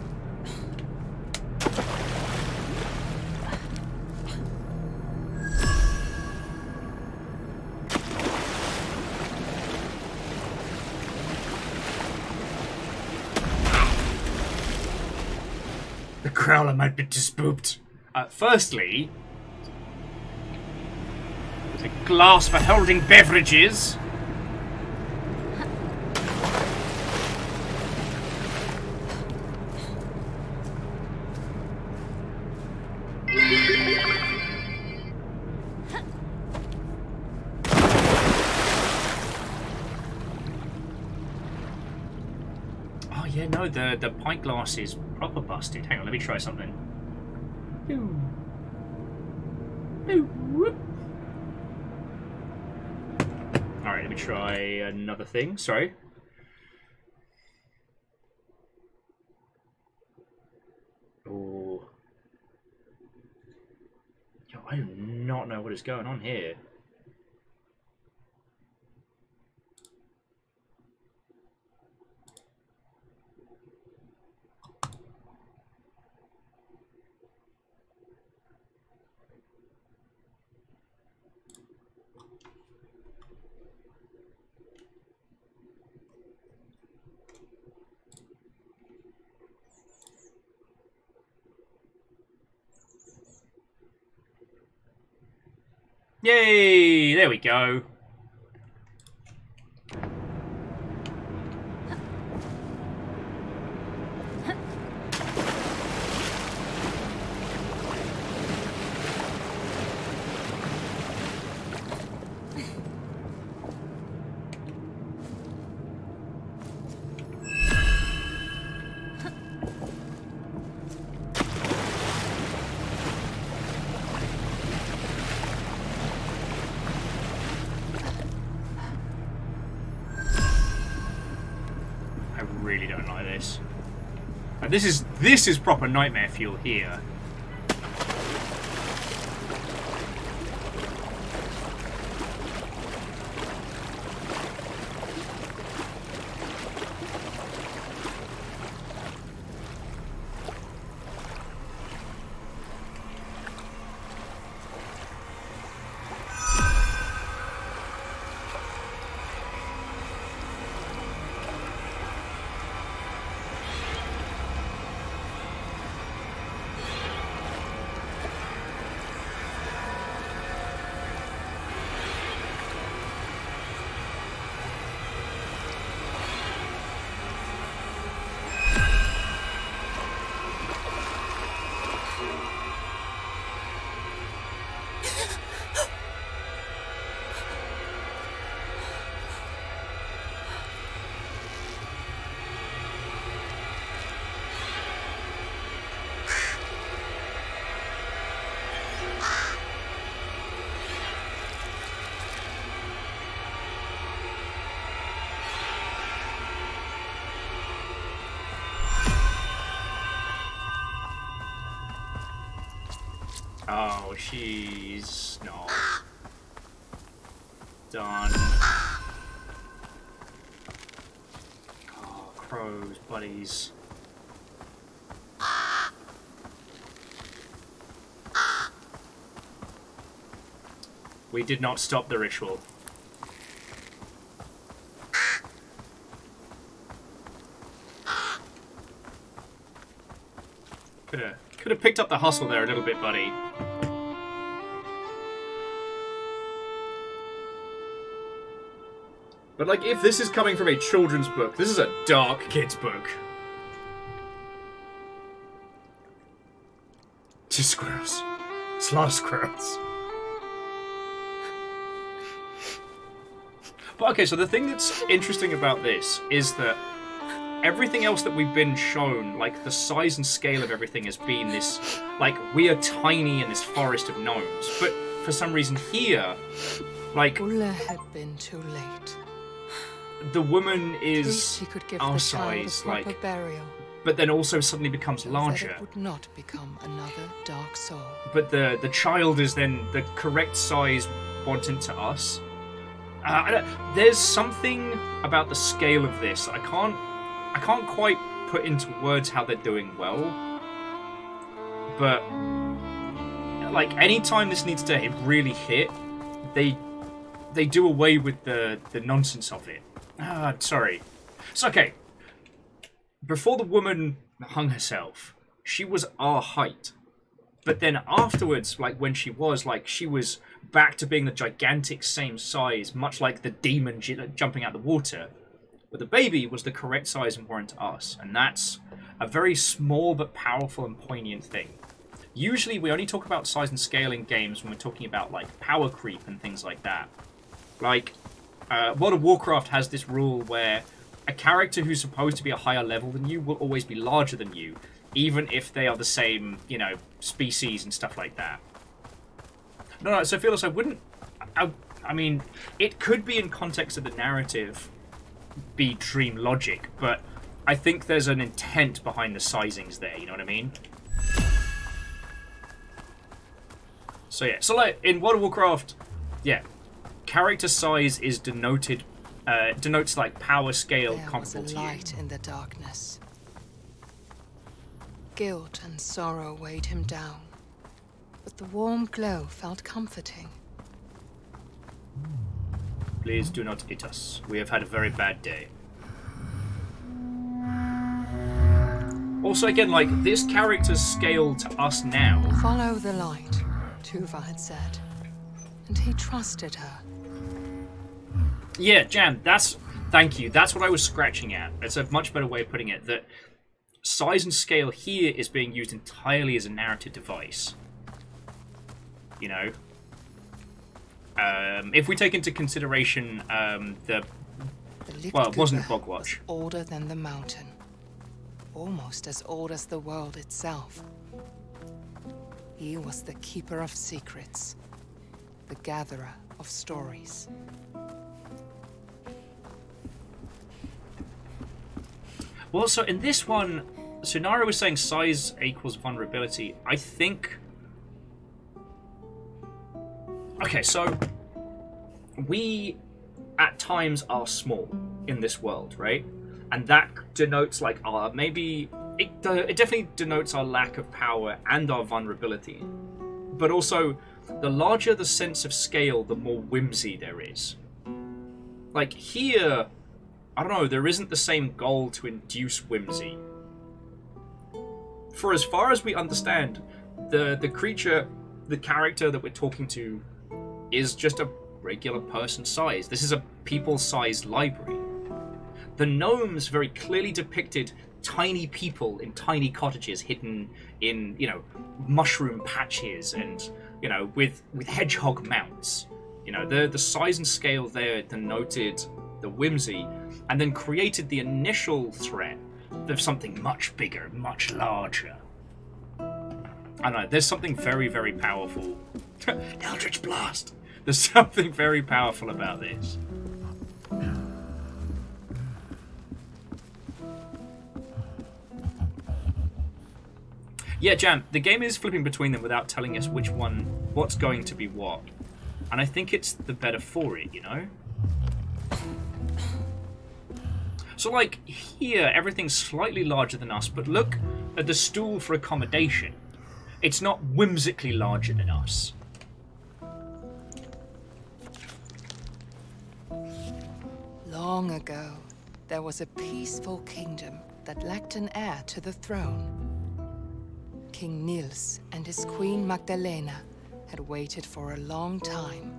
Growler might be spooked. Firstly, a glass for holding beverages. Oh yeah, no, the pint glass is proper busted. Hang on, let me try something. Alright, let me try another thing. Sorry. Oh. Yo, I do not know what is going on here. Yay! There we go. Really don't like this. This is proper nightmare fuel here. Oh, she's not done. Oh, crows, buddies. We did not stop the ritual. Could have picked up the hustle there a little bit, buddy. But, like, if this is coming from a children's book, this is a dark kid's book. Just squirrels. It's a lot of squirrels. But, okay, so the thing that's interesting about this is that everything else that we've been shown, like, the size and scale of everything has been this, like, we are tiny in this forest of gnomes. But for some reason here, like... Ulla had been too late. The woman is He could give our the size, child a proper like, burial, but then also suddenly becomes so larger. that it would not become another dark soul. But the child is then the correct size wanted to us. There's something about the scale of this I can't quite put into words how they're doing well. But like anytime this needs to really hit, they do away with the nonsense of it. Sorry. It's okay. Before the woman hung herself, she was our height. But then afterwards, like when she was back to being the gigantic same size, much like the demon jumping out the water. But the baby was the correct size and warrant to us. And that's a very small but powerful and poignant thing. Usually we only talk about size and scale in games when we're talking about like power creep and things like that. Like, World of Warcraft has this rule where a character who's supposed to be a higher level than you will always be larger than you, even if they are the same, you know, species and stuff like that. No, so Fearless, I wouldn't... I mean, it could be in context of the narrative be dream logic, but I think there's an intent behind the sizings there, you know what I mean? So yeah, so like in World of Warcraft, yeah, character size is denoted, denotes like power scale comparable to you. There was a light in the darkness. Guilt and sorrow weighed him down, but the warm glow felt comforting. Please do not hit us. We have had a very bad day. Also, again, like, this character's scale to us now. Follow the light, Tuva had said, and he trusted her. Yeah, Jam, thank you. That's what I was scratching at. It's a much better way of putting it, that size and scale here is being used entirely as a narrative device. You know? If we take into consideration well, it wasn't Bogwatch. Was older than the mountain, almost as old as the world itself. He was the keeper of secrets, the gatherer of stories. Well, so in this one, Sunara was saying size equals vulnerability. I think... Okay, so we at times are small in this world, right? And that denotes like our maybe it definitely denotes our lack of power and our vulnerability. But also, the larger the sense of scale, the more whimsy there is. Like here, I don't know, there isn't the same goal to induce whimsy. For as far as we understand, the creature, the character that we're talking to is just a regular person size. This is a people-sized library. The gnomes very clearly depicted tiny people in tiny cottages hidden in, you know, mushroom patches and, you know, with hedgehog mounts. You know, the size and scale there denoted the whimsy and then created the initial threat of something much bigger, much larger. I don't know, there's something very, very powerful. Eldritch Blast! There's something very powerful about this. Yeah, Jam, the game is flipping between them without telling us what's going to be what. And I think it's the better for it, you know? So, like, here, everything's slightly larger than us, but look at the stool for accommodation. It's not whimsically larger than us. Long ago, there was a peaceful kingdom that lacked an heir to the throne. King Niels and his queen Magdalena had waited for a long time,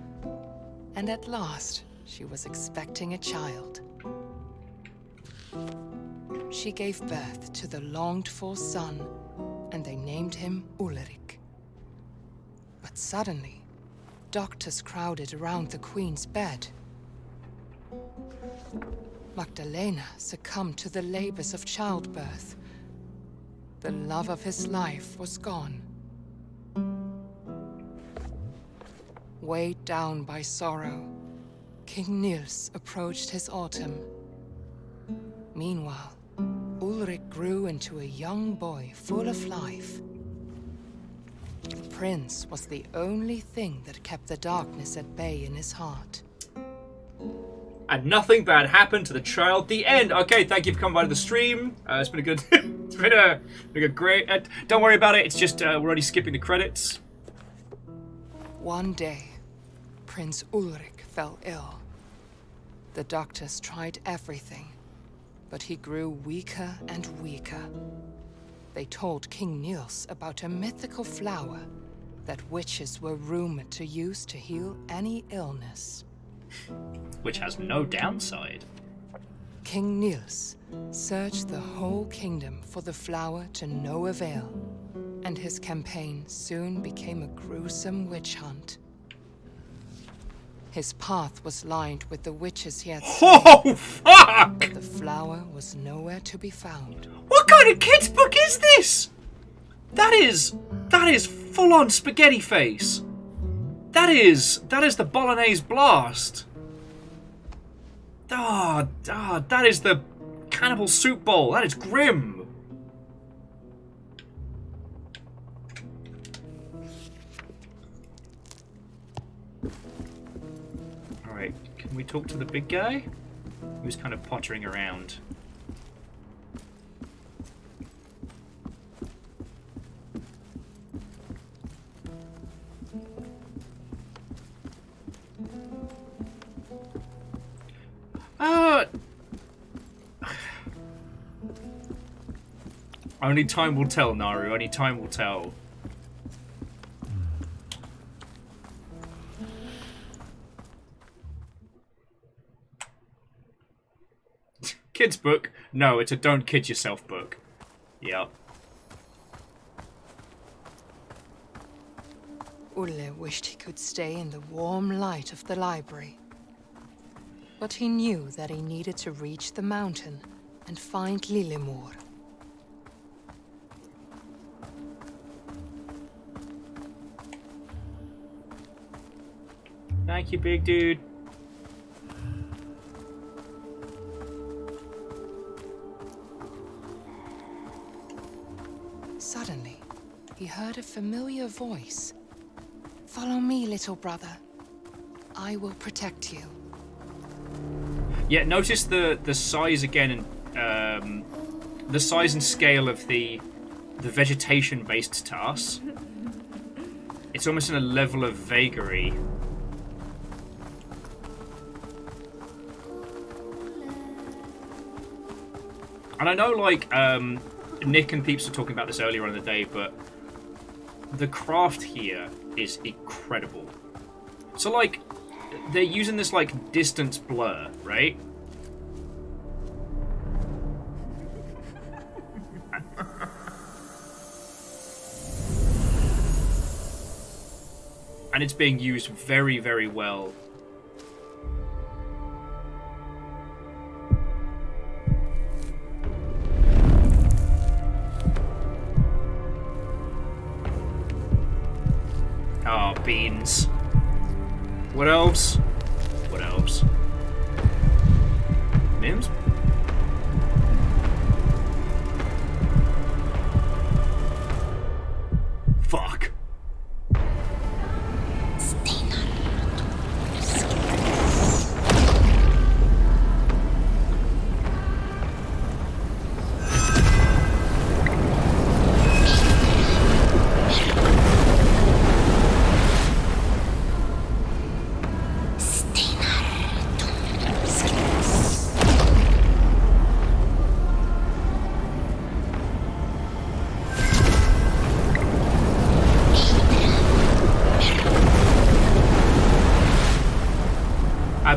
and at last she was expecting a child. She gave birth to the longed-for son, and they named him Ulrich. But suddenly, doctors crowded around the queen's bed. Magdalena succumbed to the labors of childbirth. The love of his life was gone. Weighed down by sorrow, King Niels approached his autumn. Meanwhile, Ulrich grew into a young boy full of life. The prince was the only thing that kept the darkness at bay in his heart. And nothing bad happened to the child. The end. Okay, thank you for coming by to the stream. It's been a good, it's been a great. Don't worry about it. It's just we're already skipping the credits. One day, Prince Ulrich fell ill. The doctors tried everything, but he grew weaker and weaker. They told King Niels about a mythical flower that witches were rumored to use to heal any illness. Which has no downside. King Niels searched the whole kingdom for the flower to no avail, and his campaign soon became a gruesome witch hunt. His path was lined with the witches he had slain. Oh, fuck! The flower was nowhere to be found. What kind of kid's book is this? That is full-on spaghetti face. That is the Bolognese blast. That is the cannibal soup bowl. That is grim. Alright, can we talk to the big guy? Who's kind of pottering around. Only time will tell, Naru. Only time will tell. Kids book? No, it's a don't kid yourself book. Yep. Ulle wished he could stay in the warm light of the library. But he knew that he needed to reach the mountain and find Lillemor. Thank you, big dude. Suddenly, he heard a familiar voice. Follow me, little brother. I will protect you. Yeah, notice the size again and the size and scale of the vegetation based to us. It's almost in a level of vagary. And I know, like, Nick and Peeps were talking about this earlier on in the day, but the craft here is incredible. So, like, they're using this, like, distance blur, right? And it's being used very, very well. Oh, beans. What else? What else? Mims? Fuck.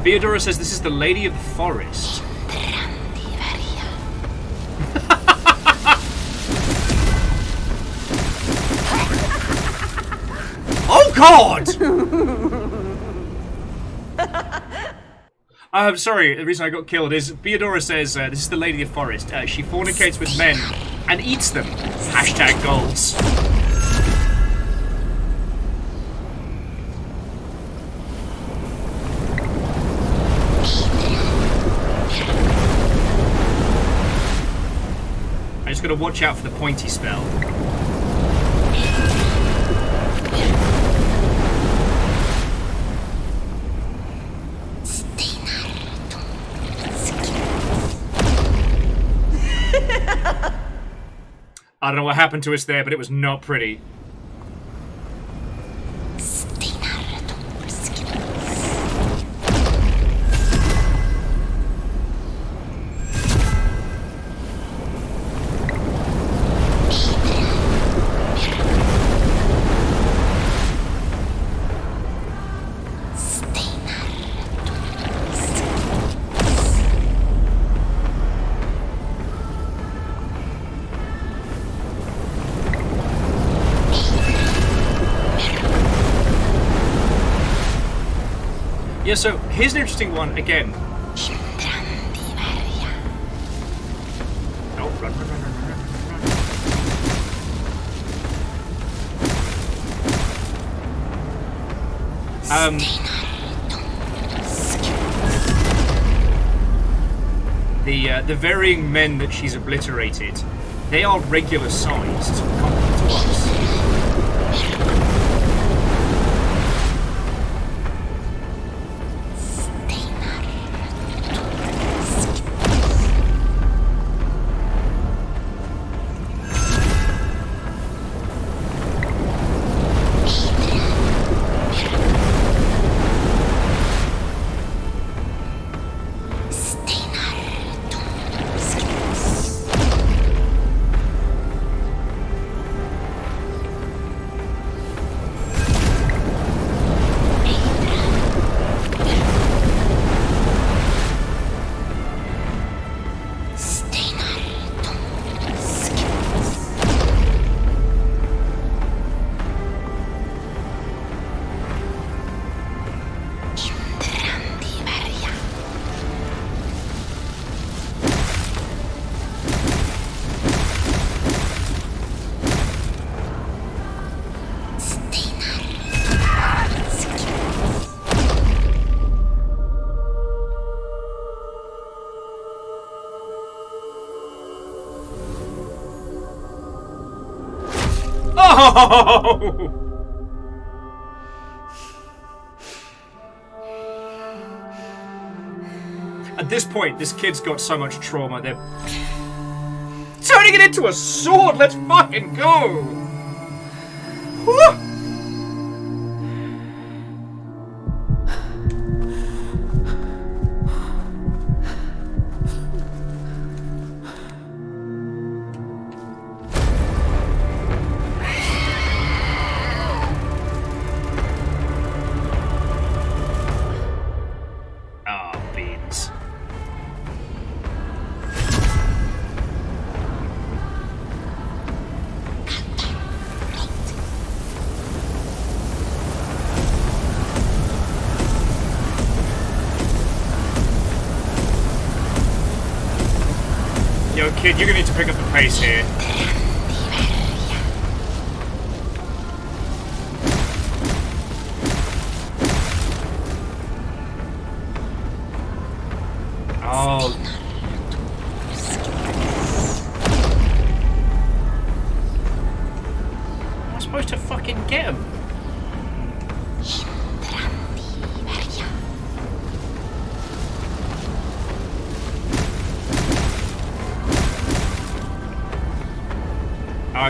Beodora says this is the Lady of the Forest. Oh God! I'm sorry, the reason I got killed is Beodora says this is the Lady of the Forest. She fornicates with men and eats them. Hashtag goals. Just gotta watch out for the pointy spell. I don't know what happened to us there, but it was not pretty. Yeah, so here's an interesting one again. Oh, run, run, run, run, run, run, run. The varying men that she's obliterated, they are regular sized compared to us. Oh! At this point, this kid's got so much trauma, they're turning it into a sword! Let's fucking go! Woo! Yo, kid, you're gonna need to pick up the pace here. Oh. Am I supposed to fucking get him?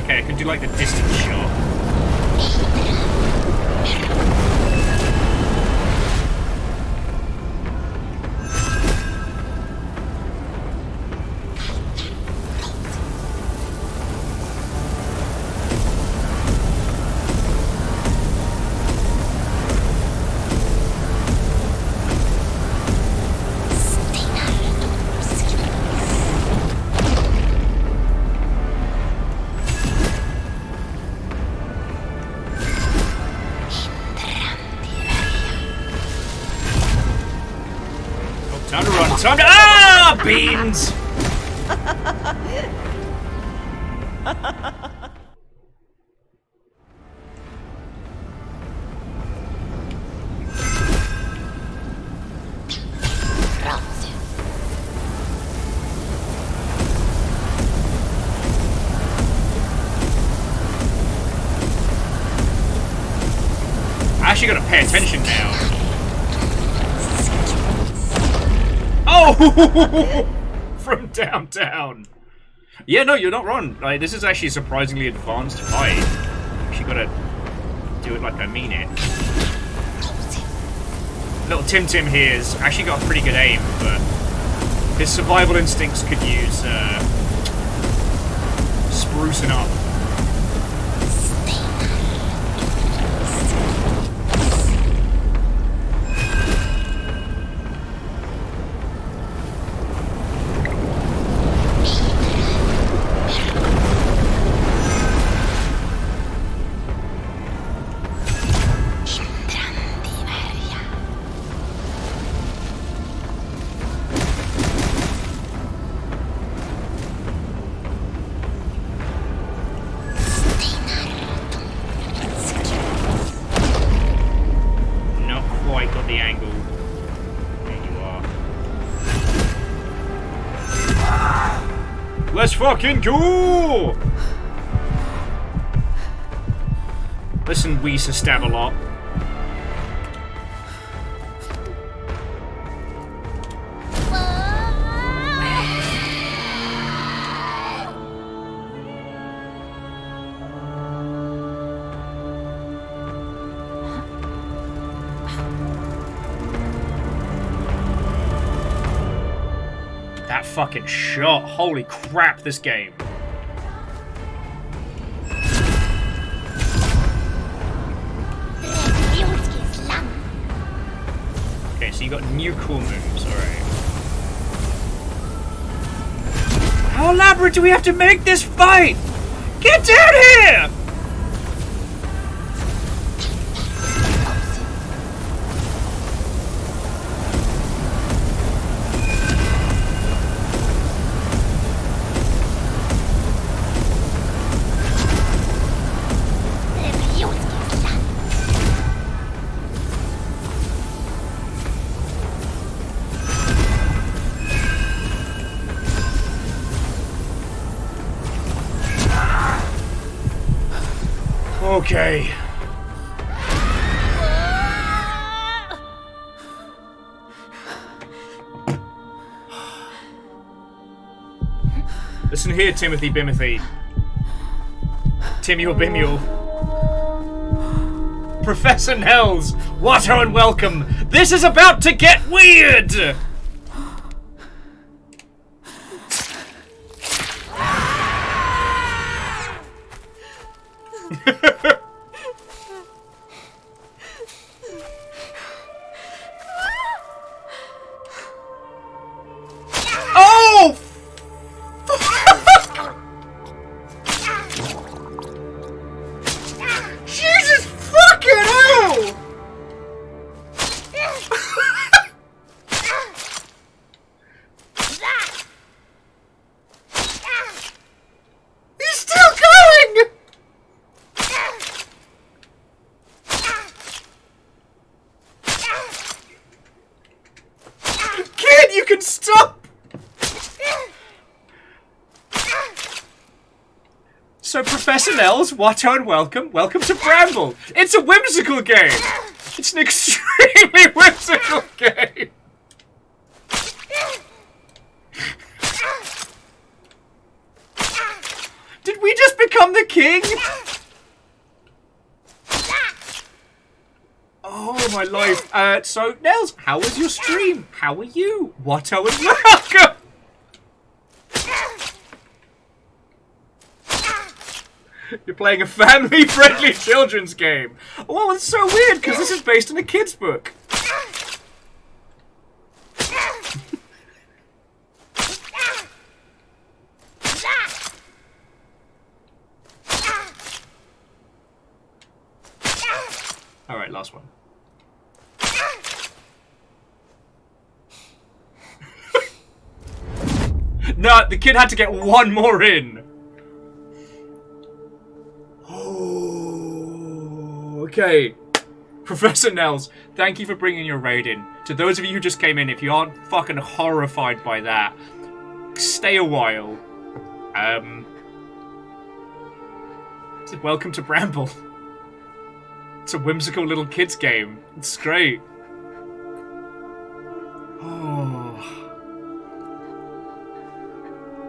Okay, I can do like the distance shot. Time to run, time to— ah! Beans! I actually gotta pay attention now. Oh! From downtown. Yeah, no, you're not wrong. Like, this is actually a surprisingly advanced fight. Actually gotta do it like I mean it. Little Tim Tim here's actually got a pretty good aim, but his survival instincts could use sprucing up. Let's fucking go! Listen, Weezer stab a lot. That fucking shot. Holy crap, this game. Okay, so you got new cool moves, alright. How elaborate do we have to make this fight? Get down here! Okay. Listen here, Timothy Bimothy. Timiel Bimiel. Professor Nels, what and welcome. This is about to get weird! Oh! Jesus fucking hell! He's still going! Kid, you can stop! So, Professor Nels, Watto and welcome. Welcome to Bramble. It's a whimsical game. It's an extremely whimsical game. Did we just become the king? Oh, my life. So, Nels, how was your stream? How are you? Watto and welcome. You're playing a family-friendly children's game. Well, it's so weird, because this is based on a kid's book. Alright, last one. No, the kid had to get one more in. Okay, Professor Nels, thank you for bringing your raid in. To those of you who just came in, if you aren't fucking horrified by that, stay a while. Welcome to Bramble. It's a whimsical little kids game. It's great. Oh.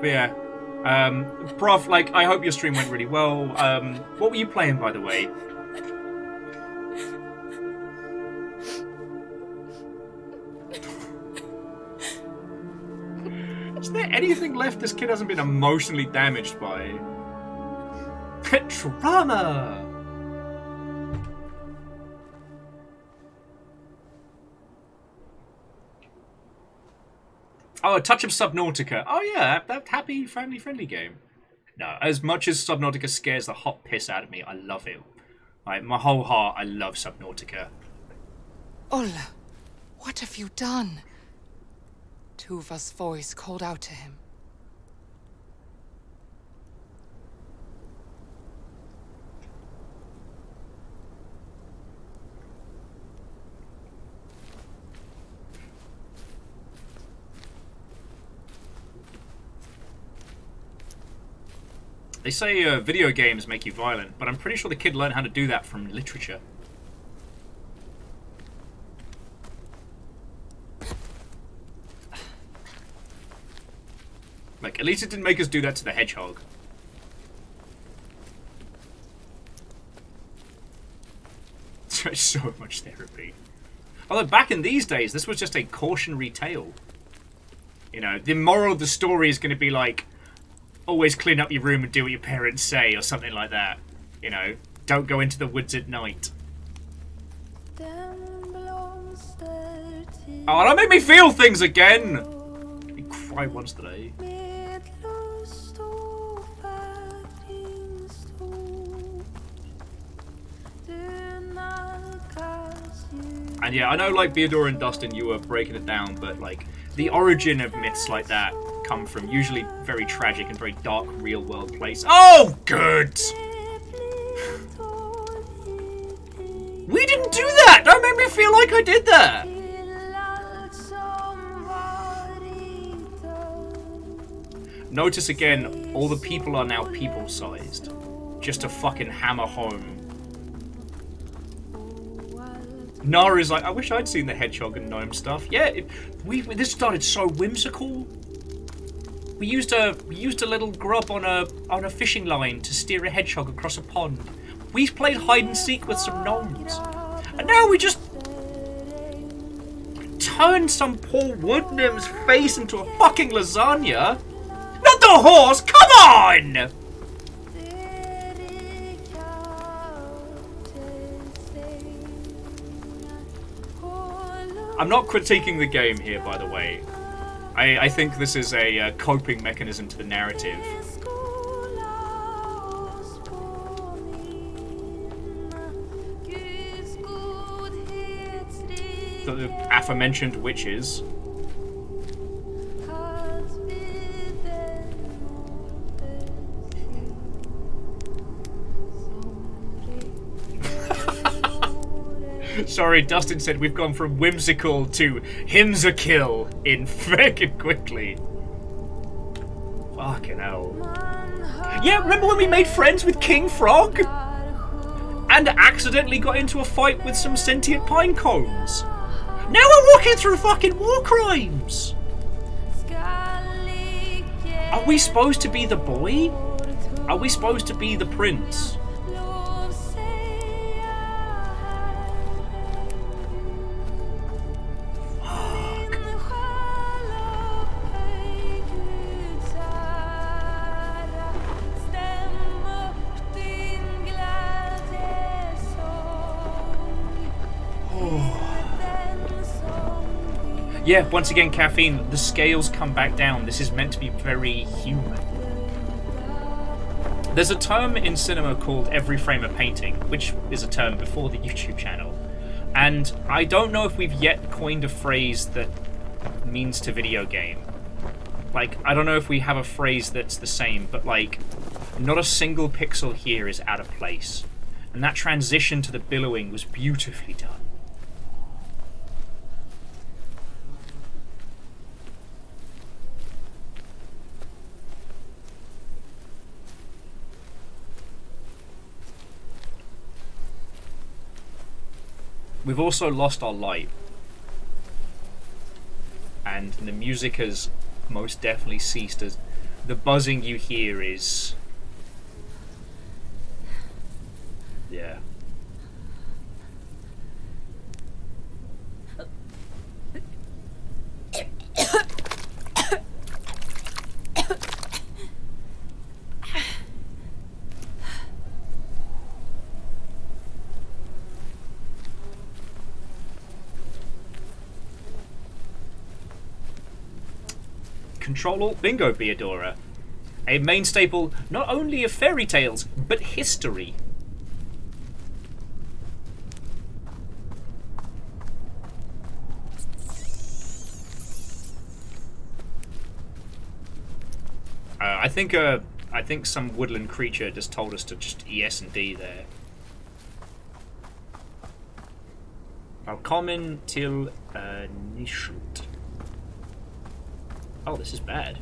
But yeah, Prof, like, I hope your stream went really well. What were you playing, by the way? Is there anything left this kid hasn't been emotionally damaged by? Trauma! Oh, a touch of Subnautica. Oh yeah, that happy, family-friendly game. No, as much as Subnautica scares the hot piss out of me, I love it. Like, my whole heart, I love Subnautica. Ola, what have you done? Tuva's voice called out to him. They say video games make you violent, but I'm pretty sure the kid learned how to do that from literature. Like, at least it didn't make us do that to the hedgehog. So much therapy. Although back in these days, this was just a cautionary tale. You know, the moral of the story is going to be like, always clean up your room and do what your parents say, or something like that. You know, don't go into the woods at night. Oh, that made me feel things again! I cried once today. And yeah, I know, like, Beador and Dustin, you were breaking it down, but, like, the origin of myths like that come from usually very tragic and very dark real-world place. Oh, good! We didn't do that! Don't make me feel like I did that! Notice again, all the people are now people-sized. Just to fucking hammer home. Nara's like, I wish I'd seen the hedgehog and gnome stuff. Yeah, this started so whimsical. We used a little grub on a fishing line to steer a hedgehog across a pond. We played hide and seek with some gnomes, and now we just turned some poor wood nymph's face into a fucking lasagna. Not the horse. Come on! I'm not critiquing the game here, by the way. I think this is a coping mechanism to the narrative. The aforementioned witches. Sorry, Dustin said we've gone from whimsical to Whimsical in freaking quickly. Fucking hell. Yeah, remember when we made friends with King Frog? And accidentally got into a fight with some sentient pine cones? Now we're walking through fucking war crimes! Are we supposed to be the boy? Are we supposed to be the prince? Yeah, once again, caffeine, the scales come back down. This is meant to be very human. There's a term in cinema called every frame a painting, which is a term before the YouTube channel. And I don't know if we've yet coined a phrase that means to video game. Like, I don't know if we have a phrase that's the same, but like, not a single pixel here is out of place. And that transition to the billowing was beautifully done. We've also lost our light, and the music has most definitely ceased. As the buzzing you hear is, yeah. Control-Alt-Bingo, Beadora. A main staple not only of fairy tales, but history. I think some woodland creature just told us to just ES and D there. Willkommen till Nischut. Oh, this is bad.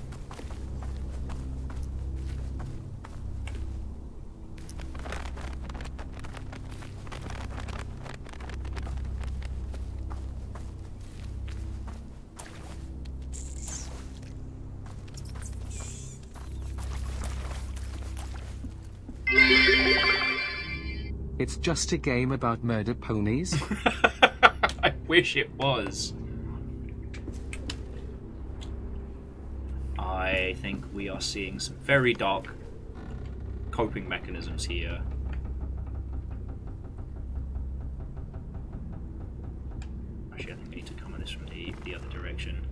It's just a game about murder ponies. I wish it was. I think we are seeing some very dark coping mechanisms here. Actually, I think we need to come at this from the other direction.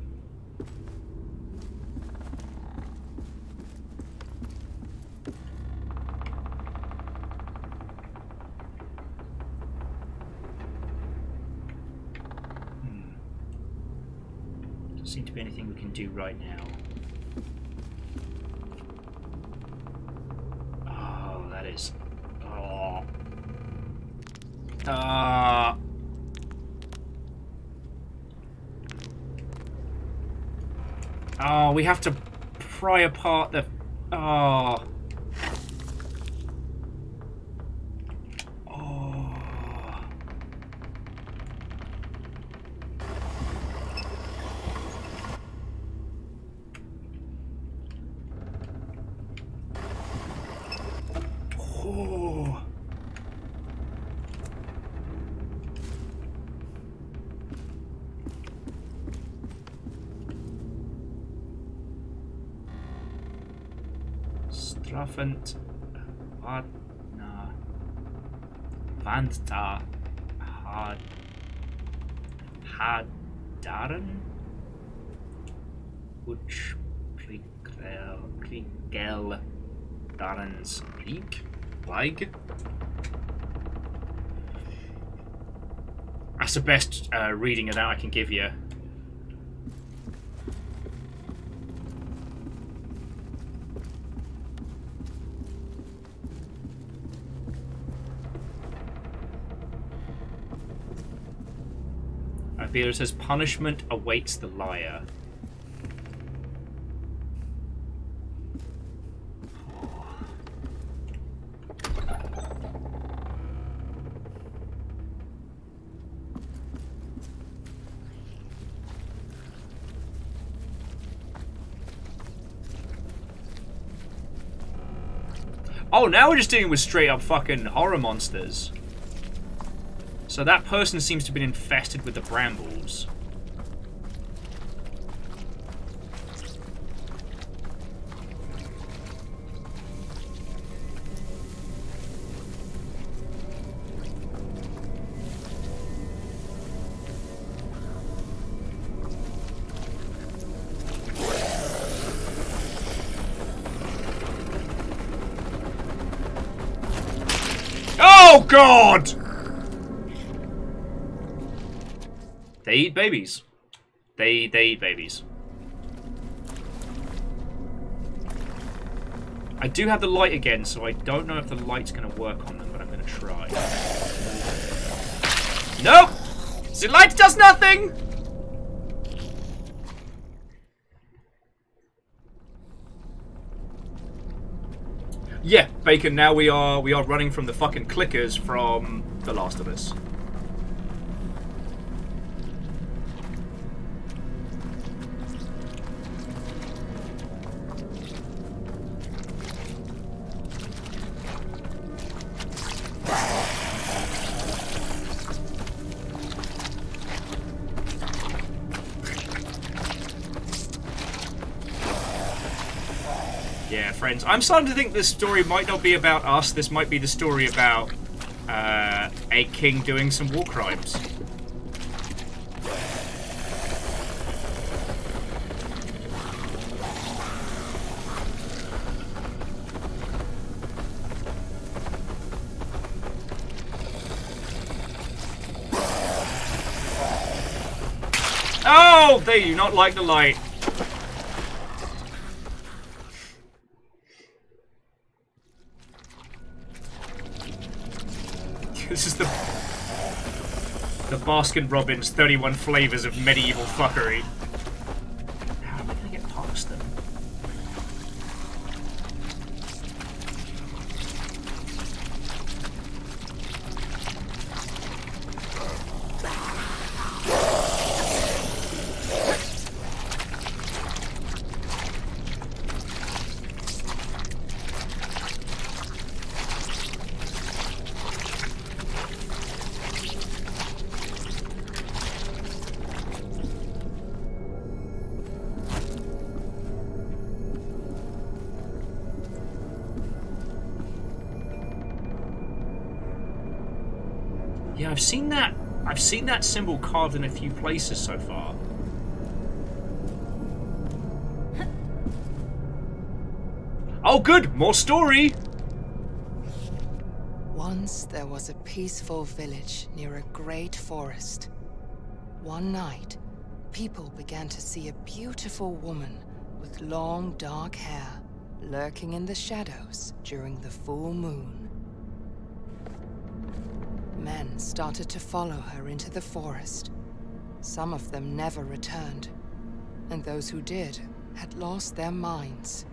Doesn't seem to be anything we can do right now. Oh, that is... Oh. Oh, we have to pry apart the... Oh. Oh. Oh. Straffend Partner Banter Hadaren Utsch Kriegel Darens Lig. That's the best reading of that I can give you. It says punishment awaits the liar. Oh, now we're just dealing with straight up fucking horror monsters. So that person seems to have been infested with the brambles. Oh God! They eat babies. They eat babies. I do have the light again, so I don't know if the light's going to work on them, but I'm going to try. Nope! The light does nothing! Yeah, Bacon, now we are running from the fucking clickers from The Last of Us. Yeah, friends. I'm starting to think this story might not be about us. This might be the story about a king doing some war crimes. Oh, they do not like the light. This is the Baskin-Robbins 31 flavors of medieval fuckery. How am I gonna get past them? Yeah, I've seen that. I've seen that symbol carved in a few places so far. Oh, good! More story! Once there was a peaceful village near a great forest. One night, people began to see a beautiful woman with long, dark hair lurking in the shadows during the full moon. Men started to follow her into the forest. Some of them never returned, and those who did had lost their minds.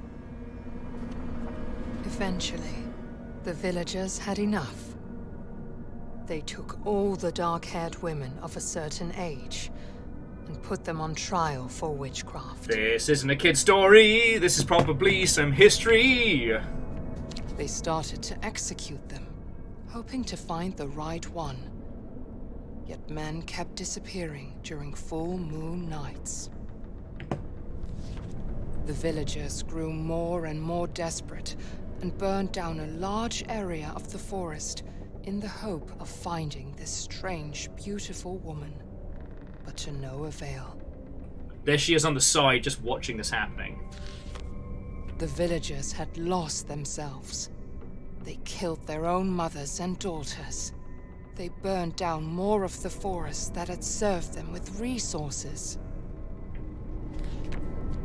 Eventually, the villagers had enough. They took all the dark-haired women of a certain age and put them on trial for witchcraft. This isn't a kid's story. This is probably some history. They started to execute them, hoping to find the right one. Yet men kept disappearing during full moon nights. The villagers grew more and more desperate and burned down a large area of the forest in the hope of finding this strange, beautiful woman. But to no avail. There she is on the side, just watching this happening. The villagers had lost themselves. They killed their own mothers and daughters. They burned down more of the forest that had served them with resources.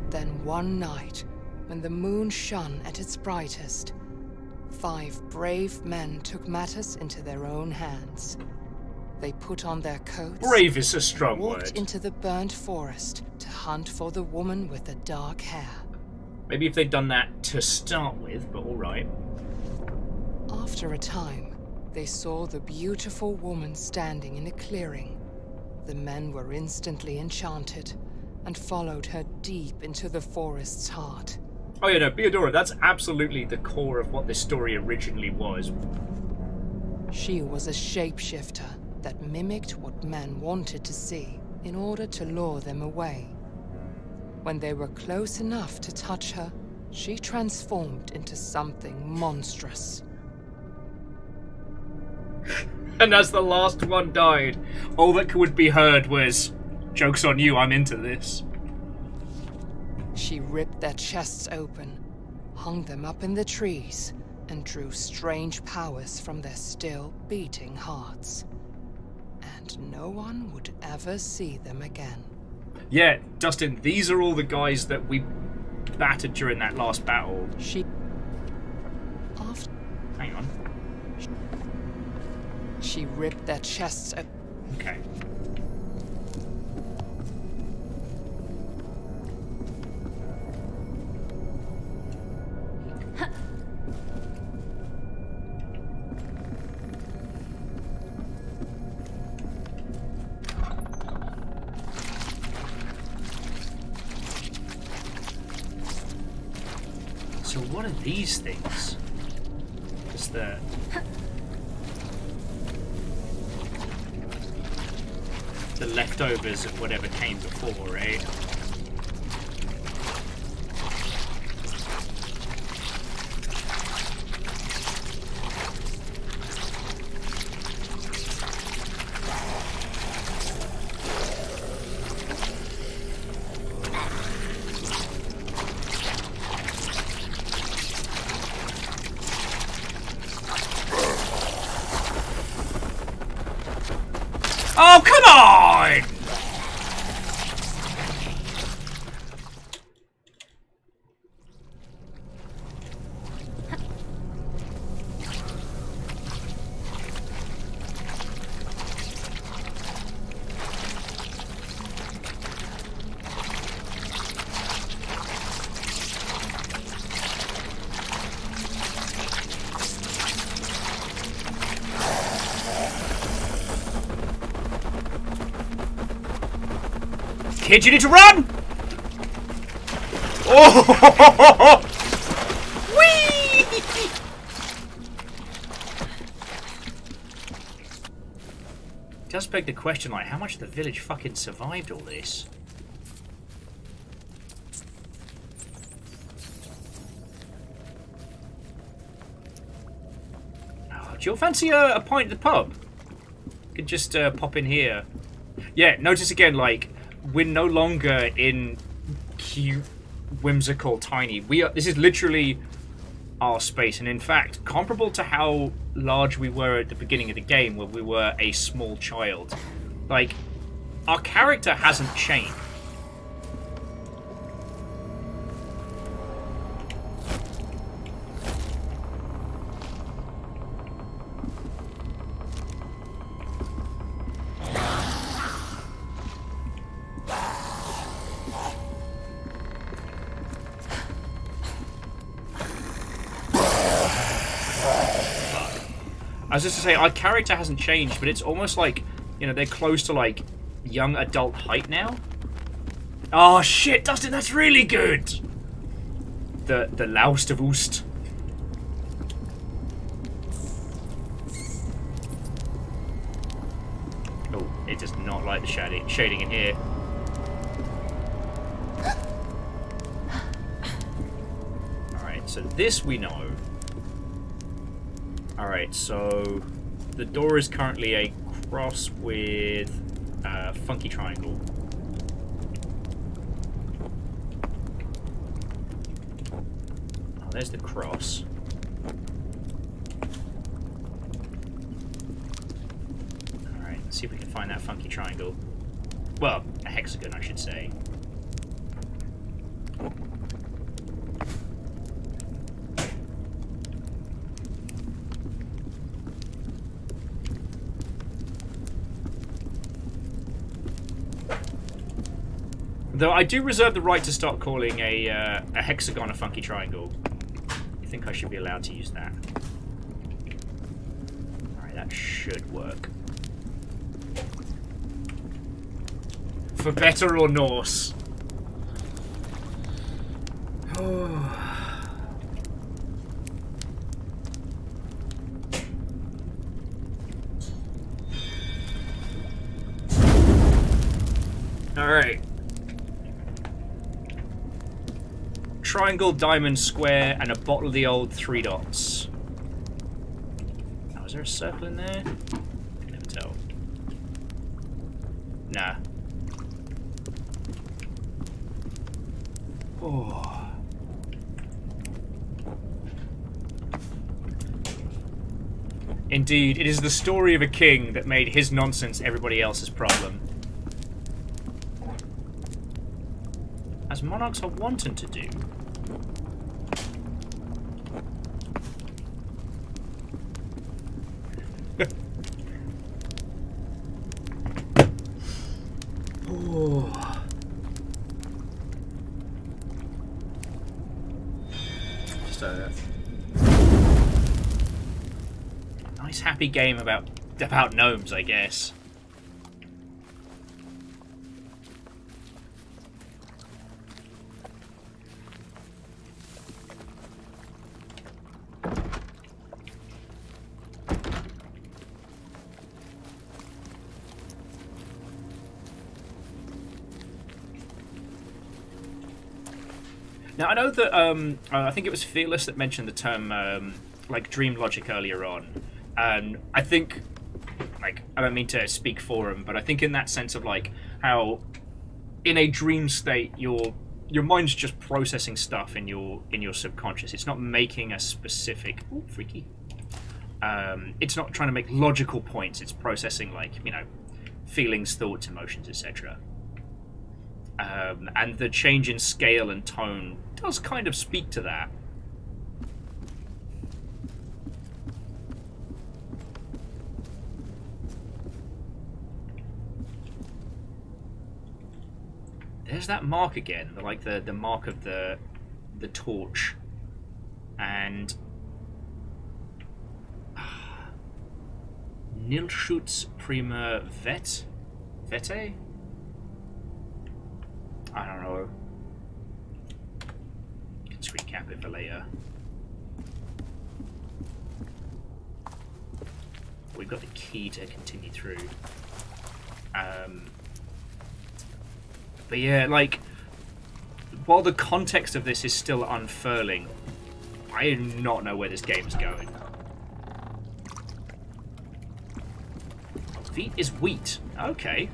Then one night, when the moon shone at its brightest, 5 brave men took matters into their own hands. They put on their coats. Brave is a strong walked word. into the burnt forest to hunt for the woman with the dark hair. Maybe if they'd done that to start with, but alright. After a time, they saw the beautiful woman standing in a clearing. The men were instantly enchanted and followed her deep into the forest's heart. Oh yeah, no, Beodora, that's absolutely the core of what this story originally was. She was a shapeshifter that mimicked what men wanted to see in order to lure them away. When they were close enough to touch her, she transformed into something monstrous. And as the last one died, all that would be heard was, "Joke's on you, I'm into this." She ripped their chests open, hung them up in the trees, and drew strange powers from their still beating hearts. And no one would ever see them again. Yeah, Dustin, these are all the guys that we battered during that last battle. Hang on. She ripped their chests open. Okay. So what are these things? Just the leftovers of whatever came before, right? Oh, come on! Kid, you need to run! Oh! Whee! Does beg the question, like, how much of the village fucking survived all this? Oh, do you fancy a pint at the pub? Could just pop in here. Yeah, notice again, like, we're no longer in cute, whimsical, tiny. This is literally our space, and in fact, comparable to how large we were at the beginning of the game, where we were a small child. Like, our character hasn't changed. I was just to say, our character hasn't changed, but it's almost like, you know, they're close to, like, young adult height now. Oh, shit, Dustin, that's really good! The Laust of Oost. Oh, it does not like the shading in here. Alright, so this we know. Alright, so the door is currently a cross with a funky triangle. Oh, there's the cross. Alright, let's see if we can find that funky triangle. Well, a hexagon, I should say. Though I do reserve the right to start calling a hexagon a funky triangle. I think I should be allowed to use that. Alright, that should work. For better or Norse? Alright. Triangle, diamond, square, and a bottle of the old 3 dots. Now, is there a circle in there? I can never tell. Nah. Oh. Indeed, it is the story of a king that made his nonsense everybody else's problem. As monarchs are wanting to do. Oh. Just a nice happy game about gnomes, I guess. Now, I know that, I think it was Fearless that mentioned the term, like, dream logic earlier on. And I think, like, I don't mean to speak for him, but I think in that sense of, like, how in a dream state, your mind's just processing stuff in your subconscious. It's not making a specific... Ooh, freaky. It's not trying to make logical points. It's processing, like, you know, feelings, thoughts, emotions, etc. And the change in scale and tone does kind of speak to that. There's that mark again, like the mark of the torch, and Nilschutz prima vete? I don't know. You can screen cap it for later. We've got the key to continue through. But yeah, like, while the context of this is still unfurling, I do not know where this game is going. Feet is wheat. Okay.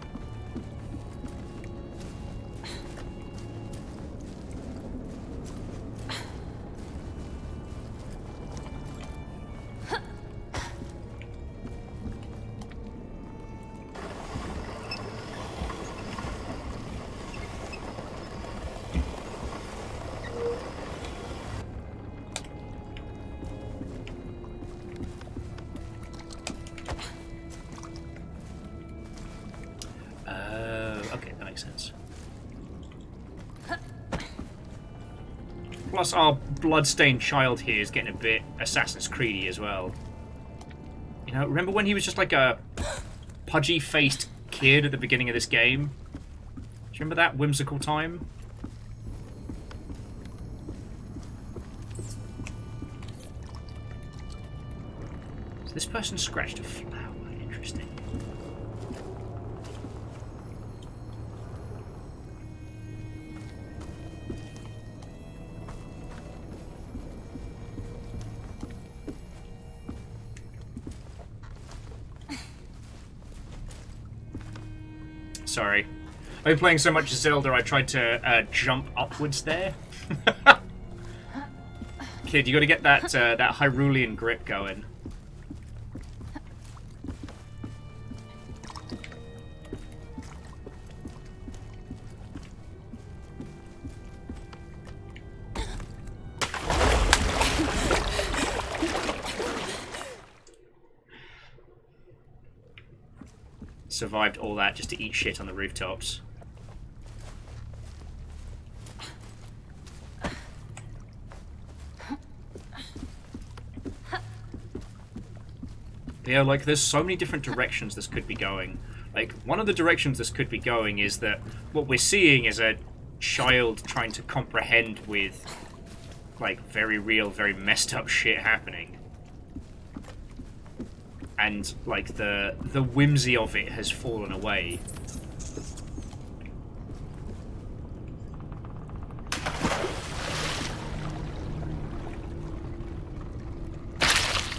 Plus, our bloodstained child here is getting a bit Assassin's Creedy as well. You know, remember when he was just like a pudgy-faced kid at the beginning of this game? Do you remember that whimsical time? So this person scratched a flower. Interesting. Sorry. I've been playing so much Zelda, I tried to jump upwards there. Kid, you gotta get that that Hyrulean grip going. Survived all that just to eat shit on the rooftops. Yeah, like, there's so many different directions this could be going. Like, one of the directions this could be going is that what we're seeing is a child trying to comprehend with, like, very real, very messed up shit happening. And, like, the whimsy of it has fallen away.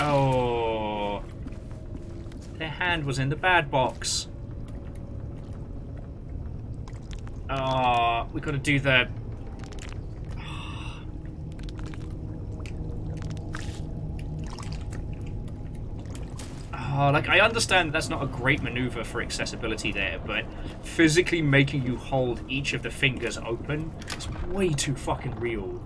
Oh. Their hand was in the bad box. Oh, we gotta do the... Oh, like, I understand that's not a great maneuver for accessibility there, but physically making you hold each of the fingers open is way too fucking real.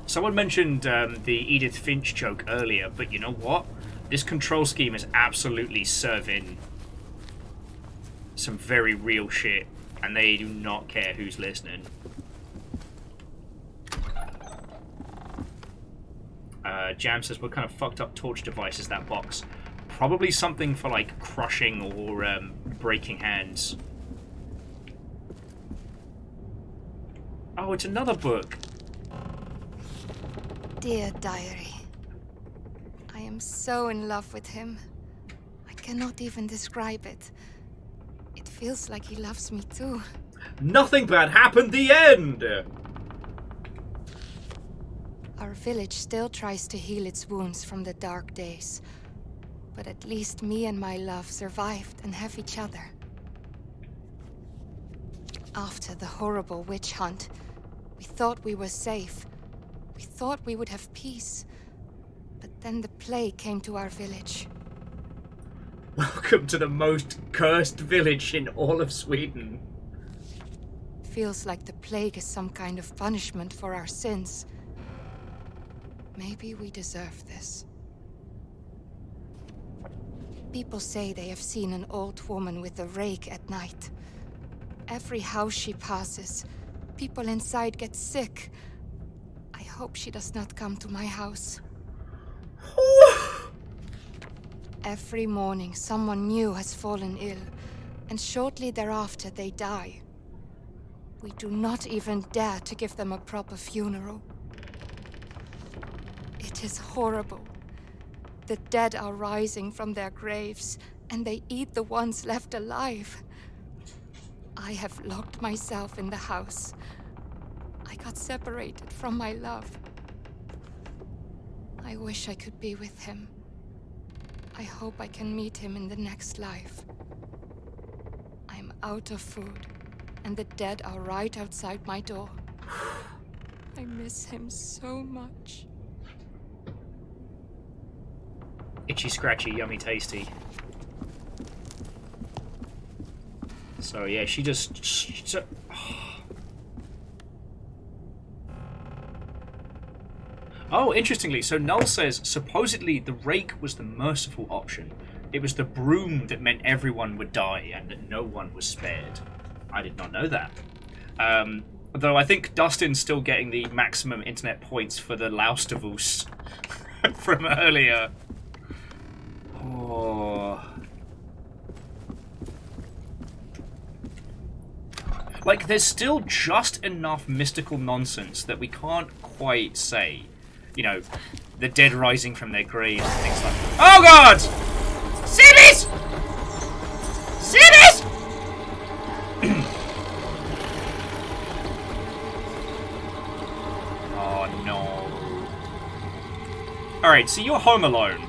Someone mentioned the Edith Finch joke earlier, but you know what? This control scheme is absolutely serving some very real shit, and they do not care who's listening. Jam says, what kind of fucked up torch device is that box? Probably something for, like, crushing or breaking hands. Oh, it's another book. Dear diary, I am so in love with him. I cannot even describe it. It feels like he loves me too. Nothing bad happened, the end! Our village still tries to heal its wounds from the dark days. But at least me and my love survived and have each other. After the horrible witch hunt, we thought we were safe. We thought we would have peace. But then the plague came to our village. Welcome to the most cursed village in all of Sweden. Feels like the plague is some kind of punishment for our sins. Maybe we deserve this. People say they have seen an old woman with a rake at night. Every house she passes, people inside get sick. I hope she does not come to my house. Every morning, someone new has fallen ill, and shortly thereafter they die. We do not even dare to give them a proper funeral. It is horrible. The dead are rising from their graves, and they eat the ones left alive. I have locked myself in the house. I got separated from my love. I wish I could be with him. I hope I can meet him in the next life. I'm out of food, and the dead are right outside my door. I miss him so much. Itchy, scratchy, yummy, tasty. So yeah, she just... Oh, interestingly, so Null says supposedly the rake was the merciful option. It was the broom that meant everyone would die and that no one was spared. I did not know that. Though I think Dustin's still getting the maximum internet points for the Laustavus from earlier. Oh. Like, there's still just enough mystical nonsense that we can't quite say. You know, the dead rising from their graves and things like that. Oh god! Sibis! Sibis! Oh no. Alright, so you're home alone.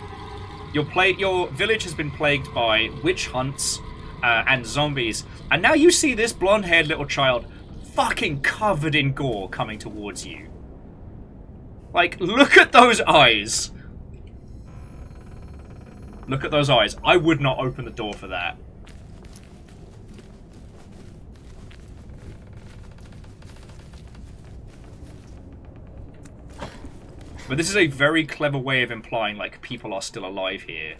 Your village has been plagued by witch hunts and zombies, and now you see this blonde-haired little child fucking covered in gore coming towards you. Like, look at those eyes. Look at those eyes. I would not open the door for that. But this is a very clever way of implying, like, people are still alive here.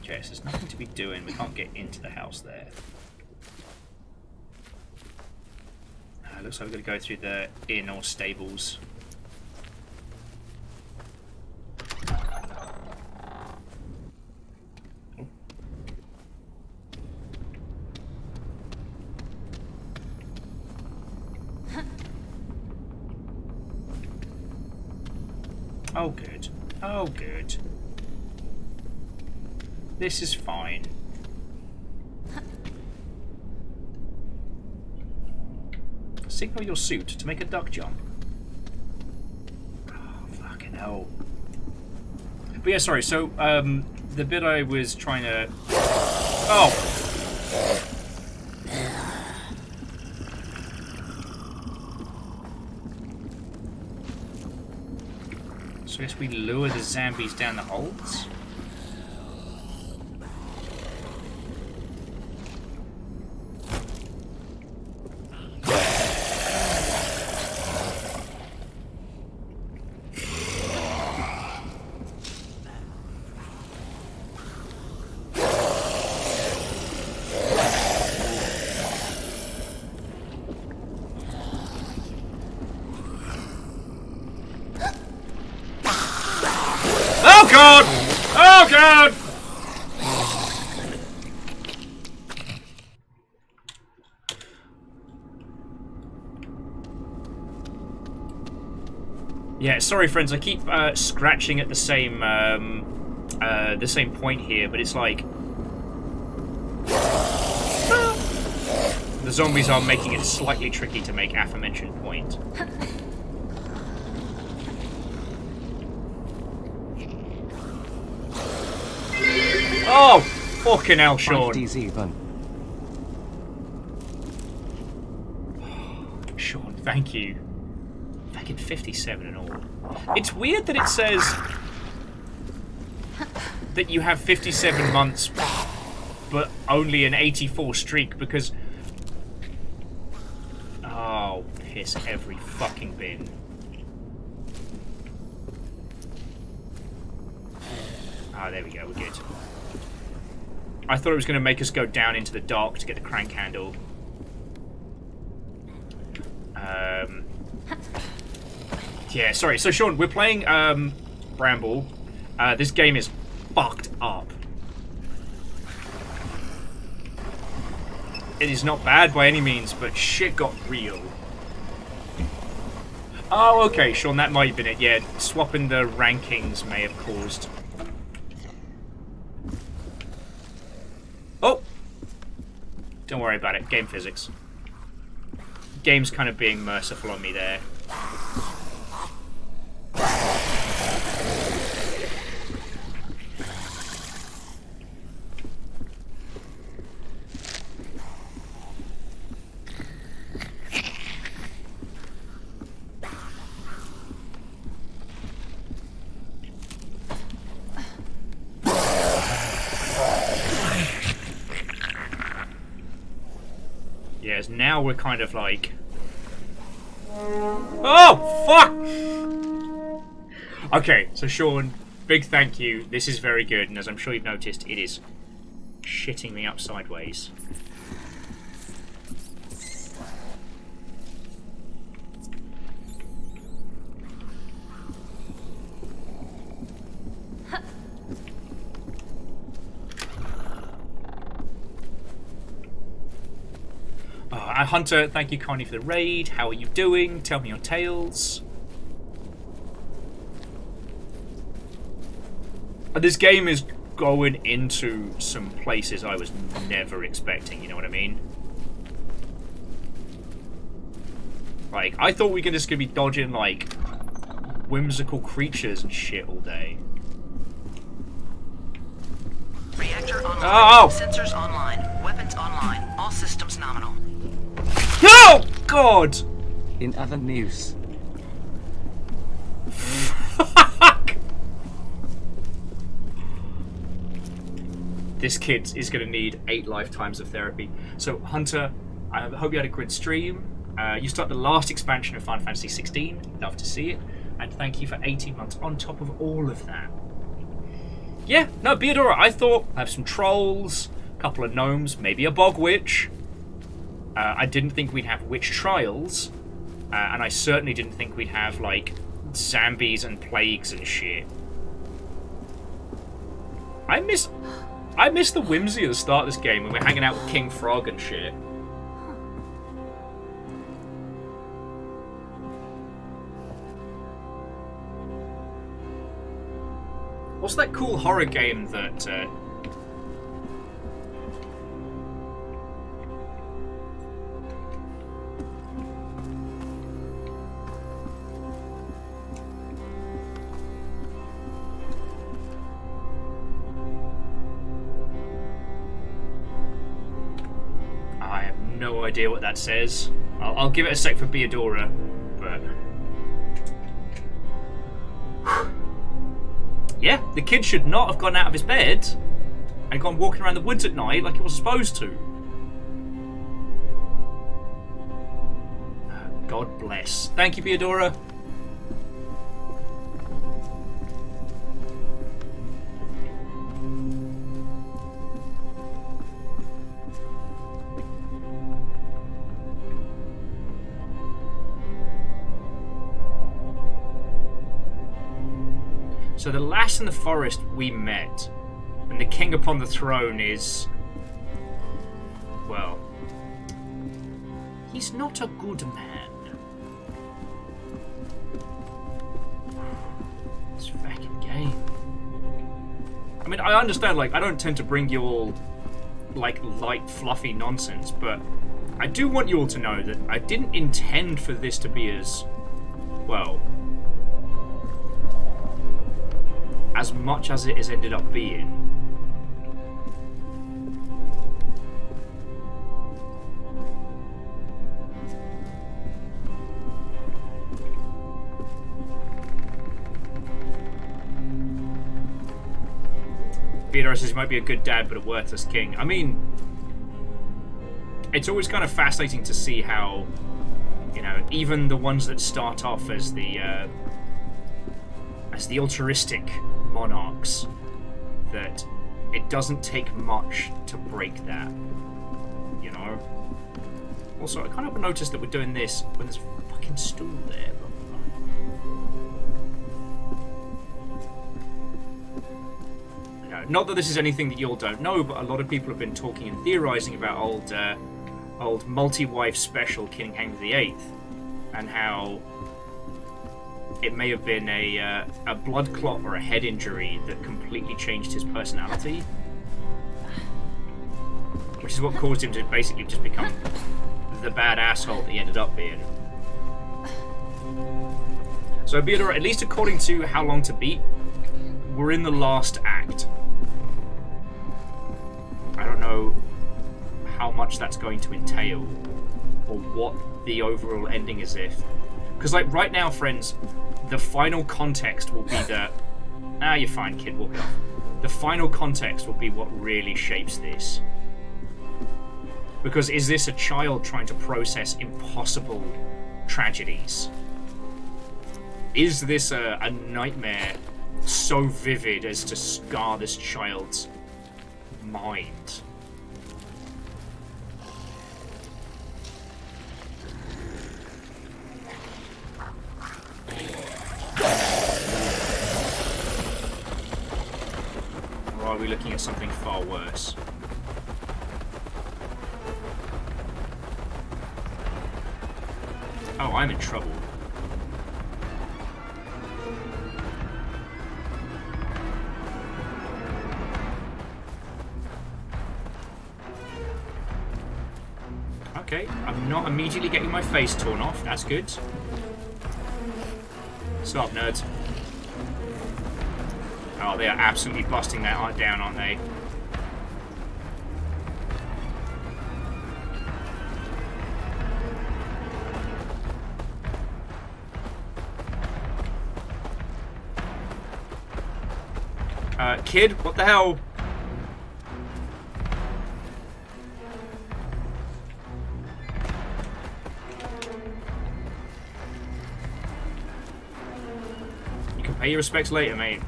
Okay, so there's nothing to be doing. We can't get into the house there. Looks like we're going to go through the inn or stables. Oh, good. Oh, good. This is fine. Signal your suit to make a duck jump. Oh, fucking hell. But yeah, sorry, so, the bit I was trying to... Oh! So I guess we lure the zombies down the holes? Oh god! Oh god! Yeah, sorry friends, I keep scratching at the same point here, but it's like the zombies are making it slightly tricky to make aforementioned point. Oh, fucking hell, Sean. Even. Sean, thank you. Fucking 57 and all. It's weird that it says that you have 57 months, but only an 84 streak, because... Oh, piss every fucking bin. Ah, there we go, we're good. I thought it was going to make us go down into the dark to get the crank handle. Yeah, sorry. So, Sean, we're playing Bramble. This game is fucked up. It is not bad by any means, but shit got real. Oh, okay, Sean, that might have been it. Yeah, swapping the rankings may have caused Oh! Don't worry about it. Game physics. Game's kind of being merciful on me there. Yes, now we're kind of like... Oh, fuck! Okay, so Sean, big thank you. This is very good, and as I'm sure you've noticed, it is shitting me up sideways. Hunter, thank you kindly for the raid. How are you doing? Tell me your tales. This game is going into some places I was never expecting, you know what I mean? Like, I thought we were just gonna be dodging, like, whimsical creatures and shit all day. Reactor online. Oh! Sensors online. Weapons online. All systems nominal. Oh, God! In other news. Fuck! This kid is going to need 8 lifetimes of therapy. So, Hunter, I hope you had a good stream. You start the last expansion of Final Fantasy 16. Love to see it. And thank you for 18 months on top of all of that. Yeah, no, Beadora, I thought I have some trolls, a couple of gnomes, maybe a bog witch. I didn't think we'd have witch trials, and I certainly didn't think we'd have, like, zombies and plagues and shit. I miss the Whimsy at the start of this game when we're hanging out with King Frog and shit. What's that cool horror game that... no idea what that says. I'll give it a sec for Beadora, but... Yeah, the kid should not have gone out of his bed and gone walking around the woods at night like he was supposed to. God bless. Thank you, Beadora. So the lass in the forest we met, and the king upon the throne is... well... he's not a good man. This fucking game. I mean, I understand, like, I don't tend to bring you all, like, light, fluffy nonsense, but I do want you all to know that I didn't intend for this to be as, well... as much as it has ended up being. Theodore says he might be a good dad but a worthless king. I mean, it's always kind of fascinating to see how, you know, even the ones that start off as the altruistic monarchs, that it doesn't take much to break that, you know? Also, I kind of noticed that we're doing this when there's a fucking stool there, but... you know, not that this is anything that you all don't know, but a lot of people have been talking and theorising about old multi-wife special King Henry VIII, and how it may have been a blood clot or a head injury that completely changed his personality. Which is what caused him to basically just become the bad asshole that he ended up being. So Beodor, at least according to How Long to Beat, we're in the last act. I don't know how much that's going to entail, or what the overall ending is if. Because, like, right now, friends, the final context will be the... Ah, you're fine, kid, walk it off. The final context will be what really shapes this. Because is this a child trying to process impossible tragedies? Is this a nightmare so vivid as to scar this child's mind? Or are we looking at something far worse? Oh, I'm in trouble. Okay, I'm not immediately getting my face torn off. That's good. Stop, nerds. Oh, they are absolutely busting that art down, aren't they? Kid, what the hell? You can pay your respects later, mate.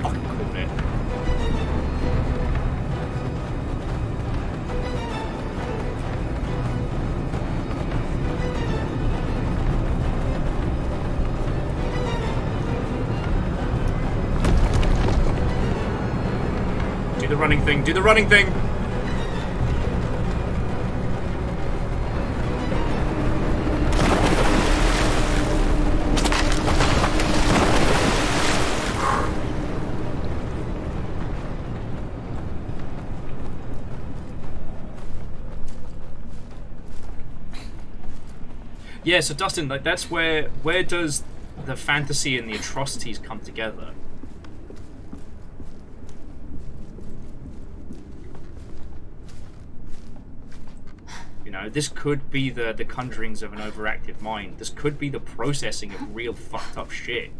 Fucking called it. Do the running thing, do the running thing! Yeah, so Dustin, like that's where does the fantasy and the atrocities come together? You know, this could be the conjurings of an overactive mind. This could be the processing of real fucked up shit.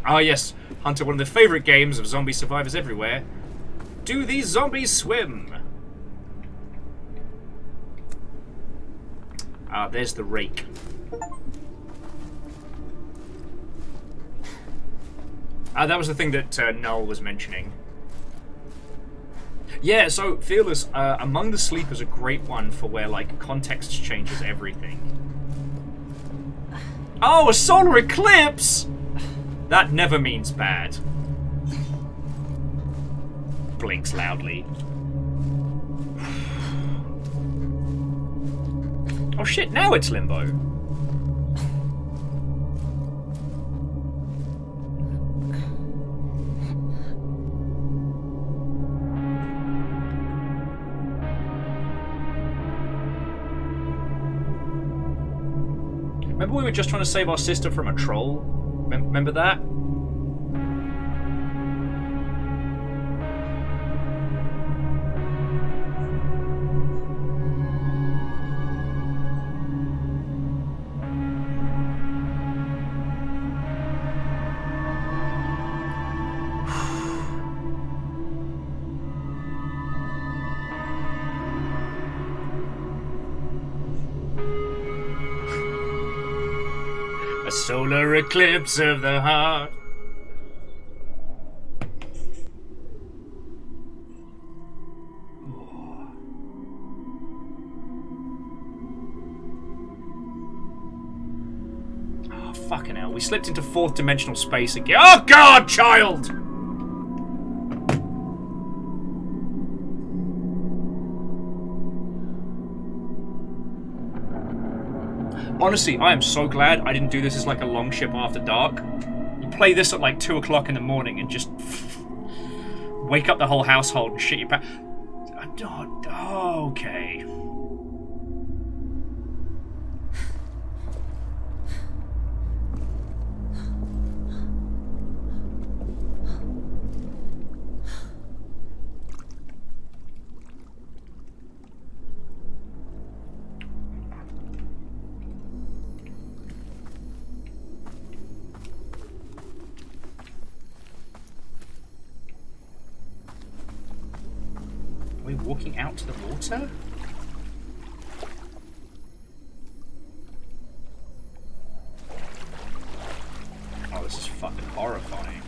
Ah yes, Hunter, one of the favourite games of zombie survivors everywhere. Do these zombies swim? Ah, there's the rake. Ah, that was the thing that Noel was mentioning. Yeah, so Fearless, Among the Sleep is a great one for where, like, context changes everything. Oh, a solar eclipse! That never means bad. Blinks loudly. Oh shit, now it's Limbo. Remember we were just trying to save our sister from a troll? Remember that? A solar eclipse of the heart. Oh, fucking hell. We slipped into fourth dimensional space again. Oh, God, child! Honestly, I am so glad I didn't do this as like a long ship after dark. You play this at like 2 o'clock in the morning and just wake up the whole household and shit your pants. Oh, okay. Are we walking out to the water? Oh, this is fucking horrifying.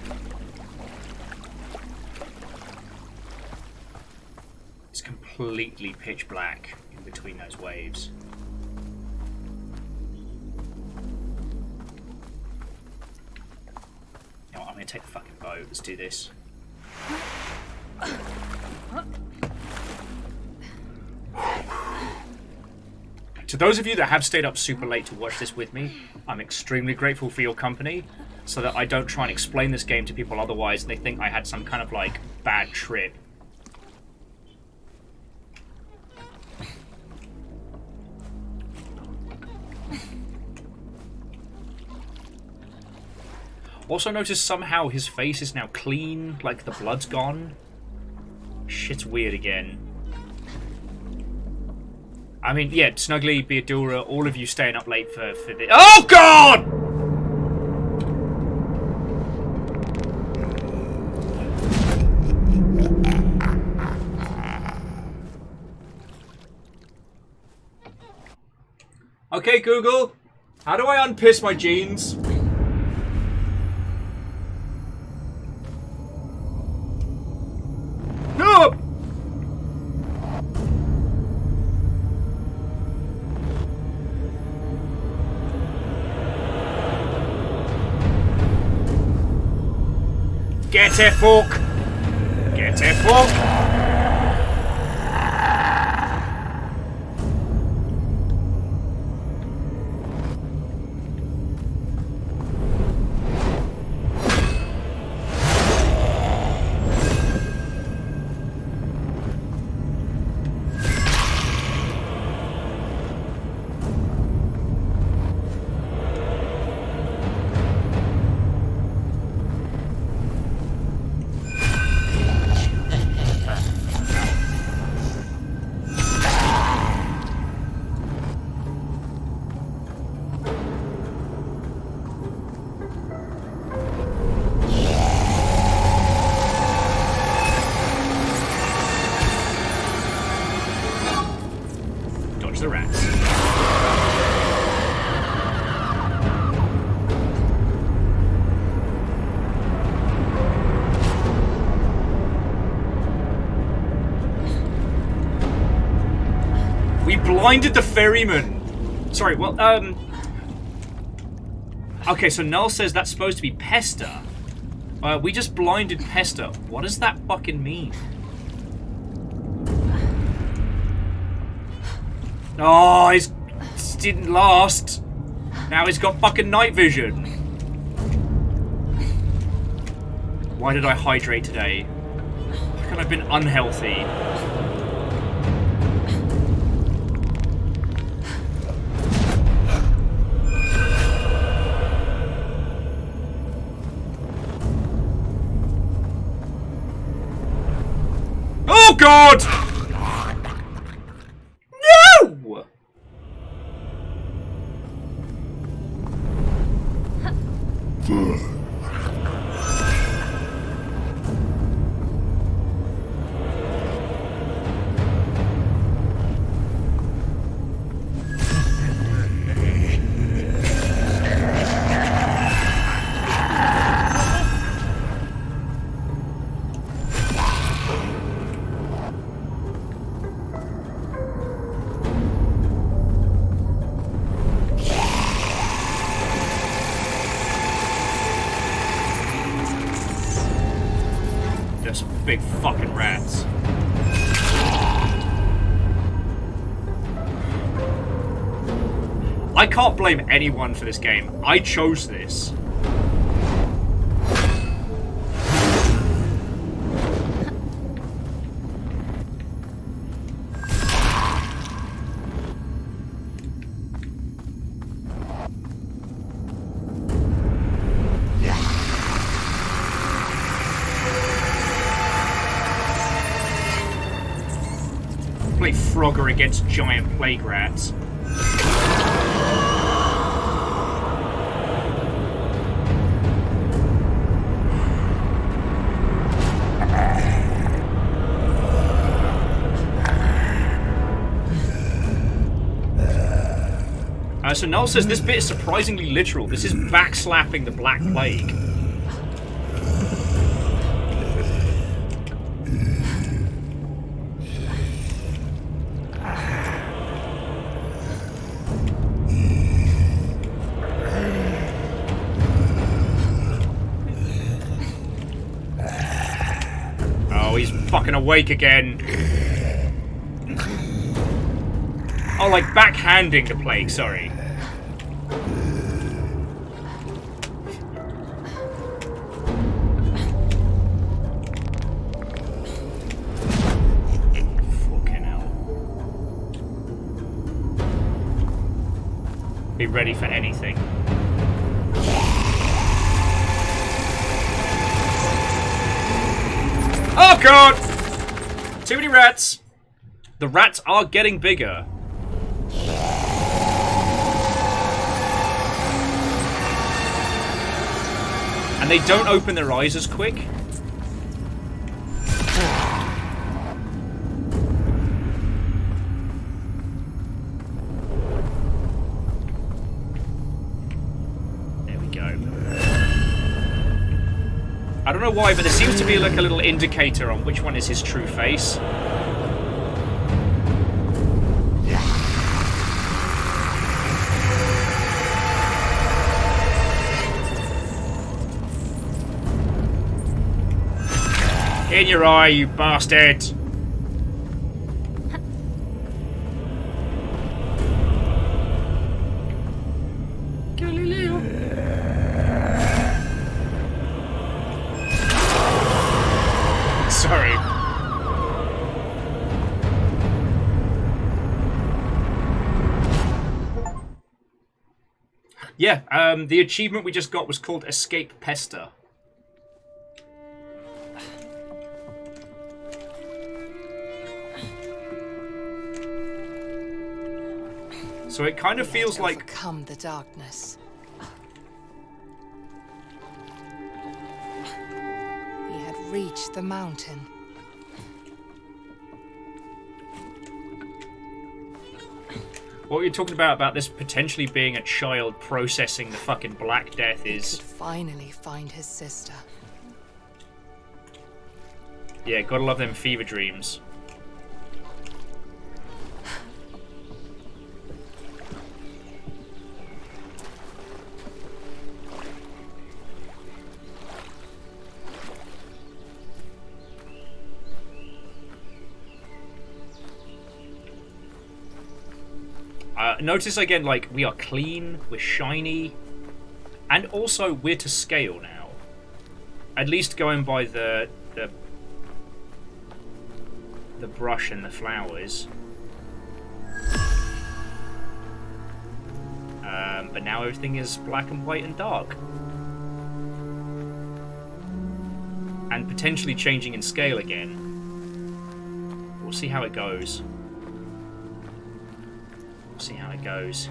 It's completely pitch black in between those waves. You know what, I'm gonna take the fucking boat. Let's do this. To those of you that have stayed up super late to watch this with me, I'm extremely grateful for your company, so that I don't try and explain this game to people otherwise and they think I had some kind of, like, bad trip. Also notice somehow his face is now clean, like the blood's gone. Shit's weird again. I mean, yeah, Snuggly, Beadura, all of you staying up late for this. Oh, God! Okay, Google, how do I unpiss my jeans? No! Get a fork! Get a fork! The rats. We blinded the ferryman. Sorry, well, okay, so Null says that's supposed to be Pester. We just blinded Pester. What does that fucking mean? Oh, it didn't last. Now he's got fucking night vision. Why did I hydrate today? How can I have been unhealthy? Oh, God! Big fucking rats. I can't blame anyone for this game. I chose this. Play Frogger against giant plague rats. So Noel says this bit is surprisingly literal. This is backslapping the Black Plague. Oh, he's fucking awake again. Oh, like backhanding the plague, sorry. Fucking hell. Be ready for anything. Oh god! Too many rats! The rats are getting bigger. And they don't open their eyes as quick. There we go. I don't know why, but there seems to be like a little indicator on which one is his true face. In your eye, you bastard! Galileo. Sorry. Yeah, the achievement we just got was called Escape Pester. So it kind of feels like overcome the darkness. He had reached the mountain. what you're talking about this potentially being a child processing the fucking Black Death is. He could finally find his sister. Yeah, gotta love them fever dreams. Notice again, like, we are clean, we're shiny, and also we're to scale now. At least going by the brush and the flowers. But now everything is black and white and dark. And potentially changing in scale again. We'll see how it goes. See how it goes.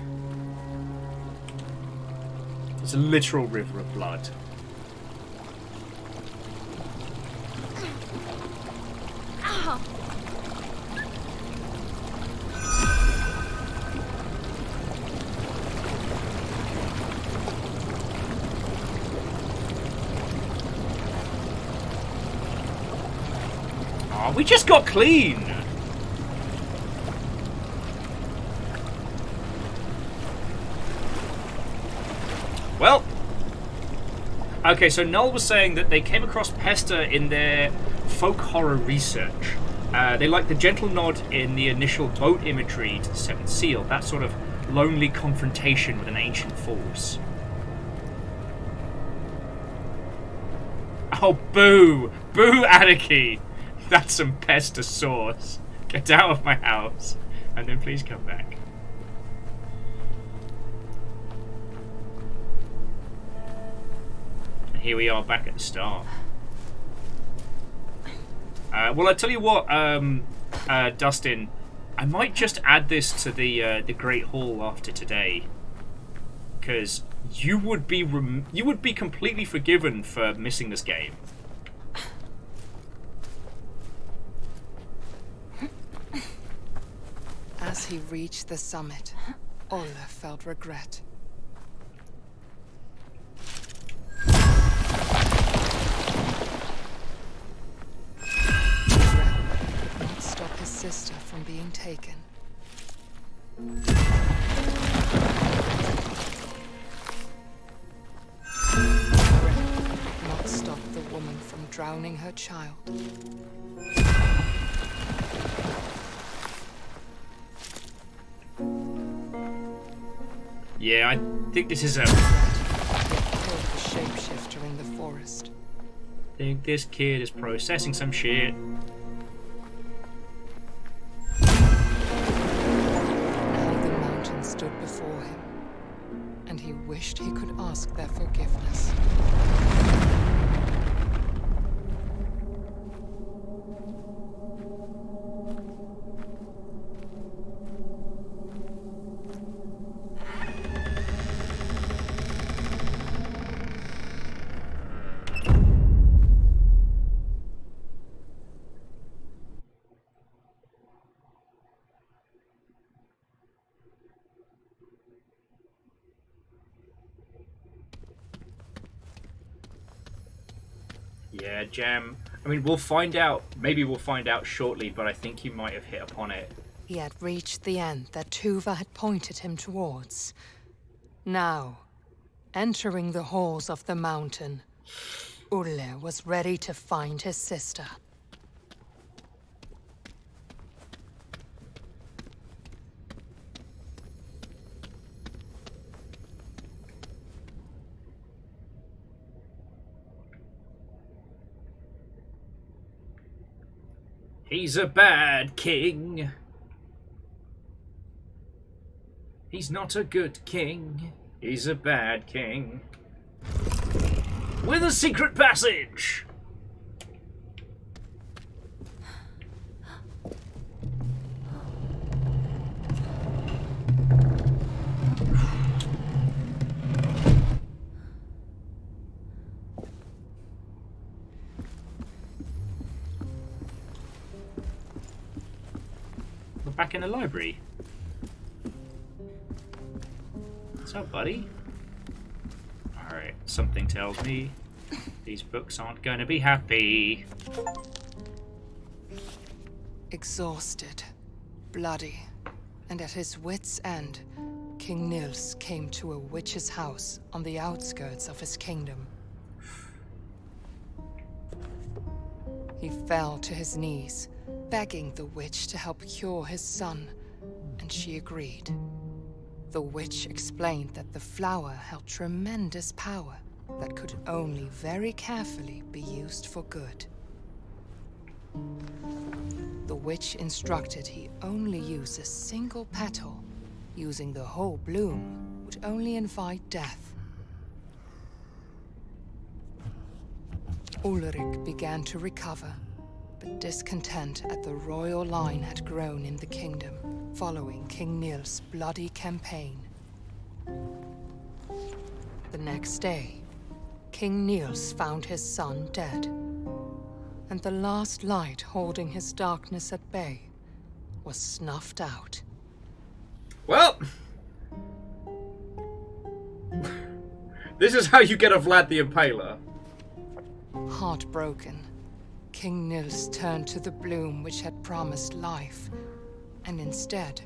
It's a literal river of blood. Oh, we just got clean! Well, okay, so Null was saying that they came across Pester in their folk horror research. They liked the gentle nod in the initial boat imagery to the Seventh Seal, that sort of lonely confrontation with an ancient force. Oh, boo! Boo, Anarchy! That's some pestosaurus. Get out of my house, and then please come back. And here we are back at the start. Well, I tell you what, Dustin, I might just add this to the Great Hall after today, because you would be completely forgiven for missing this game. As he reached the summit, Olle felt regret. Stop his sister from being taken. Not stop the woman from drowning her child. Yeah, I think this is a... Killed the shapeshifter in the forest. I think this kid is processing some shit. Now the mountain stood before him, and he wished he could ask their forgiveness. Yeah, Jam. I mean, we'll find out. Maybe we'll find out shortly, but I think you might have hit upon it. He had reached the end that Tuva had pointed him towards. Now, entering the halls of the mountain, Olle was ready to find his sister. He's a bad king. He's not a good king. He's a bad king. With a secret passage! We're back in the library. What's up, buddy? Alright, something tells me these books aren't going to be happy. Exhausted, bloody, and at his wits' end, King Nils came to a witch's house on the outskirts of his kingdom. He fell to his knees, begging the witch to help cure his son, and she agreed. The witch explained that the flower held tremendous power that could only very carefully be used for good. The witch instructed he only use a single petal. Using the whole bloom would only invite death. Ulrich began to recover, but discontent at the royal line had grown in the kingdom, following King Nils' bloody campaign. The next day, King Nils found his son dead, and the last light holding his darkness at bay was snuffed out. Well, this is how you get a Vlad the Impaler. Heartbroken, King Nils turned to the bloom which had promised life, and instead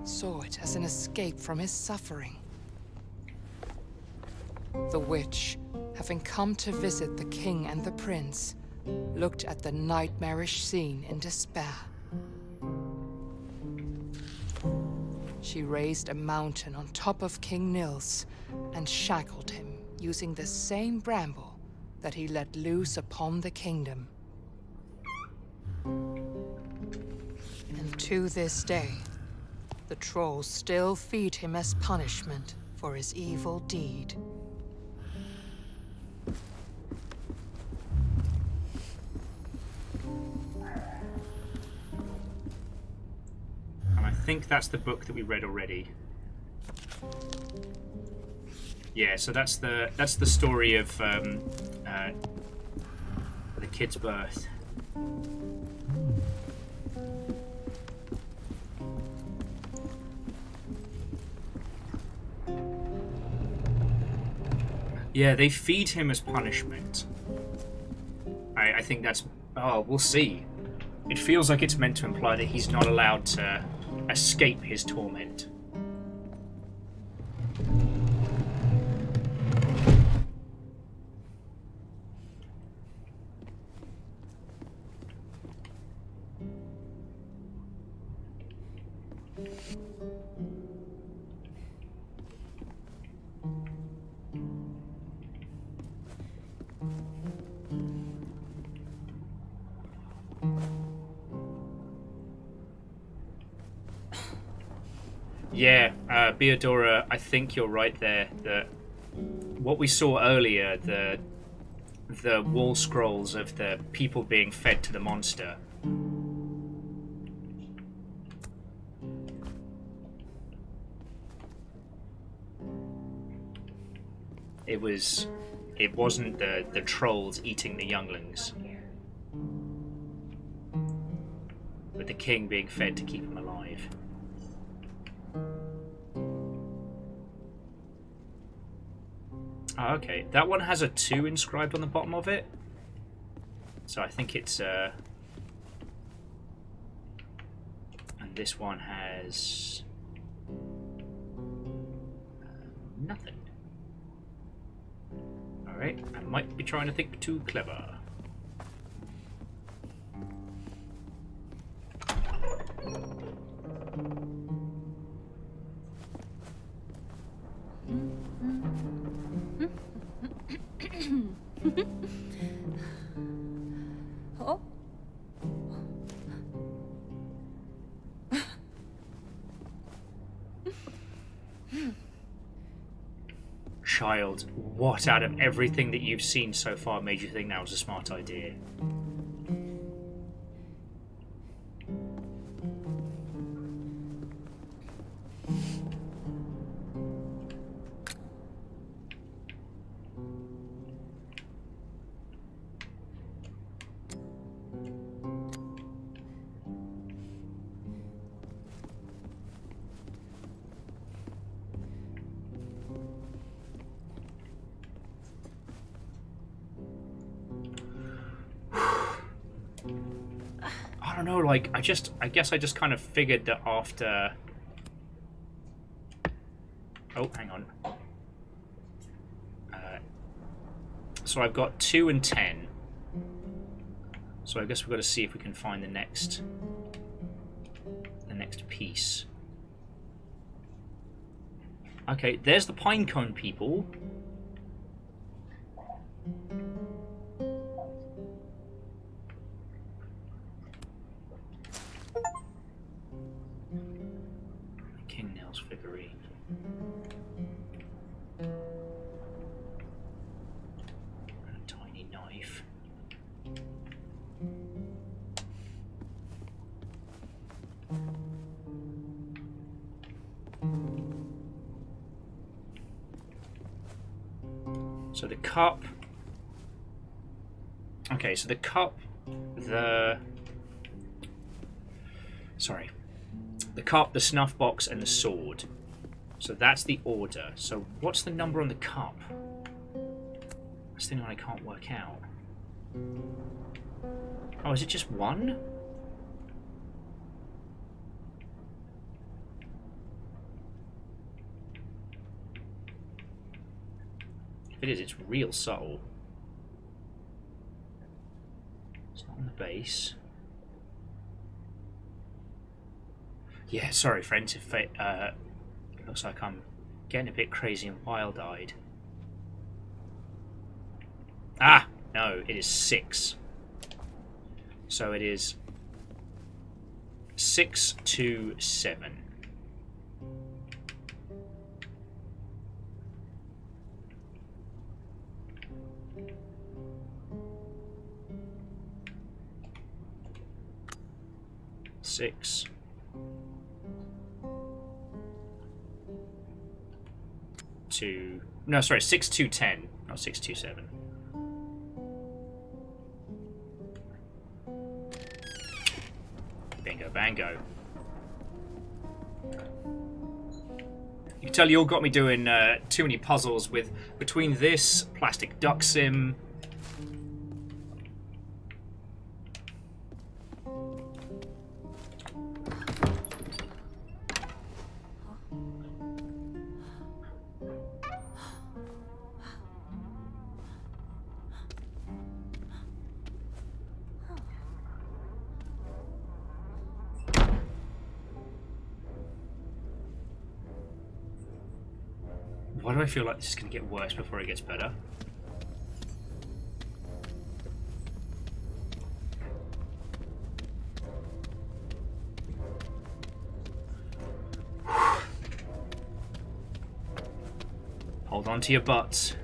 saw it as an escape from his suffering. The witch, having come to visit the king and the prince, looked at the nightmarish scene in despair. She raised a mountain on top of King Nils and shackled him using the same bramble that he let loose upon the kingdom. And to this day, the trolls still feed him as punishment for his evil deed. And I think that's the book that we read already. Yeah, so that's the story of the kid's birth. Yeah, they feed him as punishment. I think that's... Oh, we'll see. It feels like it's meant to imply that he's not allowed to escape his torment. Yeah, Beodora, I think you're right there. That what we saw earlier, the wall scrolls of the people being fed to the monster. It wasn't the trolls eating the younglings, but the king being fed to keep him alive. Oh, okay, that one has a 2 inscribed on the bottom of it, so I think it's and this one has nothing. Alright, I might be trying to think too clever. Oh. Child, what out of everything that you've seen so far made you think that was a smart idea? I don't know, like, I guess I just kind of figured that after... Oh, hang on. So I've got 2 and 10. So I guess we've got to see if we can find the next piece. Okay, there's the pinecone people. King Nils figurine. And a tiny knife. So the cup. Okay, so the cup, the cup, the snuff box, and the sword. So that's the order. So what's the number on the cup? That's the thing I can't work out. Oh, is it just 1? If it is, it's real subtle. It's not on the base. Yeah, sorry, friends, if it looks like I'm getting a bit crazy and wild-eyed. Ah! No, it is 6. So it is 6 to 7. Six. No, sorry, 6 to 10, not 6 to 7. Bingo, bango. You can tell you all got me doing too many puzzles with between this plastic duck sim. Why do I feel like this is going to get worse before it gets better? Hold on to your butts.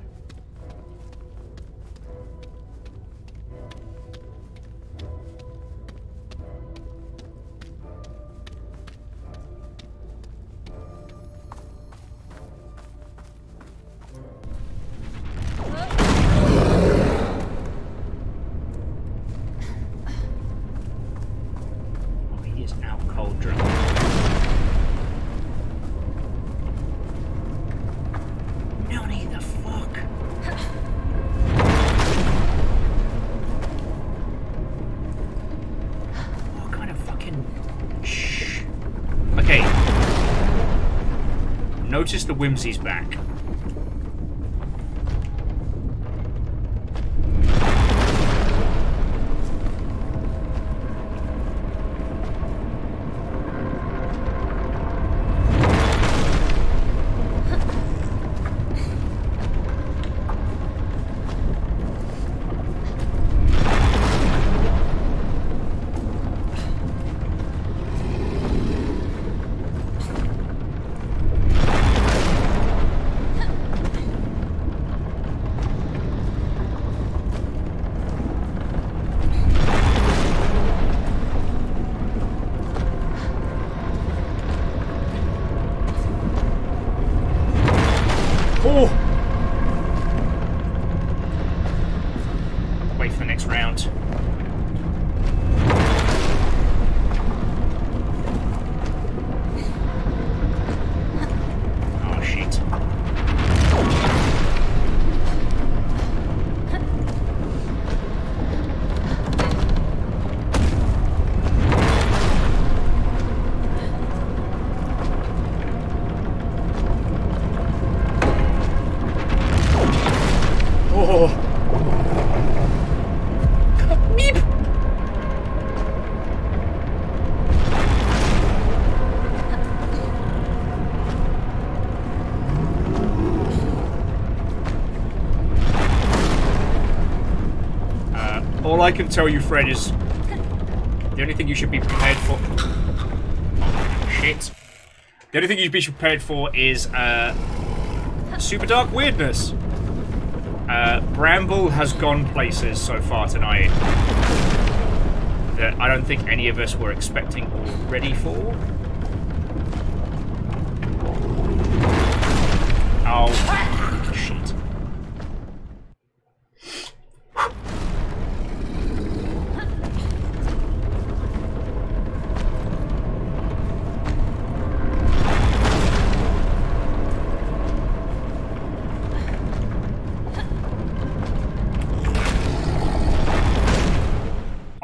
Notice the Whimsy's back. Wait for the next round. Oh shit. All I can tell you, Fred, is the only thing you should be prepared for. Oh, shit. The only thing you should be prepared for is super dark weirdness. Bramble has gone places so far tonight that I don't think any of us were expecting or ready for. Oh, shit.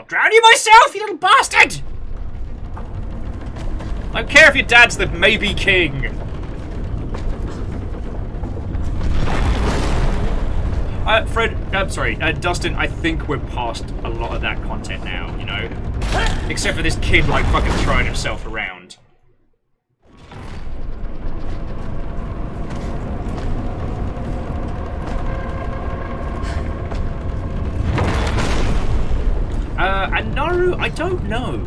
Drown you myself, you little bastard! I don't care if your dad's the maybe king. Fred, I'm sorry, Dustin, I think we're past a lot of that content now, you know? Except for this kid, like, fucking throwing himself around. know. I don't know.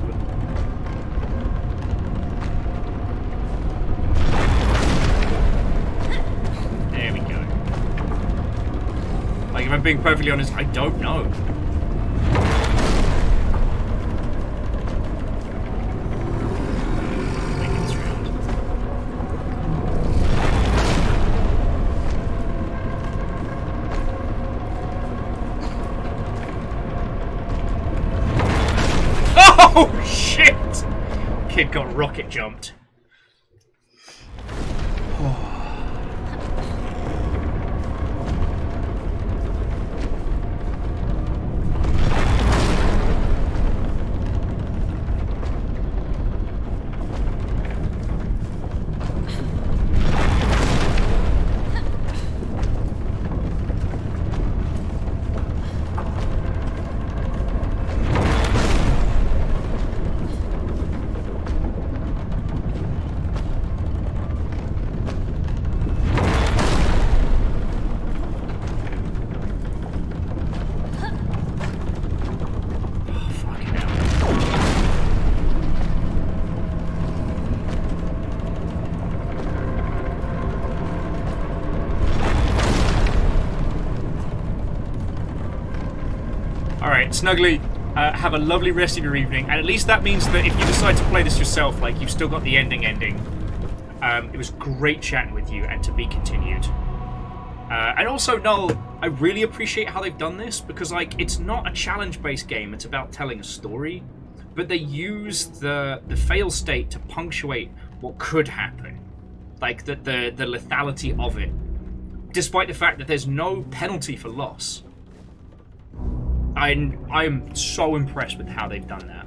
There we go. Like, if I'm being perfectly honest, I don't know. Making this round. Oh, shit! Kid got rocket jumped. Snuggly, have a lovely rest of your evening, and at least that means that if you decide to play this yourself, like, you've still got the ending. It was great chatting with you, and to be continued. And also, Noel, I really appreciate how they've done this, because, like, it's not a challenge-based game, it's about telling a story, but they use the fail state to punctuate what could happen. Like, the lethality of it, despite the fact that there's no penalty for loss. I'm so impressed with how they've done that.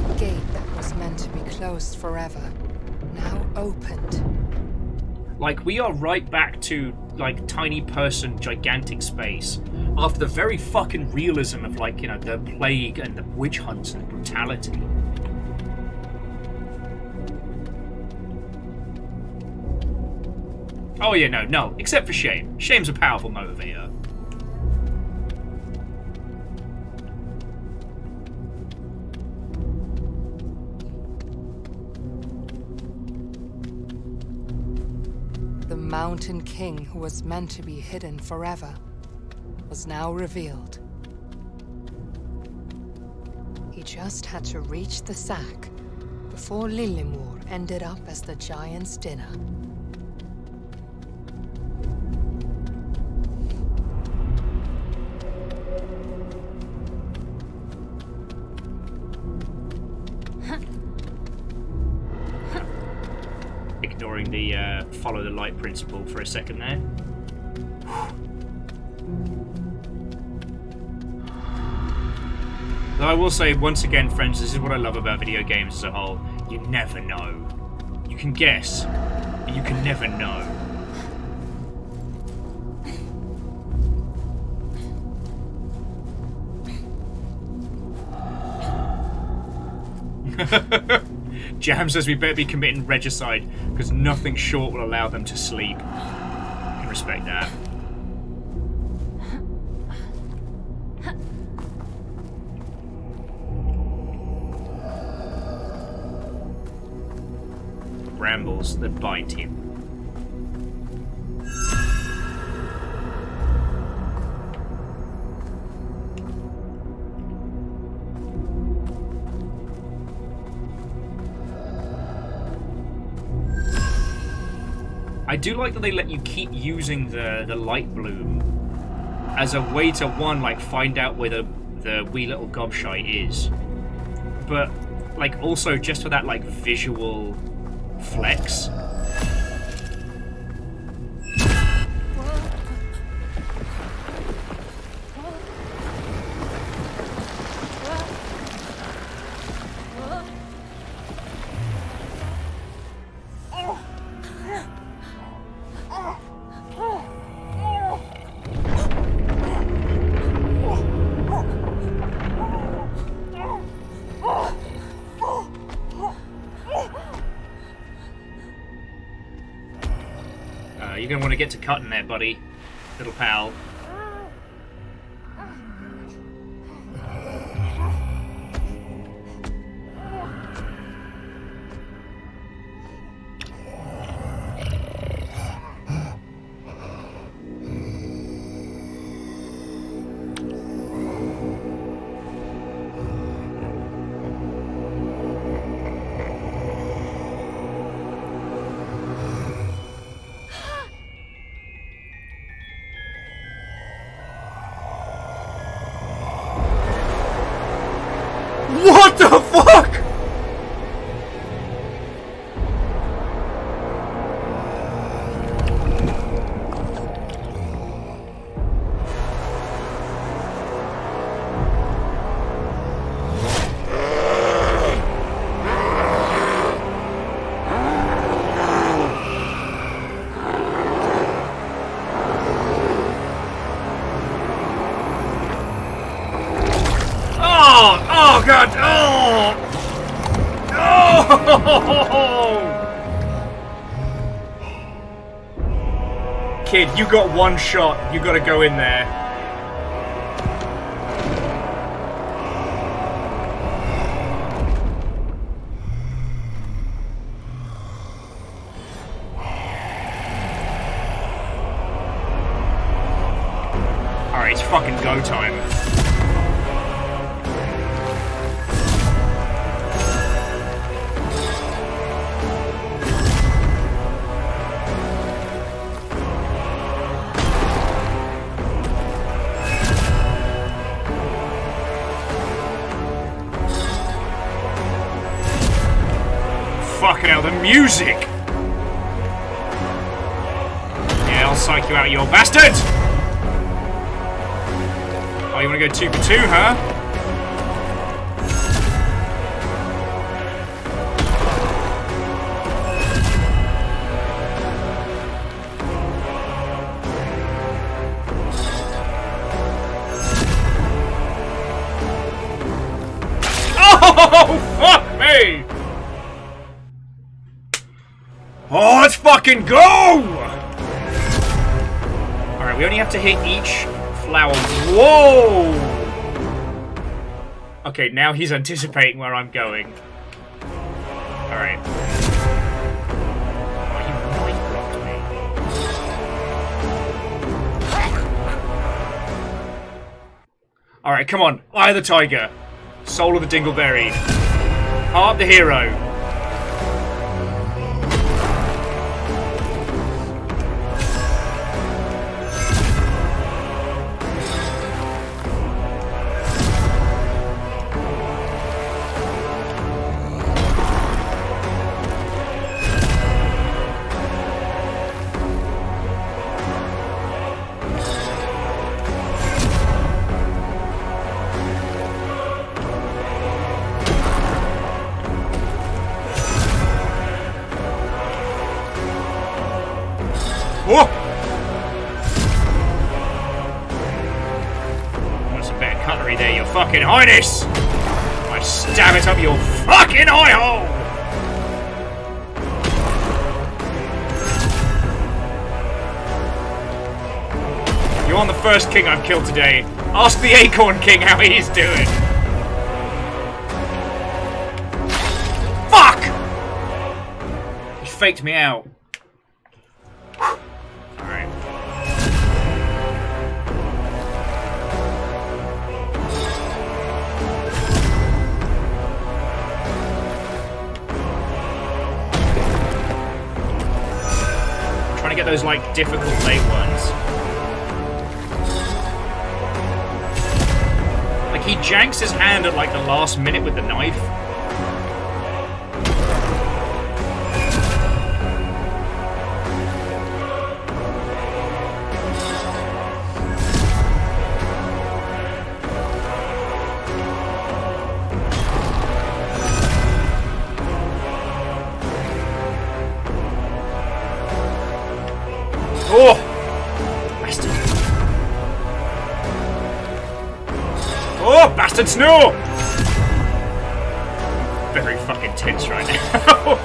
The gate that was meant to be closed forever, now opened. Like, we are right back to, like, tiny person, gigantic space. After the very fucking realism of, like, you know, the plague and the witch hunts and brutality. Oh yeah, no, except for shame. Shame's a powerful motivator. The Mountain King, who was meant to be hidden forever, was now revealed. He just had to reach the sack before Lillimor ended up as the giant's dinner. Ignoring the follow the light principle for a second there. Though I will say, once again, friends, this is what I love about video games as a whole. You never know. You can guess, but you can never know. Jam says we better be committing regicide, because nothing short will allow them to sleep. I can respect that. Brambles that bite him. I do like that they let you keep using the light bloom as a way to, one, like, find out where the wee little gobshite is, but, like, also just for that, like, visual flex. You're gonna want to get to cutting there, buddy. Little pal. What the fuck? Oh god! Oh! Oh! Kid, you got one shot. You gotta go in there. Alright, it's fucking go time. Fucking hell, the music! Yeah, I'll psych you out, you old bastard! Oh, you wanna go 2 for 2, huh? Oh, fuck me! Oh, let's fucking go! Alright, we only have to hit each flower. Whoa! Okay, now he's anticipating where I'm going. Alright. Oh, you knife blocked me. Alright, come on. Eye of the Tiger. Soul of the Dingleberry. Heart the Hero. Oh! Want some better cutlery there, your fucking highness! I stab it up your fucking eye hole! You're on the first king I've killed today. Ask the Acorn King how he's doing. Fuck! He faked me out. To get those like difficult late ones. Like he janks his hand at like the last minute with the knife. Oh! Bastard. Oh, bastard snow! Very fucking tense right now.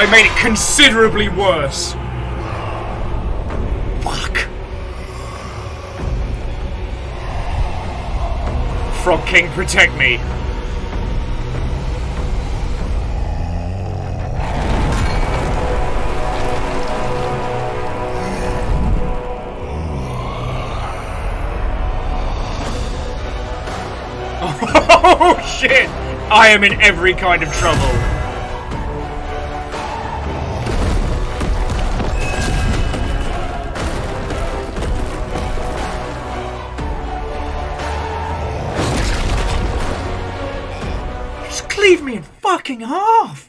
it made it considerably worse. Fuck. Frog King, protect me. Oh shit! I am in every kind of trouble. Just cleave me in fucking half!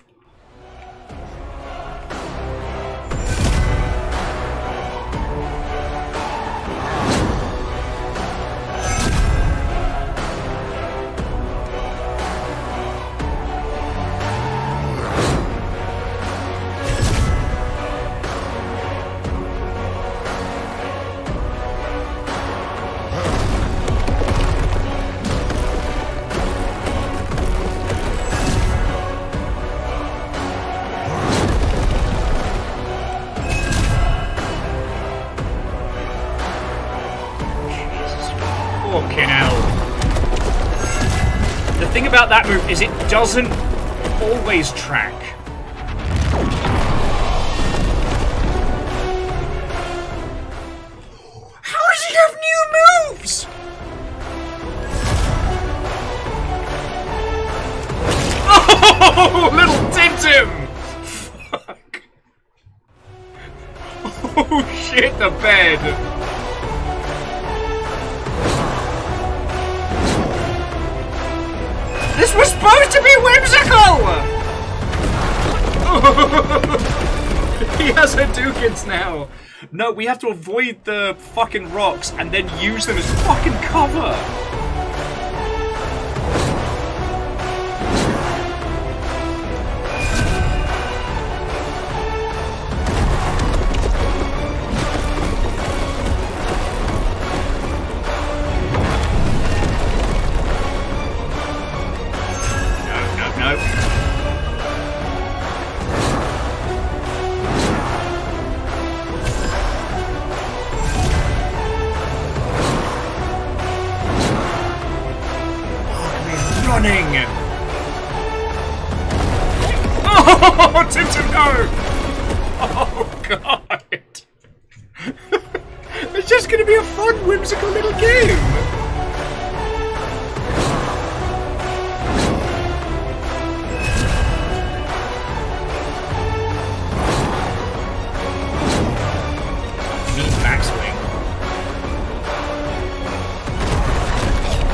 Fucking hell. The thing about that move is it doesn't always track. How does he have new moves? Oh, little Tintim! Fuck. Oh shit, the bed. This was supposed to be whimsical! He has Hadoukens now. No, we have to avoid the fucking rocks and then use them as fucking cover. Oh, Tintin, no! Oh, God! It's just gonna be a fun, whimsical little game! Neat backswing.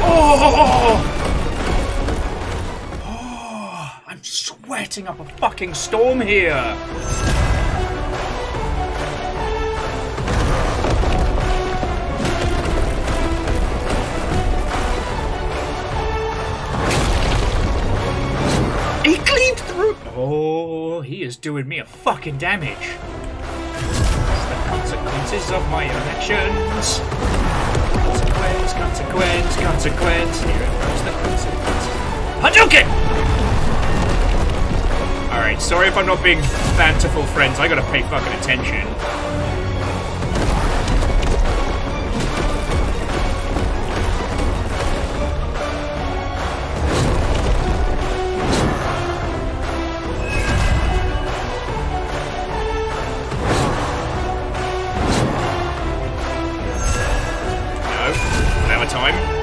Oh! Sweating up a fucking storm here. He cleaved through. Oh, he is doing me a fucking damage. The consequences of my own actions. Consequence, consequence, consequence. Here it comes the consequences. Hadouken! Alright, sorry if I'm not being banterful, friends. I gotta pay fucking attention. No, now time.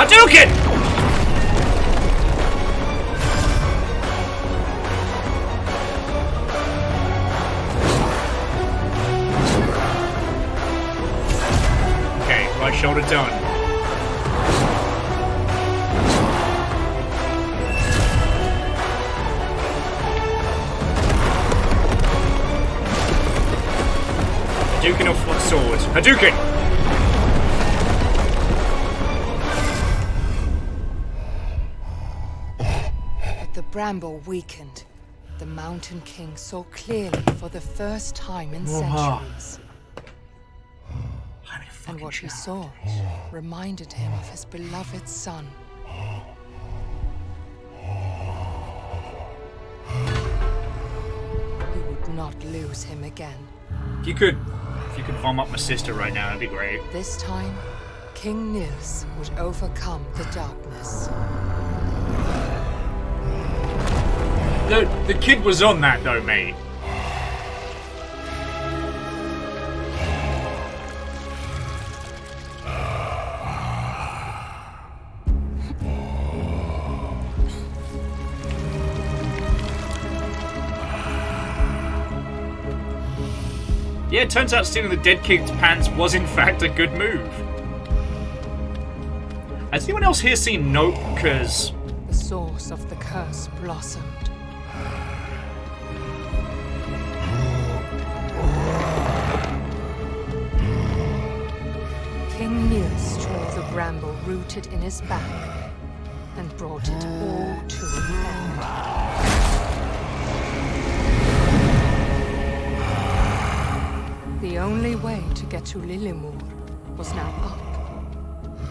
Hadouken! Okay, right shoulder done. Hadouken or sword? Hadouken! Bramble weakened. The Mountain King saw clearly for the first time in centuries. And what he saw reminded him of his beloved son. not lose him again. If you could vom up my sister right now, that'd be great. This time, King Nils would overcome the darkness. The kid was on that though, mate. Yeah, it turns out stealing the dead king's pants was in fact a good move. Has anyone else here seen Nope? Because the source of the curse blossomed. King Nils tore the bramble rooted in his back and brought it all to an end. The only way to get to Lillemor was now up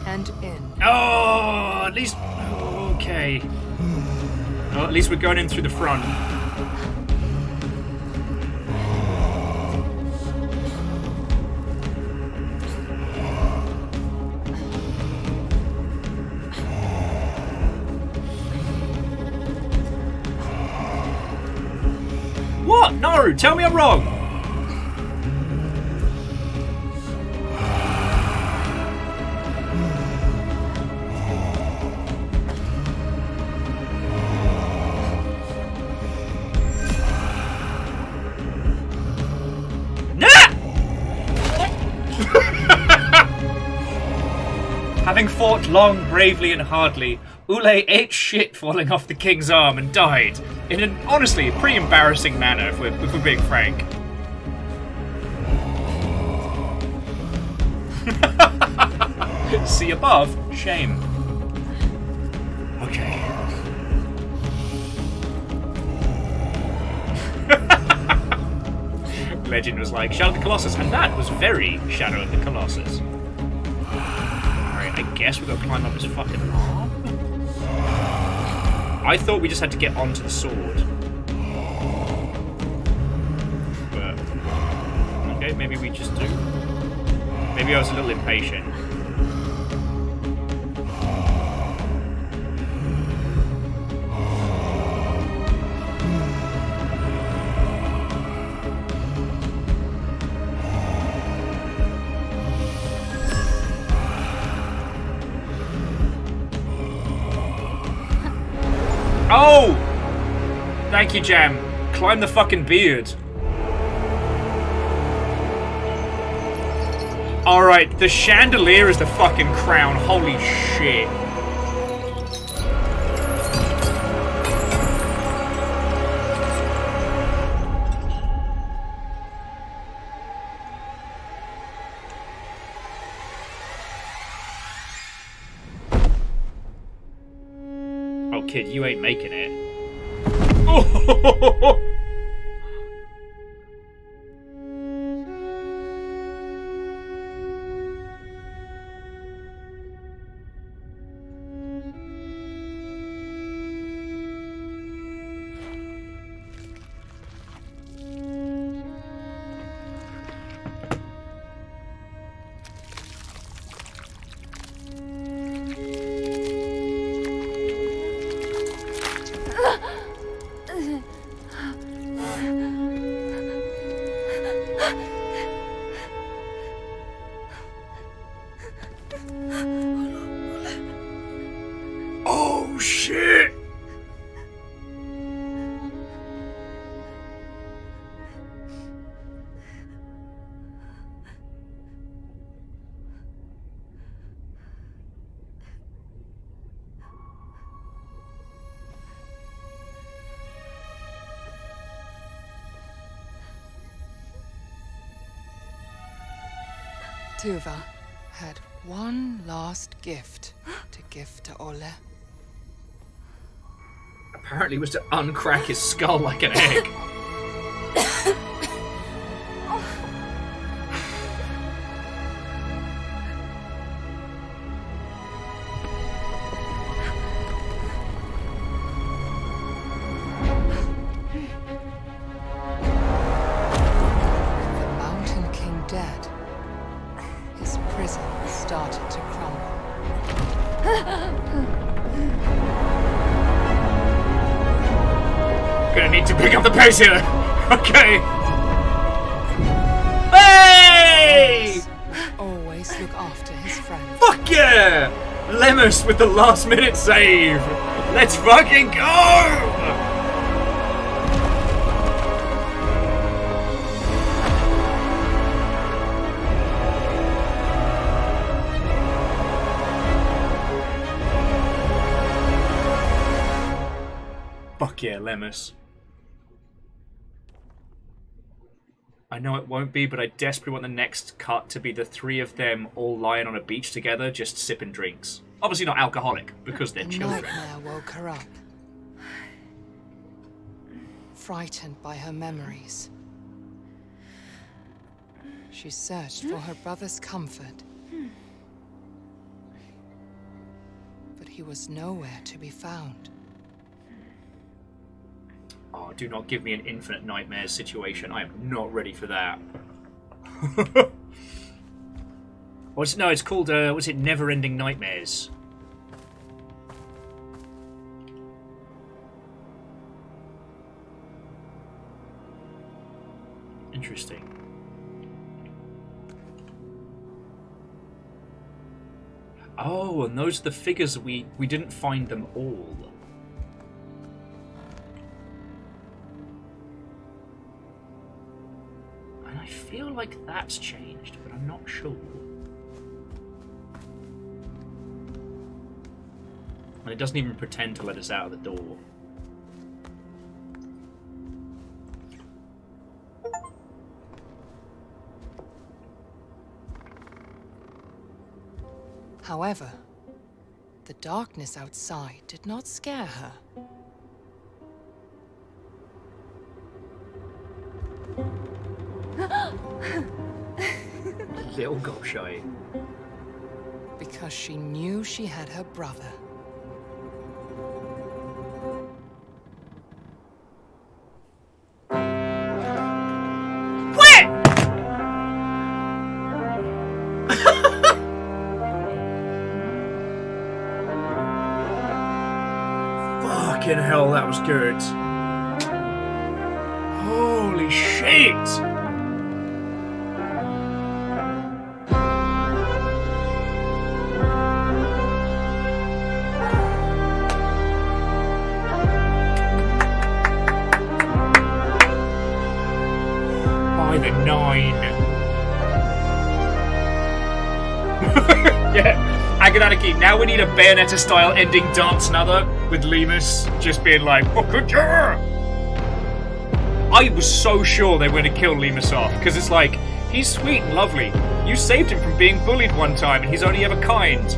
and in. oh, at least okay. Well, at least we're going in through the front. What? No! Tell me I'm wrong! Having fought long, bravely, and hardly, Ule ate shit falling off the king's arm and died in an, honestly, pretty embarrassing manner, if we're being frank. See above? Shame. Okay. Legend was like Shadow of the Colossus, and that was very Shadow of the Colossus. I guess we've got to climb up his fucking arm. I thought we just had to get onto the sword. But okay, maybe we just do. Maybe I was a little impatient. Oh! Thank you, Jam. Climb the fucking beard. Alright, the chandelier is the fucking crown. Holy shit. Oh, kid, you ain't making it. Oh! Oh shit! Tuva had one last gift to give to Ole. Apparently it was to uncrack his skull like an egg. started to crumble. Gonna need to pick up the pace here. Okay. Hey! Always look after his friends. Fuck yeah! Lemus with the last minute save. Let's fucking go! Fuck yeah, Lemus. I know it won't be, but I desperately want the next cut to be the three of them all lying on a beach together, just sipping drinks. Obviously not alcoholic, because they're The children. nightmare woke her up. Frightened by her memories. She searched for her brother's comfort. But he was nowhere to be found. Oh, do not give me an infinite nightmares situation. I am not ready for that. No, it's called, what's it, Never-Ending Nightmares. Interesting. Oh, and those are the figures we didn't find them all. And I feel like that's changed, but I'm not sure. And it doesn't even pretend to let us out of the door. However, the darkness outside did not scare her. Little gobshite. Because she knew she had her brother. Fucking hell, that was good. Holy shit! By the 9. Yeah, Agonaniki, now we need a Bayonetta-style ending dance another with Lemus just being like, oh, good job! I was so sure they were going to kill Lemus off, because it's like, he's sweet and lovely. You saved him from being bullied one time, and he's only ever kind.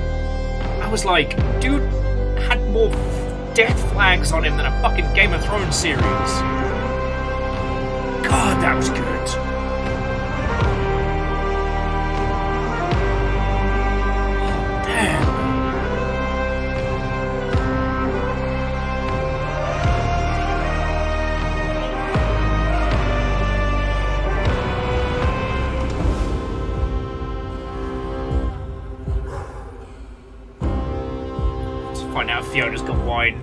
I was like, dude had more death flags on him than a fucking Game of Thrones series. God, that was good. Find out if Fiona's got wine.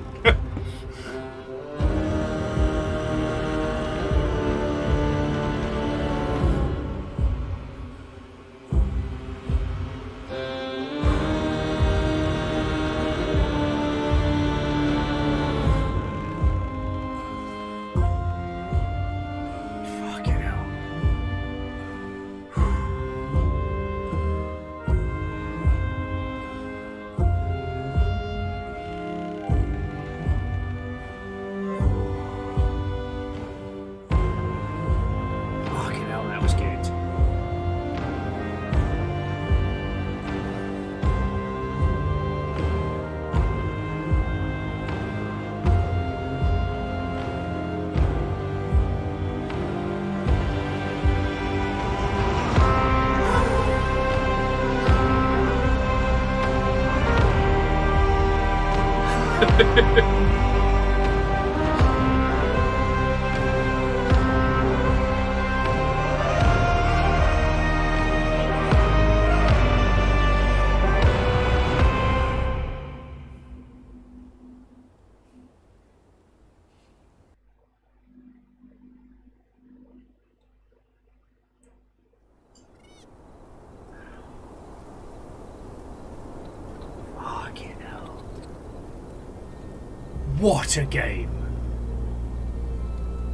Fucking hell. What a game!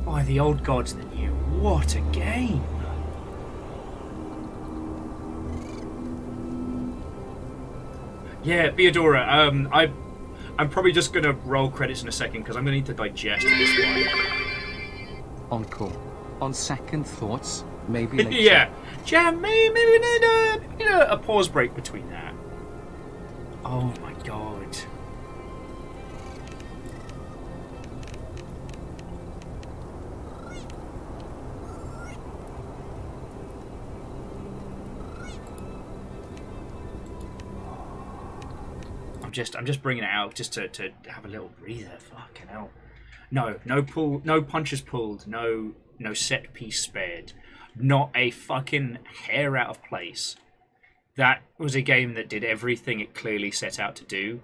By the old gods that you, what a game! Yeah, Theodora, I'm probably just gonna roll credits in a second because I'm gonna need to digest this one. Encore. On second thoughts, maybe later. Yeah, Jam, maybe we need a pause break between that. Oh my god. I'm just bringing it out just to have a little breather. Fucking hell. No punches pulled. No set piece spared. Not a fucking hair out of place. That was a game that did everything it clearly set out to do,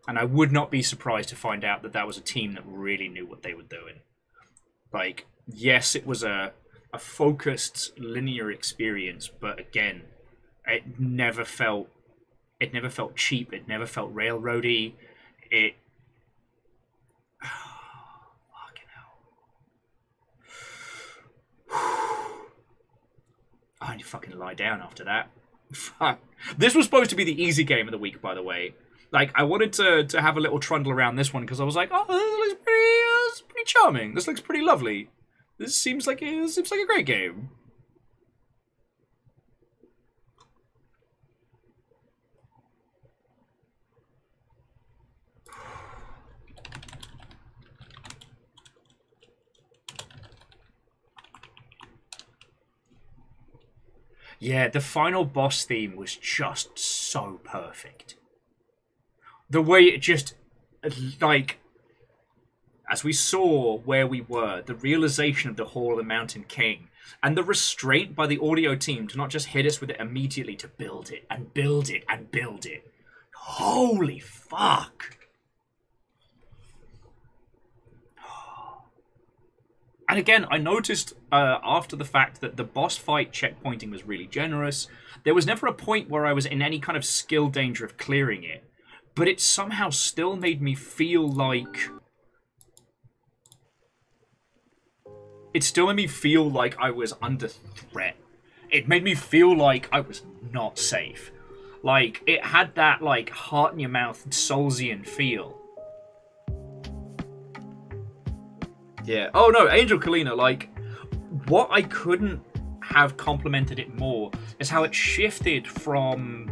and I would not be surprised to find out that that was a team that really knew what they were doing. Like, yes, it was a focused linear experience, but again, it never felt cheap. It never felt railroady. It... Oh, fucking hell. I need to fucking lie down after that. Fuck. This was supposed to be the easy game of the week, by the way. Like, I wanted to have a little trundle around this one because I was like, oh, this looks pretty charming. This looks pretty lovely. This seems like a great game. Yeah, the final boss theme was just so perfect. The way it just, like, as we saw where we were, the realization of the Hall of the Mountain King, and the restraint by the audio team to not just hit us with it immediately, to build it, and build it, and build it. Holy fuck! And again, I noticed after the fact that the boss fight checkpointing was really generous. There was never a point where I was in any kind of skill danger of clearing it. But it somehow still made me feel like... It still made me feel like I was under threat. It made me feel like I was not safe. Like, it had that, like, heart-in-your-mouth, Soulsian feel. Yeah. Oh no, Angel Kalina, like, what I couldn't have complimented it more is how it shifted from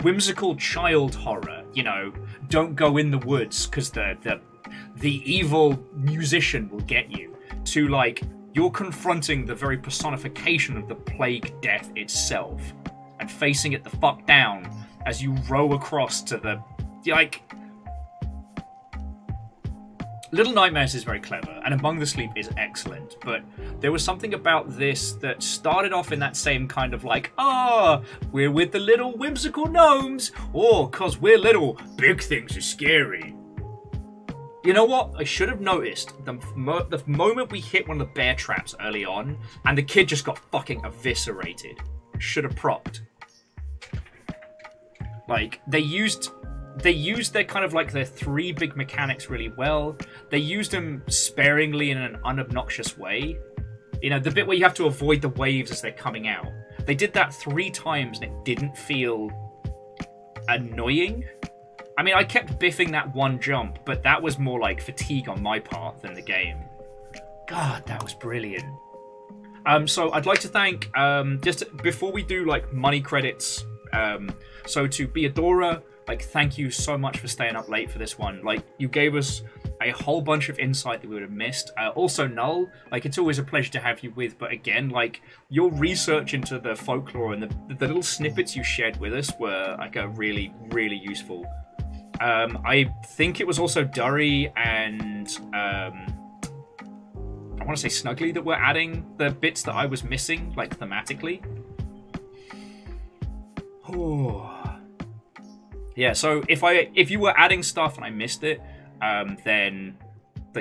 whimsical child horror, you know, don't go in the woods because the evil musician will get you, to like, you're confronting the very personification of the plague death itself and facing it the fuck down as you row across to the, like... Little Nightmares is very clever, and Among the Sleep is excellent, but there was something about this that started off in that same kind of like, we're with the little whimsical gnomes, or 'cause we're little, big things are scary. You know what? I should have noticed the moment we hit one of the bear traps early on, and the kid just got fucking eviscerated. Should have propped. Like, they used their kind of like their three big mechanics really well. They used them sparingly in an unobnoxious way. You know, the bit where you have to avoid the waves as they're coming out. They did that 3 times and it didn't feel annoying. I mean, I kept biffing that one jump, but that was more like fatigue on my part than the game. God, that was brilliant. So I'd like to thank, just before we do like money credits, so to Beadora, like, thank you so much for staying up late for this one. Like, you gave us a whole bunch of insight that we would have missed. Also, Null, like, it's always a pleasure to have you with, but again, like, your research into the folklore and the little snippets you shared with us were, like, really, really useful. I think it was also Durry and, I want to say Snuggly that were adding the bits that I was missing, like, thematically. Oh... Yeah, so if you were adding stuff and I missed it, then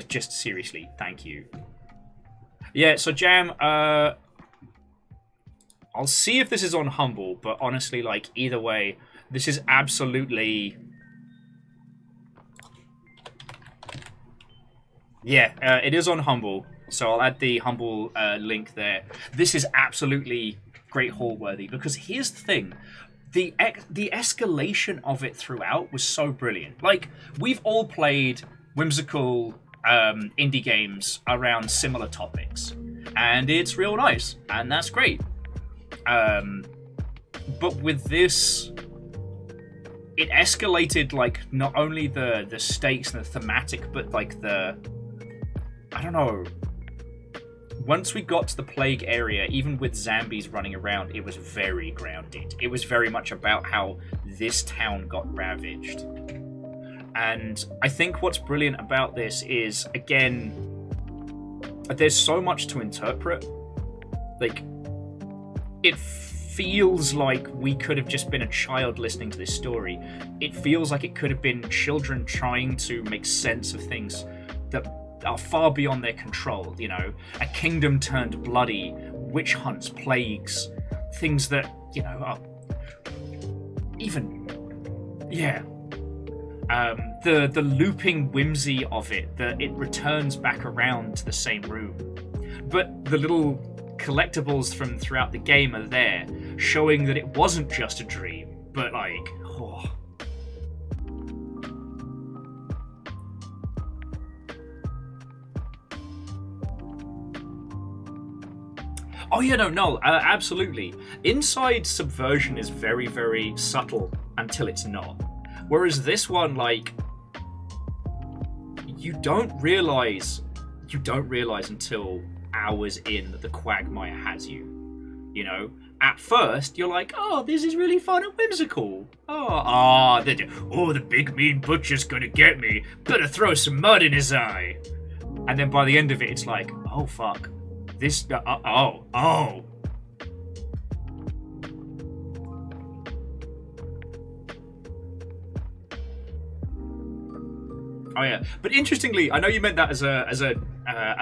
just seriously, thank you. Yeah, so Jam, I'll see if this is on Humble, but honestly, like, either way, this is absolutely... Yeah, it is on Humble, so I'll add the Humble link there. This is absolutely Great Hall worthy, because here's the thing. The escalation of it throughout was so brilliant. Like, we've all played whimsical indie games around similar topics, and it's real nice, and that's great. But with this, it escalated, like, not only the stakes and the thematic, but like the, I don't know. Once we got to the plague area, even with zombies running around, it was very grounded. It was very much about how this town got ravaged. And I think what's brilliant about this is, again, there's so much to interpret. Like, it feels like we could have just been a child listening to this story. It feels like it could have been children trying to make sense of things that are far beyond their control, you know? A kingdom turned bloody, witch hunts, plagues, things that, you know, are even... yeah. The looping whimsy of it, that it returns back around to the same room. But the little collectibles from throughout the game are there, showing that it wasn't just a dream, but like, oh. Oh yeah, no, absolutely. Inside Subversion is very, very subtle until it's not. Whereas this one, like, you don't realize until hours in that the Quagmire has you. You know? At first, you're like, oh, this is really fun and whimsical. The big mean butcher's gonna get me. Better throw some mud in his eye. And then by the end of it, it's like, oh, fuck. This, oh. Oh yeah, but interestingly, I know you meant that as a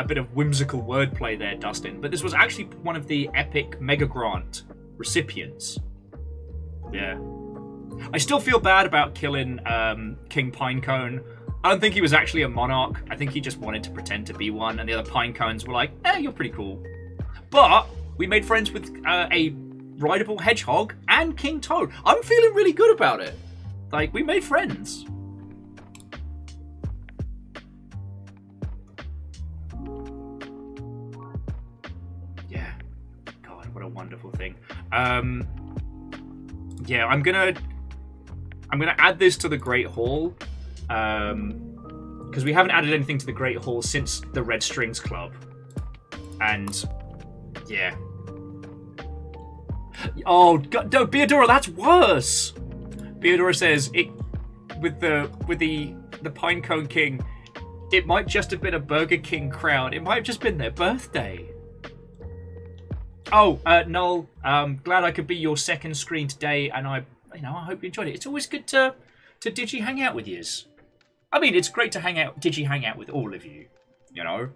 bit of whimsical wordplay there, Dustin. But this was actually one of the Epic Mega Grant recipients. Yeah, I still feel bad about killing King Pinecone. I don't think he was actually a monarch. I think he just wanted to pretend to be one, and the other Pinecones were like, you're pretty cool. But we made friends with a rideable hedgehog and King Toad. I'm feeling really good about it. Like, we made friends. Yeah. God, what a wonderful thing. Yeah, I'm gonna add this to the Great Hall. Because we haven't added anything to the Great Hall since the Red Strings Club. And, yeah. Oh, God, no, Beodora, that's worse! Beodora says, with the Pinecone King, it might just have been a Burger King crowd. It might have just been their birthday. Oh, Noel, glad I could be your second screen today, and I hope you enjoyed it. It's always good to digi hang out with yous. I mean, it's great to digi hang out with all of you, you know?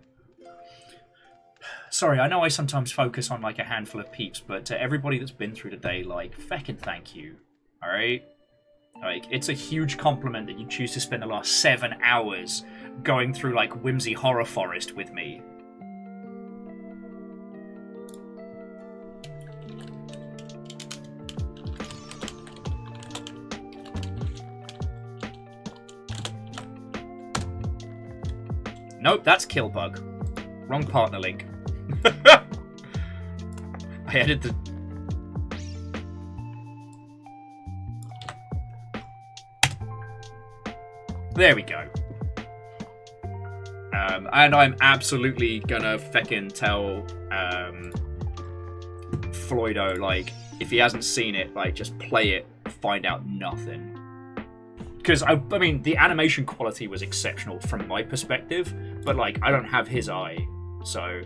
Sorry, I know I sometimes focus on, like, a handful of peeps, but to everybody that's been through today, like, feckin' thank you, alright? Like, it's a huge compliment that you choose to spend the last 7 hours going through, like, Whimsy Horror Forest with me. Nope, that's Killbug. Wrong partner link. I added the... There we go. And I'm absolutely gonna feckin' tell Floydo, like, if he hasn't seen it, like, just play it, find out nothing. Because, I mean, the animation quality was exceptional from my perspective, but, like, I don't have his eye, so...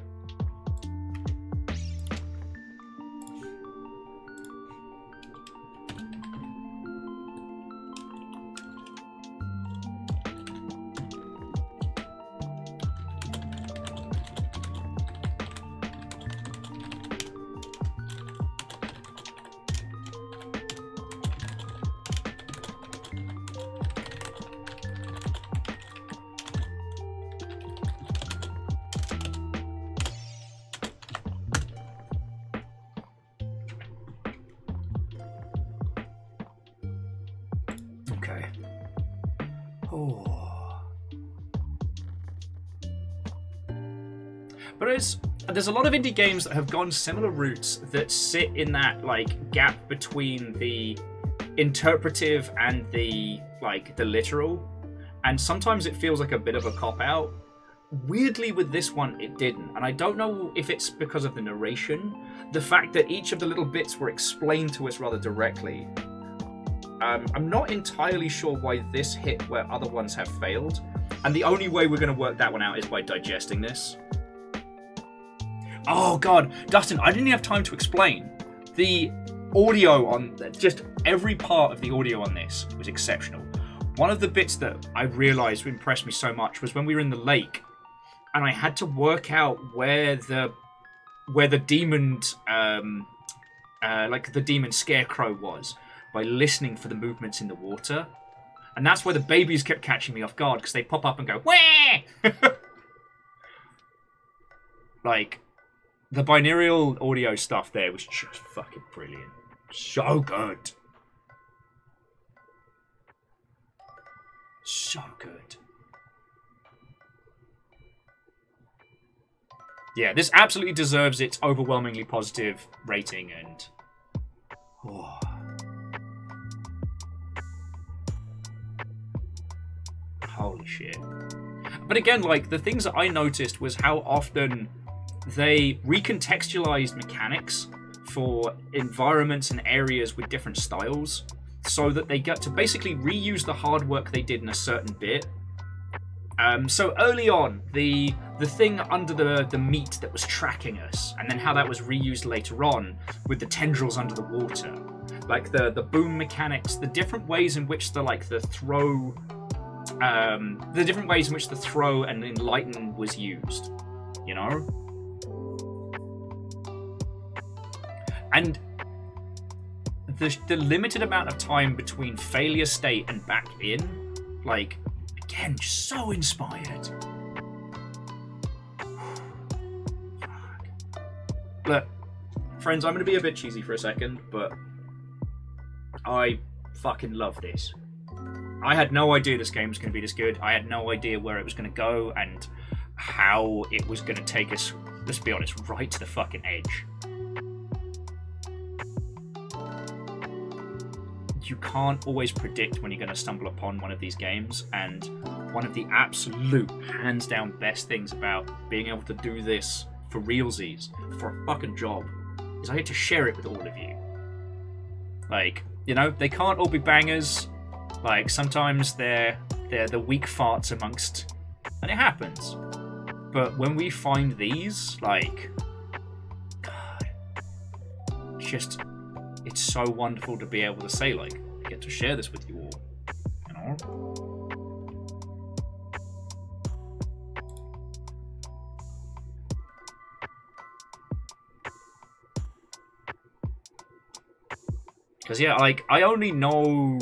But there's a lot of indie games that have gone similar routes that sit in that like gap between the interpretive and the literal, and sometimes it feels like a bit of a cop-out. Weirdly, with this one, it didn't, and I don't know if it's because of the narration, the fact that each of the little bits were explained to us rather directly. I'm not entirely sure why this hit where other ones have failed, and the only way we're going to work that one out is by digesting this. Oh god, Dustin, I didn't have time to explain. The audio on just every part of the audio on this was exceptional. One of the bits that I realized impressed me so much was when we were in the lake, and I had to work out where the demon, the demon scarecrow was by listening for the movements in the water, and that's where the babies kept catching me off guard because they pop up and go wah. Like, the binaural audio stuff there was just fucking brilliant, so good. So good. Yeah, this absolutely deserves its overwhelmingly positive rating, and... Oh. Holy shit. But again, like, the things that I noticed was how often they recontextualized mechanics for environments and areas with different styles, so that they get to basically reuse the hard work they did in a certain bit. So early on, the thing under the meat that was tracking us, and then how that was reused later on with the tendrils under the water, like the boom mechanics, the different ways in which the throw and enlighten was used, you know, and the limited amount of time between failure state and back in, like, again, just so inspired. Look, friends, I'm going to be a bit cheesy for a second, but I fucking love this. I had no idea this game was going to be this good. I had no idea where it was going to go and how it was going to take us, let's be honest, right to the fucking edge. You can't always predict when you're going to stumble upon one of these games, and one of the absolute hands down best things about being able to do this for realsies, for a fucking job, is I get to share it with all of you. Like, you know, they can't all be bangers. Like, sometimes they're the weak farts amongst, and it happens. But when we find these, like, God, just... it's so wonderful to be able to say, like, I get to share this with you all, you know? Because, yeah, like, I only know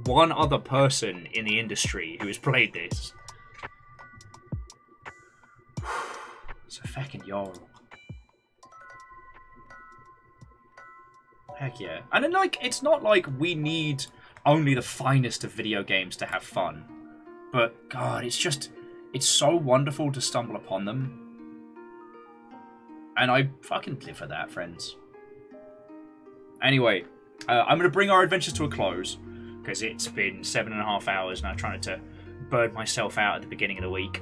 one other person in the industry who has played this. It's a fucking Jarl. Heck yeah. And then, like, it's not like we need only the finest of video games to have fun. But, God, it's just... it's so wonderful to stumble upon them. And I fucking live for that, friends. Anyway, I'm going to bring our adventures to a close, because it's been 7.5 hours and I'm trying to burn myself out at the beginning of the week.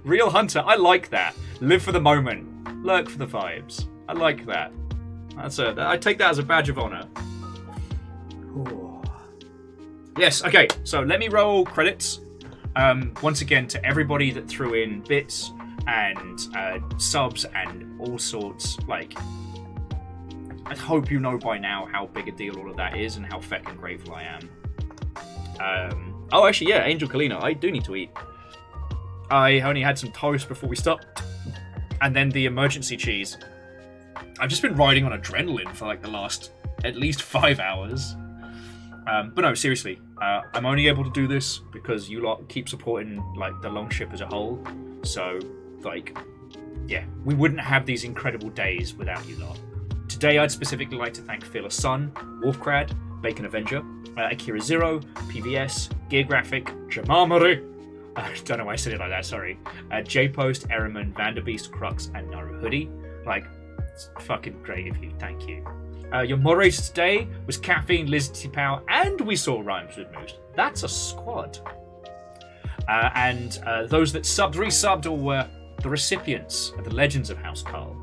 Real Hunter, I like that. Live for the moment. Lurk for the vibes. I like that. I take that as a badge of honor. Ooh. Yes, okay, so let me roll credits. Once again, to everybody that threw in bits and subs and all sorts. Like, I hope you know by now how big a deal all of that is and how feckin' grateful I am. Oh, actually, yeah, Angel Kalina, I do need to eat. I only had some toast before we stopped, and then the emergency cheese. I've just been riding on adrenaline for like the last at least 5 hours. But no, seriously, I'm only able to do this because you lot keep supporting like the Longship as a whole. So, like, yeah, we wouldn't have these incredible days without you lot. Today, I'd specifically like to thank Fearless Sun, Wolfcrad, Bacon Avenger, Akira Zero, PVS, Gear Graphic, Jamamari, I don't know why I said it like that, sorry. J-Post, Erriman, Vanderbeest, Crux, and Naruhoodie. Like, it's fucking great of you, thank you. Your moderator today was Caffeine, Liz Pow, and we saw Rhymes with Moose. That's a squad. And those that subbed, resubmed, or were the recipients of the Legends of House Carl.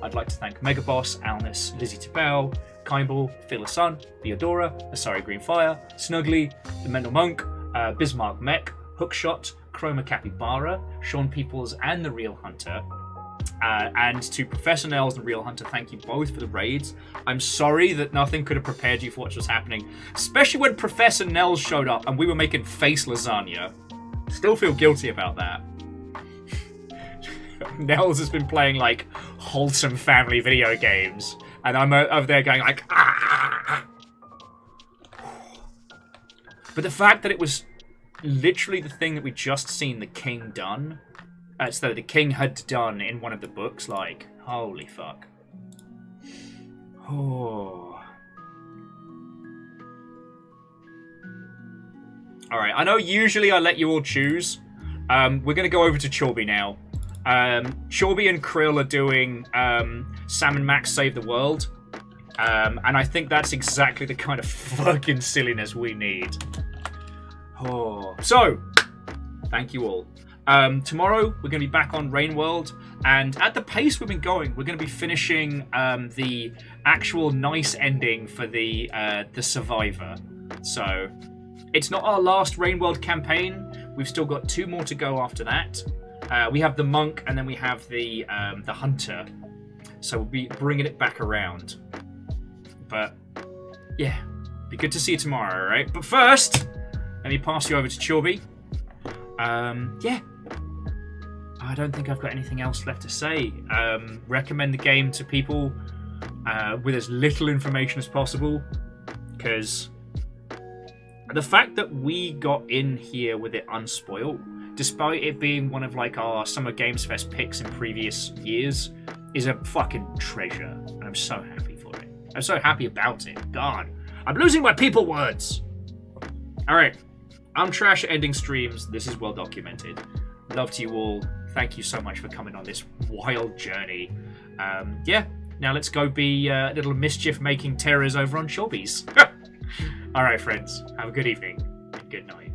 I'd like to thank Megaboss, Alnis, Lizzie Tabell, Kimball, Phila Sun, Theodora, Asari Greenfire, Snuggly, The Mental Monk, Bismarck Mech, Hookshot, Chroma Capybara, Sean Peoples, and The Real Hunter. And to Professor Nels and Real Hunter, thank you both for the raids. I'm sorry that nothing could have prepared you for what was happening, especially when Professor Nels showed up and we were making face lasagna. Still feel guilty about that. Nels has been playing like wholesome family video games, and I'm over there going like, ah! But the fact that it was literally the thing that we just seen the king done, so the king had done in one of the books, like, holy fuck. Oh. Alright, I know usually I let you all choose. We're going to go over to Chorby now. Chorby and Krill are doing Sam and Max Save the World. And I think that's exactly the kind of fucking silliness we need. Oh. So, thank you all. Tomorrow, we're going to be back on Rain World. And at the pace we've been going, we're going to be finishing the actual nice ending for the Survivor. So, it's not our last Rain World campaign. We've still got 2 more to go after that. We have the Monk, and then we have the Hunter. So we'll be bringing it back around. But, yeah. Be good to see you tomorrow, alright? But first, let me pass you over to Chorby. Yeah. I don't think I've got anything else left to say. Recommend the game to people with as little information as possible. Because the fact that we got in here with it unspoiled, despite it being one of like our Summer Games Fest picks in previous years, is a fucking treasure. And I'm so happy for it. I'm so happy about it. God, I'm losing my people words. Alright, I'm trash at ending streams. This is well documented. Love to you all. Thank you so much for coming on this wild journey. Yeah, now let's go be little mischief-making terrors over on Chorby's. Alright, friends. Have a good evening and good night.